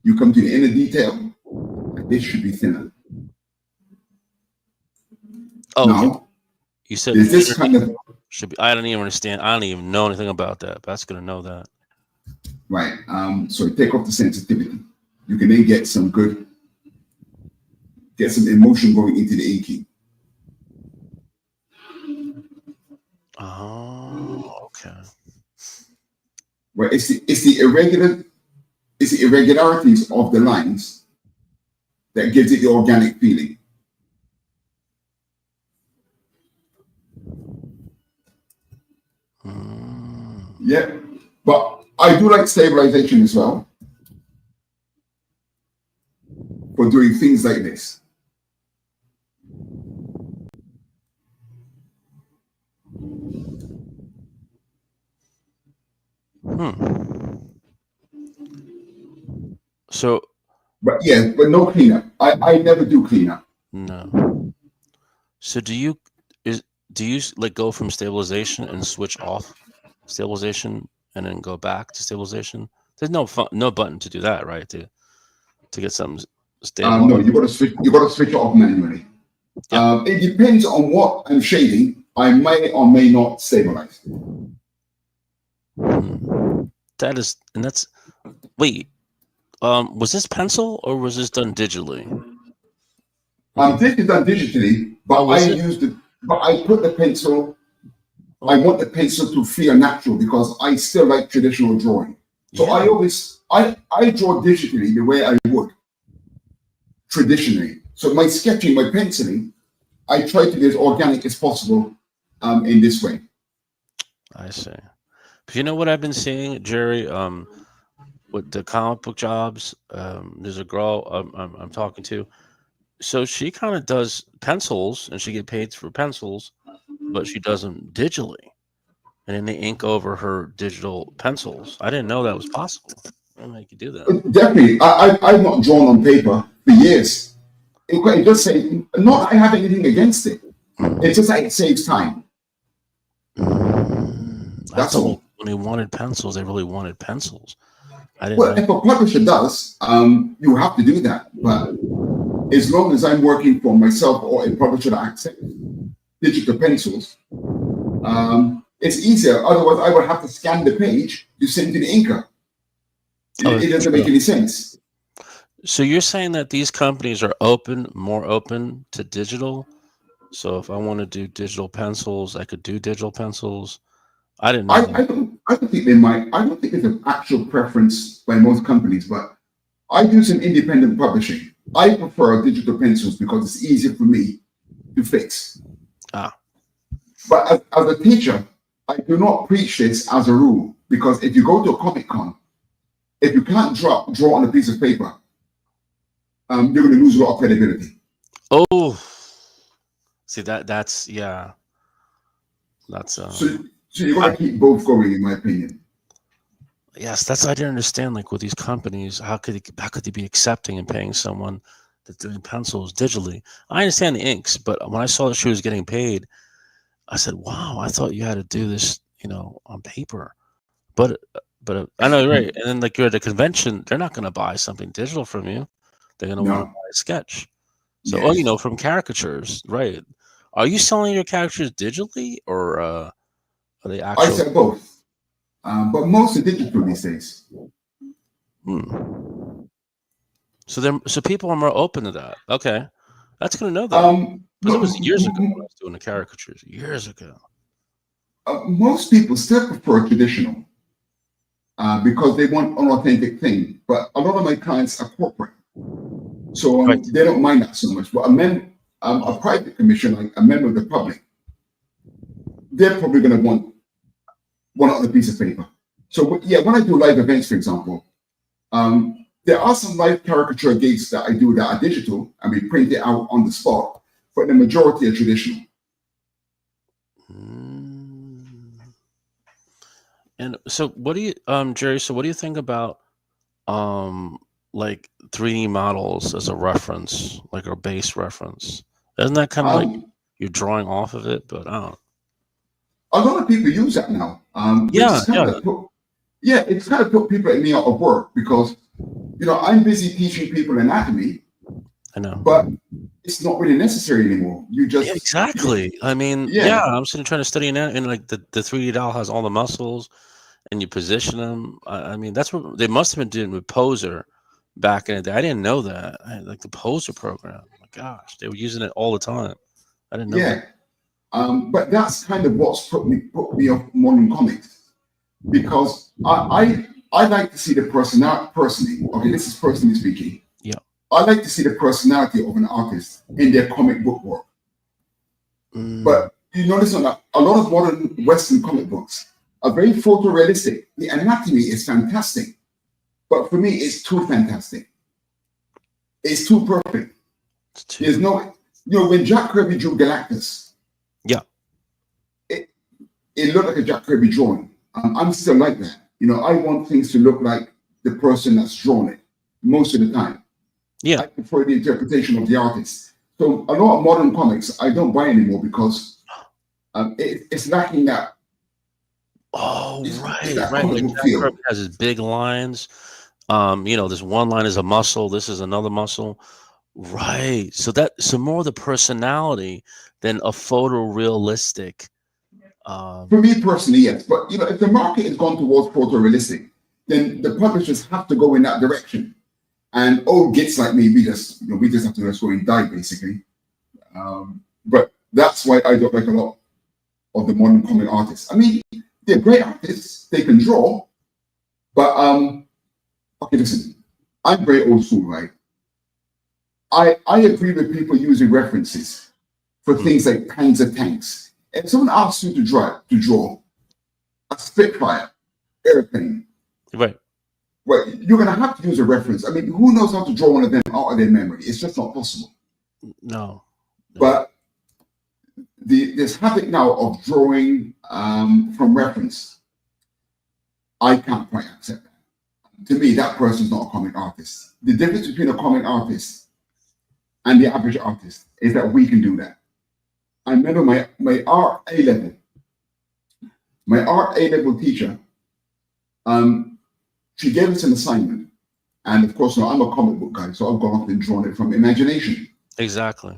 You come to the inner detail, and this should be thinner. Oh, now, okay. You said is this kind of should be. I don't even understand. I don't even know anything about that. But that's gonna know that. Right. So take off the sensitivity. You can then get some emotion going into the inking. Oh, okay. Right. It's the irregularities of the lines that gives it the organic feeling. Yeah, but I do like stabilization as well for doing things like this. So, but no cleanup. I never do cleanup. No. So do you like go from stabilization and switch off stabilization and then go back to stabilization? There's no button to do that, right? To get something stable. No, you got to switch. You got to switch it off manually. Yep. It depends on what I'm shading. I may or may not stabilize. That's wait. Was this pencil or was this done digitally? This is done digitally, but I put the pencil. I want the pencil to feel natural because I still like traditional drawing. So I draw digitally the way I would traditionally. So my sketching, my penciling, I try to be as organic as possible in this way. I see. But you know what I've been seeing, Jerry? With the comic book jobs, there's a girl I'm talking to. So she kind of does pencils, and she get paid for pencils, but she does them digitally, and then they ink over her digital pencils. I didn't know that was possible. I didn't know you could do that. Definitely, I've not drawn on paper for years. It just say not I have anything against it. It's just like it saves time. That's all. When they wanted pencils, they really wanted pencils. Well, if a publisher does, you have to do that. But as long as I'm working for myself or a publisher that accepts digital pencils, it's easier. Otherwise, I would have to scan the page to send to the inker. It doesn't make any sense. So you're saying that these companies are more open to digital? So if I want to do digital pencils, I could do digital pencils. I didn't know. I don't think they might. I don't think there's an actual preference by most companies, but I do some independent publishing. I prefer digital pencils because it's easier for me to fix. But as a teacher, I do not preach this as a rule because if you go to a Comic Con, if you can't draw on a piece of paper, you're going to lose a lot of credibility. Oh, see that's yeah. That's So you got to keep both going, in my opinion. Yes, that's I didn't understand. Like with these companies, how could they be accepting and paying someone that's doing pencils digitally? I understand the inks, but when I saw that she was getting paid, I said, "Wow, I thought you had to do this, on paper." But I know, right? And then like you're at a convention, they're not going to buy something digital from you. They're going to want to No. buy a sketch. So, oh, you know, from caricatures, right? Are you selling your caricatures digitally, or are they I actual? sell both, but most are digital these days. So people are more open to that. Okay, that's going to know that because it was years ago when I was doing the caricatures. Years ago. Most people still prefer traditional because they want an authentic thing. But a lot of my clients are corporate, so Right. they don't mind that so much. But a private commission, like a member of the public, they're probably going to want one other piece of paper. So yeah, when I do live events, for example, there are some live caricature gigs that I do that are digital and we print it out on the spot, but the majority are traditional. And so, what do you, Jerry? So, what do you think about, like 3D models as a reference, like a base reference? Isn't that kind of like you're drawing off of it? But I don't. A lot of people use that now. Yeah. It's kind of put people like me out of work because, you know, I'm busy teaching people anatomy. I know, but it's not really necessary anymore. You just exactly. I mean, I'm sitting trying to study and like the 3D doll has all the muscles, and you position them. I mean, that's what they must have been doing with Poser back in the day. I didn't know that. Like the Poser program. Oh my gosh, they were using it all the time. I didn't know that. But that's kind of what's put me off modern comics because I like to see the personally. Okay, this is personally speaking. Yeah. I like to see the personality of an artist in their comic book work. But you notice a lot of modern Western comic books are very photorealistic. The anatomy is fantastic, but for me, it's too fantastic. It's too perfect. There's no, you know, when Jack Kirby drew Galactus, it looked like a Jack Kirby drawing. I'm still like that. You know, I want things to look like the person that's drawn it most of the time. Yeah. I prefer the interpretation of the artist. So a lot of modern comics I don't buy anymore because it's lacking that. Oh, right. That Like Jack Kirby has his big lines. You know, this one line is a muscle. This is another muscle. Right. So more of the personality than a photorealistic. For me personally, yes. But you know, if the market has gone towards photorealistic, then the publishers have to go in that direction. And old gits like me, we just have to just go and die basically. But that's why I don't like a lot of the modern comic artists. I mean, they're great artists, they can draw, but okay, listen, I'm very old school, right? I agree with people using references for things like kinds of tanks. If someone asks you to draw a Spitfire airplane, right? Well, you're going to have to use a reference. I mean, who knows how to draw one of them out of their memory? It's just not possible. No. But this habit now of drawing from reference, I can't quite accept that. To me, that person's not a comic artist. The difference between a comic artist and the average artist is that we can do that. I remember my art A-level teacher, she gave us an assignment. And of course, I'm a comic book guy, so I've gone off and drawn it from imagination. Exactly.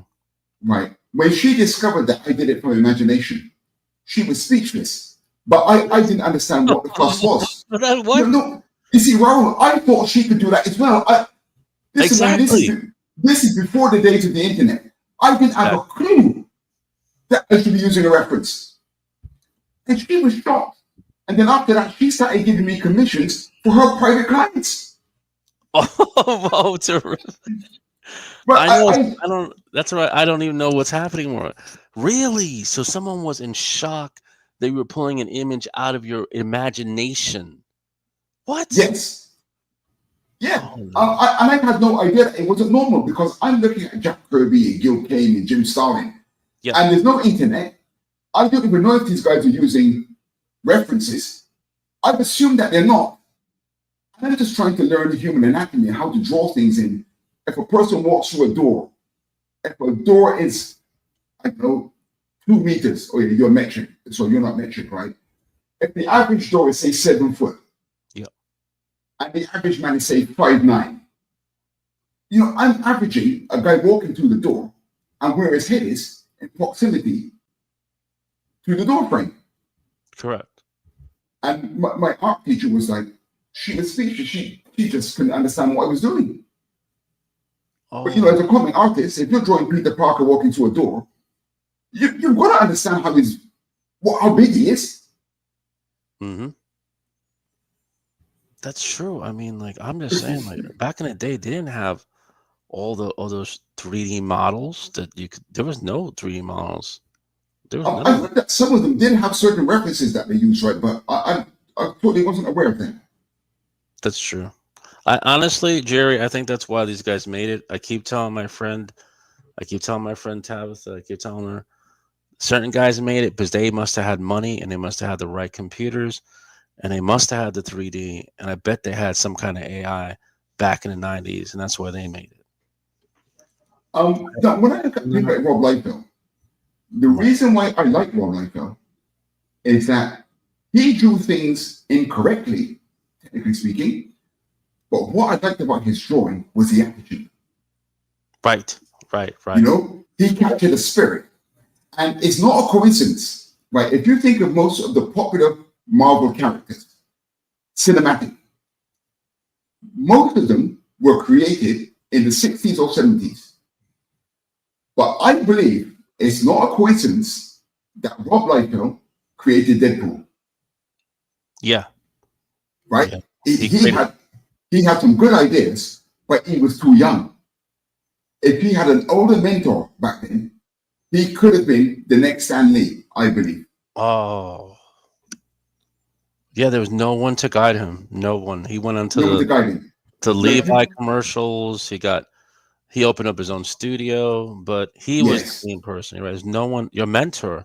Right. When she discovered that I did it from imagination, she was speechless. But I didn't understand what the fuss was. What? No, you see, Raul, I thought she could do that as well. This is before the days of the internet. I didn't have a clue that I should be using a reference. And she was shocked. And then after that, she started giving me commissions for her private clients. Oh, terrific. But I don't, that's right. I don't even know what's happening more. Really? So someone was in shock that you were pulling an image out of your imagination. What? Yes. Yeah. And I had no idea that it wasn't normal because I'm looking at Jack Kirby and Gil Kane and Jim Starlin. Yeah. And there's no internet. I don't even know if these guys are using references. I've assumed that they're not. I'm just trying to learn the human anatomy and how to draw things in. If a person walks through a door, if a door is, I don't know, 2 meters, or you're metric, so you're not metric, right? if the average door is say 7 foot, Yep. and the average man is say 5'9", you know, I'm averaging a guy walking through the door and where his head is in proximity to the door frame. Correct. And my art teacher was like, she was speechless. She just couldn't understand what I was doing. Oh, But you know, as a comic artist, if you're drawing Peter Parker walking through a door, you've got to understand how big he is. mm-hmm. That's true. I mean, like, I'm just saying, like, back in the day, they didn't have all those 3D models that you could. There was no 3D models. There was I none. heard that some of them did have certain references that they used, right? But I totally wasn't aware of them. That's true. I honestly, Jerry, I think that's why these guys made it. I keep telling my friend Tabitha, I keep telling her, certain guys made it because they must have had money and they must have had the right computers and they must have had the 3D. And I bet they had some kind of AI back in the 90s, and that's why they made it. Now, when I look at people like Rob Liefeld, the reason why I like Rob Liefeld is that he drew things incorrectly, technically speaking. But what I liked about his drawing was the attitude. Right. You know, he captured the spirit. And it's not a coincidence, right? If you think of most of the popular Marvel characters, cinematic, most of them were created in the 60s or 70s. But I believe it's not a coincidence that Rob Liefeld created Deadpool. Yeah. Right? Yeah. He had some good ideas, but he was too young. If he had an older mentor back then, he could have been the next Stan Lee, I believe. Oh. Yeah, there was no one to guide him. No one. He went into the Levi commercials. He opened up his own studio, but he was the same person. Right? There's no one. Your mentor.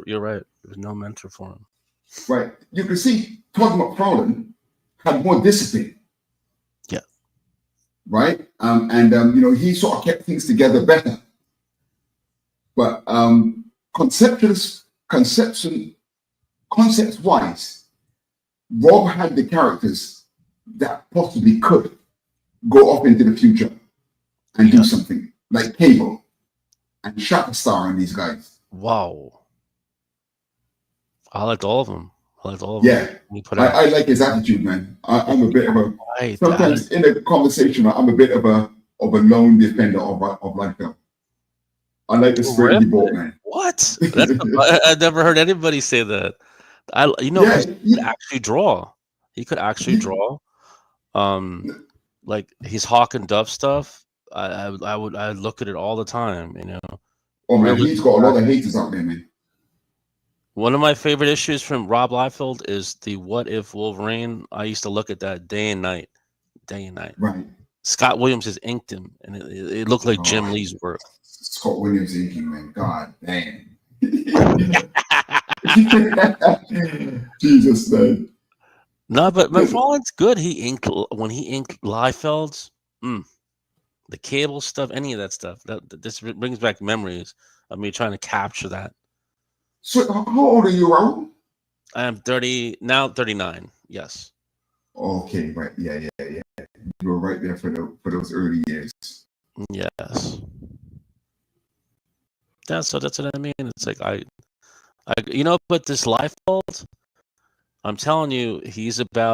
You're right. There's no mentor for him. Right. You can see Todd McFarlane had more discipline. Yeah. Right. You know, he sort of kept things together better. But concepts-wise, Rob had the characters that possibly could go off into the future and do something like Cable and Shatterstar and these guys. Wow. I liked all of them. Yeah. I like his attitude, man. I'm a bit of a sometimes in a conversation, I'm a bit of a lone defender of Liefeld. I like the spirit he brought, man. What? I've never heard anybody say that. He could actually draw. He could actually draw. Like his Hawk and Dove stuff. I look at it all the time. You know. Oh man, he's got a lot of haters out there, man. One of my favorite issues from Rob Liefeld is the What If Wolverine. I used to look at that day and night. Right. Scott Williams has inked him, and it looked like Jim Lee's work. Scott Williams inking, man. God damn. Jesus, man. No, but McFarlane's good. When he inked Liefeld's, the Cable stuff, any of that stuff. This brings back memories of me trying to capture that. So, how old are you, Raul? I am 30 now. 39. Yes. Okay, right. Yeah. You were right there for those early years. Yes. Yeah, so that's what I mean. It's like but this Liefeld, I'm telling you, he's about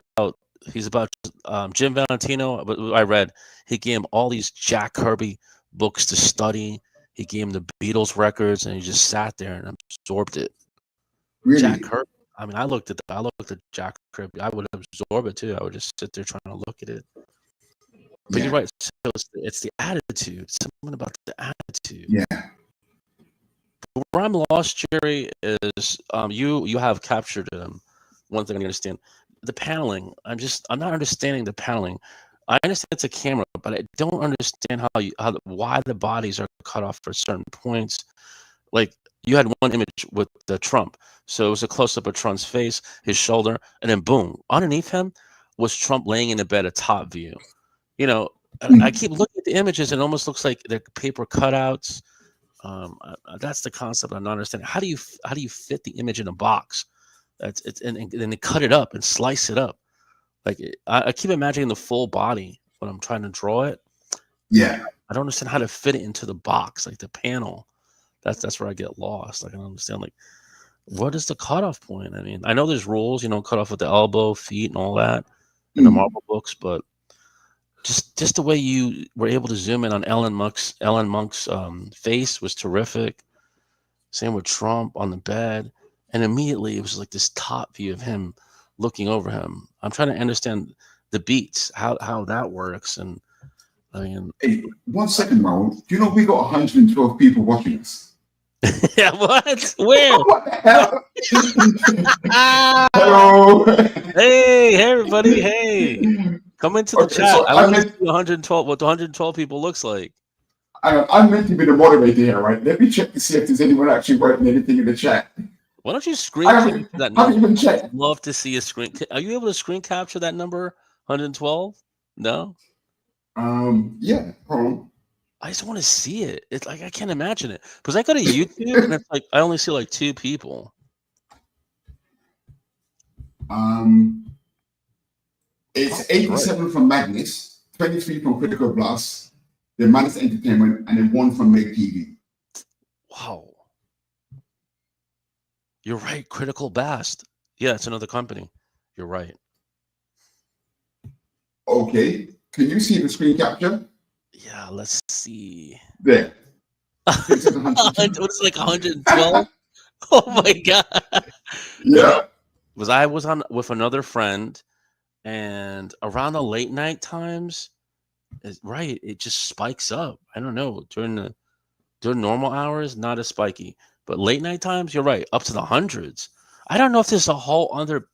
Jim Valentino. But I read he gave him all these Jack Kirby books to study. He gave him the Beatles records, and he just sat there and absorbed it. Really? Jack Kirby. I mean, I looked at Jack Kirby. I would absorb it too. I would just sit there trying to look at it. But you're right. So it's the attitude. Something about the attitude. Yeah. Where I'm lost, Jerry, is you have captured one thing I understand. The paneling. I'm not understanding the paneling. I understand it's a camera, but I don't understand why the bodies are cut off for certain points. Like you had one image with the Trump, so it was a close up of Trump's face, his shoulder, and then boom, underneath him was Trump laying in the bed, a top view. You know, I keep looking at the images, and it almost looks like they're paper cutouts. That's the concept I'm not understanding. How do you fit the image in a box? That's it's and then they cut it up and slice it up. Like I keep imagining the full body when I'm trying to draw it. Yeah. I don't understand how to fit it into the box, like the panel. That's where I get lost. Like I don't understand, like, what is the cutoff point? I mean, I know there's rules, cut off with the elbow, feet, and all that in the Marvel books, but just the way you were able to zoom in on Ellen Monk's face was terrific. Same with Trump on the bed, and immediately it was like this top view of him looking over him. I'm trying to understand the beats, how that works, and I mean, Hey, 1 second, Raul. Do you know we got 112 people watching us? yeah, what? Where? What the hell? Hello. Hey, everybody! Hey, come into the Okay, chat. so I I want to meant, see 112. What the 112 people looks like. I'm meant to be the moderator here, right? Let me check to see if there's anyone actually writing anything in the chat. Why don't you screen I capture that haven't number? even checked. I'd love to see a screen. Are you able to screen capture that number? 112? No. Yeah, hold on. I just want to see it. It's like I can't imagine it because I go to YouTube and it's like I only see like 2 people. It's 87 from Madness, 23 from Critical Blast, then Madness Entertainment, and then 1 from Make TV. Wow. You're right. Critical Blast. Yeah, it's another company. You're right. Okay, can you see the screen capture? Yeah, let's see. There. What's it, like 112? Oh my god. Yeah. Was I was on with another friend, and around the late night times, right, it just spikes up. I don't know, during normal hours, not as spiky, but late night times, you're right, up to the hundreds. I don't know if there's a whole other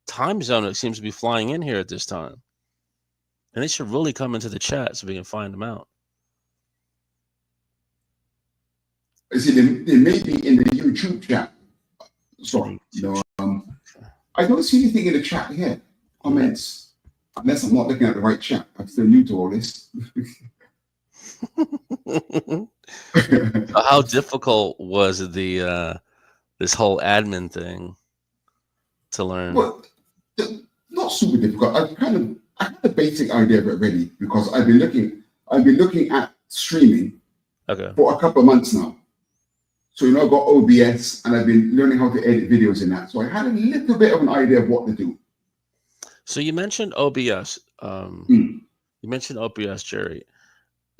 time zone that seems to be flying in here at this time, and they should really come into the chat so we can find them out. I see they may be in the YouTube chat. Sorry, I don't see anything in the chat here. Comments, unless I'm not looking at the right chat. I'm still new to all this. How difficult was the this whole admin thing to learn? Well, not super difficult. I had a basic idea of it already because I've been looking at streaming for a couple of months now. So I've got OBS and I've been learning how to edit videos in that. So I had a little bit of an idea of what to do. So you mentioned OBS. You mentioned OBS, Jerry.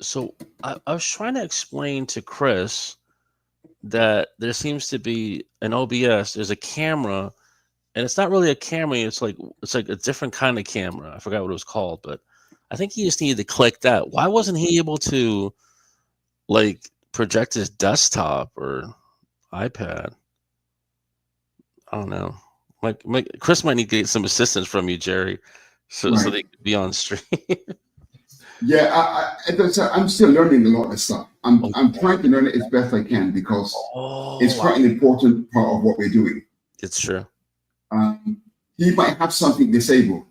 So I was trying to explain to Chris that there seems to be an OBS. There's a camera, and it's not really a camera. It's like a different kind of camera. I forgot what it was called, but I think he just needed to click that. Why wasn't he able to like project his desktop or iPad? I don't know. Like Chris might need to get some assistance from you, Jerry, so they could be on stream. Yeah, I'm still learning a lot of stuff. I'm trying to learn it as best I can because it's quite an important part of what we're doing. It's true. He might have something disabled.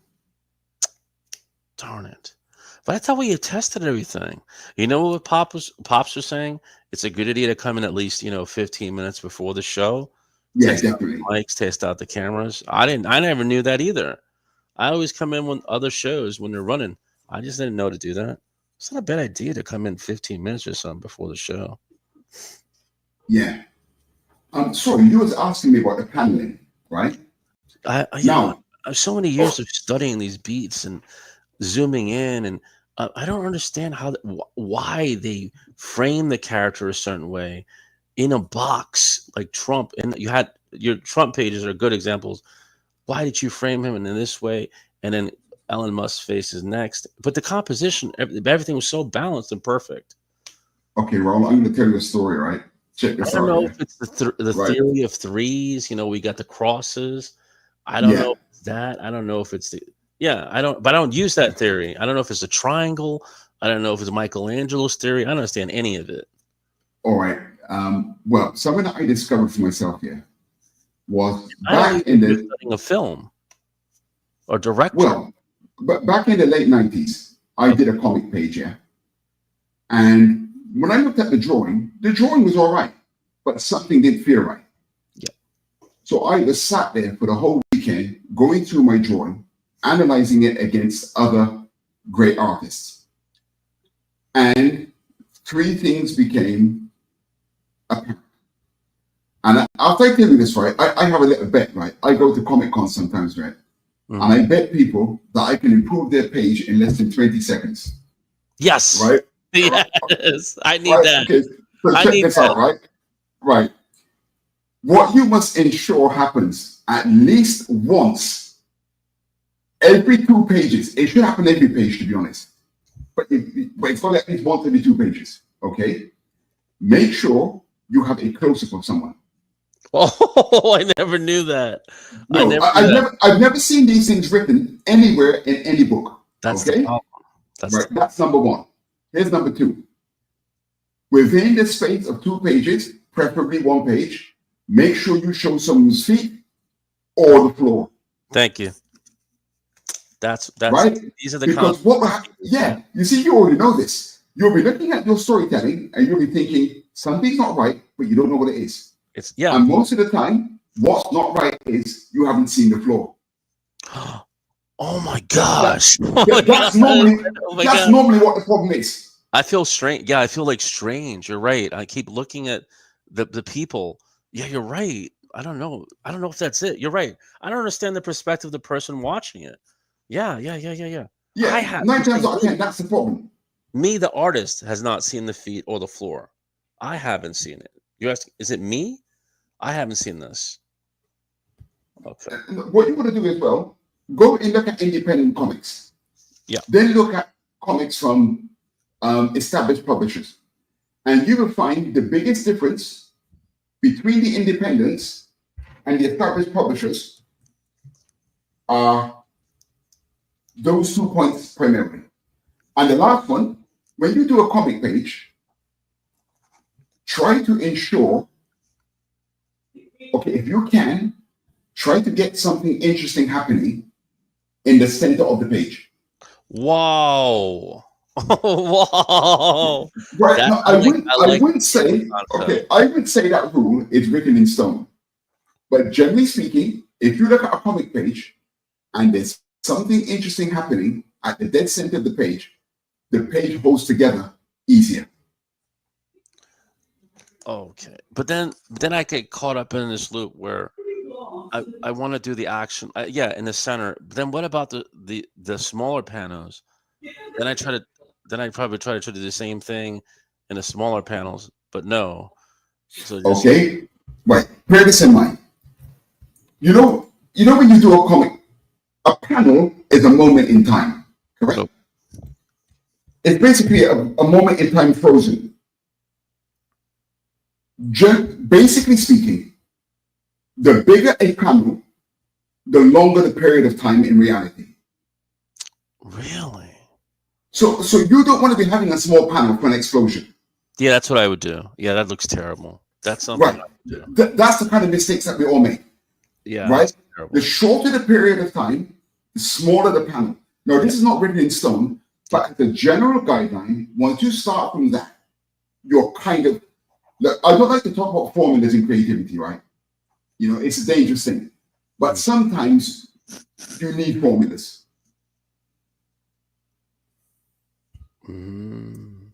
Darn it. But I thought we had tested everything. You know what Pops was saying? It's a good idea to come in at least 15 minutes before the show. Yeah, test definitely. out the mics, test out the cameras. I never knew that either. I always come in when other shows when they're running. I just didn't know to do that. It's not a bad idea to come in 15 minutes or something before the show. Yeah. Sorry, you was asking me about the paneling, right? Now, so many years of studying these beats and zooming in, and I don't understand why they frame the character a certain way in a box like Trump. And you had your Trump pages are good examples. Why did you frame him in this way? And then Elon Musk's face is next. But the composition, everything was so balanced and perfect. Okay, Raul, I'm going to tell you a story, right? Check this out. I don't know if it's the theory of threes. We got the crosses. I don't know if it's that. I don't know if it's but I don't use that theory. I don't know if it's a triangle. I don't know if it's Michelangelo's theory. I don't understand any of it. All right. Well, something that I discovered for myself here was back in the studying a film or director. Well, but back in the late 90s, I did a comic page, and when I looked at the drawing was all right, but something didn't feel right. Yeah. So I just sat there for the whole weekend, going through my drawing, analyzing it against other great artists. And three things became apparent. And after I tell you this, right, I have a little bet, right? I go to Comic Con sometimes, right? And I bet people that I can improve their page in less than 20 seconds. Yes. Right? Yes. I need Right? that. Okay. So check this out, right? Right. What you must ensure happens at least once every 2 pages. It should happen every page, to be honest. But it's got at least once every 2 pages. Okay. Make sure you have a close-up of someone. Oh, I never knew that. No, I've never seen these things written anywhere in any book. That's okay. The problem. That's number one. Here's number two. Within the space of 2 pages, preferably 1 page, make sure you show someone's feet or the floor. Thank you. That's right. These are the because you see, you already know this. You'll be looking at your storytelling and you'll be thinking something's not right, but you don't know what it is. And most of the time, what's not right is you haven't seen the floor. Oh my gosh! That's normally what the problem is. I feel strange. Yeah, I feel like strange. You're right. I keep looking at the people. Yeah, you're right. I don't know if that's it. You're right. I don't understand the perspective of the person watching it. Yeah. Yeah, 9 times out of 10, that's the problem. Me, the artist, has not seen the feet or the floor. I haven't seen it. You're asking, is it me? I haven't seen this. Okay. What you want to do as well, go and look at independent comics. Yeah. Then look at comics from established publishers. And you will find the biggest difference between the independents and the established publishers are those 2 points primarily. And the last one, when you do a comic page, try to ensure, if you can, try to get something interesting happening in the center of the page. Wow. Wow. Right. No, I wouldn't say that rule is written in stone. But generally speaking, if you look at a comic page and there's something interesting happening at the dead center of the page holds together easier. Okay, but then I get caught up in this loop where I want to do the action, in the center. But then what about the smaller panels? Then I probably try to do the same thing in the smaller panels, but no. So right. Bear this in mind. You know when you do a comic, a panel is a moment in time, correct? Oh. It's basically a moment in time frozen. Basically speaking, the bigger a panel, the longer the period of time in reality. Really? So you don't want to be having a small panel for an explosion. Yeah, that's what I would do. Yeah, that looks terrible. That's something right. I would do. That's the kind of mistakes that we all make. Yeah. Right? The shorter the period of time, the smaller the panel. Now, this is not written in stone, but the general guideline, once you start from that, you're kind of, I don't like to talk about formulas in creativity, right? It's a dangerous thing. But sometimes you need formulas. Mm.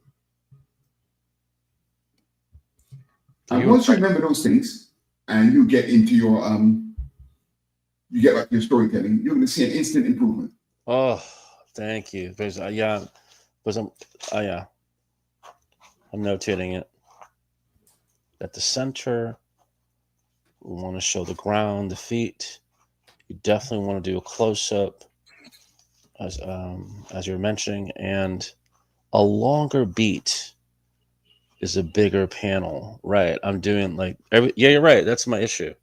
And once you remember those things and you get into your you get like your storytelling, you're going to see an instant improvement. Oh, thank you. I'm notating it. At the center, we want to show the ground, the feet. You definitely want to do a close-up, as you're mentioning, and a longer beat is a bigger panel. Right. I'm doing you're right. That's my issue.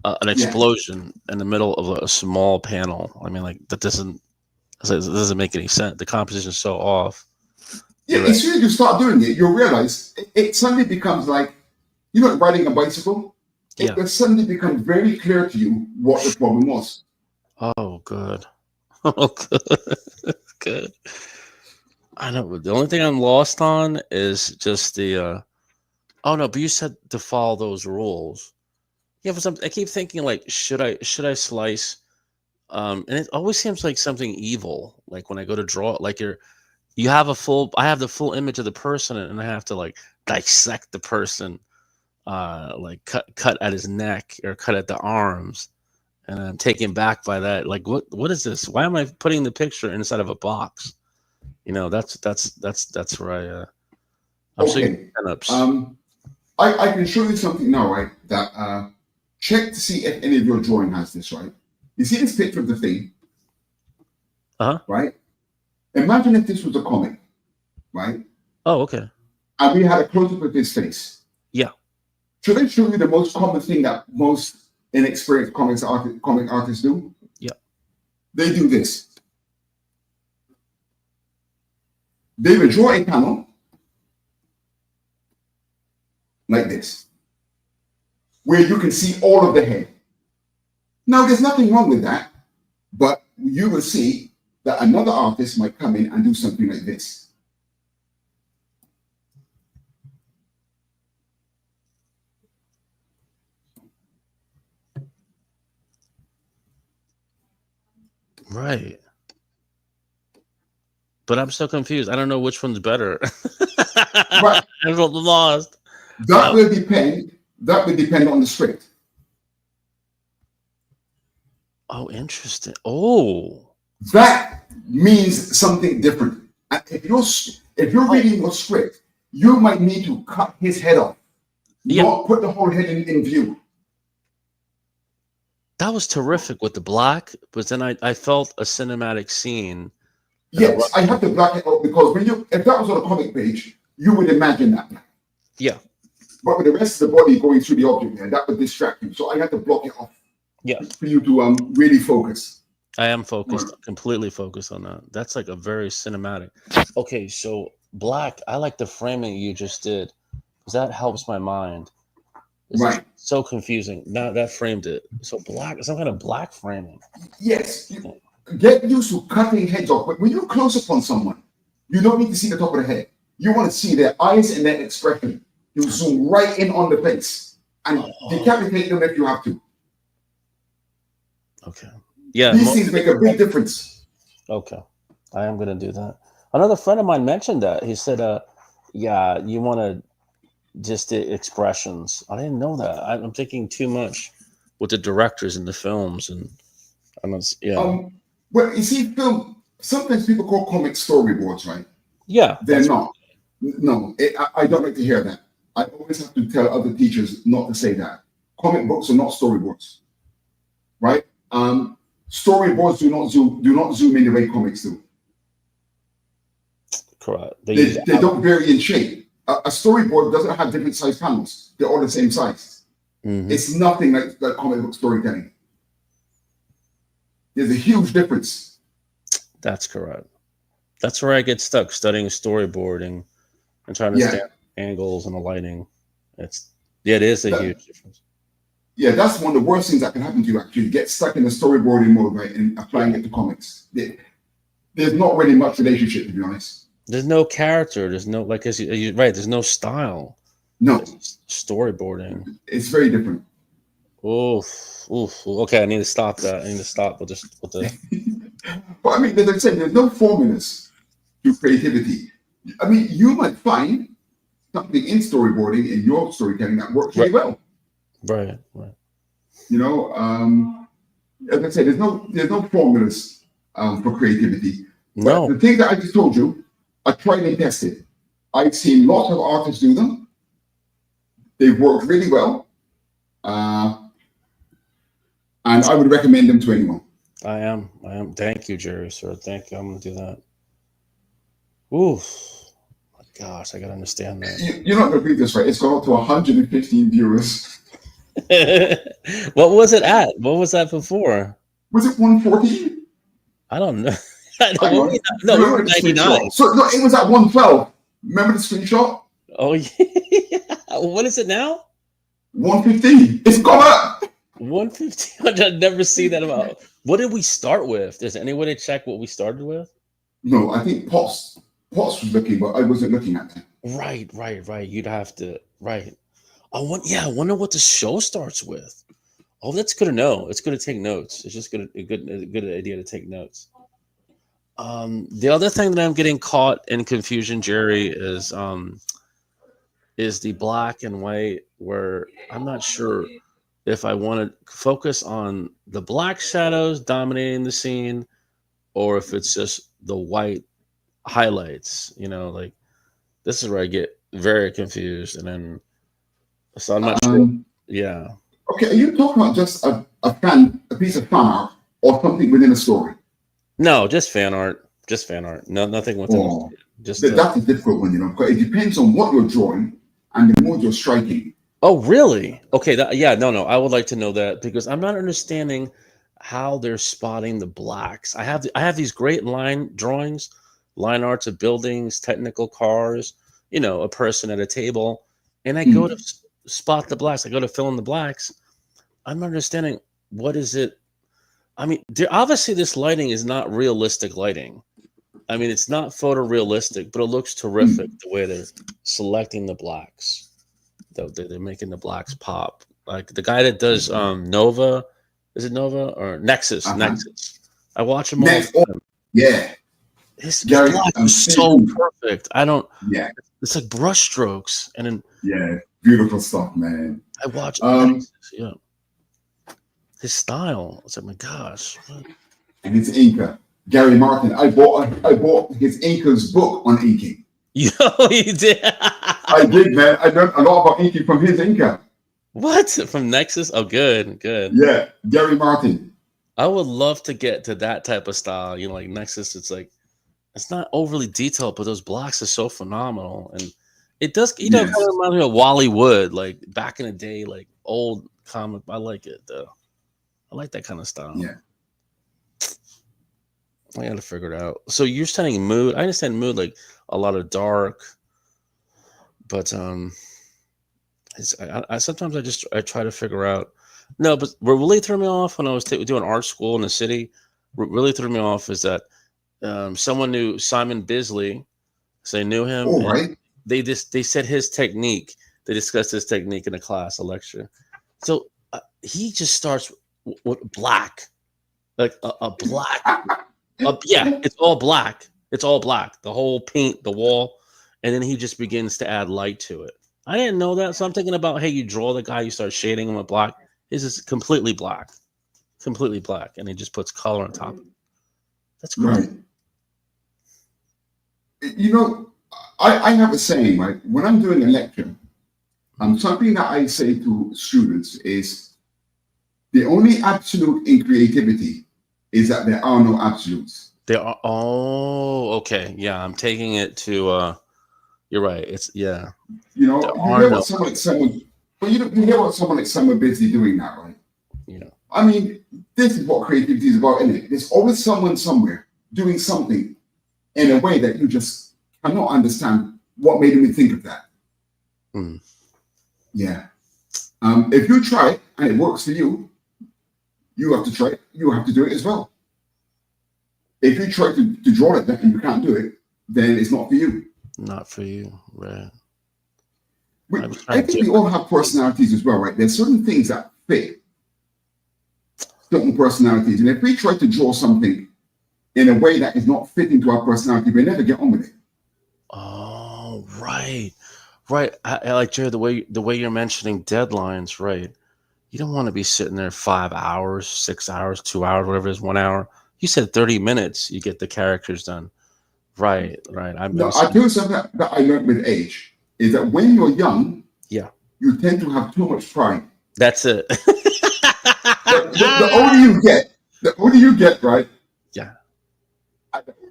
An explosion in the middle of a small panel. I mean, that doesn't make any sense. The composition is so off. Yeah, as soon as you start doing it, you'll realize it suddenly becomes like, riding a bicycle. It suddenly becomes very clear to you what the problem was. Oh, good. Oh, good. Good. I know. The only thing I'm lost on is just the. Oh no! But you said to follow those rules. Yeah, for some, I keep thinking like, should I slice? And it always seems like something evil. Like when I go to draw, like you have I have the full image of the person, and I have to like dissect the person, like cut at his neck or cut at the arms, and I'm taken back by that. Like, what is this? Why am I putting the picture inside of a box? You know, that's where I'm seeing Okay. pinups. I can show you something now, right? That check to see if any of your drawing has this, right? You see this picture of the thing, right? Imagine if this was a comic, right? Oh, okay. And we had a close-up of his face. Yeah. Should I show you the most common thing that most inexperienced comic artists do? Yeah. They do this. They will draw a panel like this, where you can see all of the head. Now, there's nothing wrong with that, but you will see that another artist might come in and do something like this. Right. But I'm so confused. I don't know which one's better. Right. I'm lost. That will depend. That will depend on the script. Oh, interesting. Oh, That means something different. And if you're reading your script, you might need to cut his head off, not put the whole head in view. that was terrific with the black. But then I felt a cinematic scene. Yes, I have to black it out because if that was on a comic page, you would imagine that. Yeah. But with the rest of the body going through the object there, that would distract you. So I had to block it off. Yeah. For you to really focus. I am focused, completely focused on that. That's like a very cinematic. Okay, so black, I like the framing you just did because that helps my mind. It's Right. so confusing. Now that framed it. So black, some kind of black framing. Yes. Get used to cutting heads off. But when you're close up on someone, you don't need to see the top of the head. You want to see their eyes and their expression. You zoom right in on the face and decapitate them if you have to. Okay. Yeah. These things make a big difference. Okay. I am going to do that. Another friend of mine mentioned that. He said, yeah, you want to just the expressions. I didn't know that. I'm thinking too much with the directors in the films. And I'm not, yeah. Well, you see, film, sometimes people call comics storyboards, right? Yeah. They're not. No, I don't like to hear that. I always have to tell other teachers not to say that. Comic books are not storyboards, right? Storyboards do not zoom in the way comics do. Correct. They don't vary in shape. A storyboard doesn't have different size panels. They're all the same size. Mm-hmm. It's nothing like comic book storytelling. There's a huge difference. That's correct. That's where I get stuck studying storyboarding and trying to understand angles and the lighting. It is a huge difference. Yeah, that's one of the worst things that can happen to you. Actually, get stuck in the storyboarding mode, right, and applying it to comics. There's not really much relationship, to be honest. There's no character. There's no right. There's no style. No storyboarding. It's very different. Oof. Okay, I need to stop that. I need to stop with the. But I mean, as I said, there's no formulas to creativity. I mean, you might find something in storyboarding in your storytelling that works really well. Right. You know, as I said, there's no formulas for creativity. No. But the thing that I just told you, I tried and tested. I've seen lots of artists do them. They've worked really well. And I would recommend them to anyone. I am. Thank you, Jerry, sir. Thank you. I'm going to do that. Oof. My gosh, I got to understand that. You're not going to believe this, right? It's gone up to 115 viewers. What was it at? What was that before? Was it 114? I don't know. No, it was 99. So, no, it was at 112. Remember the screenshot? Oh, yeah. What is it now? 115. It's gone up. 115. I've never seen that about. What did we start with? Does anyone check what we started with? No, I think Potts was looking, but I wasn't looking at that. Right. You'd have to. Right. I wonder what the show starts with. Oh, that's good to know. It's good to take notes. It's just a good idea to take notes. The other thing that I'm getting caught in confusion, Jerry, is the black and white, where I'm not sure if I want to focus on the black shadows dominating the scene or if it's just the white highlights. Like this is where I get very confused, and then so I'm not sure. Yeah. Okay, are you talking about just a piece of fan art, or something within a story? No, just fan art. Just fan art. No, nothing within. Oh, just that's a difficult one, because it depends on what you're drawing and the mood you're striking. Oh, really? Okay. No. I would like to know that because I'm not understanding how they're spotting the blacks. I have these great line drawings, line arts of buildings, technical cars, a person at a table, and I go to spot the blacks. I go to fill in the blacks. I'm not understanding what is it. I mean, obviously this lighting is not realistic lighting. I mean, it's not photorealistic, but it looks terrific the way they're selecting the blacks. They're making the blacks pop. Like the guy that does Nova, is it Nova or Nexus? Nexus. I watch him all. Yeah. His black is so perfect. Yeah. It's like brush strokes, and then beautiful stuff, man. I watch. Nexus, his style. It's like, my gosh. And it's Inca. Gary Martin. I bought his Inca's book on inking. Yo, you did. I did, man. I learned a lot about inking from his Inca. What? From Nexus? Oh, good. Yeah, Gary Martin. I would love to get to that type of style. Like Nexus, it's like, it's not overly detailed, but those blocks are so phenomenal. And it does, kind of remind me of Wally Wood, like back in the day, like old comic. I like it, though. I like that kind of style. Yeah. I got to figure it out. So you're saying mood. I understand mood, like a lot of dark, but I sometimes I try to figure out. No, but what really threw me off when I was doing art school in the city, what really threw me off is that someone knew Simon Bisley, so they knew him. Oh, right. They said his technique. They discussed his technique in a lecture. So he just starts with black, like a black. It's all black. It's all black. The whole paint, the wall, and then he just begins to add light to it. I didn't know that, so I'm thinking about, hey, you draw the guy, you start shading him with black. His is completely black, and he just puts color on top of it. That's great. Right. I have a saying, right? When I'm doing a lecture, something that I say to students is the only absolute in creativity is that there are no absolutes. There are. Oh, okay. Yeah, I'm taking it to. You're right. It's you hear what someone like someone busy doing that, right? Yeah. I mean, this is what creativity is about, isn't it? There's always someone somewhere doing something in a way that you just cannot understand what made me think of that. Yeah. If you try it and it works for you, you have to try it. You have to do it as well. If you try to draw it and you can't do it, then it's not for you. Not for you, right? I think we all have personalities as well, right? There's certain things that fit certain personalities. And if we try to draw something in a way that is not fitting to our personality, we never get on with it. Oh, right. I like, Jerry, the way you're mentioning deadlines, right? You don't want to be sitting there 5 hours, 6 hours, 2 hours, whatever it is, 1 hour. You said 30 minutes, you get the characters done. Right. I tell you something that I learned with age is that when you're young, you tend to have too much pride. That's it. the older you get, right? Yeah.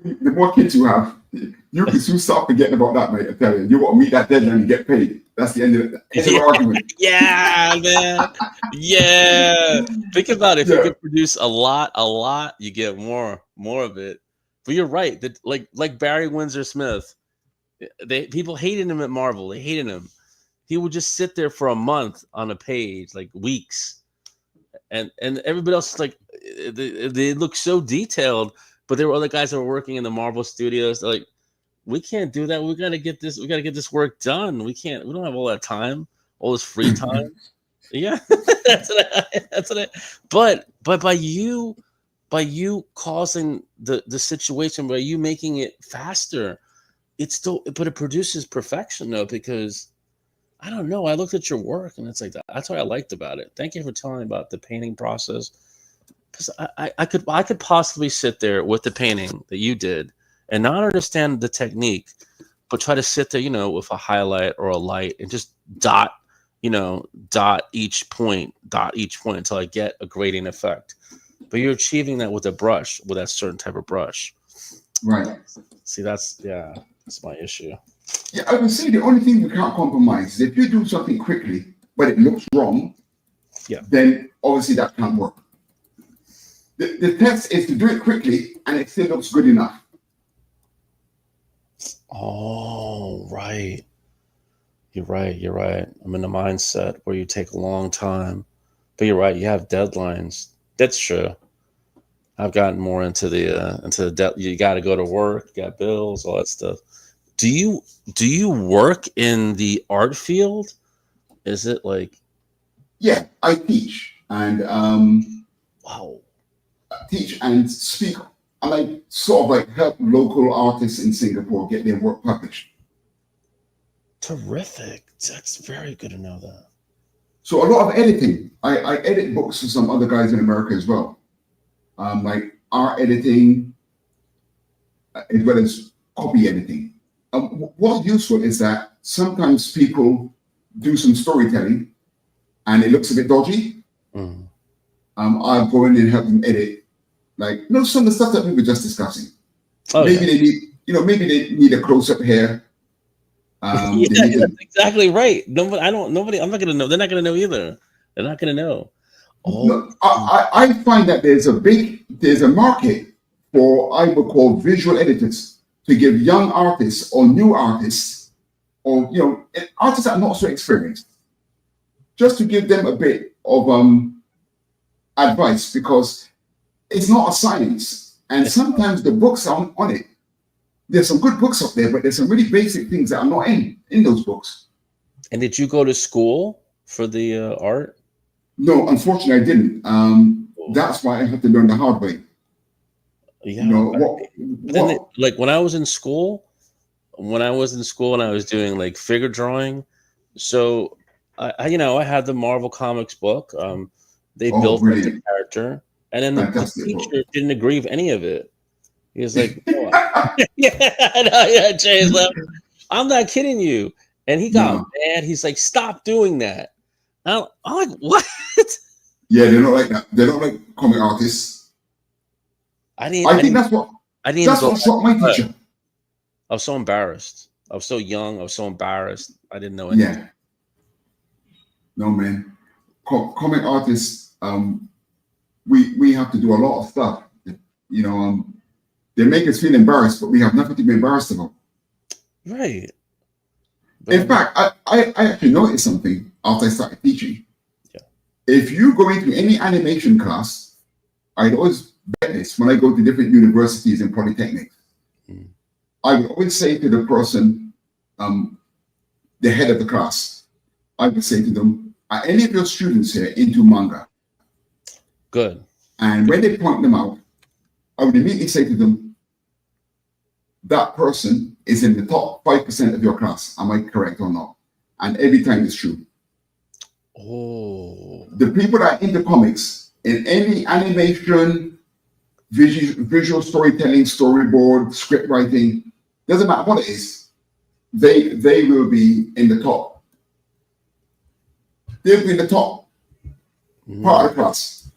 The more kids you have, you can soon start forgetting about that, mate. I tell you, you want to meet that deadline and get paid. That's the end of the argument. Yeah, man. Yeah. Think about it. If you could produce a lot, you get more of it. But you're right. That like Barry Windsor Smith, people hated him at Marvel. They hated him. He would just sit there for a month on a page, like weeks, and everybody else is like, they look so detailed. But there were other guys that were working in the Marvel studios. They're like, we can't do that. We got to get this work done. We don't have all that time, all this free time. Yeah, but by you causing the situation, by you making it faster, it's still, but it produces perfection though, because I don't know, I looked at your work and it's like that's what I liked about it. Thank you for telling me about the painting process, because I could possibly sit there with the painting that you did and not understand the technique, but try to sit there, with a highlight or a light and just dot each point until I get a grading effect. But you're achieving that with a brush, with that certain type of brush. Right. See, that's my issue. Yeah, I would say the only thing you can't compromise is if you do something quickly, but it looks wrong, then obviously that can't work. The test is to do it quickly and it still looks good enough. Oh, right. You're right. I'm in the mindset where you take a long time, but you're right. You have deadlines. That's true. I've gotten more into the you got to go to work, you got bills, all that stuff. Do you work in the art field? Is it like? Yeah, I teach and Wow. Teach and speak. I sort of help local artists in Singapore get their work published. Terrific. That's very good to know that. So a lot of editing. I edit books for some other guys in America as well. Like art editing, as well as copy editing. What's useful is that sometimes people do some storytelling and it looks a bit dodgy. Mm. I'll go in and help them edit, some of the stuff that we were just discussing. Maybe they need, maybe they need a close-up here. That's exactly right. I'm not gonna know. They're not gonna know either. They're not gonna know. Oh, no, I find that there's a market for I would call visual editors to give young artists or new artists or artists that are not so experienced, just to give them a bit of advice, because it's not a science, and sometimes the books are on it. There's some good books up there, but there's some really basic things that are not in those books. And did you go to school for the art? No, unfortunately, I didn't. That's why I had to learn the hard way. Yeah. Like when I was in school, and I was doing figure drawing, so I had the Marvel Comics book. They built the character, and then the teacher didn't agree with any of it. He was like, no, Jay's left. I'm not kidding you. And he got mad. He's like, stop doing that. I'm like, what? Yeah, they're not like that. They're not like comic artists. I think that's what shocked my teacher. I was so embarrassed. I was so young. I was so embarrassed. I didn't know anything. Yeah. No, man. Comic artists, we have to do a lot of stuff. They make us feel embarrassed, but we have nothing to be embarrassed about. Right. In fact, I actually noticed something after I started teaching. Yeah. If you go into any animation class, I'd always bet this when I go to different universities and polytechnics. Mm. I would always say to the person, the head of the class, I would say to them, are any of your students here into manga? Good. And when they point them out, I would immediately say to them, that person is in the top 5% of your class. Am I correct or not? And every time it's true. Oh. The people that are into comics, in any animation, visual storytelling, storyboard, script writing, doesn't matter what it is, they will be in the top. They'll be in the top part of the class.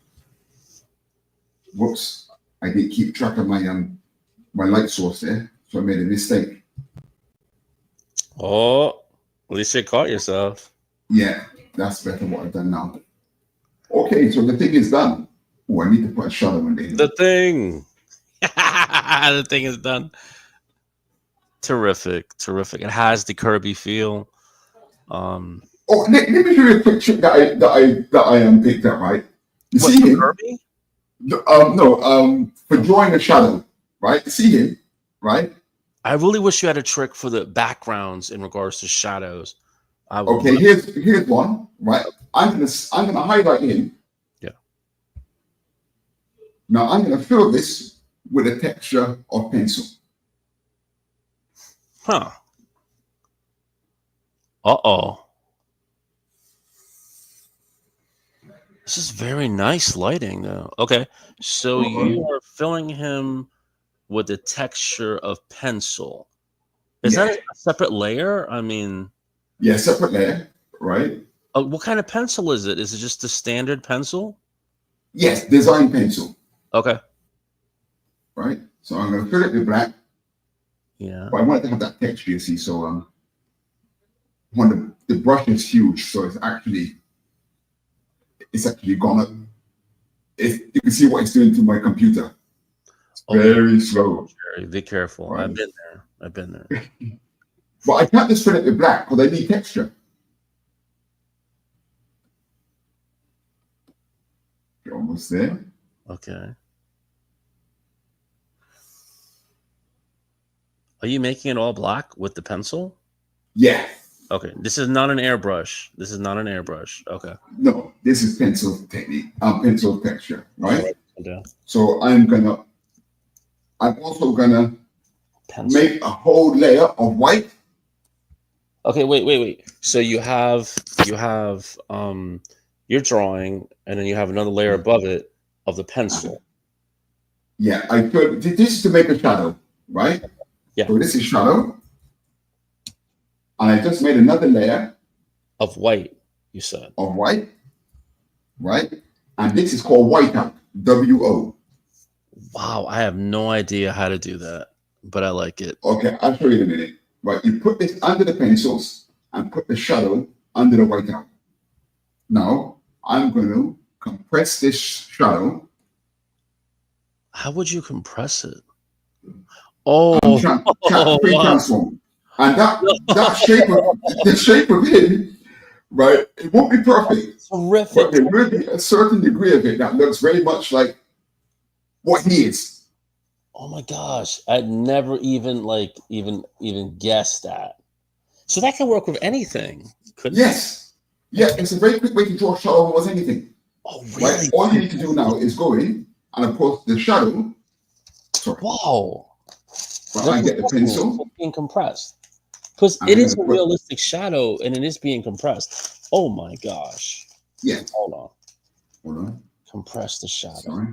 Whoops. I didn't keep track of my light source there, so I made a mistake. Oh, at least you caught yourself. Yeah, that's better what I've done now. Okay, so the thing is done. Oh, I need to put a shadow in there. The thing. The thing is done. Terrific. It has the Kirby feel. Let me show you a quick trick that I picked up, right? You see him? Kirby? For drawing a shadow, right? You see him, right? I really wish you had a trick for the backgrounds in regards to shadows. Okay, here's one, right? I'm gonna highlight him. Yeah. Now I'm gonna fill this with a texture of pencil. Huh. Uh-oh. This is very nice lighting, though. Okay, so you are filling him with the texture of pencil. Is that a separate layer? I mean, yeah, separate layer, right? what kind of pencil is it? Is it just the standard pencil? Yes, design pencil. Okay. Right. So I'm gonna fill it with black. Yeah. But I want it to have that texture, you see. So when the brush is huge, so it's actually gone up. You can see what it's doing to my computer. It's very slow. Jerry, be careful. Right. I've been there. But I can't just fill it with black because I need texture. You're almost there. Okay. Are you making it all black with the pencil? Yeah. Okay. This is not an airbrush. Okay. No, this is pencil technique. Pencil texture, right? Yeah. So I'm also gonna Pencil. make a whole layer of white. Okay, wait. So you have your drawing, and then you have another layer above it of the pencil. Yeah, I put this is to make a shadow, right? Yeah. So this is shadow. And I just made another layer Of white, you said. of white, right? And this is called whiteout, W-O. Wow, I have no idea how to do that, but I like it. Okay, I'll show you in a minute. Right, you put this under the pencils and put the shadow under the whiteout. Now, I'm going to compress this shadow. How would you compress it? Oh, Transform. And the shape of him, right? It won't be perfect. Terrific. But there will be a certain degree of it that looks very much like what he is. Oh my gosh, I'd never even guessed that. So that can work with anything, couldn't it? Yes. Yeah, it's a very quick way to draw a shadow almost anything. Oh, really? Right? All you need to do now is go in and of course the shadow. Sorry. Wow. But I get the pencil. Being compressed. Because it is a realistic shadow and it is being compressed. Oh my gosh. Yeah. Hold on. Compress the shadow. Sorry.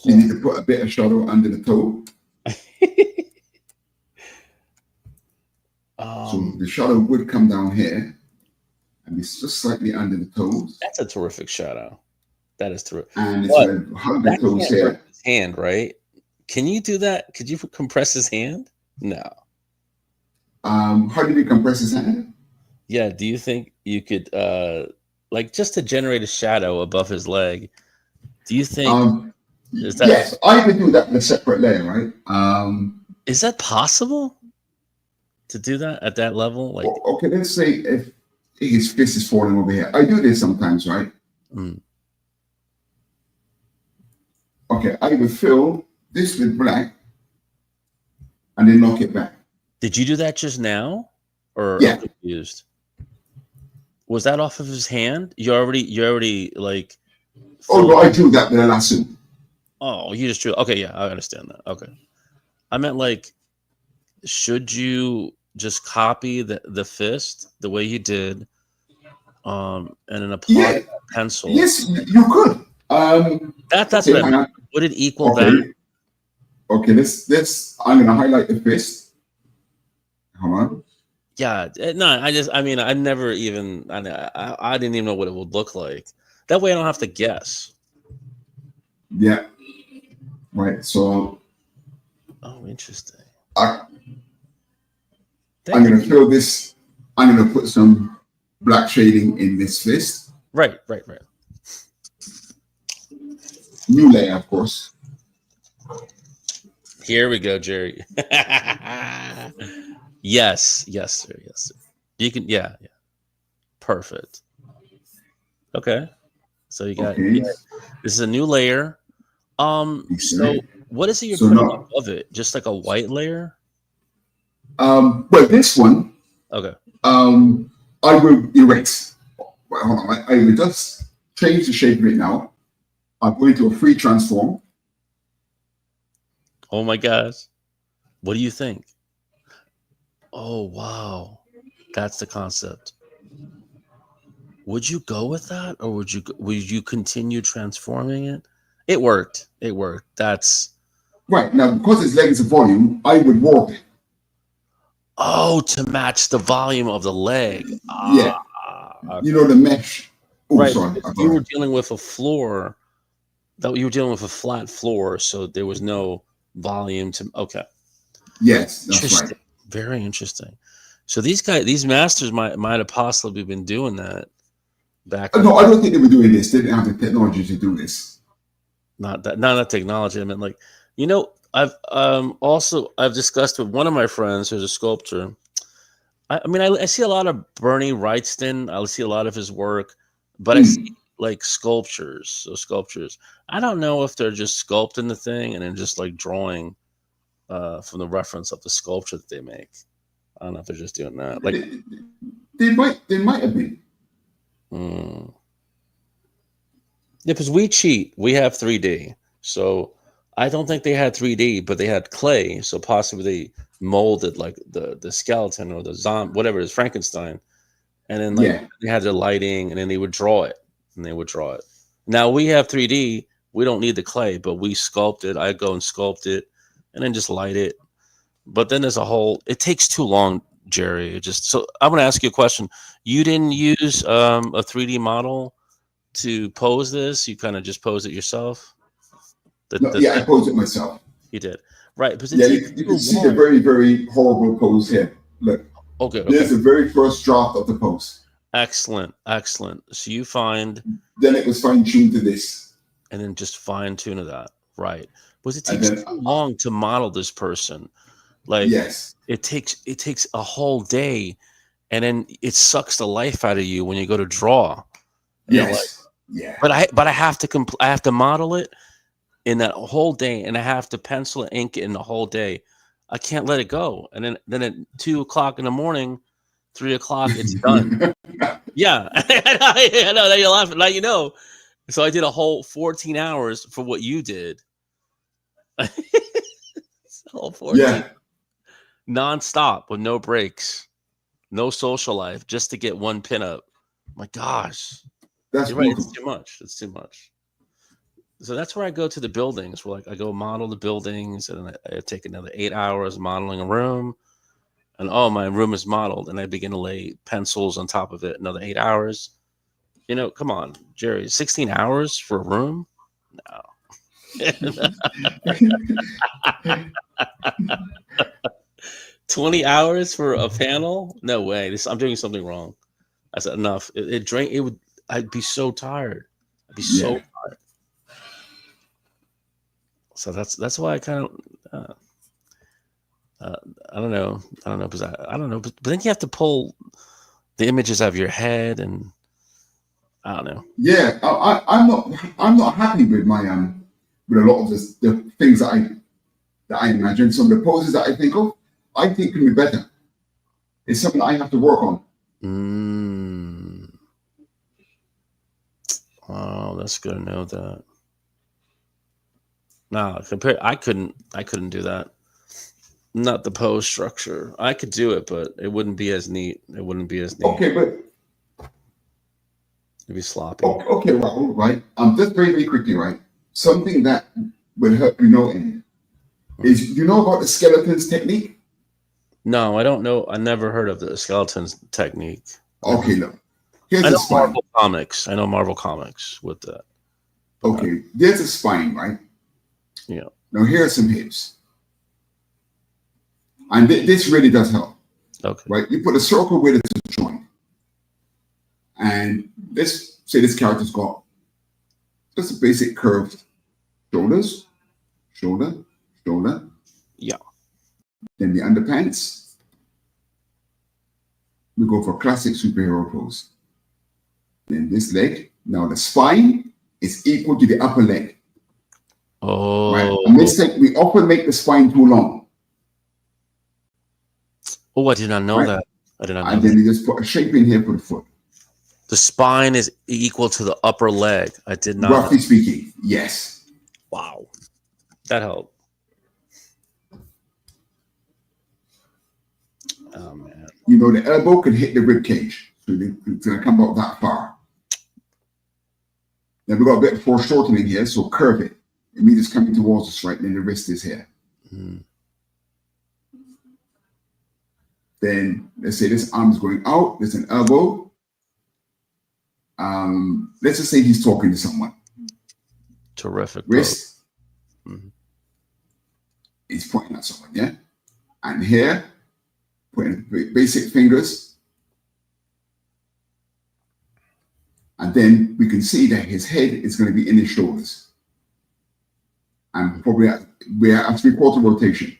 You need to put a bit of shadow under the toe. So the shadow would come down here and it's just slightly under the toes. That's a terrific shadow. That is terrific. And it's going to hug the toes here. His hand, right? Can you do that? Could you compress his hand? No. How did he compress his hand? Yeah. Do you think you could, just to generate a shadow above his leg? Do you think? Yes, I would do that in a separate layer, right? Is that possible to do that at that level? Like, okay, let's say if his fist is falling over here. I do this sometimes, right? Mm. Okay, I would fill this with black and then knock it back. Did you do that just now? Or yeah. I'm confused. Was that off of his hand? You already like. Oh no, I do that with a lasso. Oh, you just drew. Okay, yeah, I understand that. Okay, I meant like, should you just copy the fist the way you did, and then apply pencil? Yes, you could. That's what I meant. Would it equal that? Okay, this I'm gonna highlight the fist. Hold on. Yeah, no, I never even. I didn't even know what it would look like. That way, I don't have to guess. Yeah. Right. So. Oh, interesting. I'm going to fill this. I'm going to put some black shading in this fist. Right. New layer, of course. Here we go, Jerry. Yes, sir. You can, yeah. Perfect. Okay. So you got this is a new layer. So what is it you're putting above it? Just like a white layer? Well, this one. Okay. I will erase. Well, hold on, I will just change the shape of it now. I'm going to a free transform. Oh my gosh. What do you think? Oh, wow. That's the concept. Would you go with that, or would you continue transforming it? It worked. It worked. That's Right, now because it's legs of volume, I would warp it. to match the volume of the leg. Yeah. Okay. You know, the mesh. Oh, Right. sorry. Because you were dealing with a floor. That you were dealing with a flat floor, so there was no volume to. Okay. Yes, that's Interesting. right. Very interesting. So these masters might have possibly been doing that back. No, I don't think they were doing this. They didn't have the technology to do this. Not that technology. I mean, like, I've discussed with one of my friends who's a sculptor. I mean, I see a lot of Bernie Wrightston. I see a lot of his work, but I see like sculptures. So sculptures. I don't know if they're just sculpting the thing and then just like drawing from the reference of the sculpture that they make. I don't know if they're just doing that. Like they might have been. Yeah, because we cheat. We have 3D. So I don't think they had 3D, but they had clay. So possibly they molded like the skeleton or the zombie, whatever it is, Frankenstein. And then they had the lighting, and then they would draw it. Now we have 3D. We don't need the clay, but we sculpt it. I go and sculpt it and then just light it. But then there's it takes too long, Jerry. So I'm going to ask you a question. You didn't use a 3D model to pose this? You kind of just pose it yourself? I posed it myself. You did. Right. But you can see the very, very horrible pose here. Look. Okay. There's the very first draft of the pose. Excellent. So you find... Then it was fine-tuned to this. And then just fine-tune to that. Right. Because it takes too long to model this person. Like, yes, it takes a whole day, and then it sucks the life out of you when you go to draw. Yes, But I have to model it in that whole day, and I have to pencil and ink it in the whole day. I can't let it go. And then at 2:00 in the morning, 3:00, it's done. Yeah, I know that you're laughing. Like, so I did a whole 14 hours for what you did. Whole 14. Yeah. Non-stop with no breaks, no social life, just to get one pinup. My gosh, that's right. It's too much. So that's where I go to the buildings. Where I go model the buildings, and I take another 8 hours modeling a room. And my room is modeled, and I begin to lay pencils on top of it. Another 8 hours. Come on, Jerry, 16 hours for a room? No. 20 hours for a panel? No way. I'm doing something wrong. I said enough. I'd be so tired. So tired. So that's why I kind of I don't know because I don't know, but then you have to pull the images out of your head, and I don't know. Yeah, I'm not happy with my with a lot of the things that I imagine. Some of the poses that I think of, I think can be better. It's something I have to work on. Oh, that's good to know that. No, I couldn't do that. Not the pose structure. I could do it, but it wouldn't be as neat. Okay, but it'd be sloppy. Okay, Raul, right? Just very, very quickly, right? Something that will help is about the skeletons technique? No, I don't know. I never heard of the skeletons technique. Okay, look. Here's I know the spine. Marvel Comics. I know Marvel Comics with that. Okay, there's a spine, right? Yeah. Now here are some hips. And this really does help. Okay. Right? You put a circle where it's a joint. And let's say this character's got just a basic curved shoulders, shoulder. Yeah. Then the underpants. We go for classic superhero pose. Then this leg. Now the spine is equal to the upper leg. Oh. Right? A mistake, we often make the spine too long. Oh, I did not know that. I did not know And that. then you just put a shape in here for the foot. The spine is equal to the upper leg. I did not. Roughly speaking, yes. Wow. That helped. Oh, man. You know, the elbow can hit the rib cage. So it's going to come out that far. Then we've got a bit of foreshortening here, so curve it. It means it's coming towards us, right? Then the wrist is here. Mm. Then let's say this arm is going out. There's an elbow. Let's just say he's talking to someone. Terrific. Wrist. Mm-hmm. He's pointing at someone, yeah? And here, putting basic fingers. And then we can see that his head is going to be in his shoulders. And probably we're at 3/4 rotation.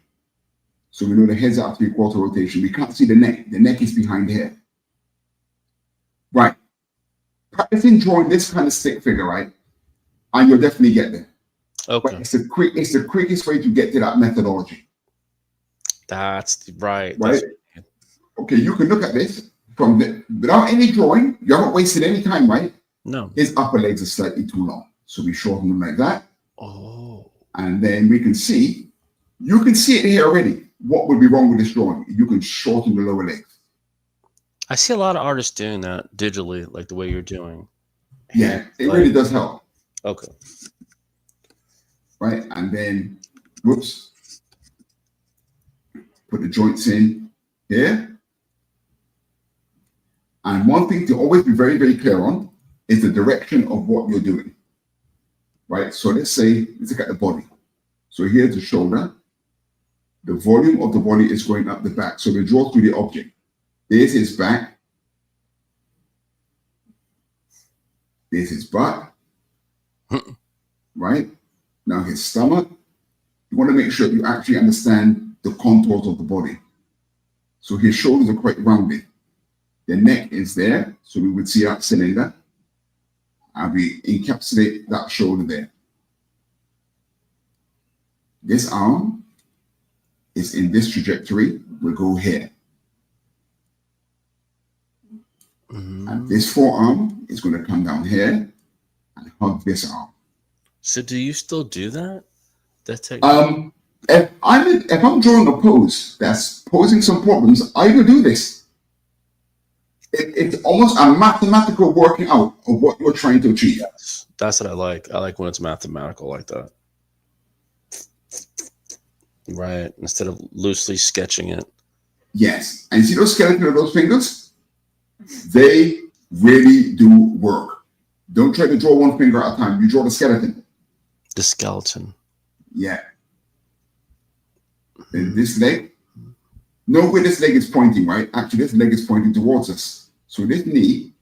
So we know the head's at 3/4 rotation. We can't see the neck. The neck is behind here. Right. Practicing drawing this kind of stick figure, right? And you'll definitely get there. Okay. But it's the quickest way to get to that methodology. That's right. Right? That's, Okay, you can look at this from without any drawing. You haven't wasted any time, right? no. His upper legs are slightly too long. So we shorten them like that. Oh. And then we can see, you can see it here already. What would be wrong with this drawing? You can shorten the lower legs. I see a lot of artists doing that digitally, like the way you're doing. Yeah, it Like- really does help. Okay. Right? And then, whoops, put the joints in here. And one thing to always be very, very clear on is the direction of what you're doing. Right? So let's look at the body. So here's the shoulder. The volume of the body is going up the back. So we draw through the object. There's his back. There's his butt. Right? Now his stomach. You want to make sure you actually understand the contours of the body. So his shoulders are quite rounded. The neck is there. So we would see that cylinder. And we encapsulate that shoulder there. This arm is in this trajectory. We'll go here. Mhm. And this forearm is going to come down here and hug this arm. So do you still do that? That technique? If I'm drawing a pose that's posing some problems, I will do this. It's almost a mathematical working out of what you're trying to achieve. Yes. That's what I like. I like when it's mathematical like that. Right. Instead of loosely sketching it. Yes. And see those skeleton of those fingers? They really do work. Don't try to draw one finger at a time. You draw the skeleton. The skeleton. Yeah. Then this leg. Know where this leg is pointing, right? Actually, this leg is pointing towards us. So this knee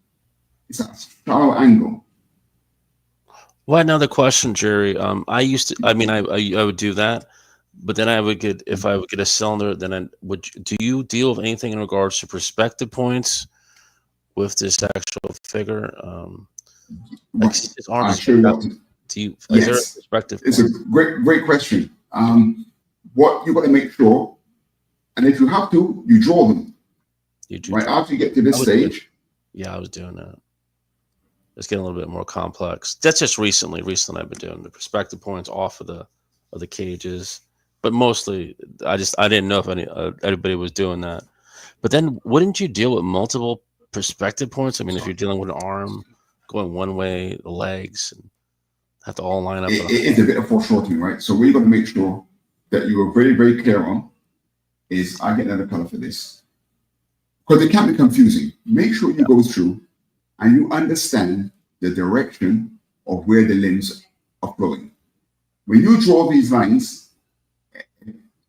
is at a shallow angle. Well, another question, Jerry. I would do that, but then I would get, if I would get a cylinder, then I would. Do you deal with anything in regards to perspective points with this actual figure? Like his arm is Actually, do you? Is there a yes. perspective? It's a great question. What you got to make sure, and if you have to, you draw them. You do Right draw. after you get to this stage. Yeah, I was doing that. It's getting a little bit more complex. That's just recently. Recently, I've been doing the perspective points off of the cages, but mostly I didn't know if anybody was doing that. But then, wouldn't you deal with multiple perspective points? I mean, if you're dealing with an arm going one way, the legs, and have to all line up. It is a bit of foreshortening, right? So what you got to make sure that you are very, very clear on is, I get another color for this, because it can be confusing. Make sure you go through and you understand the direction of where the limbs are flowing. When you draw these lines,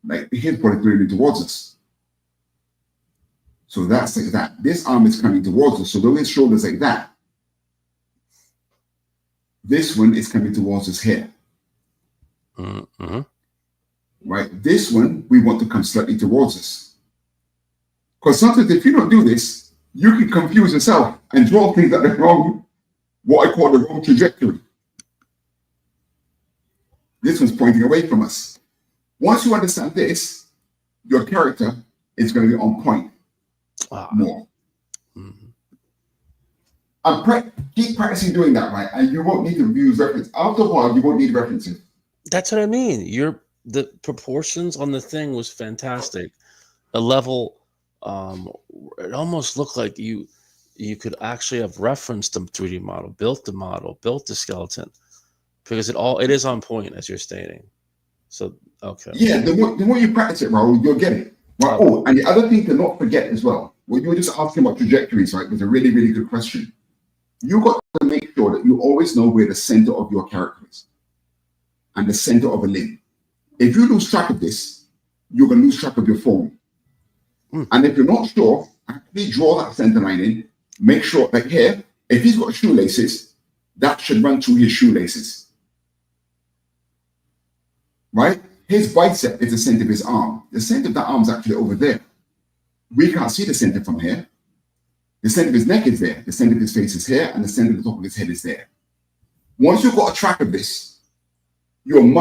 like his body moving towards us. So that's like that. This arm is coming towards us. So though his shoulders like that, this one is coming towards us here. Mm-hmm. Right? This one, we want to come slightly towards us. Because sometimes if you don't do this, you can confuse yourself and draw things at the wrong, what I call the wrong trajectory. This one's pointing away from us. Once you understand this, your character is going to be on point. more. Mhm. And keep practicing doing that, right? And you won't need to use reference. After a while, you won't need references. That's what I mean. The proportions on the thing was fantastic. A level, it almost looked like you could actually have referenced the 3D model, built the skeleton, because it is on point as you're stating. So okay. Yeah, the more you practice it, Raul, you'll get it. Right? Oh, and the other thing to not forget as well, what you were just asking about trajectories, right, was a really, really good question. You got to make sure that you always know where the center of your character is and the center of a limb. If you lose track of this, you're going to lose track of your form. And if you're not sure, actually draw that center line in. Make sure, like here, if he's got shoelaces, that should run through his shoelaces. Right? His bicep is the center of his arm. The center of that arm is actually over there. We can't see the center from here. The center of his neck is there. The center of his face is here, and the center of the top of his head is there. Once you've got a track of this, you're in a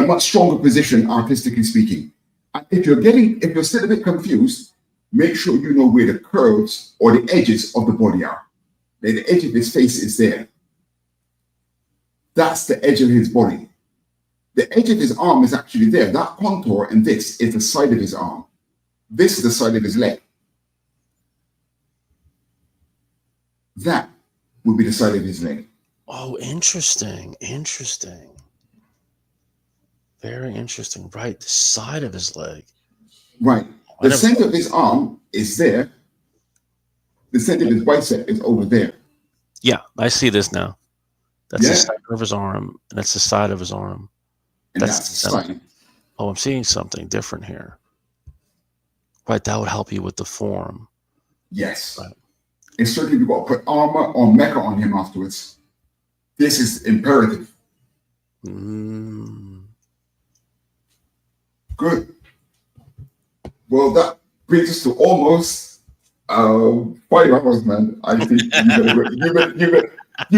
much stronger position, artistically speaking. And if you're still a bit confused, make sure you know where the curves or the edges of the body are. The edge of his face is there. That's the edge of his body. The edge of his arm is actually there. That contour and this is the side of his arm. This is the side of his leg. That would be the side of his leg. Oh, interesting. Very interesting. Right, the side of his leg. Right. The center of his arm is there. The center of his bicep is over there. Yeah, I see this now. That's the center of his arm, and that's the side of his arm. And that's the side. Oh, I'm seeing something different here. Right, that would help you with the form. Yes. Right. And certainly you've got to put armor or mecha on him afterwards. This is imperative. Good. Well, that brings us to almost 5 hours, man. I think you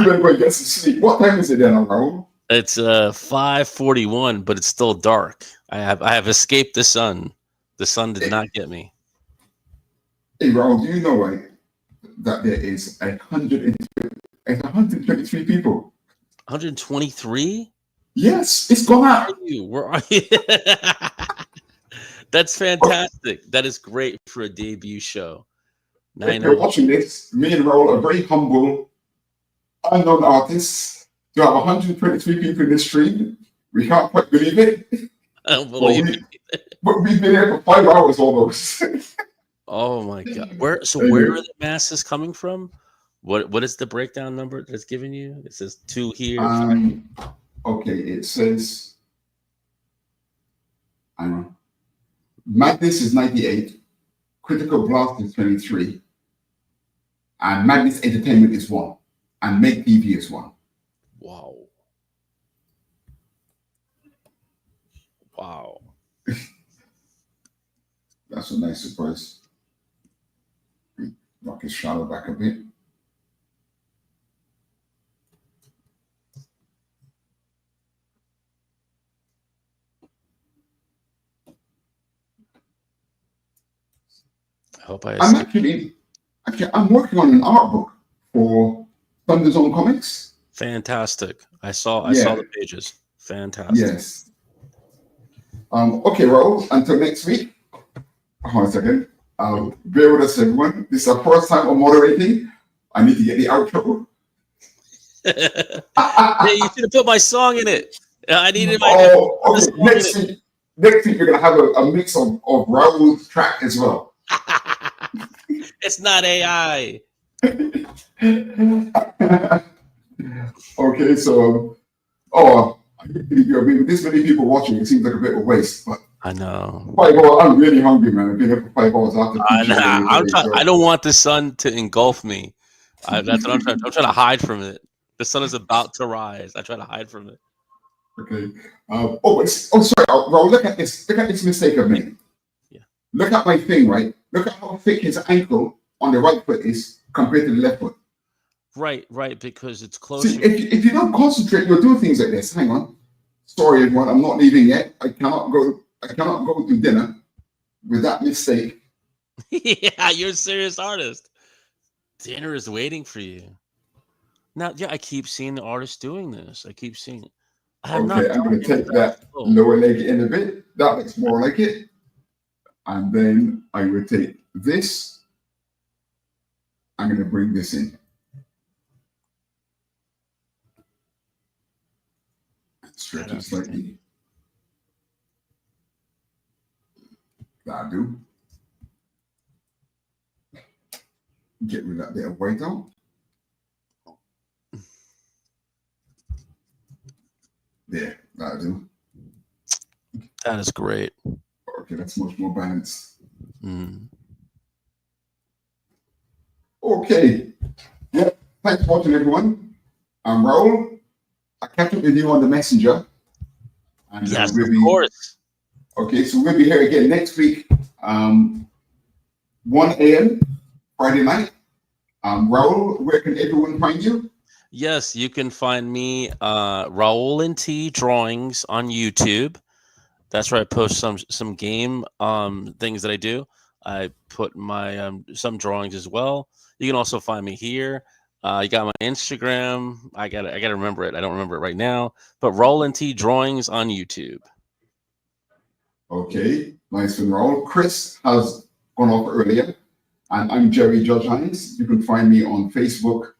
better go and get some sleep. What time is it then, Raul? It's 5:41, but it's still dark. I have escaped the sun. The sun did not get me. Hey, Raul, do you know, right, that there is 123 people? 123? Yes, it's gone out. Where are you? That's fantastic. That is great for a debut show. If you're watching this, me and Raul are very humble, unknown artists. To have 123 people in this stream, we can't quite believe it. I don't believe it. But we've been here for 5 hours almost. Oh my god! Where are the masses coming from? What is the breakdown number that's giving you? It says 2 here. Okay, it says, I don't know. Madness is 98, Critical Blast is 23, and Madness Entertainment is 1, and Make TV is 1. Wow. That's a nice surprise. Knock his shadow back a bit. I hope I'm working on an art book for Thunder Zone Comics. Fantastic. I saw the pages. Fantastic. Yes. Okay, Raul, until next week. Hold on a second. Bear with us, everyone. This is our first time of moderating. I need to get the outro. Hey, you should have put my song in it. I needed my. Oh, okay. Next week, you're going to have a mix of Raul's track as well. It's not AI. Okay, so, with this many people watching, it seems like a bit of a waste, but I know. 5 hours, I'm really hungry, man. I've been here for 5 hours after. I don't want the sun to engulf me. That's what I'm trying. I'm trying to hide from it. The sun is about to rise. I try to hide from it. Okay. Sorry. Raul, look at this. Look at this mistake I've made. Yeah. Look at my thing, right? Look at how thick his ankle on the right foot is compared to the left foot. Right, because it's closer. See, if you don't concentrate, you'll do things like this. Hang on. Sorry, everyone. I'm not leaving yet. I cannot go to dinner with that mistake. Yeah, you're a serious artist. Dinner is waiting for you. Now, yeah, I keep seeing the artists doing this. I keep seeing. I have not Okay, I'm done going to any of take that. that Oh, lower leg in a bit. That looks more like it. And then I will take this. I'm going to bring this in. Stretch it slightly. That'll do. Get rid of that bit of white out. There, that'll do. that is great. Okay, that's much more balanced. Mm. Okay. Yeah, thanks for watching, everyone. I'm Raul. I'll catch up with you on the messenger. And Yes, we'll of be, course. okay, so we'll be here again next week, 1 a.m. Friday night. Raul, where can everyone find you? Yes, you can find me Raul and T Drawings on YouTube. That's where I post some game things that I do. I put my some drawings as well. You can also find me here. You got my Instagram. I gotta remember it. I don't remember it right now. But Raul and T Drawings on YouTube. Okay, nice one, Raul. Chris has gone off earlier, and I'm Jerry Judge Hines. You can find me on Facebook,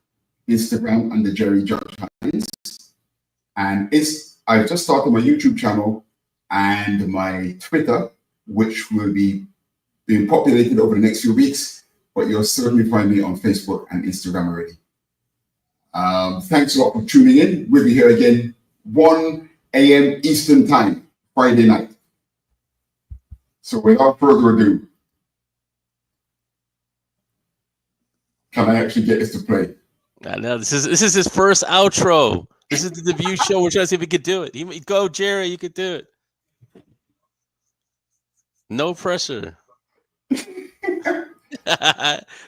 Instagram, under Jerry Judge Hines. And I've just started my YouTube channel and my Twitter, which will be being populated over the next few weeks, but you'll certainly find me on Facebook and Instagram already. Thanks a lot for tuning in. We'll be here again 1 a.m. Eastern Time, Friday night. So without further ado, can I actually get this to play? I know this is his first outro. This is the debut show. We're trying to see if he could do it. Go, Jerry. You could do it. No pressure. This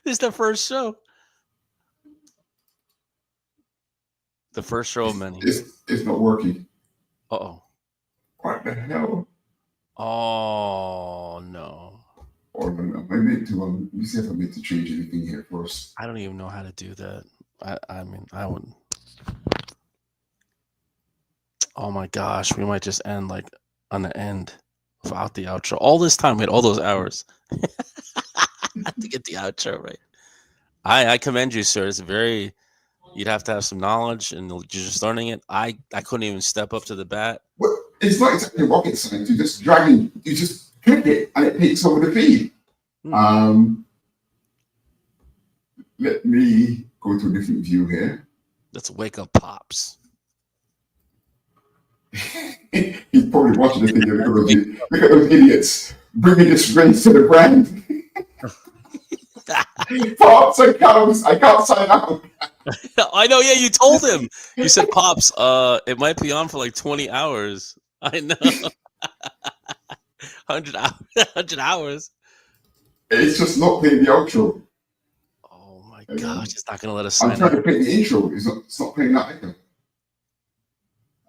is the first show. The first show of many. It's not working. Uh-oh. What the hell? Oh, no. Oh, no. I meant to, let me see if I meant to change anything here first. I don't even know how to do that. I mean, I wouldn't. Oh, my gosh. We might just end, like, on the end without the outro. All this time, we had all those hours to get the outro right. I commend you, sir. It's very... You'd have to have some knowledge, and you're just learning it. I couldn't even step up to the bat. Well, it's not exactly rocket science. You just you just click it, and it takes over the feed. Let me go to a different view here. Let's wake up, Pops. He's probably watching this video. Look at those idiots bringing disgrace to the brand. Pops, I can't sign out. I know. Yeah, you told him. You said, "Pops, it might be on for like 20 hours." I know. 100 hours. It's just not playing the outro. Oh my gosh, it's not gonna let us sign I'm trying out. to play the intro. It's not playing that either.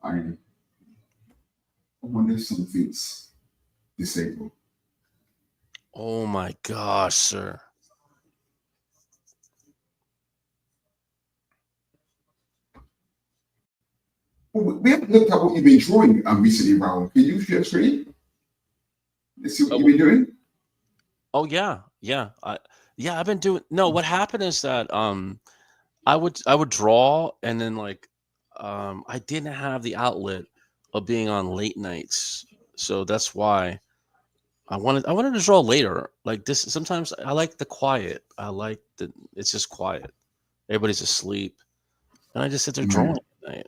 I wonder if something's disabled. Oh my gosh, sir. Well, we haven't looked at what you've been drawing recently, Raul. Can you share screen? Let's see what you've been doing. Oh yeah. I've been doing. No, what happened is that I would draw, and then like I didn't have the outlet of being on late nights, so that's why I wanted to draw later. Like this, sometimes I like the quiet. I like it's just quiet. Everybody's asleep, and I just sit there drawing at night.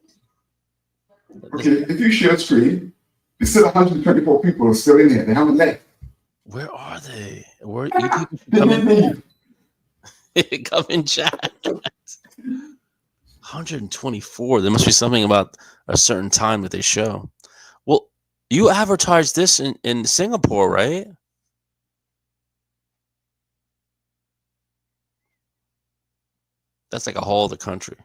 Okay, if you share screen, there's still 124 people still in here. They haven't left. Where are they? Where you people come in? Come in chat. 124. There must be something about a certain time that they show. Well, you advertised this in Singapore, right? That's like a whole other country.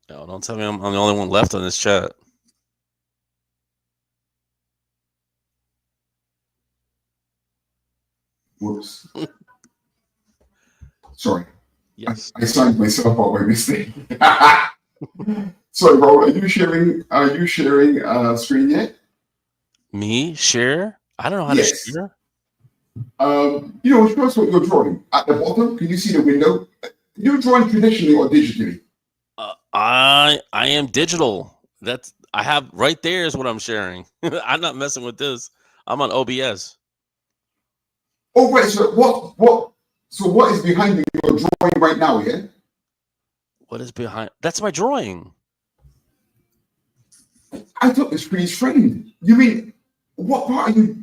No, don't tell me I'm the only one left on this chat. Oops. Sorry. Yes. I signed myself out by mistake. Sorry, Raul, are you sharing screen yet? Me share? I don't know how to Yes. share. Show us what you're drawing. At the bottom, can you see the window? You're drawing traditionally or digitally? I am digital. I have right there is what I'm sharing. I'm not messing with this. I'm on OBS. Oh, right. So what is behind your drawing right now? Yeah. What is behind? That's my drawing. I thought the screen's framed. You mean what part are you?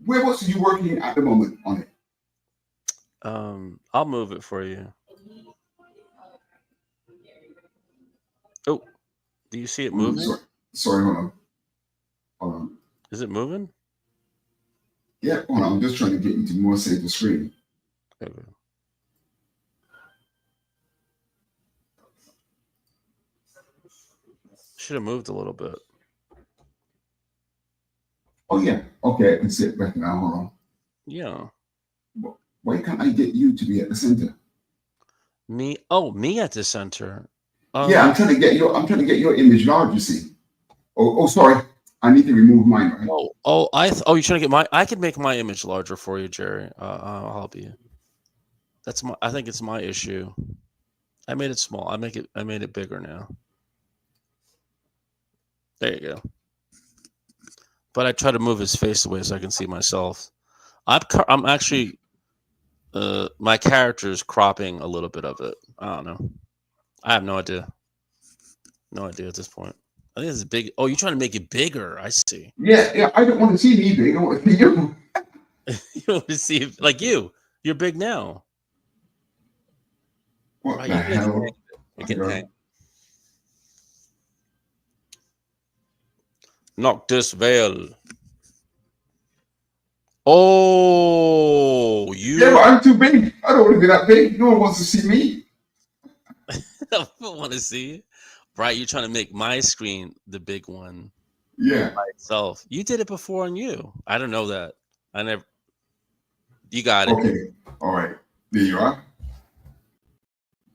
Where else are you working at the moment on it? I'll move it for you. Oh, do you see it moving? Sorry, hold on. Is it moving? Yeah, hold on. I'm just trying to get you to more save the screen. Okay. Should have moved a little bit. Oh yeah. Okay, I can see it better now. Hold on. Yeah. Why can't I get you to be at the center? Me? Oh, me at the center. Yeah, I'm trying to get your image large. You see? Oh, sorry. I need to remove mine. Right? You're trying to get I can make my image larger for you, Jerry. I'll help you. I think it's my issue. I made it small. I made it bigger now. There you go. But I try to move his face away so I can see myself. I'm actually my character is cropping a little bit of it. I don't know. I have no idea. No idea at this point. I think it's big. Oh, you're trying to make it bigger. I see. Yeah. I don't want to see me big. I want to see you. You want to see like you. You're big now. What the hell? You're getting hang. Knock this veil. Oh, you. Yeah, but I'm too big. I don't want to be that big. No one wants to see me. I don't want to see it. Right, you're trying to make my screen the big one. Yeah. By itself. You did it before on you. I don't know that. I never. You got it. Okay. All right. There you are.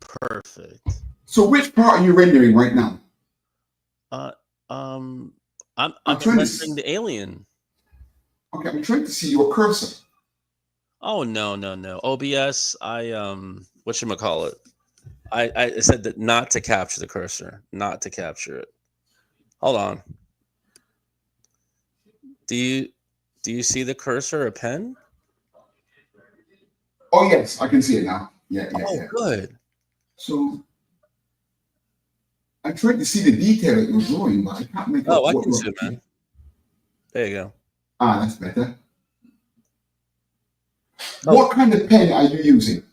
Perfect. So which part are you rendering right now? I'm rendering the alien. Okay, I'm trying to see your cursor. Oh no. OBS. Whatchamacallit? I said that not to capture the cursor, not to capture it. Hold on. Do you see the cursor, a pen? Oh yes, I can see it now. Yeah. Good. So I tried to see the detail that you're drawing, but I can't make out. I can see it, man. There you go. That's better. What kind of pen are you using?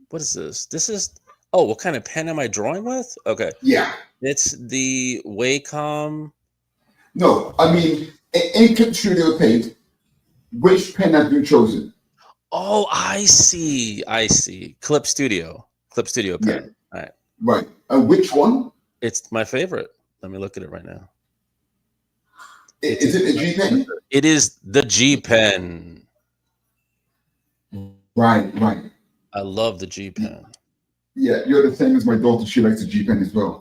What is this? This is what kind of pen am I drawing with? Okay. Yeah. It's the Wacom. No, I mean in Clip Studio Paint, which pen have you chosen? Oh, I see. Clip Studio pen. Yeah. All right. Right. Which one? It's my favorite. Let me look at it right now. Is it a G pen? It is the G pen. Right. I love the G pen. Yeah, you're the same as my daughter. She likes the G pen as well.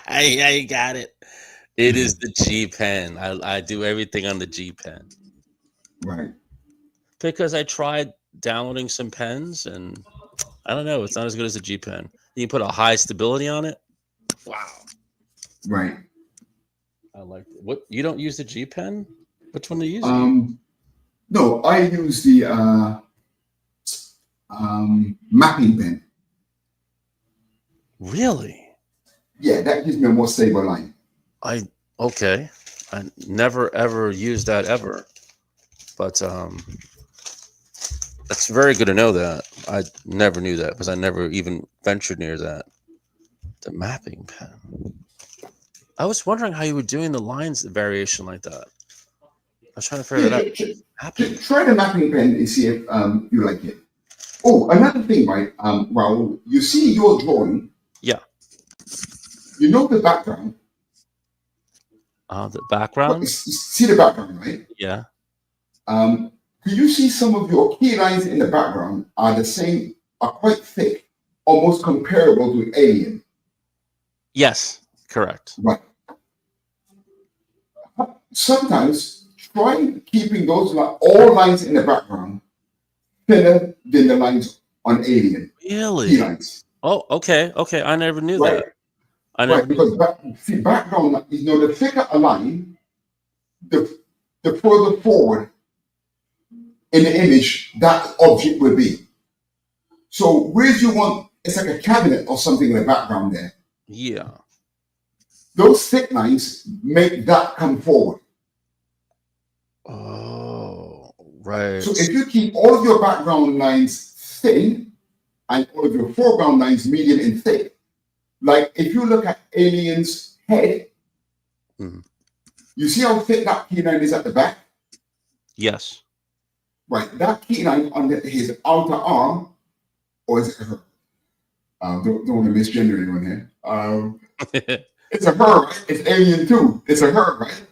Yeah, you got it. It is the G pen. I do everything on the G pen. Right. Because I tried downloading some pens and I don't know, it's not as good as the G pen. You put a high stability on it. Wow. Right. I like it. What, you don't use the G pen? Which one do you use? No, I use the mapping pen. Really? Yeah, that gives me a more stable line. Okay. I never ever used that ever. But that's very good to know that. I never knew that because I never even ventured near that. The mapping pen. I was wondering how you were doing the lines variation like that. I was trying to figure that out. Try the mapping pen and see if you like it. Oh, another thing, right? Raul, you see your drawing. Yeah. You know the background. The background? See the background, right? Yeah. Can you see some of your key lines in the background are the same, are quite thick, almost comparable to Alien? Yes, correct. Right. Sometimes try keeping those all lines in the background thinner than the lines on Alien. Really? Key lines. Oh, okay. Okay. I never knew Right. that. I never Right, because background, the thicker a line, the further forward in the image that object will be. So where do you want, it's like a cabinet or something in the background there. Yeah. Those thick lines make that come forward. Oh, right. So if you keep all of your background lines thin and all of your foreground lines medium and thick, like if you look at Alien's head, you see how thick that key line is at the back? Yes. Right, that key line on his outer arm, or is it her? Don't want to misgender anyone here. It's a her, right? It's Alien 2. It's a her, right?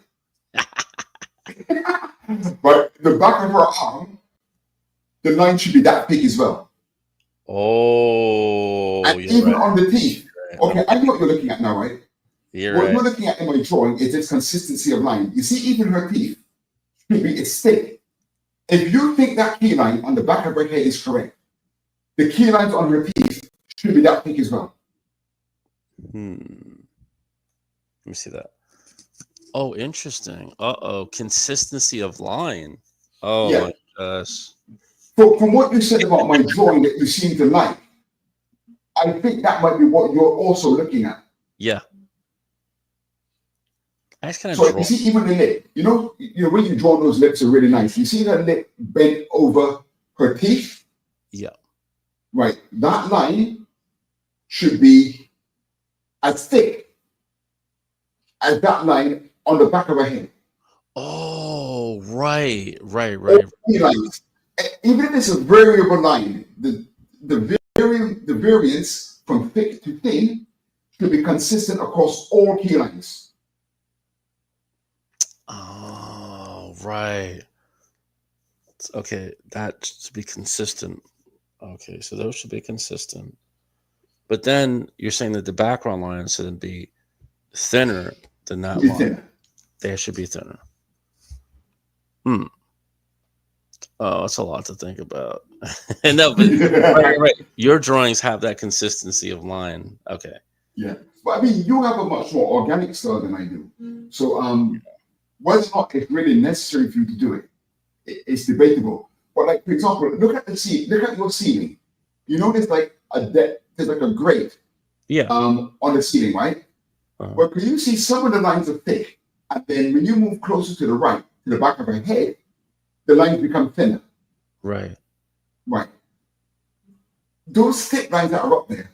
But the back of her arm, the line should be that thick as well. Oh, And you're even right. on the teeth. Right. Okay, I know what you're looking at now, right? You're What right. you're looking at in my drawing is this consistency of line. You see, even her teeth should be it's thick. If you think that key line on the back of her head is correct, the key lines on her teeth should be that thick as well. Let me see that. Oh, interesting. Uh-oh. Consistency of line. Oh, Yeah. my gosh. So from what you said about my drawing that you seem to like, I think that might be what you're also looking at. Yeah. I just kind of So draw. you see, even the lip, you know, when you draw those lips are really nice. You see that lip bent over her teeth? Yeah. Right. That line should be as thick as that line on the back of her head. Oh, right. All key lines. Even if it's a variable line, the variance from thick to thin should be consistent across all key lines. Oh, right. Okay, that should be consistent. Okay, so those should be consistent. But then you're saying that the background line should be thinner than that line. Thinner. They should be thinner. Oh, that's a lot to think about. No, but right. Your drawings have that consistency of line. Okay. Yeah, but I mean, you have a much more organic style than I do. So, whether or not it's really necessary for you to do it, it's debatable. But like, for example, look at your ceiling. You notice like there's like a grate. Yeah. On the ceiling, right? But can you see some of the lines are thick, and then when you move closer to the right, to the back of her head, the lines become thinner. Right. Right. Those thick lines that are up there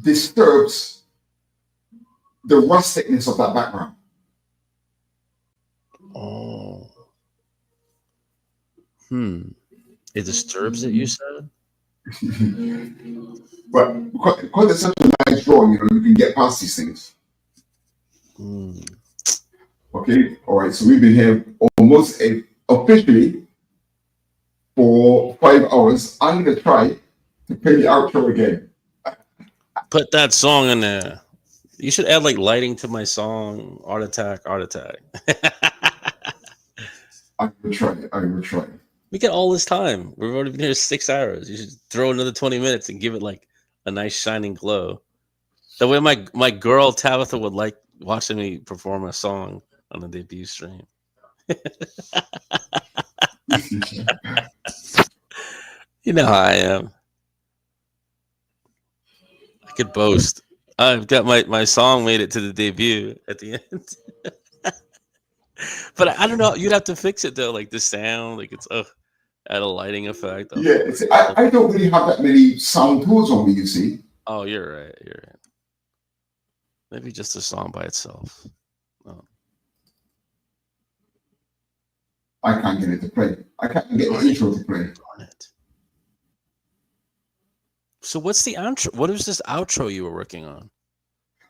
disturbs the rusticness of that background. Oh. It disturbs it, you said? But because it's such a nice drawing, you can get past these things. Okay, all right. So we've been here almost officially for 5 hours. I'm gonna try to play the outro again. Put that song in there. You should add like lighting to my song. Art Attack. I will try. We get all this time. We've already been here 6 hours. You should throw another 20 minutes and give it like a nice shining glow. The way my girl Tabitha would like watching me perform a song on the debut stream. You know how I am. I could boast. I've got my song made it to the debut at the end. But I don't know. You'd have to fix it though, like the sound, like it's add a lighting effect. Yeah, I don't really have that many sound tools on me, you see. Oh, you're right. Maybe just a song by itself. Oh. I can't get it to play. I can't get the intro to play. Darn it. So what's the outro? What is this outro you were working on?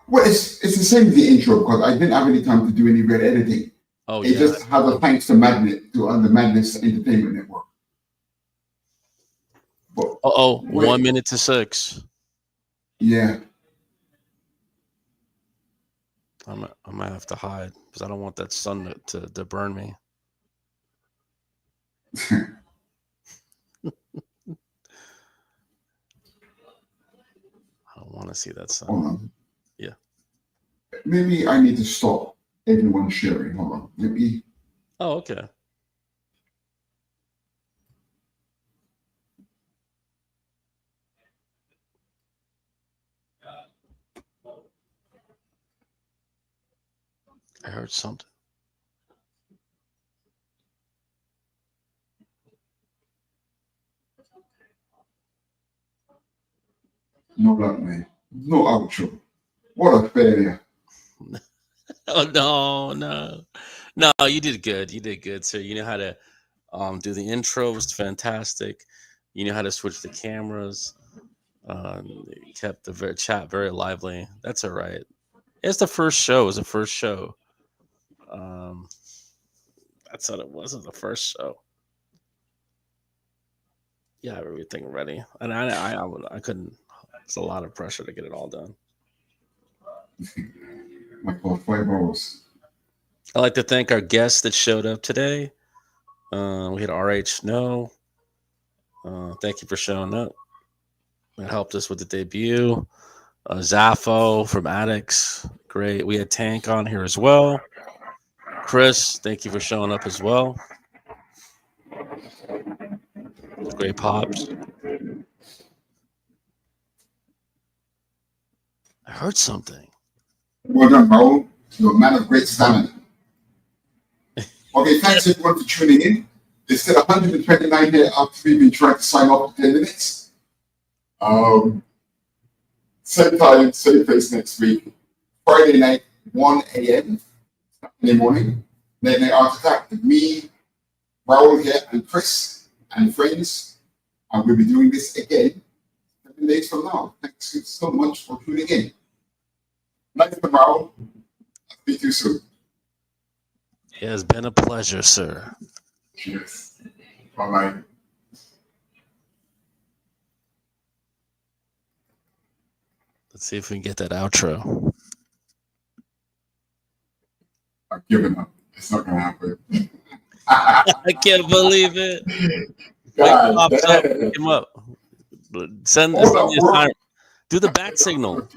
Well, it's the same as the intro because I didn't have any time to do any real editing. Oh It yeah. just has a thanks to the Madness Entertainment Network. But Oh, wait, 1 minute to 6. yeah. I might have to hide because I don't want that sun to burn me. I don't want to see that sun. Hold on. Yeah. Maybe I need to stop everyone sharing. Hold on. Let me. Oh, okay. I heard something. No black man. No outro. What a failure. Oh no. You did good. You did good, sir. You know how to do the intro was fantastic. You know how to switch the cameras. You kept the chat very lively. That's all right. It's the first show. It was the first show. That's what it was. It was the first show. Yeah, everything ready, and I couldn't. It's a lot of pressure to get it all done. Like for 5 hours. I'd like to thank our guests that showed up today. We had RH Snow. Thank you for showing up. That helped us with the debut. Zaffo from Addicts. Great. We had Tank on here as well. Chris, thank you for showing up as well. Great pops. I heard something. Well done, Raul. You're a man of great stamina. Okay, thanks everyone for tuning in. There's still 129 here after we've been trying to sign off for 10 minutes. Same time, same place next week. Friday night, 1 a.m. in the morning. Late night art attack with me, Raul here, and Chris, and friends. And we'll be doing this again 7 days from now. Thanks so much for tuning in. Nice to Raul. I'll speak to you soon. It has been a pleasure, sir. Cheers. Bye-bye. Let's see if we can get that outro. I've given up. It's not going to happen. I can't believe it. God, Pops up, damn. pick him up. Send Hold me up, a bro. sign. Do the bat signal.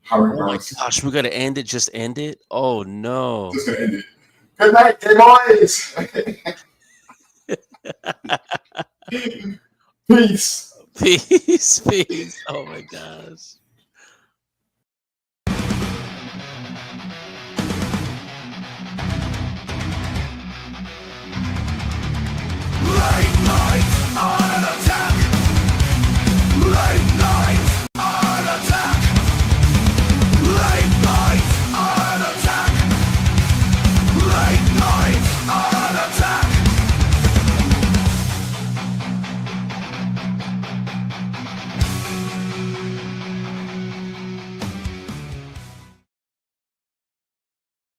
How Oh my gosh, we gotta end it. Just end it. Oh no. Just gonna end it. Good night, gay boys. Peace. Peace. Oh my gosh.